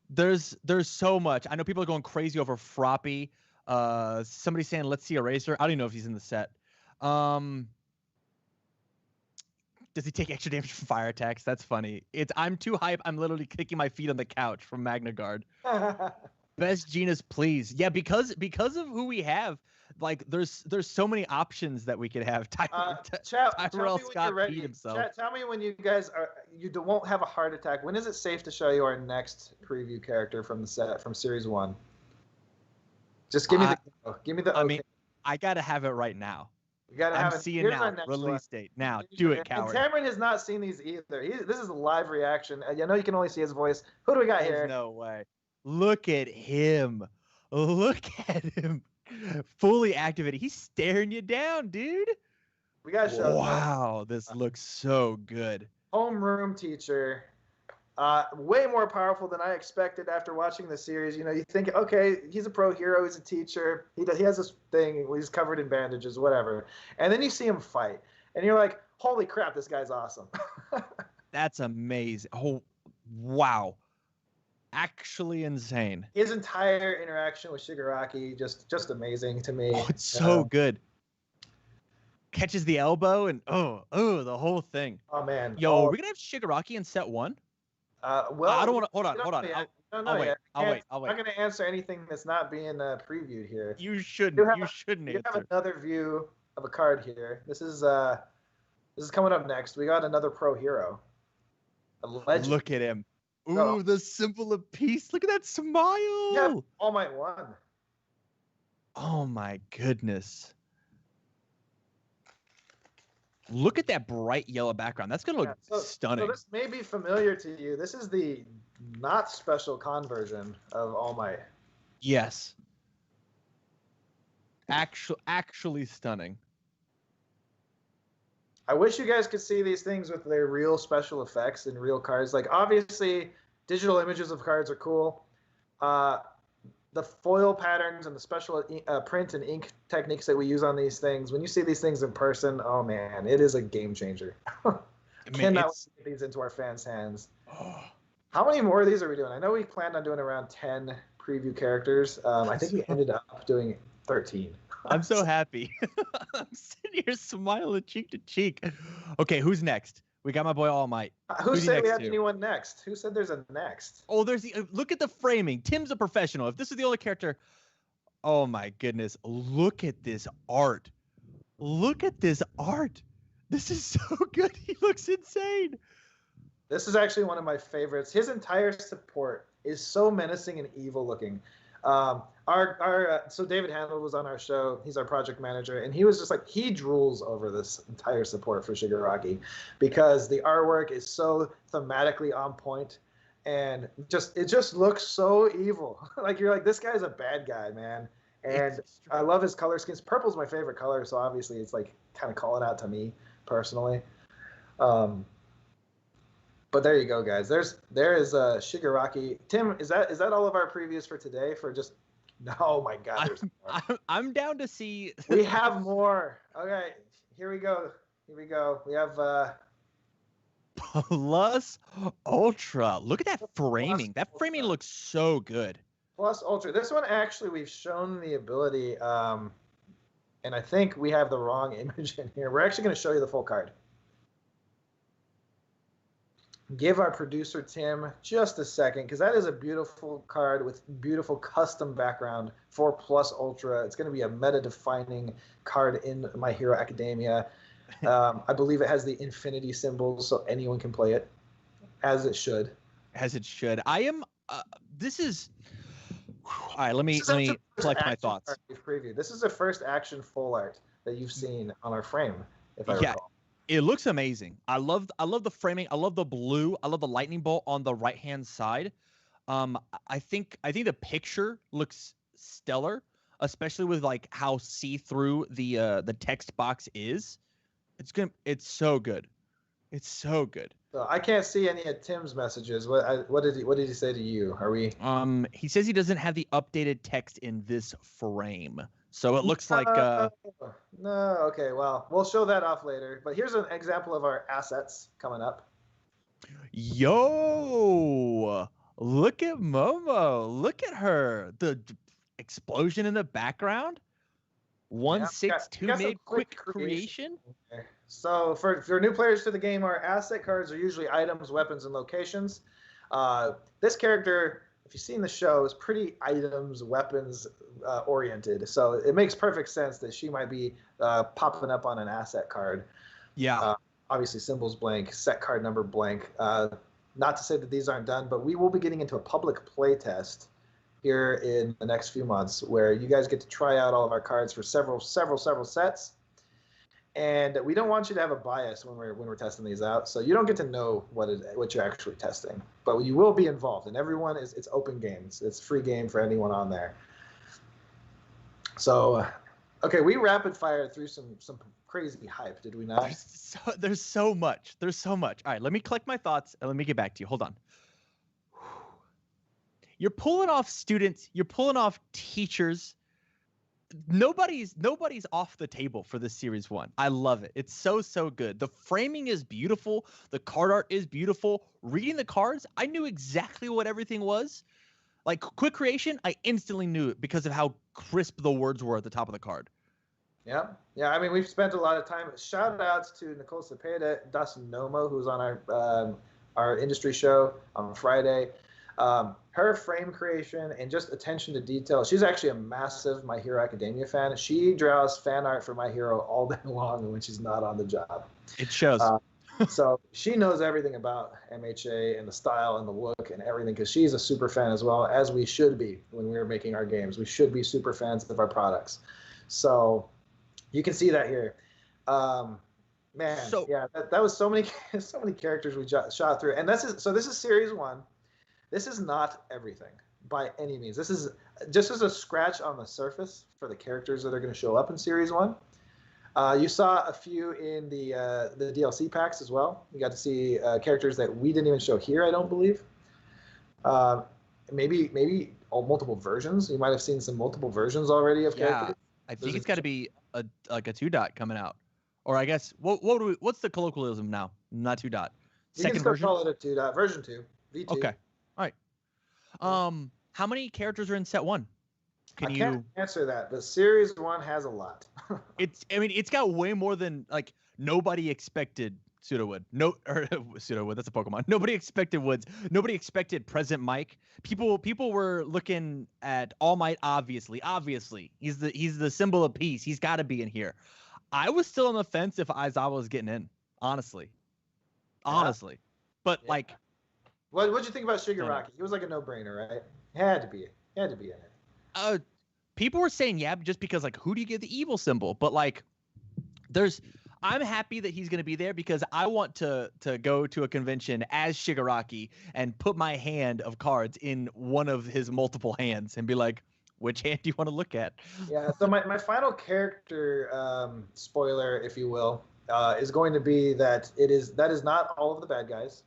There's so much. I know people are going crazy over Froppy. Somebody's saying, let's see Eraser. I don't even know if he's in the set. Does he take extra damage from fire attacks? That's funny. I'm too hype. I'm literally kicking my feet on the couch from Magna Guard. Best Genas, please. Yeah, because of who we have, like there's so many options that we could have. Tyrell Scott peed himself. Chat, tell me when you guys won't have a heart attack. When is it safe to show you our next preview character from the set from Series 1? Just give me the. I mean, I gotta have it right now. You gotta have I'm seeing now. Release date now. Do it, coward. And Cameron has not seen these either. This is a live reaction. I know you can only see his voice. Who do we got here? No way. Look at him. Look at him. Fully activated. He's staring you down, dude. We gotta show. Wow, this looks so good. Homeroom teacher. Way more powerful than I expected after watching the series. You know, you think, okay, he's a pro hero, he's a teacher, he has this thing, he's covered in bandages, whatever. And then you see him fight, and you're like, holy crap, this guy's awesome. That's amazing. Oh, wow. Actually insane. His entire interaction with Shigaraki, just amazing to me. Oh, it's so good. Catches the elbow, and the whole thing. Oh, man. Yo, are we going to have Shigaraki in set 1? Well, I don't want to. Hold on. I'll wait. I'm not going to answer anything that's not being previewed here. You shouldn't. You shouldn't answer. You have another view of a card here. This is coming up next. We got another pro hero. A legend. Look at him. Ooh, the symbol of peace. Look at that smile. Yeah, All Might 1. Oh my goodness. Look at that bright yellow background. That's going to look stunning. So this may be familiar to you. This is the not special con version of All Might. Yes. Actually stunning. I wish you guys could see these things with their real special effects and real cards. Like, obviously, digital images of cards are cool. The foil patterns and the special print and ink techniques that we use on these things, when you see these things in person, oh man, it is a game changer. Cannot get these into our fans' hands. How many more of these are we doing? I know we planned on doing around 10 preview characters. I think we ended up doing 13. I'm so happy. I'm sitting here smiling cheek to cheek. Okay, who's next? We got my boy All Might. Who said we have anyone next? Who said there's a next? Oh, look at the framing. Tim's a professional. If this is the only character, oh my goodness. Look at this art. Look at this art. This is so good. He looks insane. This is actually one of my favorites. His entire support is so menacing and evil looking. So David Handel was on our show. He's our project manager, and he was just like, he drools over this entire support for Shigaraki because the artwork is so thematically on point, and it just looks so evil. Like, you're like, this guy's a bad guy, man. And I love his color schemes. Purple's my favorite color, so obviously it's like kind of calling out to me personally. But there you go, guys. There is Shigaraki. Tim, is that all of our previews for today? For just oh my God, there's more. I'm down to see. We have more. Okay, here we go. We have Plus Ultra. Look at that framing. That framing looks so good. Plus Ultra. This one actually we've shown the ability, and I think we have the wrong image in here. We're actually going to show you the full card. Give our producer Tim just a second, because that is a beautiful card with beautiful custom background for Plus Ultra. It's going to be a meta-defining card in My Hero Academia. I believe it has the infinity symbols, so anyone can play it, as it should. As it should. I am. This is. All right. Let me collect my thoughts. Preview. This is the first action full art that you've seen on our frame, if I recall. It looks amazing. I love the framing. I love the blue. I love the lightning bolt on the right-hand side. I think the picture looks stellar. especially with like how see-through the text box is. It's so good. It's so good. So I can't see any of Tim's messages. What did he say to you? Are we? He says he doesn't have the updated text in this frame, so it looks like. No. Okay. Well, we'll show that off later. But here's an example of our assets coming up. Yo, look at Momo. Look at her. The explosion in the background. 162 made quick creation. Okay. So for new players to the game, our asset cards are usually items, weapons, and locations. This character, if you've seen the show, is pretty items, weapons oriented. So it makes perfect sense that she might be popping up on an asset card. Yeah. Obviously, symbols blank, set card number blank. Not to say that these aren't done, but we will be getting into a public play test here in the next few months, where you guys get to try out all of our cards for several sets. And we don't want you to have a bias when we're testing these out, so you don't get to know what you're actually testing, but you will be involved. And everyone it's open games. It's free game for anyone on there. So, okay, we rapid fired through some crazy hype, did we not? There's so much. All right, let me collect my thoughts and let me get back to you. Hold on. You're pulling off students. You're pulling off teachers. Nobody's off the table for this series 1. I love it. It's so good. The framing is beautiful. The card art is beautiful. Reading the cards, I knew exactly what everything was. Like quick creation, I instantly knew it because of how crisp the words were at the top of the card. Yeah. I mean, we've spent a lot of time. Shout outs to Nicole Cepeda, Dustin Nomo, who's on our industry show on Friday. Her frame creation and just attention to detail. She's actually a massive My Hero Academia fan. She draws fan art for My Hero all day long when she's not on the job. It shows. So she knows everything about MHA and the style and the look and everything, because she's a super fan as well, as we should be when we're making our games. We should be super fans of our products. So you can see that here. Man, yeah, that was so many characters we shot through. And this is series 1. This is not everything by any means. This is just as a scratch on the surface for the characters that are going to show up in Series 1. You saw a few in the DLC packs as well. You got to see characters that we didn't even show here, I don't believe. Maybe multiple versions. You might have seen some multiple versions already of characters. I think it's got to be a 2-dot coming out. Or I guess, what's the colloquialism now? Not 2-dot. Second version? You can still call it a 2-dot. Version 2. V2. Okay. All right. How many characters are in set 1? I can't answer that, but series 1 has a lot. It's got way more than like nobody expected Pseudowood. Pseudowood, that's a Pokemon. Nobody expected Woods. Nobody expected Present Mike. People were looking at All Might, obviously. He's the symbol of peace. He's got to be in here. I was still on the fence if Aizawa was getting in, honestly. But like, what'd you think about Shigaraki? He was like a no-brainer, right? Had to be in it. People were saying just because like, who do you give the evil symbol? But like, I'm happy that he's going to be there because I want to go to a convention as Shigaraki and put my hand of cards in one of his multiple hands and be like, which hand do you want to look at? Yeah. So my final character spoiler, if you will, is going to be that that is not all of the bad guys.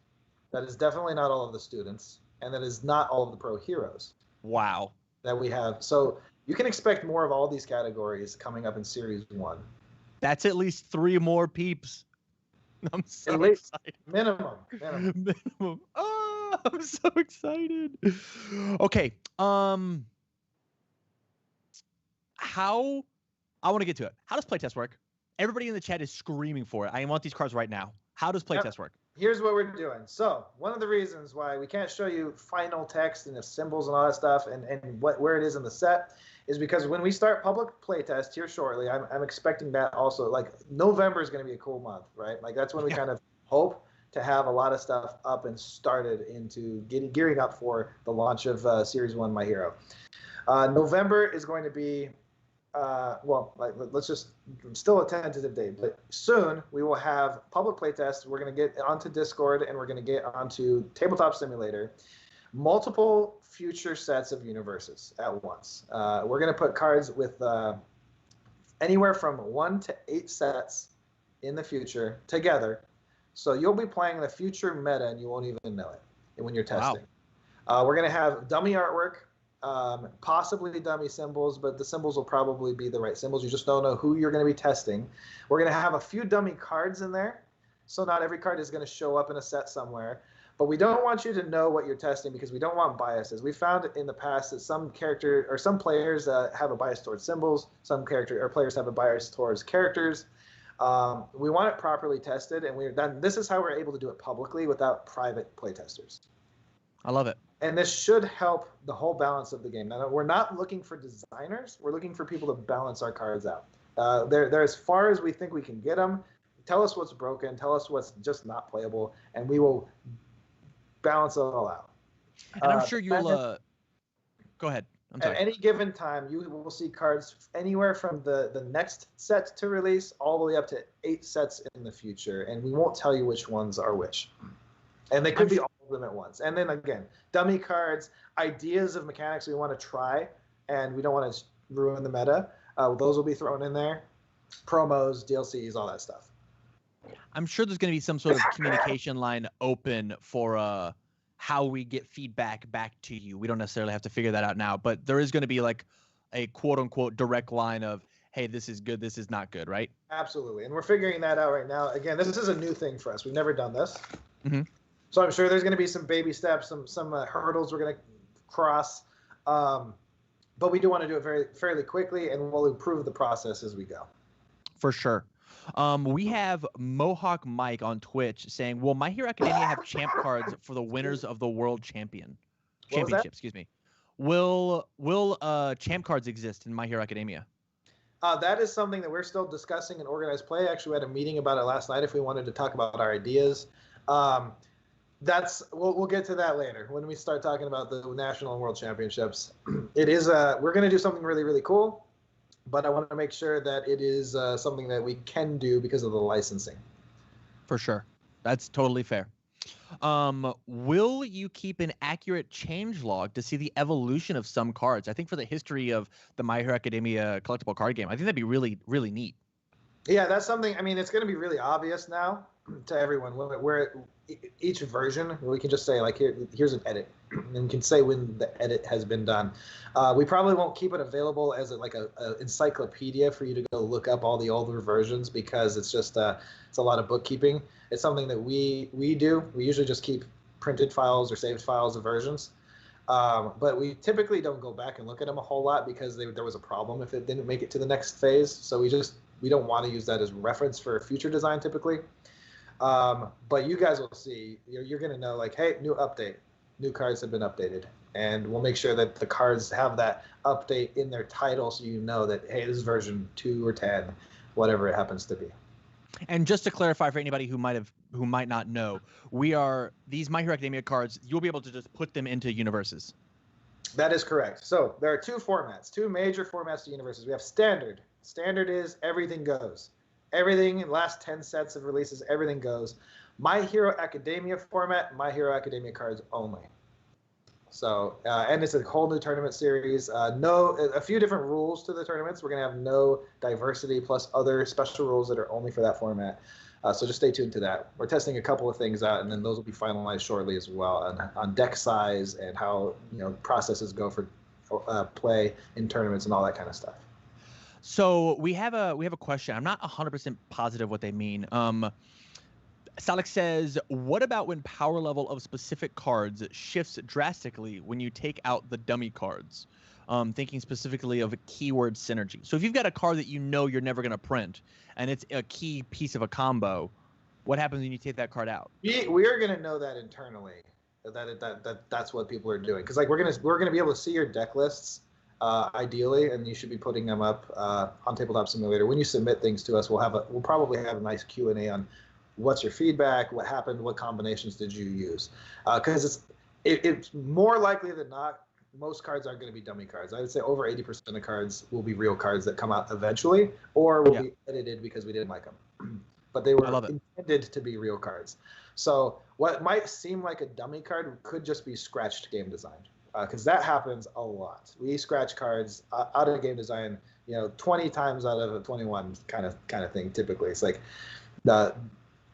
That is definitely not all of the students, and that is not all of the pro heroes. Wow. That we have. So you can expect more of all these categories coming up in Series 1. That's at least 3 more peeps. I'm so excited. Minimum. Oh, I'm so excited. Okay. I want to get to it. How does playtest work? Everybody in the chat is screaming for it. I want these cards right now. How does playtest work? Here's what we're doing. So one of the reasons why we can't show you final text and the symbols and all that stuff and where it is in the set is because when we start public playtest here shortly, I'm expecting that also. Like November is going to be a cool month, right? Like that's when we kind of hope to have a lot of stuff up and started into gearing up for the launch of Series 1 My Hero. November is going to be let's just still a tentative date, but soon we will have public playtest. We're going to get onto Discord and we're going to get onto Tabletop Simulator. multiple future sets of universes at once. We're going to put cards with anywhere from 1 to 8 sets in the future together. So you'll be playing the future meta and you won't even know it when you're testing. Wow. We're going to have dummy artwork, possibly dummy symbols, but the symbols will probably be the right symbols. You just don't know who you're going to be testing. We're going to have a few dummy cards in there. So not every card is going to show up in a set somewhere. But we don't want you to know what you're testing because we don't want biases. We found in the past that some players have a bias towards symbols. Some players have a bias towards characters. We want it properly tested, and this is how we're able to do it publicly without private playtesters. I love it. And this should help the whole balance of the game. Now, we're not looking for designers. We're looking for people to balance our cards out. They're as far as we think we can get them. Tell us what's broken. Tell us what's just not playable, and we will balance it all out. And I'm sure you'll go ahead. I'm sorry. At any given time, you will see cards anywhere from the next set to release all the way up to 8 sets in the future, and we won't tell you which ones are which. And they could be all of them at once. And then again, dummy cards, ideas of mechanics we want to try, and we don't want to ruin the meta. Those will be thrown in there. Promos, DLCs, all that stuff. I'm sure there's going to be some sort of communication line open for how we get feedback back to you. We don't necessarily have to figure that out now, but there is going to be like a quote-unquote direct line of, hey, this is good, this is not good, right? Absolutely, and we're figuring that out right now. Again, this is a new thing for us. We've never done this. Mm-hmm. So I'm sure there's going to be some baby steps, some hurdles we're going to cross, but we do want to do it fairly quickly, and we'll improve the process as we go. For sure. We have Mohawk Mike on Twitch saying, will My Hero Academia have champ cards for the winners of the World Championship? Excuse me. Will champ cards exist in My Hero Academia? That is something that we're still discussing in organized play. Actually, we had a meeting about it last night if we wanted to talk about our ideas. We'll get to that later when we start talking about the national and world championships. It is we're going to do something really, really cool, but I want to make sure that it is something that we can do because of the licensing. For sure. That's totally fair. Will you keep an accurate change log to see the evolution of some cards? I think for the history of the My Hero Academia collectible card game, I think that'd be really, really neat. Yeah, that's something. I mean, it's going to be really obvious now to everyone where each version we can just say like here's an edit, and you can say when the edit has been done. We probably won't keep it available as a encyclopedia for you to go look up all the older versions because it's just it's a lot of bookkeeping. It's something that we do. We usually just keep printed files or saved files of versions, but we typically don't go back and look at them a whole lot because there was a problem if it didn't make it to the next phase. So we don't want to use that as reference for future design typically. But you guys will see, you're going to know like, hey, new update, new cards have been updated, and we'll make sure that the cards have that update in their title so you know that, hey, this is version 2 or 10, whatever it happens to be. And just to clarify for anybody who might not know, these My Hero Academia cards, you'll be able to just put them into universes. That is correct. So there are two major formats to universes. We have standard. Standard is everything goes. Everything in the last 10 sets of releases, everything goes. My Hero Academia format, My Hero Academia cards only. So, and it's a whole new tournament series. A few different rules to the tournaments. We're going to have no diversity plus other special rules that are only for that format. So just stay tuned to that. We're testing a couple of things out, and then those will be finalized shortly as well on deck size and how processes go for play in tournaments and all that kind of stuff. So we have a question. I'm not 100% positive what they mean. Salix says, what about when power level of specific cards shifts drastically when you take out the dummy cards? Thinking specifically of a keyword synergy. So if you've got a card that you know you're never going to print and it's a key piece of a combo, what happens when you take that card out? We are going to know that internally that's what people are doing, because like we're gonna be able to see your deck lists. Ideally, and you should be putting them up on Tabletop Simulator. When you submit things to us, we'll probably have a nice Q&A on what's your feedback, what happened, what combinations did you use, because it's more likely than not most cards aren't going to be dummy cards. I would say over 80% of cards will be real cards that come out eventually, or will be edited because we didn't like them, but they were intended to be real cards. So what might seem like a dummy card could just be scratched game design, because that happens a lot. We scratch cards out of game design, 20 times out of 21 kind of thing. Typically, it's like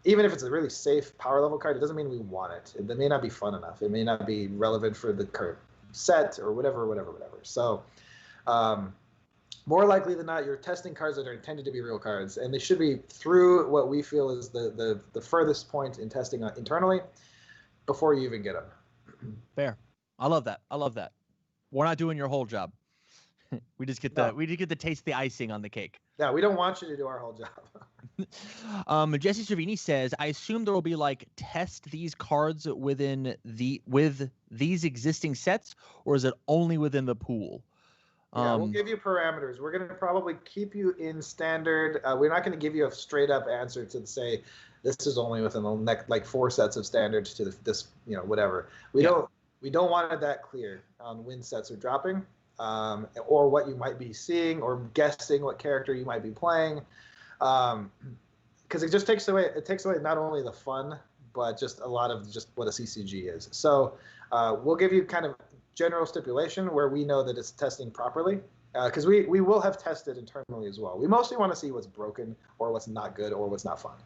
even if it's a really safe power level card, it doesn't mean we want it. It may not be fun enough. It may not be relevant for the current set or whatever. So more likely than not, you're testing cards that are intended to be real cards, and they should be through what we feel is the furthest point in testing internally before you even get them. Fair. I love that. We're not doing your whole job. We just get to taste the icing on the cake. Yeah, we don't want you to do our whole job. Jesse Cervini says, I assume there will be like test these cards with these existing sets, or is it only within the pool? Yeah, we'll give you parameters. We're going to probably keep you in standard. We're not going to give you a straight up answer to say this is only within the next like 4 sets of standards to this whatever. We don't want it that clear on when sets are dropping. Or what you might be seeing, or guessing what character you might be playing, because it just takes away not only the fun, but just a lot of just what a CCG is. So we'll give you kind of general stipulation where we know that it's testing properly, because we will have tested internally as well. We mostly want to see what's broken or what's not good or what's not fun.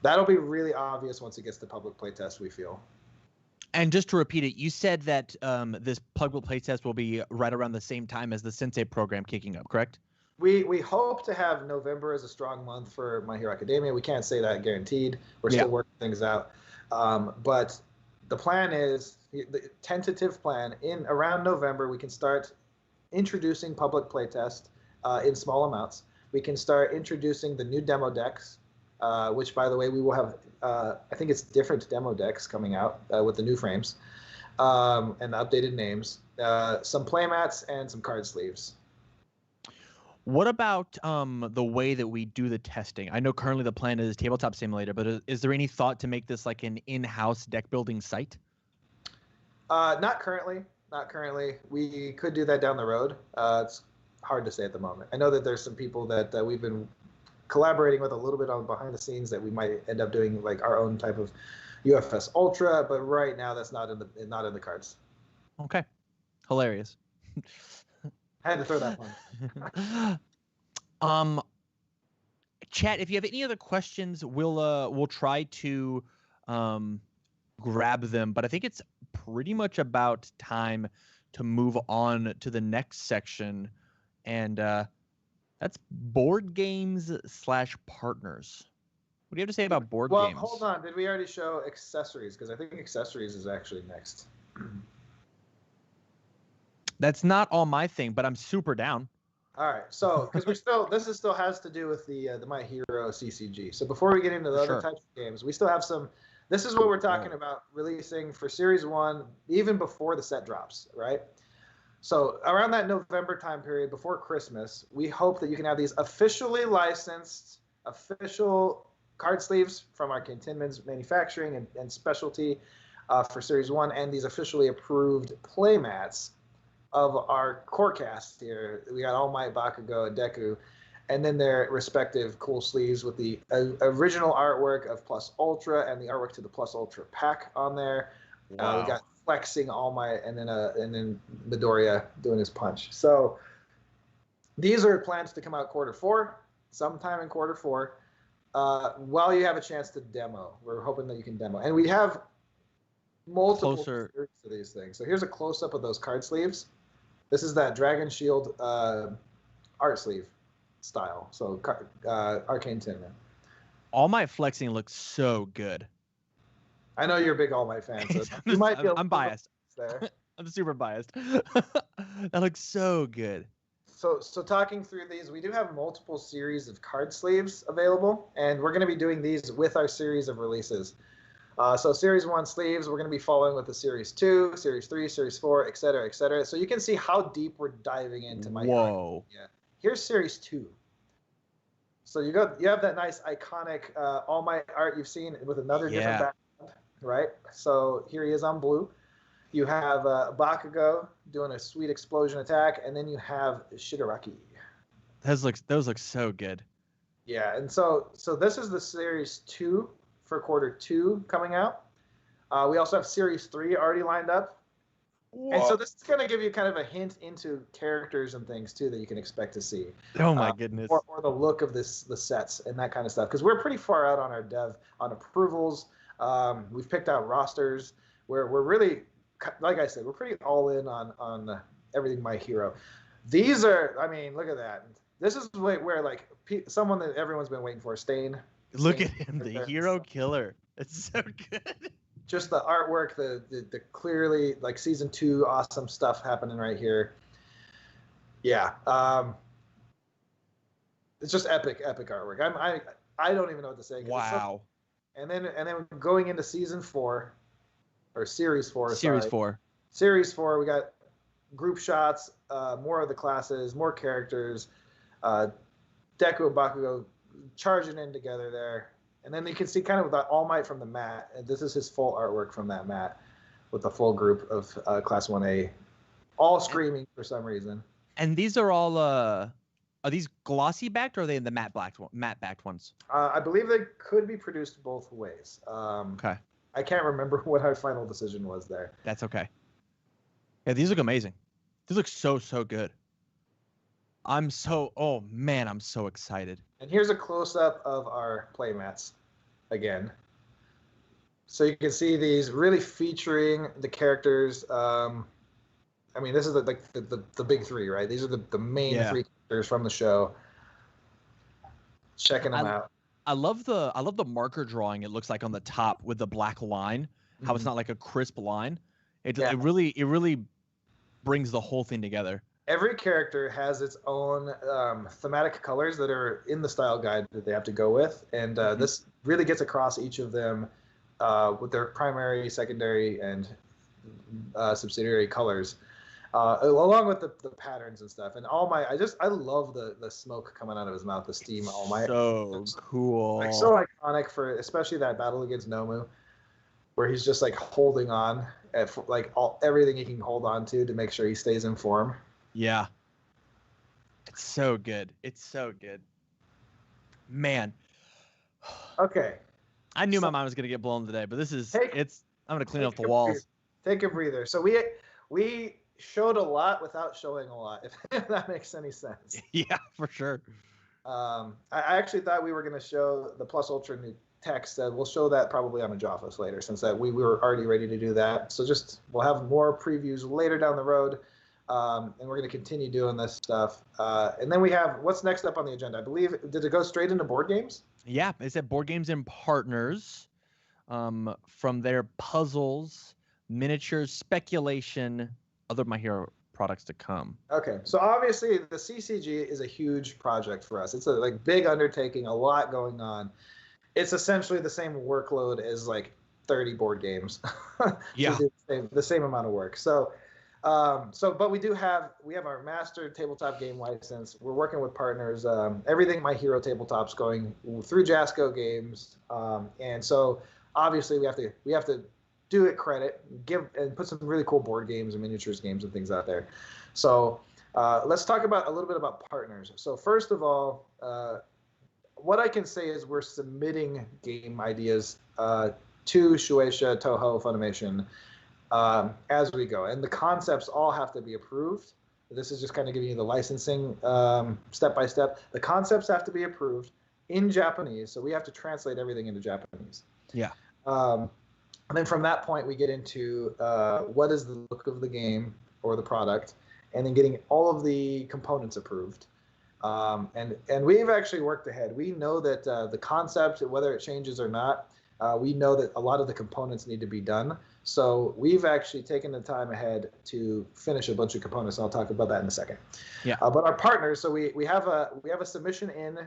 That'll be really obvious once it gets to public playtest, we feel. And just to repeat it, you said that this public playtest will be right around the same time as the Sensei program kicking up, correct? We hope to have November as a strong month for My Hero Academia. We can't say that guaranteed. We're still working things out. But the plan is, the tentative plan, in around November, we can start introducing public playtest in small amounts. We can start introducing the new demo decks, which, by the way, we will have, I think it's different demo decks coming out with the new frames and the updated names, some playmats, and some card sleeves. What about the way that we do the testing? I know currently the plan is Tabletop Simulator, but is there any thought to make this like an in-house deck building site? Not currently. We could do that down the road. It's hard to say at the moment. I know that there's some people that we've been collaborating with a little bit on behind the scenes that we might end up doing like our own type of UFS Ultra, but right now that's not in the cards. Okay, hilarious. I had to throw that one. Chat, if you have any other questions, we'll try to grab them, but I think it's pretty much about time to move on to the next section, and that's board games / partners. What do you have to say about board games? Well, hold on. Did we already show accessories? Because I think accessories is actually next. That's not all my thing, but I'm super down. All right. So, because this still has to do with the My Hero CCG. So before we get into the other types of games, we still have some. This is what we're talking about releasing for Series 1, even before the set drops, right? So around that November time period, before Christmas, we hope that you can have these officially licensed, official card sleeves from our Tinman's manufacturing and specialty for Series 1, and these officially approved playmats of our core cast here. We got All Might, Bakugo, and Deku, and then their respective cool sleeves with the original artwork of Plus Ultra and the artwork to the Plus Ultra pack on there. Wow. We got flexing All Might, and then Midoriya doing his punch. So these are plans to come out Q4, sometime in Q4. While you have a chance to demo, we're hoping that you can demo, and we have multiple series of these things. So here's a close up of those card sleeves. This is that Dragon Shield art sleeve style. So Arcane Tinman. All Might flexing looks so good. I know you're a big All Might fan, so I'm biased. There. I'm super biased. That looks so good. So talking through these, we do have multiple series of card sleeves available, and we're going to be doing these with our series of releases. So Series 1 sleeves, we're going to be following with the Series 2, Series 3, Series 4, et cetera, et cetera. So you can see how deep we're diving into My Hero. Yeah. Here's Series 2. So you have that nice iconic All Might art you've seen with another different background, right? So here he is on blue. You have Bakugo doing a sweet explosion attack, and then you have Shigaraki. Those look so good. Yeah, and so this is the Series 2 for Q2 coming out. We also have Series 3 already lined up. Whoa. And so this is going to give you kind of a hint into characters and things, too, that you can expect to see. Oh, my goodness. Or the look of the sets and that kind of stuff. Because we're pretty far out on our dev, on approvals. We've picked out rosters. We're really, like I said, we're pretty all in on everything My Hero. These are, I mean, look at that. This is where like, someone that everyone's been waiting for, Stain. Look at him, the hero killer. It's so good. Just the artwork, the clearly like season 2 awesome stuff happening right here. Yeah, it's just epic artwork. I don't even know what to say. Wow. And then going into season 4 or series 4. Series 4. Series 4. We got group shots, more of the classes, more characters. Deku and Bakugo charging in together there. And then you can see kind of the All Might from the mat. And this is his full artwork from that mat with the full group of Class 1A, all screaming for some reason. And these are all, are these glossy backed or are they in the matte backed ones? I believe they could be produced both ways. Okay. I can't remember what our final decision was there. That's okay. Yeah, these look amazing. These look so good. Oh man, I'm so excited. And here's a close-up of our playmats again. So you can see these really featuring the characters. I mean, this is the big 3, right? These are the main 3 characters from the show. Checking them out. I love the marker drawing. It looks like on the top with the black line. How it's not like a crisp line. It really brings the whole thing together. Every character has its own thematic colors that are in the style guide that they have to go with, and this really gets across each of them with their primary, secondary, and subsidiary colors, along with the patterns and stuff. And All Might, I love the smoke coming out of his mouth, the steam All Might. So cool. Like so iconic for especially that battle against Nomu, where he's just like holding on at like everything he can hold on to make sure he stays in form. Yeah. It's so good. It's so good. Man. Okay. I knew my mind was going to get blown today, but this is I'm going to clean up the walls. walls. Take a breather. So we showed a lot without showing a lot, if that makes any sense. Yeah, for sure. I actually thought we were going to show the Plus Ultra new text. We'll show that probably on a Joffice later, since that we were already ready to do that. So we'll have more previews later down the road. And we're going to continue doing this stuff. And then we have what's next up on the agenda. I believe, did it go straight into board games? Yeah, it said board games and partners. From their puzzles, miniatures, speculation, other My Hero products to come. Okay, so obviously the CCG is a huge project for us. It's a big undertaking, a lot going on. It's essentially the same workload as 30 board games. Yeah, the same amount of work. But we have our master tabletop game license. We're working with partners. Everything My Hero tabletop's going through Jasco Games, and so obviously we have to do it credit, give and put some really cool board games and miniatures games and things out there. So let's talk about a little bit about partners. So first of all, what I can say is we're submitting game ideas to Shueisha, Toho, Funimation. As we go, and the concepts all have to be approved. This is just kind of giving you the licensing step by step. The concepts have to be approved in Japanese, so we have to translate everything into Japanese. Yeah. And then from that point, we get into what is the look of the game or the product, and then getting all of the components approved. And we've actually worked ahead. We know that the concept, whether it changes or not, we know that a lot of the components need to be done. So we've actually taken the time ahead to finish a bunch of components, and I'll talk about that in a second. Yeah. But our partners, so we have a submission in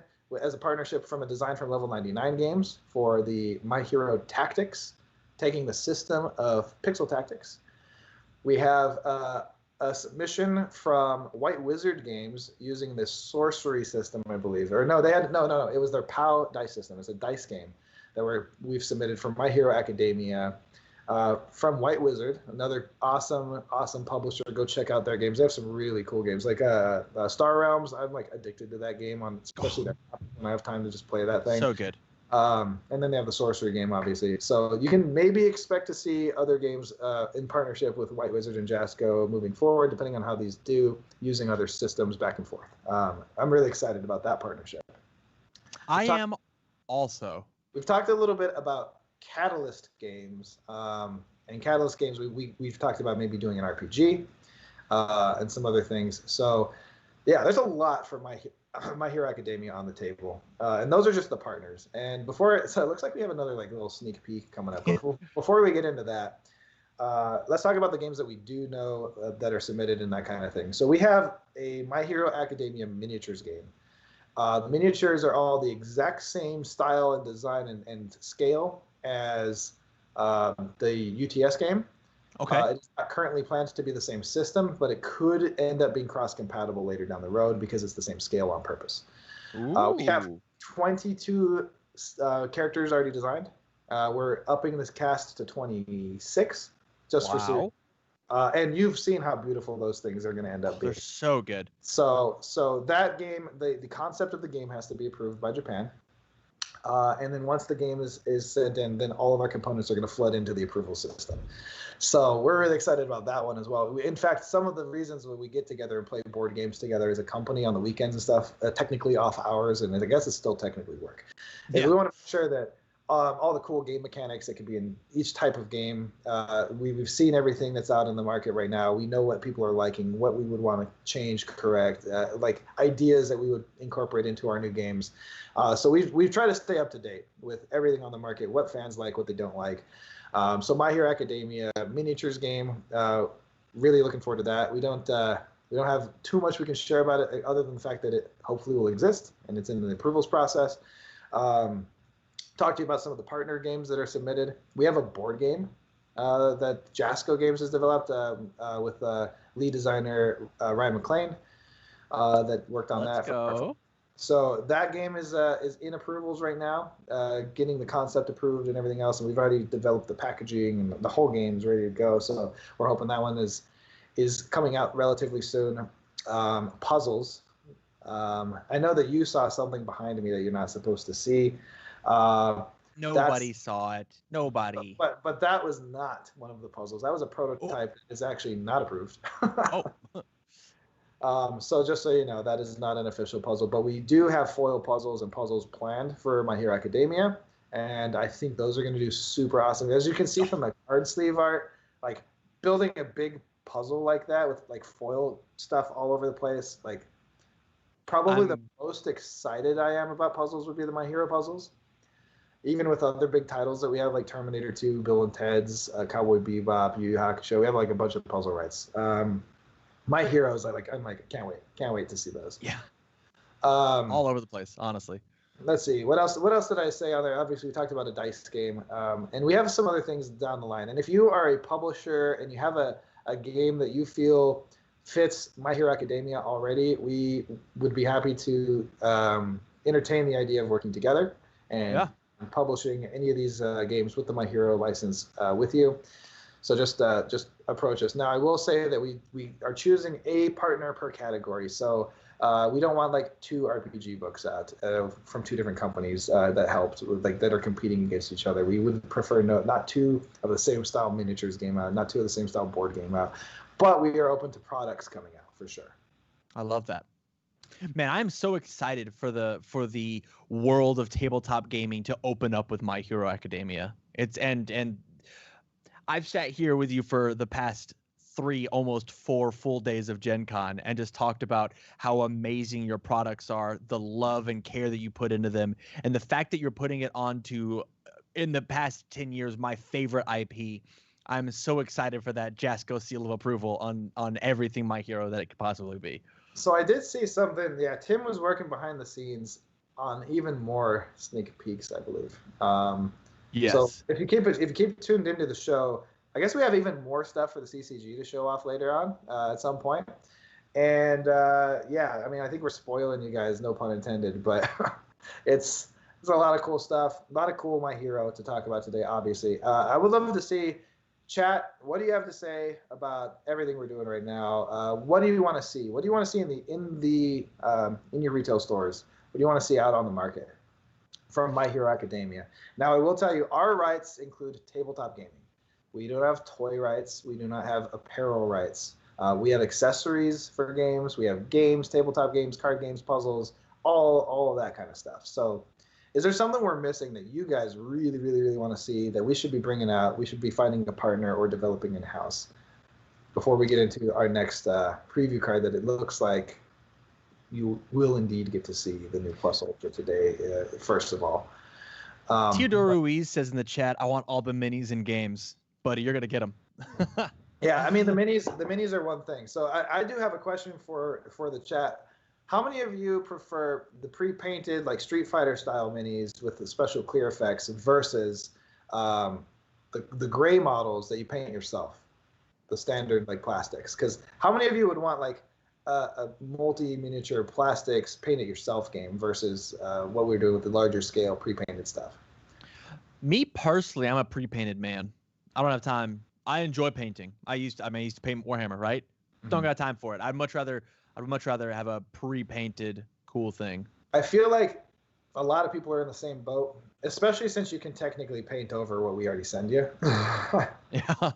as a partnership from a design from Level 99 Games for the My Hero Tactics, taking the system of Pixel Tactics. We have a submission from White Wizard Games using this sorcery system, I believe. Or no, it was their POW dice system. It's a dice game that we've submitted from My Hero Academia. From White Wizard, another awesome publisher. Go check out their games. They have some really cool games, like Star Realms. I'm addicted to that game, especially when I have time to just play that thing. So good. And then they have the sorcery game, obviously. So you can maybe expect to see other games in partnership with White Wizard and Jasco moving forward, depending on how these do, using other systems back and forth. I'm really excited about that partnership. I am also. We've talked a little bit about Catalyst games. And Catalyst games, we've talked about maybe doing an RPG and some other things. So, yeah, there's a lot for My Hero Academia on the table, and those are just the partners. And so it looks like we have another like little sneak peek coming up. Before we get into that, let's talk about the games that we do know that are submitted and that kind of thing. So we have a My Hero Academia miniatures game. The miniatures are all the exact same style and design and scale as the UTS game. Okay. It's not currently planned to be the same system, but it could end up being cross-compatible later down the road because it's the same scale on purpose. We have 22 characters already designed. We're upping this cast to 26 just for series. And you've seen how beautiful those things are going to end up being. They're so good. So that game, the concept of the game has to be approved by Japan. And then once the game is sent in, then all of our components are going to flood into the approval system. So we're really excited about that one as well. In fact, some of the reasons when we get together and play board games together as a company on the weekends and stuff, technically off hours, and I guess it's still technically work. And we want to make sure that all the cool game mechanics that could be in each type of game, we've seen everything that's out in the market right now. We know what people are liking, what we would want to change, correct, like ideas that we would incorporate into our new games. So we've tried to stay up to date with everything on the market, what fans like, what they don't like. So My Hero Academia miniatures game, really looking forward to that. We don't have too much we can share about it other than the fact that it hopefully will exist and it's in the approvals process. Talk to you about some of the partner games that are submitted. We have a board game that Jasco Games has developed with lead designer Ryan McLean that worked on Let's that. Go. So that game is in approvals right now, getting the concept approved and everything else. And we've already developed the packaging and the whole game's ready to go. So we're hoping that one is coming out relatively soon. Puzzles. I know that you saw something behind me that you're not supposed to see. Nobody saw it. Nobody. But that was not one of the puzzles. That was a prototype that is actually not approved. So just so you know, that is not an official puzzle, but we do have foil puzzles and puzzles planned for My Hero Academia, and I think those are going to do super awesome. As you can see from the card sleeve art, like building a big puzzle like that with like foil stuff all over the place, like probably the most excited I am about puzzles would be the My Hero puzzles. Even with other big titles that we have, like Terminator 2, Bill and Ted's, Cowboy Bebop, Yu Yu Hakusho, we have like a bunch of puzzle rights. My Heroes, I'm like, can't wait to see those. Yeah. All over the place, honestly. Let's see, what else did I say on there? Obviously, we talked about a dice game, and we have some other things down the line. And if you are a publisher and you have a game that you feel fits My Hero Academia already, we would be happy to entertain the idea of working together and publishing any of these games with the My Hero license with you. So just approach us. Now, I will say that we are choosing a partner per category. So we don't want like 2 RPG books out from 2 different companies that helped, like that are competing against each other. We would prefer not 2 of the same style miniatures game out, not 2 of the same style board game out. But we are open to products coming out for sure. I love that. Man, I'm so excited for the world of tabletop gaming to open up with My Hero Academia. And I've sat here with you for the past 3, almost 4 full days of Gen Con and just talked about how amazing your products are, the love and care that you put into them, and the fact that you're putting it onto, in the past 10 years, my favorite IP. I'm so excited for that Jasco seal of approval on everything My Hero that it could possibly be. So I did see something. Yeah, Tim was working behind the scenes on even more sneak peeks, I believe. Yes. So if you keep tuned into the show, I guess we have even more stuff for the CCG to show off later on at some point. And yeah, I mean, I think we're spoiling you guys, no pun intended, but it's a lot of cool stuff, a lot of cool My Hero to talk about today. Obviously, I would love to see. Chat, what do you have to say about everything we're doing right now? What do you want to see? What do you want to see in your retail stores? What do you want to see out on the market? from My Hero Academia. Now, I will tell you, our rights include tabletop gaming. We don't have toy rights. We do not have apparel rights. We have accessories for games. We have games, tabletop games, card games, puzzles, all of that kind of stuff. So is there something we're missing that you guys really, really, really want to see that we should be bringing out, we should be finding a partner or developing in-house before we get into our next preview card that it looks like you will indeed get to see the new Plus Ultra today, first of all. Theodore Ruiz says in the chat, I want all the minis in games. Buddy, you're going to get them. Yeah, I mean, the minis are one thing. So I do have a question for the chat. How many of you prefer the pre-painted, like Street Fighter style minis with the special clear effects versus the gray models that you paint yourself, the standard like plastics? Because how many of you would want like a multi-miniature plastics paint it yourself game versus what we're doing with the larger scale pre-painted stuff? Me personally, I'm a pre-painted man. I don't have time. I enjoy painting. I used to paint Warhammer, right? Don't got time for it. I'd much rather have a pre-painted cool thing. I feel like a lot of people are in the same boat, especially since you can technically paint over what we already send you. Yeah.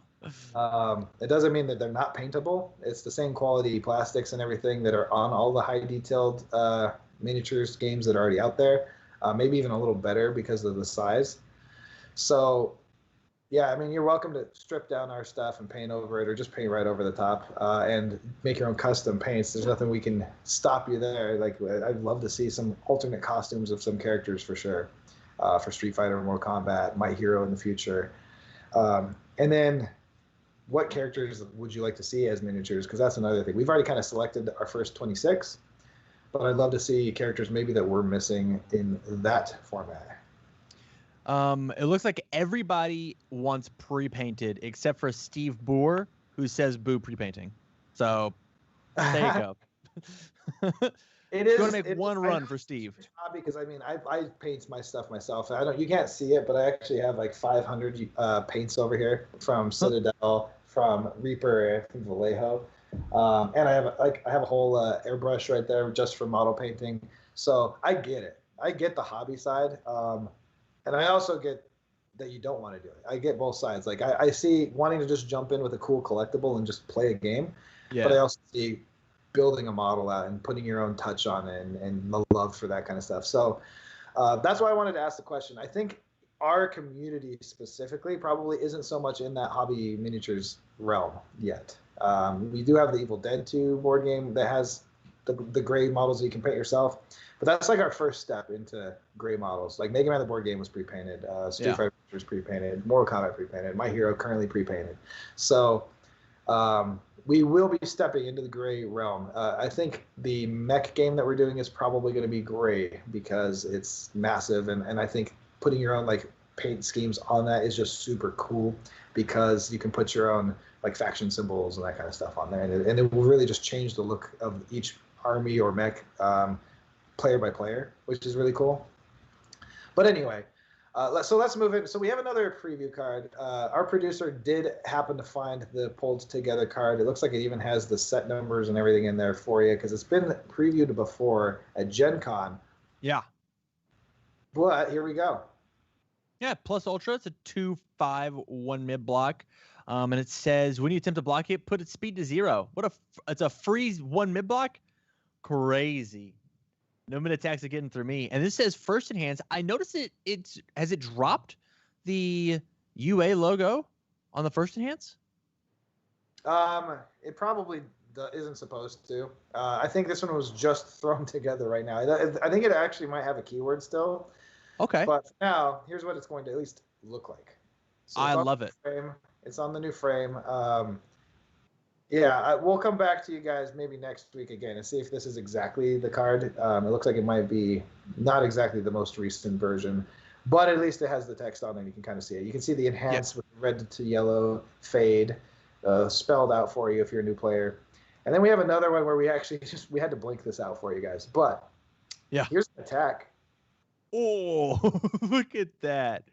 It doesn't mean that they're not paintable. It's the same quality plastics and everything that are on all the high detailed miniatures games that are already out there. Maybe even a little better because of the size. So yeah, I mean, you're welcome to strip down our stuff and paint over it, or just paint right over the top and make your own custom paints. There's nothing we can stop you there. Like, I'd love to see some alternate costumes of some characters for sure, for Street Fighter, Mortal Kombat, My Hero in the future. And then what characters would you like to see as miniatures? Because that's another thing. We've already kind of selected our first 26, but I'd love to see characters maybe that we're missing in that format. It looks like everybody wants pre-painted except for Steve Boer, who says boo pre-painting. So there you go. It is. You want to make one run for Steve? Because I mean, I paint my stuff myself. You can't see it, but I actually have like 500 paints over here from Citadel, from Reaper, and from Vallejo, and I have a whole airbrush right there just for model painting. So I get it. I get the hobby side. And I also get that you don't want to do it. I get both sides. Like I see wanting to just jump in with a cool collectible and just play a game. Yeah. But I also see building a model out and putting your own touch on it and the love for that kind of stuff. So that's why I wanted to ask the question. I think our community specifically probably isn't so much in that hobby miniatures realm yet. We do have the Evil Dead 2 board game that has the gray models that you can paint yourself. But that's like our first step into gray models. Like Mega Man the board game was pre-painted, Street Fighter was pre-painted, Mortal Kombat pre-painted, My Hero currently pre-painted. So we will be stepping into the gray realm. I think the mech game that we're doing is probably going to be gray because it's massive, and I think putting your own like paint schemes on that is just super cool because you can put your own like faction symbols and that kind of stuff on there, and it will really just change the look of each army or mech. Player by player, which is really cool. But anyway, let's move in. So we have another preview card. Our producer did happen to find the pulled together card. It looks like it even has the set numbers and everything in there for you because it's been previewed before at Gen Con. Yeah. But here we go. Yeah, Plus Ultra. It's a 2/5 1 mid block. And it says when you attempt to block it, put its speed to 0. It's a freeze 1 mid block? Crazy. No mid attacks are getting through me. And this says first enhance. I noticed has it dropped the UA logo on the first enhance? It probably isn't supposed to. I think this one was just thrown together right now. I think it actually might have a keyword still. Okay. But for now, here's what it's going to at least look like. So I love it. It's on the new frame. Yeah, we'll come back to you guys maybe next week again and see if this is exactly the card. It looks like it might be not exactly the most recent version, but at least it has the text on it. You can kind of see it. You can see the enhanced with red to yellow fade spelled out for you if you're a new player. And then we have another one where we actually we had to blink this out for you guys. But yeah, here's an attack. Oh, look at that.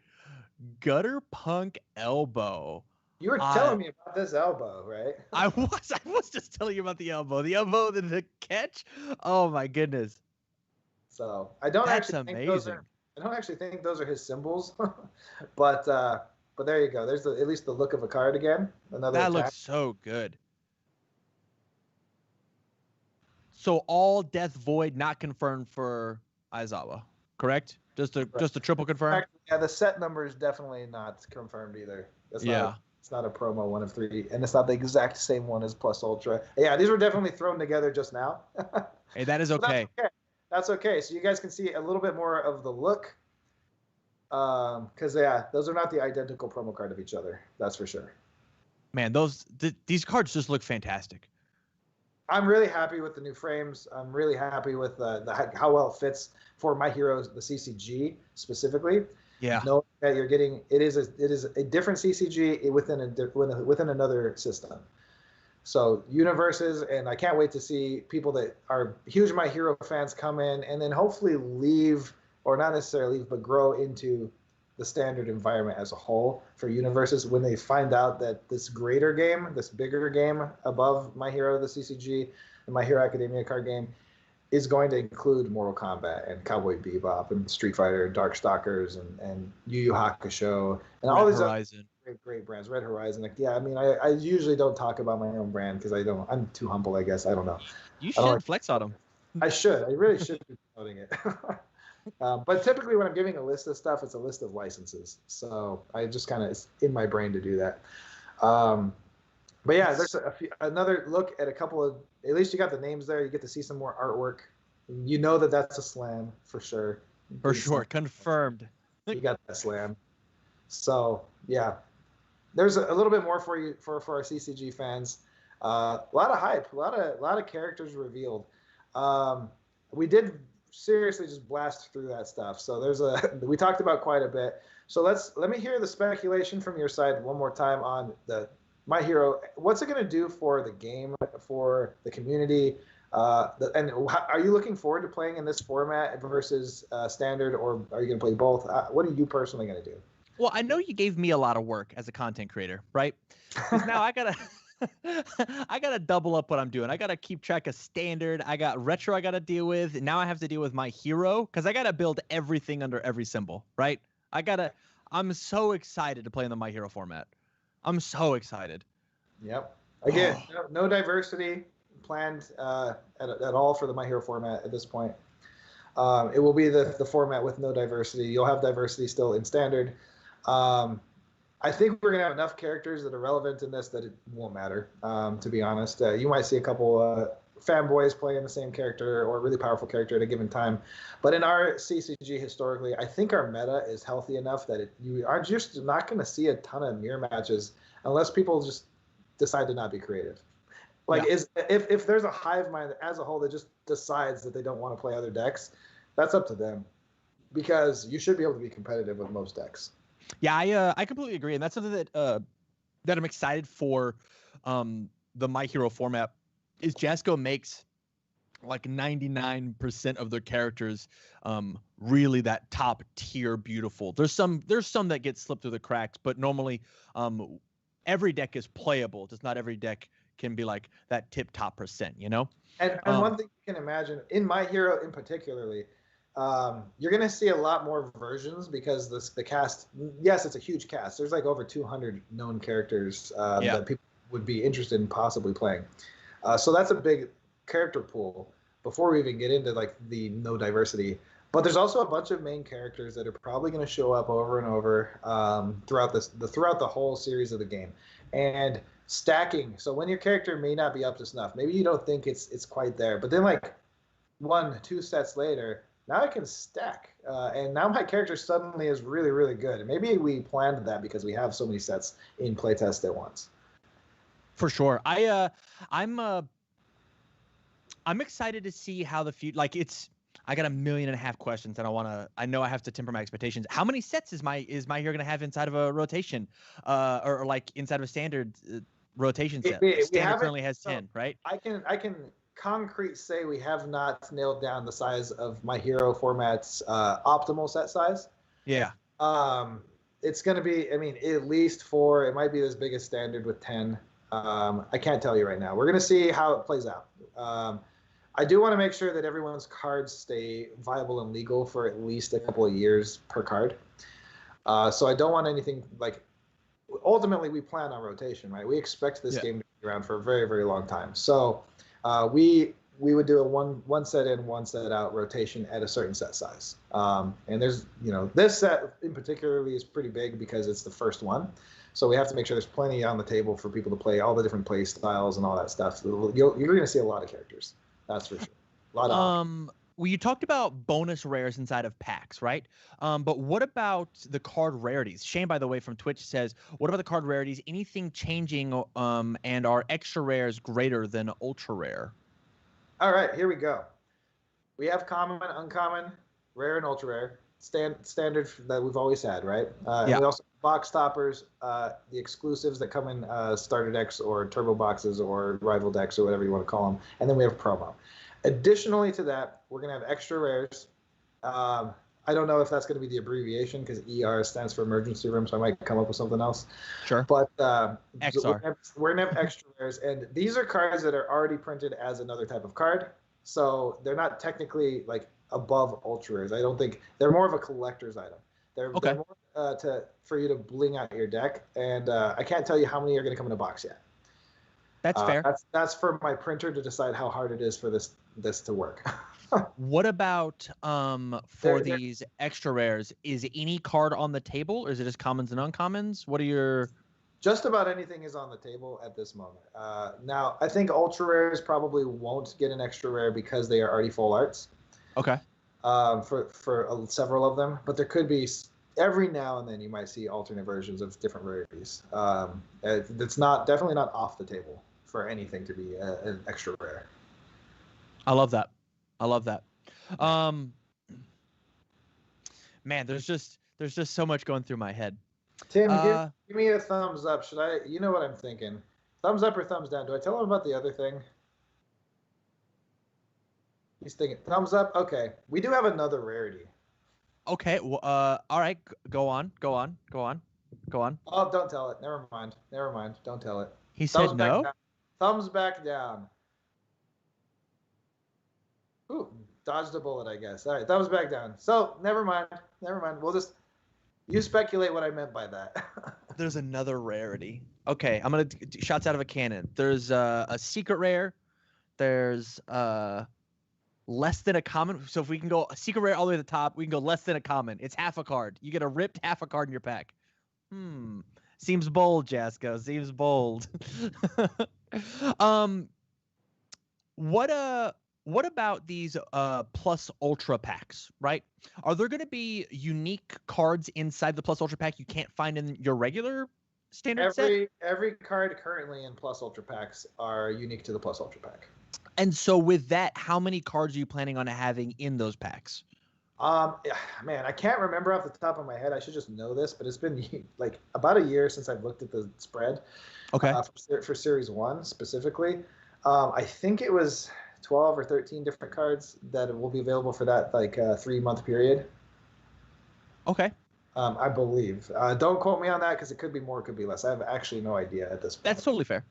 Gutter Punk Elbow. You were telling me about this elbow, right? I was just telling you about the elbow. The elbow, the catch. Oh my goodness. So I don't actually think I don't actually think those are his symbols, but there you go. There's at least the look of a card again. Another That attack. looks so good. So all Death Void not confirmed for Aizawa, correct? Just a triple confirm. Yeah, the set number is definitely not confirmed either. It's not a promo 1 of 3, and it's not the exact same one as Plus Ultra. Yeah, these were definitely thrown together just now. Hey, that is okay. That's okay. So you guys can see a little bit more of the look. Because those are not the identical promo card of each other. That's for sure. Man, these cards just look fantastic. I'm really happy with the new frames. I'm really happy with how well it fits for My Hero, the CCG specifically. Yeah. Knowing that you're getting it is a different CCG within another system. So universes, and I can't wait to see people that are huge My Hero fans come in and then hopefully leave, or not necessarily leave, but grow into the standard environment as a whole for universes when they find out that this greater game, this bigger game above My Hero, the CCG, and My Hero Academia card game is going to include Mortal Kombat and Cowboy Bebop and Street Fighter, Darkstalkers, and Yu Yu Hakusho, and all these other great brands. Red Horizon. Like, yeah, I mean, I usually don't talk about my own brand because I'm too humble, I guess. I don't know. You should flex on them. I should. I really should be promoting it. But typically when I'm giving a list of stuff, it's a list of licenses. So I just kind of, it's in my brain to do that. But yeah, there's another look at a couple of, at least you got the names there. You get to see some more artwork. You know that that's a slam for sure. For sure. Confirmed. You got that slam. So yeah, there's a little bit more for you, for our CCG fans. A lot of hype, a lot of characters revealed. We did seriously just blast through that stuff. So we talked about quite a bit. So let me hear the speculation from your side one more time on the My Hero. What's it going to do for the game, for the community? And are you looking forward to playing in this format versus standard, or are you going to play both? What are you personally going to do? Well, I know you gave me a lot of work as a content creator, right? Because now I gotta double up what I'm doing. I gotta keep track of standard. I got retro I gotta deal with. Now I have to deal with My Hero because I gotta build everything under every symbol, right? I'm so excited to play in the My Hero format. I'm so excited. Yep. Again, no diversity planned at all for the My Hero format at this point. It will be the format with no diversity. You'll have diversity still in standard. I think we're going to have enough characters that are relevant in this that it won't matter, to be honest. You might see a couple fanboys playing the same character or a really powerful character at a given time. But in our CCG historically, I think our meta is healthy enough that you are just not going to see a ton of mirror matches unless people just decide to not be creative. Like, if there's a hive mind as a whole that just decides that they don't want to play other decks, that's up to them. Because you should be able to be competitive with most decks. Yeah, I completely agree, and that's something that I'm excited for. The My Hero format is Jasco makes like 99% of their characters really that top tier beautiful. There's some that get slipped through the cracks, but normally every deck is playable. Just not every deck can be like that tip top percent, you know. And one thing you can imagine in My Hero in particularly. You're going to see a lot more versions because the cast, yes, it's a huge cast. There's like over 200 known characters that people would be interested in possibly playing. So that's a big character pool before we even get into like the no diversity. But there's also a bunch of main characters that are probably going to show up over and over throughout the whole series of the game. And stacking. So when your character may not be up to snuff, maybe you don't think it's quite there, but then like 1-2 sets later, now I can stack, and now my character suddenly is really, really good. And maybe we planned that because we have so many sets in playtest at once. For sure, I'm excited to see how the future. Like I got 1.5 million questions, and I know I have to temper my expectations. How many sets is my Hero gonna have inside of a rotation, or like inside of a standard rotation set? Standard currently has 10, right? I can concrete say we have not nailed down the size of My Hero format's optimal set size. Yeah. It's going to be, I mean, at least 4. It might be as big as standard with 10. I can't tell you right now. We're going to see how it plays out. I do want to make sure that everyone's cards stay viable and legal for at least a couple of years per card. So I don't want anything like. Ultimately, we plan on rotation, right? We expect this game to be around for a very, very long time. So we would do a one set in, one set out rotation at a certain set size. And there's, this set in particularly is pretty big because it's the first one. So we have to make sure there's plenty on the table for people to play all the different play styles and all that stuff. You're going to see a lot of characters. That's for sure. A lot of well, you talked about bonus rares inside of packs, right? But what about the card rarities? Shane, by the way, from Twitch says, what about the card rarities? Anything changing and are extra rares greater than ultra rare? All right, here we go. We have common, uncommon, rare, and ultra rare. Standard that we've always had, right? And we also have box toppers, the exclusives that come in starter decks or turbo boxes or rival decks or whatever you want to call them. And then we have promo. Additionally to that, we're going to have extra rares. I don't know if that's going to be the abbreviation because ER stands for emergency room, so I might come up with something else. Sure. But XR. We're going to have extra rares, and these are cards that are already printed as another type of card, so they're not technically like above ultra rares. I don't think they're more of a collector's item. They're more for you to bling out your deck, and I can't tell you how many are going to come in a box yet. That's fair. That's for my printer to decide how hard it is for this to work. What about for these extra rares? Is any card on the table, or is it just commons and uncommons? What are your? Just about anything is on the table at this moment. Now, I think ultra rares probably won't get an extra rare because they are already full arts. Okay. For several of them, but there could be every now and then you might see alternate versions of different rarities. It's definitely not off the table for anything to be an extra rare. I love that. Man, there's just so much going through my head. Tim, give me a thumbs up. Should I? You know what I'm thinking. Thumbs up or thumbs down? Do I tell him about the other thing? He's thinking thumbs up. Okay, we do have another rarity. Okay. Well, all right. Go on. Oh, don't tell it. Never mind. Don't tell it. He said no. Thumbs back down. Ooh, dodged a bullet, I guess. All right, thumbs back down. So, never mind. We'll just you speculate what I meant by that. There's another rarity. Okay, I'm gonna shots out of a cannon. There's a secret rare. There's less than a common. So if we can go a secret rare all the way to the top, we can go less than a common. It's half a card. You get a ripped half a card in your pack. Seems bold, Jasco. Seems bold. What about these plus ultra packs, right? Are there going to be unique cards inside the plus ultra pack you can't find in your regular standard set? Every card currently in plus ultra packs are unique to the plus ultra pack. And so with that, how many cards are you planning on having in those packs? Man, I can't remember off the top of my head. I should just know this, but it's been like about a year since I've looked at the spread. Okay. For Series 1 specifically. I think it was 12 or 13 different cards that will be available for that 3-month period. Okay. I believe. Don't quote me on that because it could be more, it could be less. I have actually no idea at this point. That's totally fair.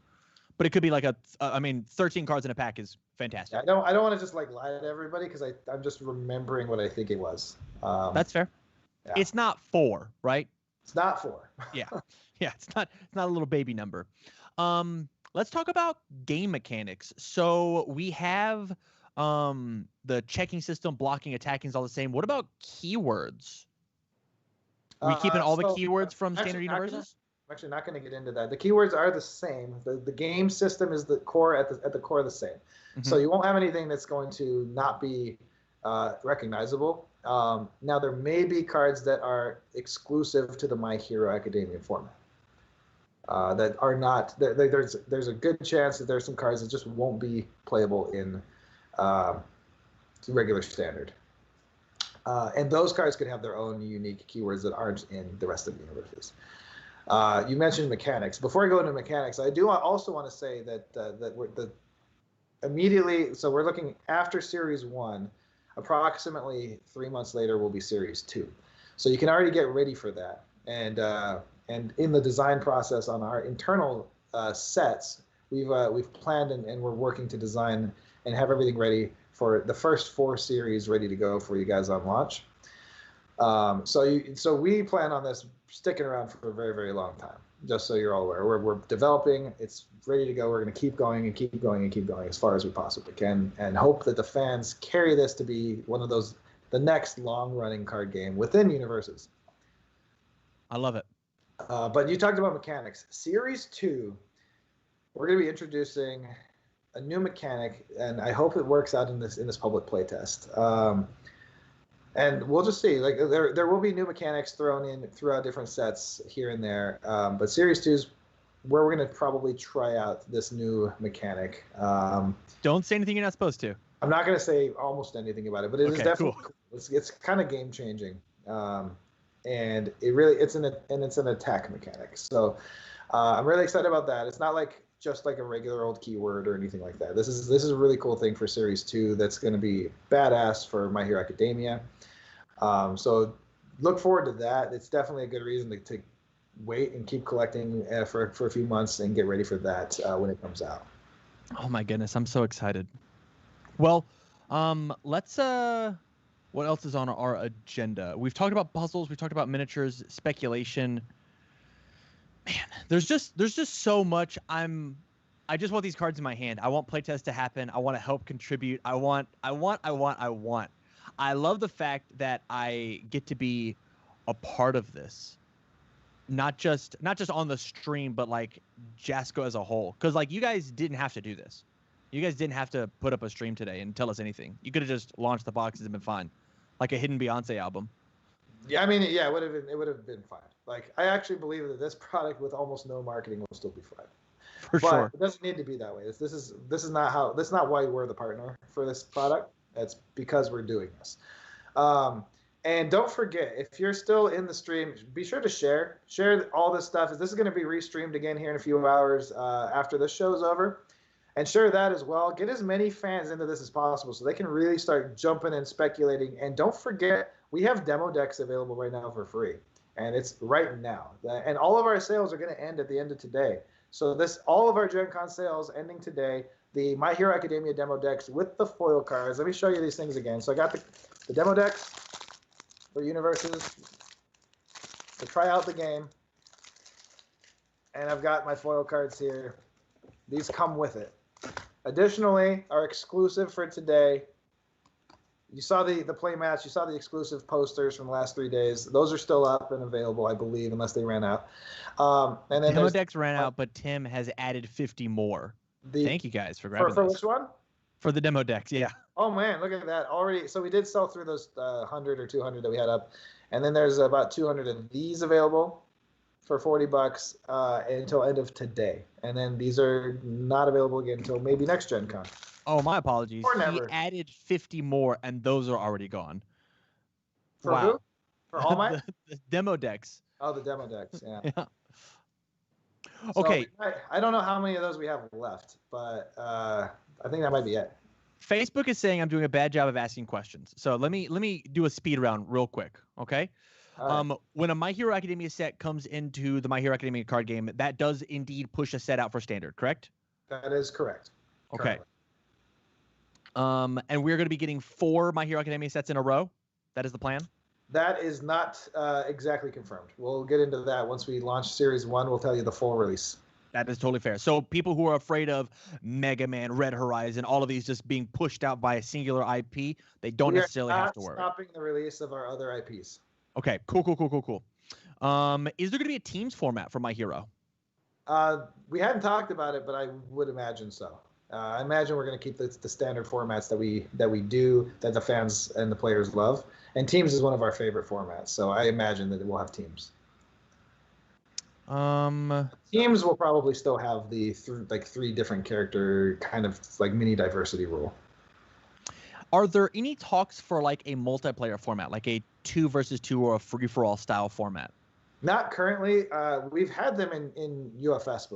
But it could be like 13 cards in a pack is fantastic. Yeah, I don't want to just lie to everybody because I'm just remembering what I think it was. That's fair. Yeah. It's not 4, right? It's not 4. Yeah. It's not a little baby number. Let's talk about game mechanics. So we have the checking system, blocking, attacking is all the same. What about keywords? Are we keeping all the keywords from standard universes? I'm actually not going to get into that. The keywords are the same. The game system is the core at the core the same. Mm-hmm. So you won't have anything that's going to not be recognizable. Now there may be cards that are exclusive to the My Hero Academia format. That are not. There's a good chance that there's some cards that just won't be playable in regular standard. And those cards could have their own unique keywords that aren't in the rest of the universes. You mentioned mechanics. Before I go into mechanics, I do also want to say that we're immediately. So we're looking after Series 1. Approximately 3 months later will be Series 2. So you can already get ready for that. And in the design process on our internal sets, we've planned and we're working to design and have everything ready for the first 4 series ready to go for you guys on launch. So we plan on this sticking around for a very, very long time, just so you're all aware. We're developing. It's ready to go. We're going to keep going and keep going and keep going as far as we possibly can, and hope that the fans carry this to be one of those, the next long-running card game within universes. I love it. But you talked about mechanics. Series 2, we're going to be introducing a new mechanic, and I hope it works out in this public playtest. And we'll just see. Like there will be new mechanics thrown in throughout different sets here and there. But Series 2 is where we're going to probably try out this new mechanic. Don't say anything you're not supposed to. I'm not going to say almost anything about it, but it is definitely cool. It's kind of game changing, and it's an attack mechanic. So I'm really excited about that. It's not like just like a regular old keyword or anything like that. This is a really cool thing for Series 2 that's going to be badass for My Hero Academia. So look forward to that. It's definitely a good reason to wait and keep collecting for a few months and get ready for that when it comes out. Oh my goodness, I'm so excited. Well, let's what else is on our agenda? We've talked about puzzles, we've talked about miniatures, speculation. Man, there's just so much. I just want these cards in my hand. I want playtest to happen. I want to help contribute. I want. I love the fact that I get to be a part of this. Not just on the stream, but like Jasco as a whole. Because like you guys didn't have to do this. You guys didn't have to put up a stream today and tell us anything. You could have just launched the boxes and been fine. Like a hidden Beyonce album. Yeah, I mean, yeah, it would have been fine. Like, I actually believe that this product with almost no marketing will still be fine. For sure. It doesn't need to be that way. This is not why we're the partner for this product. That's because we're doing this. And don't forget, if you're still in the stream, be sure to share all this stuff. This is going to be restreamed again here in a few hours after this show is over. And share that as well. Get as many fans into this as possible so they can really start jumping and speculating. And don't forget, we have demo decks available right now for free. And it's right now. And all of our sales are going to end at the end of today. So all of our Gen Con sales ending today. The My Hero Academia demo decks with the foil cards. Let me show you these things again. So I got the demo decks for universes to try out the game. And I've got my foil cards here. These come with it. Additionally, our exclusive for today, you saw the playmats, you saw the exclusive posters from the last 3 days. Those are still up and available, I believe, unless they ran out. And then demo decks ran out, but Tim has added 50 more. Thank you guys for grabbing for those. Which one? For the demo decks, yeah. Oh man, look at that already. So we did sell through those 100 or 200 that we had up, and then there's about 200 of these available for $40 until end of today. And then these are not available again until maybe next Gen Con. Oh, my apologies. Or he never. added 50 more, and those are already gone. For who? For All Might? the demo decks. Oh, the demo decks, yeah. Yeah. So Okay. I don't know how many of those we have left, but I think that might be it. Facebook is saying I'm doing a bad job of asking questions. So let me do a speed round real quick, okay? Right. When a My Hero Academia set comes into the My Hero Academia card game, that does indeed push a set out for standard, correct? That is correct. Okay. Currently. And we're going to be getting 4 My Hero Academia sets in a row. That is the plan. That is not exactly confirmed. We'll get into that once we launch Series 1. We'll tell you the full release. That is totally fair. So people who are afraid of Mega Man, Red Horizon, all of these just being pushed out by a singular IP, they don't necessarily have to worry. We are not stopping the release of our other IPs. Okay, cool. Is there going to be a teams format for My Hero? We hadn't talked about it, but I would imagine so. I imagine we're going to keep the standard formats that we do, that the fans and the players love. And teams is one of our favorite formats, so I imagine that we'll have teams. Teams will probably still have the 3 different character kind of like mini diversity rule. Are there any talks for like a multiplayer format, like a 2 versus 2 or a free-for-all style format? Not currently. We've had them in UFS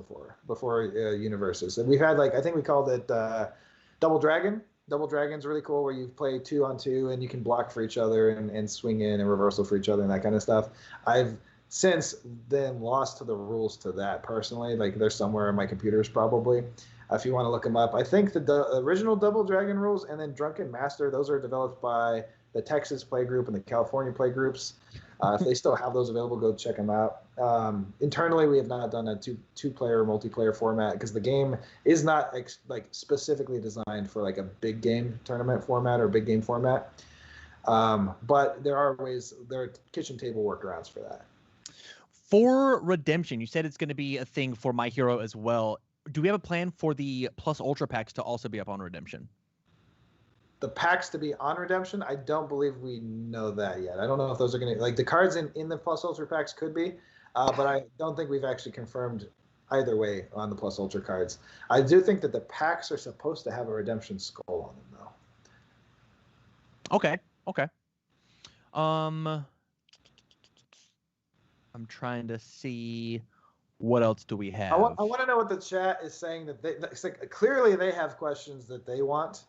before Universes. And we've had I think we called it Double Dragon. Double Dragon's really cool, where you play 2-on-2 and you can block for each other and swing in and reversal for each other and that kind of stuff. I've since then lost to the rules to that personally. Like they're somewhere in my computers probably. If you want to look them up, I think the original Double Dragon rules and then Drunken Master, those are developed by the Texas Play Group and the California Play Groups. If they still have those available, go check them out. Internally, we have not done a two-player multiplayer format because the game is not like specifically designed for like a big game tournament format or big game format. But there are kitchen table workarounds for that. For Redemption, you said it's going to be a thing for My Hero as well. Do we have a plan for the Plus Ultra packs to also be up on Redemption? The packs to be on Redemption, I don't believe we know that yet. I don't know if those are going to, like the cards in the Plus Ultra packs could be, but I don't think we've actually confirmed either way on the Plus Ultra cards. I do think that the packs are supposed to have a Redemption skull on them, though. Okay. I'm trying to see what else do we have. I want to know what the chat is saying that it's like clearly they have questions that they want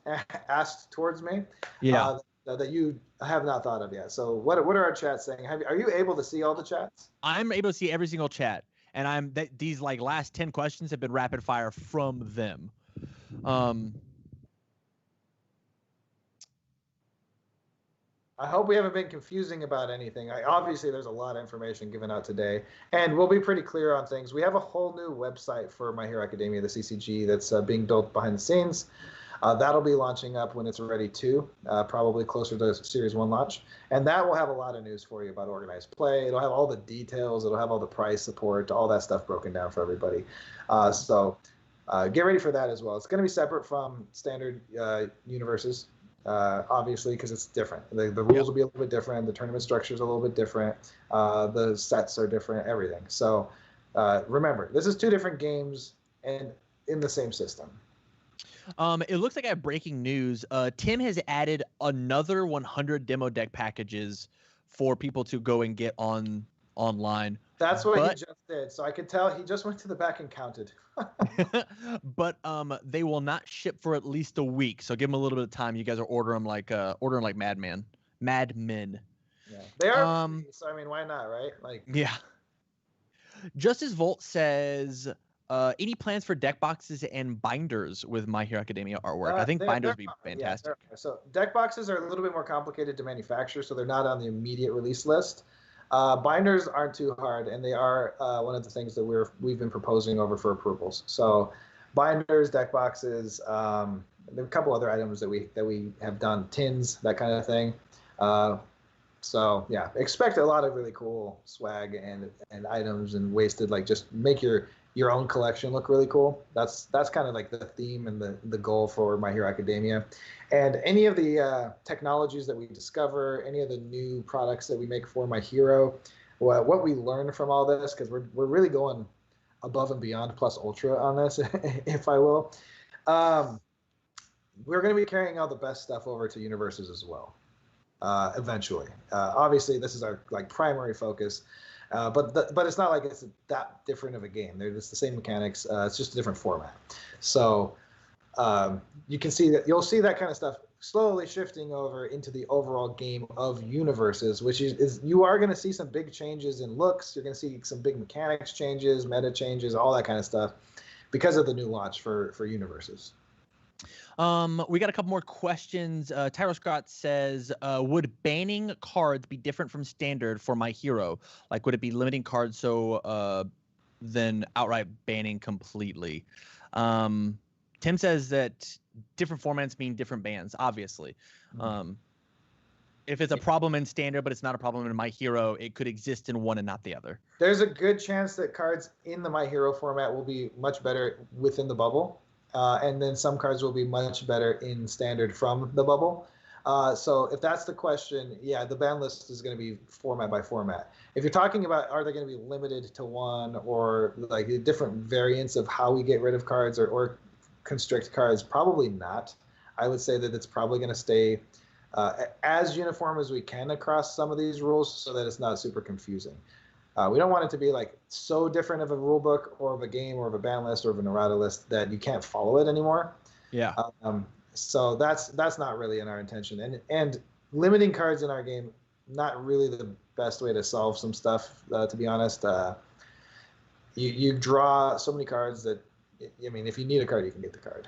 asked towards me. Yeah. That you have not thought of yet. So what are our chats saying? Are you able to see all the chats? I'm able to see every single chat, and these like last 10 questions have been rapid fire from them. I hope we haven't been confusing about anything. Obviously, there's a lot of information given out today, and we'll be pretty clear on things. We have a whole new website for My Hero Academia, the CCG, that's being built behind the scenes. That'll be launching up when it's ready to, probably closer to Series 1 launch. And that will have a lot of news for you about organized play. It'll have all the details. It'll have all the price support, all that stuff broken down for everybody. So get ready for that as well. It's going to be separate from standard universes. Obviously, because it's different. The rules will be a little bit different. The tournament structure is a little bit different. The sets are different, everything. So remember, this is two different games and in the same system. It looks like I have breaking news. Tim has added another 100 demo deck packages for people to go and get online. That's what he just did. So I could tell he just went to the back and counted. But they will not ship for at least a week. So give them a little bit of time. You guys are ordering like madmen. Yeah, they are. So I mean, why not, right? Like, yeah. Justice Volt says, any plans for deck boxes and binders with My Hero Academia artwork? I think binders would be fantastic. Yeah, so deck boxes are a little bit more complicated to manufacture, so they're not on the immediate release list. Binders aren't too hard, and they are one of the things that we've been proposing over for approvals. So binders, deck boxes, there are a couple other items that we have done, tins, that kind of thing. So yeah, expect a lot of really cool swag and items and ways to like just make your own collection look really cool. That's kind of like the theme and the goal for My Hero Academia. And any of the technologies that we discover, any of the new products that we make for My Hero, what we learn from all this, because we're really going above and beyond Plus Ultra on this, if I will. We're going to be carrying all the best stuff over to Universes as well, eventually. Obviously, this is our like primary focus. But it's not like it's that different of a game. They're just the same mechanics. It's just a different format. So you can see that you'll see that kind of stuff slowly shifting over into the overall game of Universes, which is you are going to see some big changes in looks. You're going to see some big mechanics changes, meta changes, all that kind of stuff because of the new launch for Universes. We got a couple more questions. Tyro Scott says, would banning cards be different from standard for My Hero? Like, would it be limiting cards than outright banning completely? Tim says that different formats mean different bans, obviously. If it's a problem in standard, but it's not a problem in My Hero, it could exist in one and not the other. There's a good chance that cards in the My Hero format will be much better within the bubble. And then some cards will be much better in standard from the bubble. So if that's the question, yeah, the ban list is going to be format by format. If you're talking about are they going to be limited to one or like different variants of how we get rid of cards or constrict cards, probably not. I would say that it's probably going to stay as uniform as we can across some of these rules so that it's not super confusing. We don't want it to be like so different of a rule book or of a game or of a ban list or of an errata list that you can't follow it anymore. Yeah. So that's not really in our intention. And limiting cards in our game not really the best way to solve some stuff, to be honest. You draw so many cards that, I mean, if you need a card, you can get the card.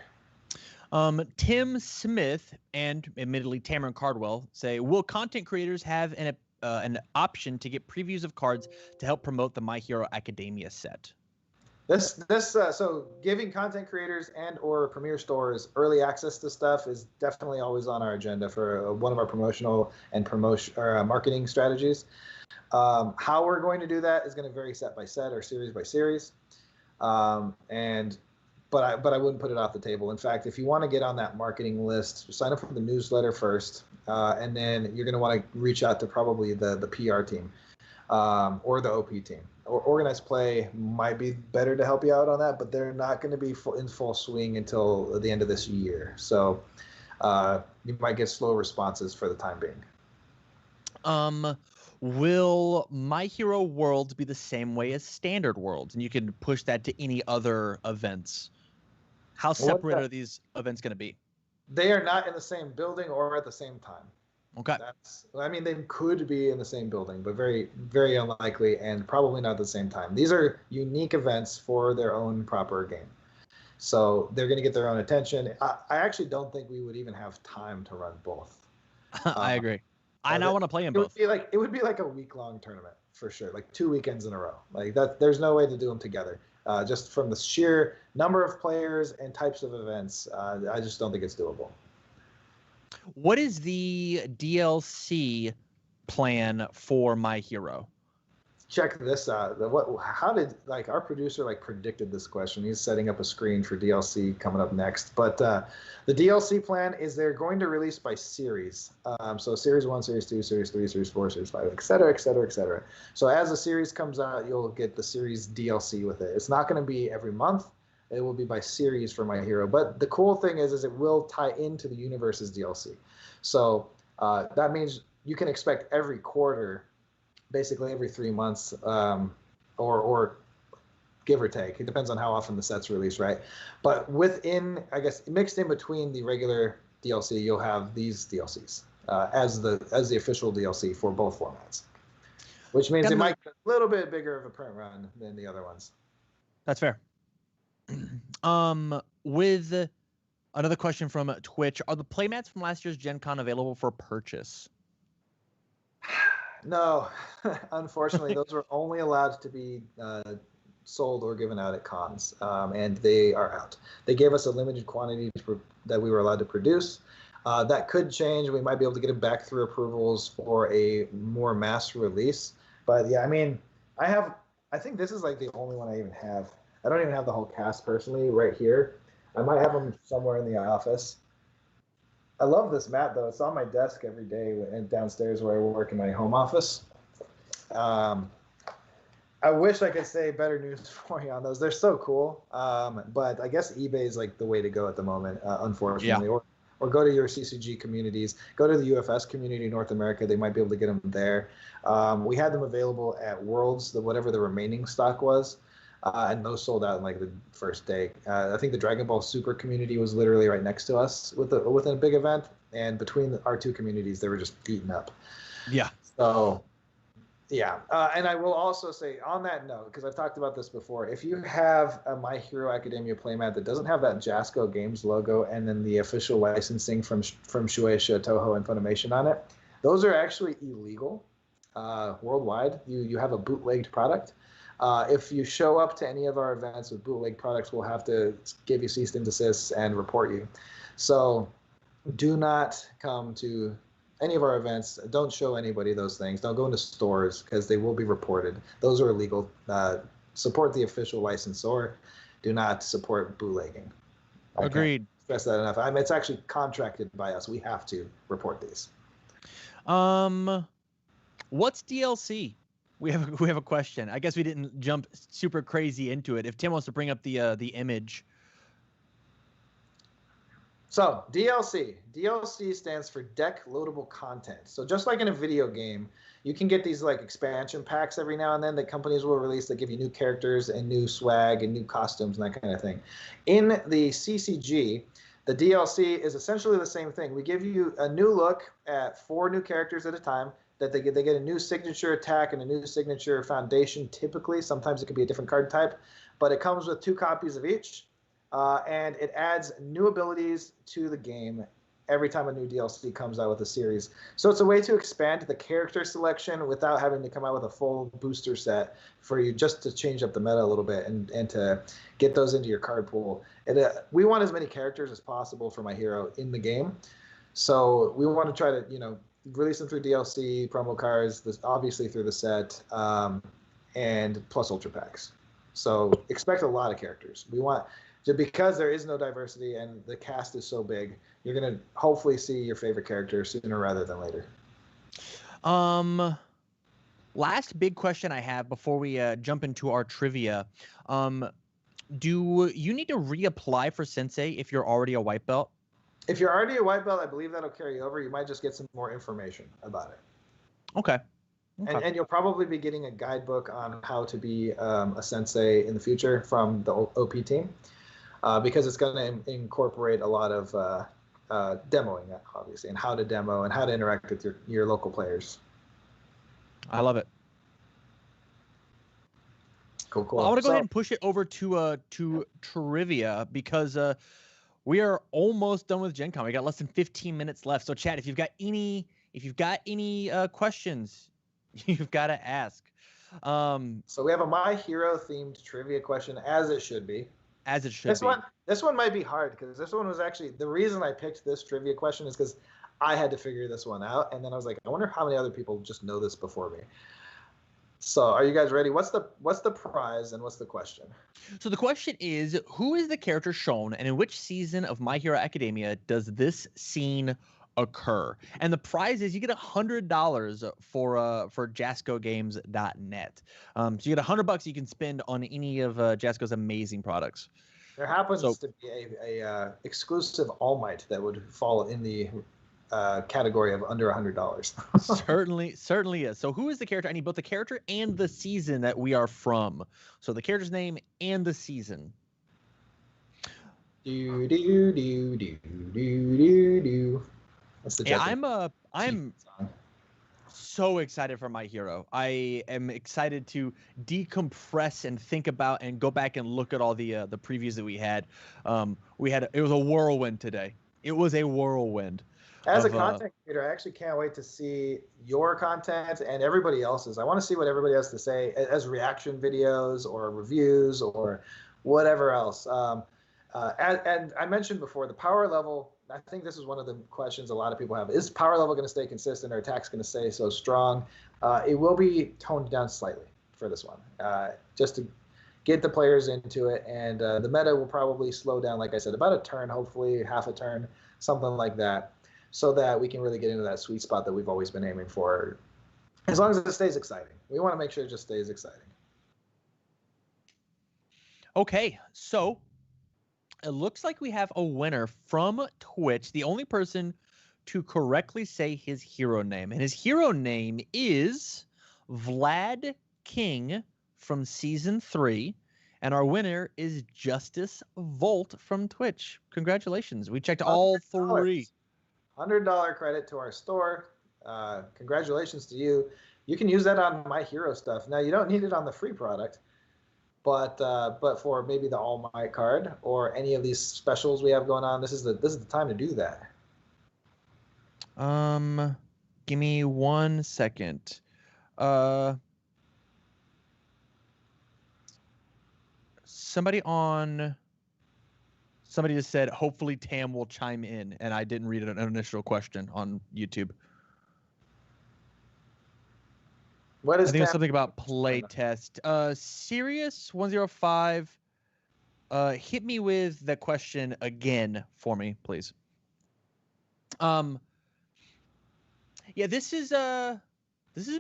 Tim Smith and admittedly Tamron Cardwell say, will content creators have an option to get previews of cards to help promote the My Hero Academia set? So giving content creators and or premier stores early access to stuff is definitely always on our agenda for one of our promotional and marketing strategies. How we're going to do that is going to vary set by set or series by series. But I wouldn't put it off the table. In fact, if you want to get on that marketing list, sign up for the newsletter first, and then you're going to want to reach out to probably the PR team or the OP team. Organized Play might be better to help you out on that, but they're not going to be in full swing until the end of this year. So you might get slow responses for the time being. Will My Hero Worlds be the same way as Standard Worlds, and you can push that to any other events? How separate are these events going to be? They are not in the same building or at the same time. Okay. I mean, they could be in the same building, but very, very unlikely, and probably not at the same time. These are unique events for their own proper game. So they're going to get their own attention. I actually don't think we would even have time to run both. I agree. I want to play in both. It would be like a week-long tournament for sure, like 2 weekends in a row. Like that, there's no way to do them together. Just from the sheer number of players and types of events, I just don't think it's doable. What is the DLC plan for My Hero? Check this out. How did our producer predicted this question? He's setting up a screen for DLC coming up next. But the DLC plan is they're going to release by series. So Series 1, Series 2, Series 3, Series 4, Series 5, et cetera, et cetera, et cetera. So as the series comes out, you'll get the series DLC with it. It's not going to be every month. It will be by series for My Hero. But the cool thing is it will tie into the universe's DLC. So that means you can expect every quarter, basically every 3 months, or give or take. It depends on how often the set's released, right? But within, I guess, mixed in between the regular DLC, you'll have these DLCs as the official DLC for both formats, which means it might be a little bit bigger of a print run than the other ones. That's fair. With another question from Twitch, are the playmats from last year's Gen Con available for purchase? No, unfortunately, those were only allowed to be sold or given out at cons, and they are out. They gave us a limited quantity that we were allowed to produce. That could change. We might be able to get them back through approvals for a more mass release. But yeah, I mean, I think this is the only one I even have. I don't even have the whole cast personally right here. I might have them somewhere in the office. I love this mat, though. It's on my desk every day and downstairs where I work in my home office. I wish I could say better news for you on those. They're so cool. But I guess eBay is the way to go at the moment, unfortunately. Yeah. Or go to your CCG communities. Go to the UFS community in North America. They might be able to get them there. We had them available at Worlds, whatever the remaining stock was. And those sold out in the first day. I think the Dragon Ball Super community was literally right next to us within a big event, and between our two communities, they were just beaten up. Yeah. So, yeah. And I will also say on that note, because I've talked about this before, if you have a My Hero Academia playmat that doesn't have that Jasco Games logo and then the official licensing from Shueisha, Toho, and Funimation on it, those are actually illegal worldwide. You have a bootlegged product. If you show up to any of our events with bootleg products, we'll have to give you cease and desist and report you. So do not come to any of our events. Don't show anybody those things. Don't go into stores because they will be reported. Those are illegal. Support the official licensor. Do not support bootlegging. Agreed. Can't stress that enough. It's actually contracted by us. We have to report these. What's DLC? We have a question. I guess we didn't jump super crazy into it. If Tim wants to bring up the image. So DLC stands for deck loadable content. So just like in a video game, you can get these expansion packs every now and then that companies will release that give you new characters and new swag and new costumes and that kind of thing. In the CCG, the DLC is essentially the same thing. We give you a new look at 4 new characters at a time, that they get a new signature attack and a new signature foundation. Typically, sometimes it could be a different card type, but it comes with 2 copies of each, and it adds new abilities to the game every time a new DLC comes out with a series. So it's a way to expand the character selection without having to come out with a full booster set for you, just to change up the meta a little bit and to get those into your card pool. And we want as many characters as possible for My Hero in the game. So we want to try to, release them through DLC, promo cards, obviously through the set, and plus Ultra Packs. So expect a lot of characters. We want, because there is no diversity and the cast is so big, you're going to hopefully see your favorite character sooner rather than later. Last big question I have before we jump into our trivia. Do you need to reapply for Sensei if you're already a white belt? If you're already a white belt, I believe that'll carry over. You might just get some more information about it. Okay. And you'll probably be getting a guidebook on how to be a Sensei in the future from the OP team, because it's going to incorporate a lot of demoing, obviously, and how to demo and how to interact with your local players. I love it. Cool. Well, I want to go ahead and push it over to trivia, because we are almost done with Gen Con. We got less than 15 minutes left. So, Chad, if you've got any questions, you've got to ask. So we have a My Hero themed trivia question, as it should be. As it should be. This one might be hard, because this one was actually the reason I picked this trivia question is because I had to figure this one out, and then I was like, I wonder how many other people just know this before me. So, are you guys ready? What's the prize and what's the question? So the question is, who is the character shown, and in which season of My Hero Academia does this scene occur? And the prize is you get $100 for JascoGames.net. So you get $100 you can spend on any of Jasco's amazing products. There happens to be a exclusive All Might that would fall in the category of under $100. certainly is. So who is the character? I need both the character and the season that we are from. So the character's name and the season. I'm so excited for My Hero. I am excited to decompress and think about and go back and look at all the previews that we had. It was a whirlwind today. It was a whirlwind. As a content creator, I actually can't wait to see your content and everybody else's. I want to see what everybody has to say as reaction videos or reviews or whatever else. And I mentioned before, the power level, I think this is one of the questions a lot of people have. Is power level going to stay consistent, or attack's going to stay so strong? It will be toned down slightly for this one, just to get the players into it. And the meta will probably slow down, like I said, about a turn, hopefully half a turn, something like that, so that we can really get into that sweet spot that we've always been aiming for, as long as it stays exciting. We want to make sure it just stays exciting. Okay, so it looks like we have a winner from Twitch, the only person to correctly say his hero name. And his hero name is Vlad King from Season 3. And our winner is Justice Volt from Twitch. Congratulations. We checked all three. $100 credit to our store. Congratulations to you. You can use that on My Hero stuff. Now, you don't need it on the free product, but for maybe the All Might card or any of these specials we have going on, this is the time to do that. Give me 1 second. Somebody just said, hopefully Tam will chime in, and I didn't read an initial question on YouTube. What is I think it's something about Playtest. Sirius105, hit me with the question again for me, please. Yeah, this has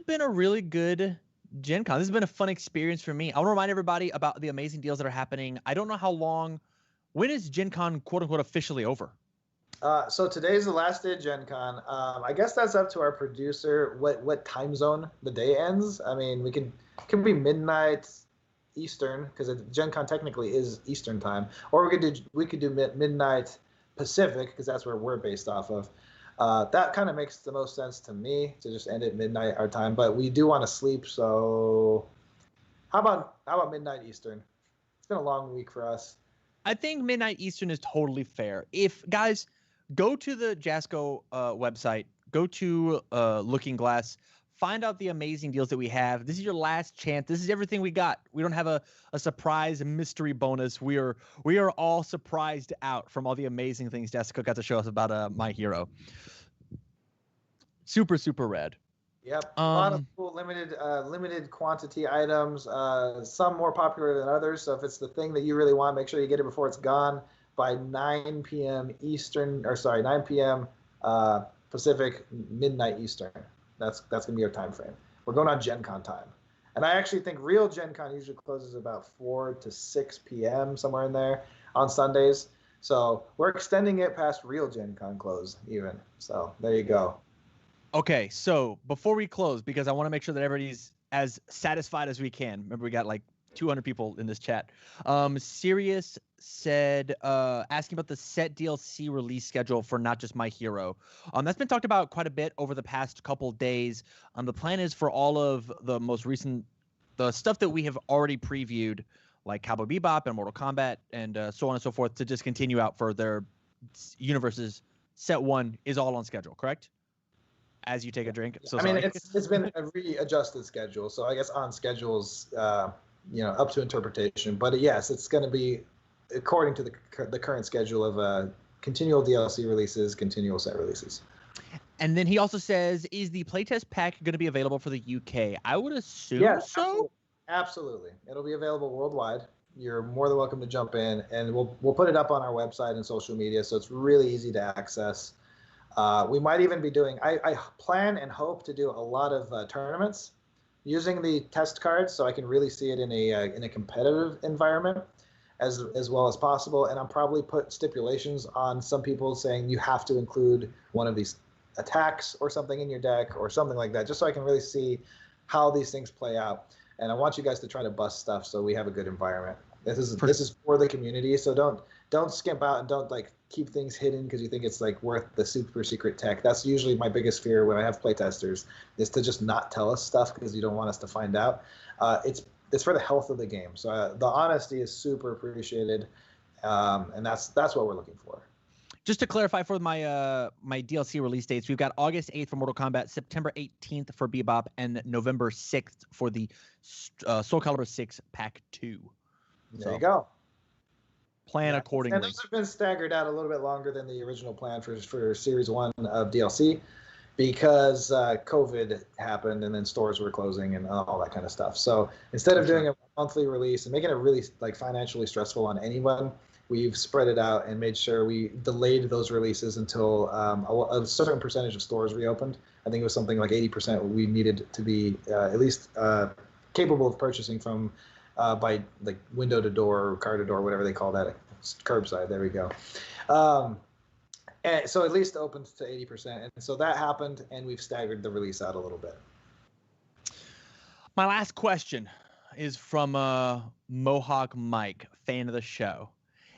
been a really good Gen Con. This has been a fun experience for me. I want to remind everybody about the amazing deals that are happening. I don't know how long. When is Gen Con quote unquote officially over? So today's the last day of Gen Con. I guess that's up to our producer what time zone the day ends. I mean, it could be midnight Eastern, because Gen Con technically is Eastern time, or we could do midnight Pacific, because that's where we're based off of. That kind of makes the most sense to me to just end at midnight our time. But we do want to sleep, so how about midnight Eastern? It's been a long week for us. I think midnight Eastern is totally fair. If guys go to the Jasco website, go to Looking Glass, find out the amazing deals that we have. This is your last chance. This is everything we got. We don't have a surprise mystery bonus. We are all surprised out from all the amazing things Jessica got to show us about My Hero. Super, super rad. Yep. A lot of cool limited quantity items. Some more popular than others. So if it's the thing that you really want, make sure you get it before it's gone by 9 p.m. Eastern, or sorry, 9 p.m. Pacific, midnight Eastern. That's gonna be our time frame. We're going on Gen Con time, and I actually think real Gen Con usually closes about 4 to 6 p.m. somewhere in there on Sundays. So we're extending it past real Gen Con close even. So there you go. Okay, so before we close, because I want to make sure that everybody's as satisfied as we can. Remember, we got like 200 people in this chat. Sirius said, asking about the set DLC release schedule for not just My Hero. That's been talked about quite a bit over the past couple days. The plan is for all of the most recent, the stuff that we have already previewed, like Cowboy Bebop and Mortal Kombat and so on and so forth, to just continue out for their universes. Set 1 is all on schedule, correct? As you take a drink. So I mean, it's been a readjusted schedule, so I guess on schedules, up to interpretation. But yes, it's going to be according to the current schedule of continual DLC releases, continual set releases. And then he also says, is the playtest pack going to be available for the UK? I would assume so. Absolutely. It'll be available worldwide. You're more than welcome to jump in, and we'll put it up on our website and social media, so it's really easy to access. We might even be doing, I plan and hope to do a lot of tournaments using the test cards, so I can really see it in a competitive environment as well as possible. And I'll probably put stipulations on some people saying you have to include one of these attacks or something in your deck or something like that, just so I can really see how these things play out. And I want you guys to try to bust stuff so we have a good environment. This is for the community, so don't skimp out and don't like keep things hidden because you think it's like worth the super secret tech. That's usually my biggest fear when I have playtesters, is to just not tell us stuff because you don't want us to find out. It's for the health of the game. So the honesty is super appreciated, and that's what we're looking for. Just to clarify for my my DLC release dates, we've got August 8th for Mortal Kombat, September 18th for Bebop, and November 6th for the Soul Calibur 6 Pack 2. There you go. Plan accordingly. And those have been staggered out a little bit longer than the original plan for Series 1 of DLC because COVID happened and then stores were closing and all that kind of stuff. So instead of doing a monthly release and making it really like financially stressful on anyone, we've spread it out and made sure we delayed those releases until a certain percentage of stores reopened. I think it was something like 80% we needed to be at least capable of purchasing from by like window to door or car to door, whatever they call that, curbside. There we go. And so at least opened to 80%. And so that happened, and we've staggered the release out a little bit. My last question is from Mohawk Mike, fan of the show.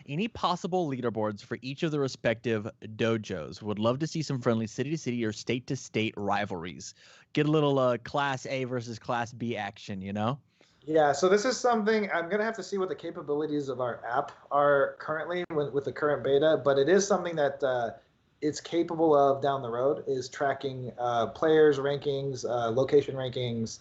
Any possible leaderboards for each of the respective dojos? Would love to see some friendly city-to-city or state-to-state rivalries. Get a little Class A versus Class B action, you know? Yeah, so this is something I'm going to have to see what the capabilities of our app are currently with the current beta, but it is something that it's capable of down the road, is tracking players' rankings, location rankings,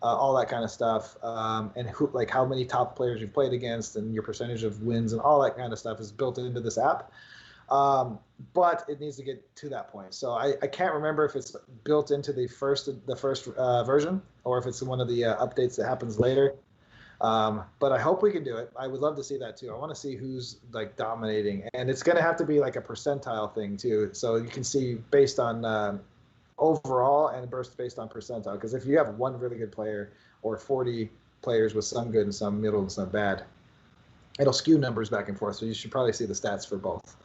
all that kind of stuff, and how many top players you've played against and your percentage of wins and all that kind of stuff is built into this app. But it needs to get to that point. So I can't remember if it's built into the first version or if it's one of the updates that happens later. But I hope we can do it. I would love to see that too. I want to see who's like dominating, and it's going to have to be like a percentile thing too. So you can see based on overall and based on percentile. Because if you have one really good player or 40 players with some good and some middle and some bad, it'll skew numbers back and forth. So you should probably see the stats for both.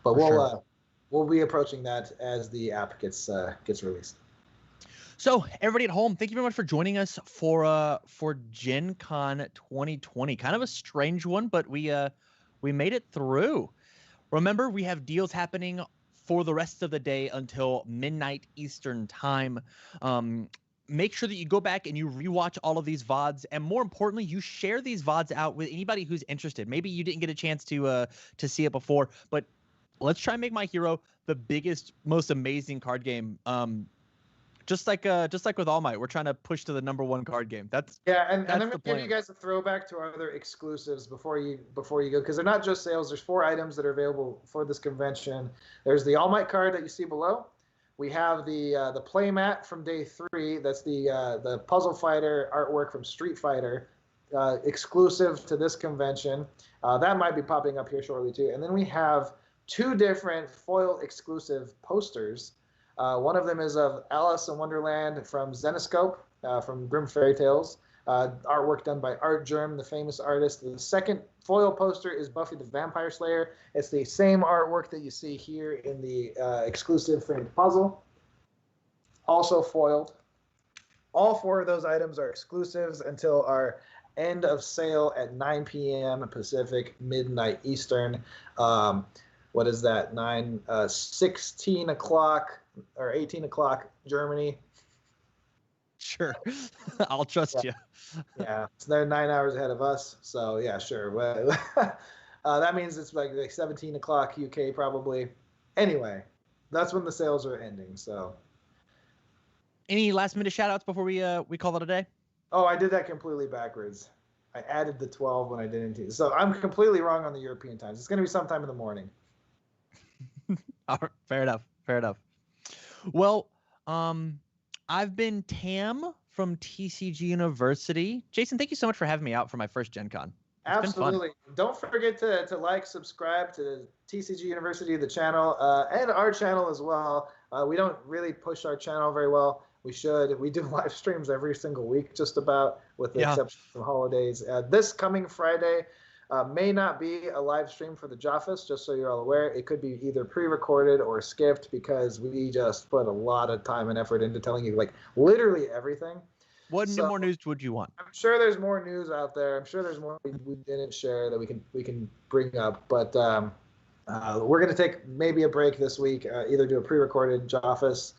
But we'll be approaching that as the app gets released. So everybody at home, thank you very much for joining us for Gen Con 2020. Kind of a strange one, but we made it through. Remember, we have deals happening for the rest of the day until midnight Eastern time. Make sure that you go back and you rewatch all of these VODs, and more importantly, you share these VODs out with anybody who's interested. Maybe you didn't get a chance to see it before, but let's try and make My Hero the biggest, most amazing card game. Just like with All Might, we're trying to push to the #1 card game. And I'm gonna give you guys a throwback to our other exclusives before you go, because they're not just sales. There's 4 items that are available for this convention. There's the All Might card that you see below. We have the playmat from day 3. That's the puzzle fighter artwork from Street Fighter, exclusive to this convention. That might be popping up here shortly too. And then we have 2 different foil exclusive posters. One of them is of Alice in Wonderland from Zenoscope, from Grimm Fairy Tales. Artwork done by Art Germ, the famous artist. The second foil poster is Buffy the Vampire Slayer. It's the same artwork that you see here in the exclusive framed puzzle. Also foiled. All 4 of those items are exclusives until our end of sale at 9 p.m. Pacific, midnight Eastern. What is that? 16 o'clock or 18 o'clock Germany. Sure. I'll trust you. Yeah, so they're 9 hours ahead of us. So yeah, sure. Well, that means it's like 17 o'clock UK probably. Anyway, that's when the sales are ending. So, any last minute shout outs before we call it a day? Oh, I did that completely backwards. I added the 12 when I didn't. So I'm completely wrong on the European times. It's going to be sometime in the morning. All right, fair enough. Well, I've been Tam from TCG University. Jason, thank you so much for having me out for my first Gen Con. Absolutely. Don't forget to like, subscribe to TCG University, the channel, and our channel as well. We don't really push our channel very well. We should. We do live streams every single week, just about, with the exception of holidays. This coming Friday may not be a live stream for the Joffice, just so you're all aware. It could be either pre-recorded or skipped, because we just put a lot of time and effort into telling you like literally everything. What more news would you want? I'm sure there's more news out there. I'm sure there's more we didn't share that we can bring up. But we're going to take maybe a break this week, either do a pre-recorded Joffice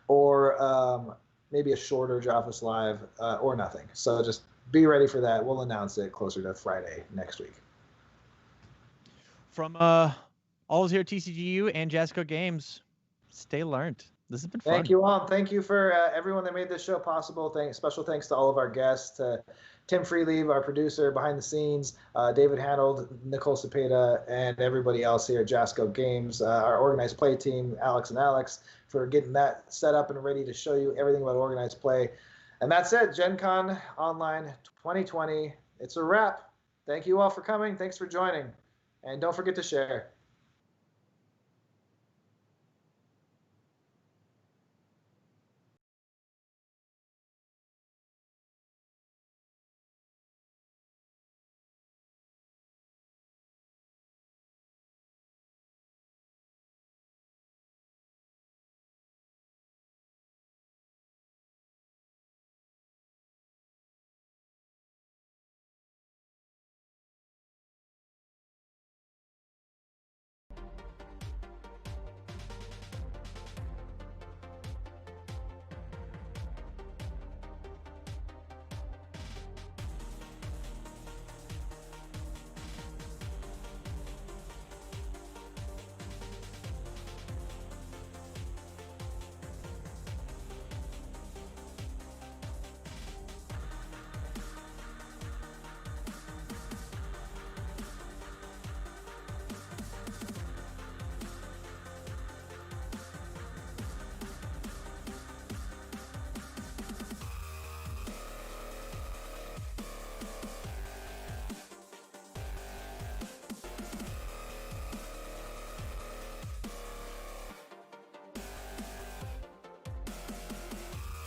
or maybe a shorter Joffice live or nothing. So just be ready for that. We'll announce it closer to Friday next week. From all of us here at TCGU and Jasco Games, stay learned. This has been fun. Thank you all. Thank you for everyone that made this show possible. Special thanks to all of our guests, to Tim Freelieve, our producer behind the scenes, David Hanold, Nicole Cepeda, and everybody else here at Jasco Games, our organized play team, Alex and Alex, for getting that set up and ready to show you everything about organized play. And that's it, Gen Con Online 2020. It's a wrap. Thank you all for coming. Thanks for joining. And don't forget to share.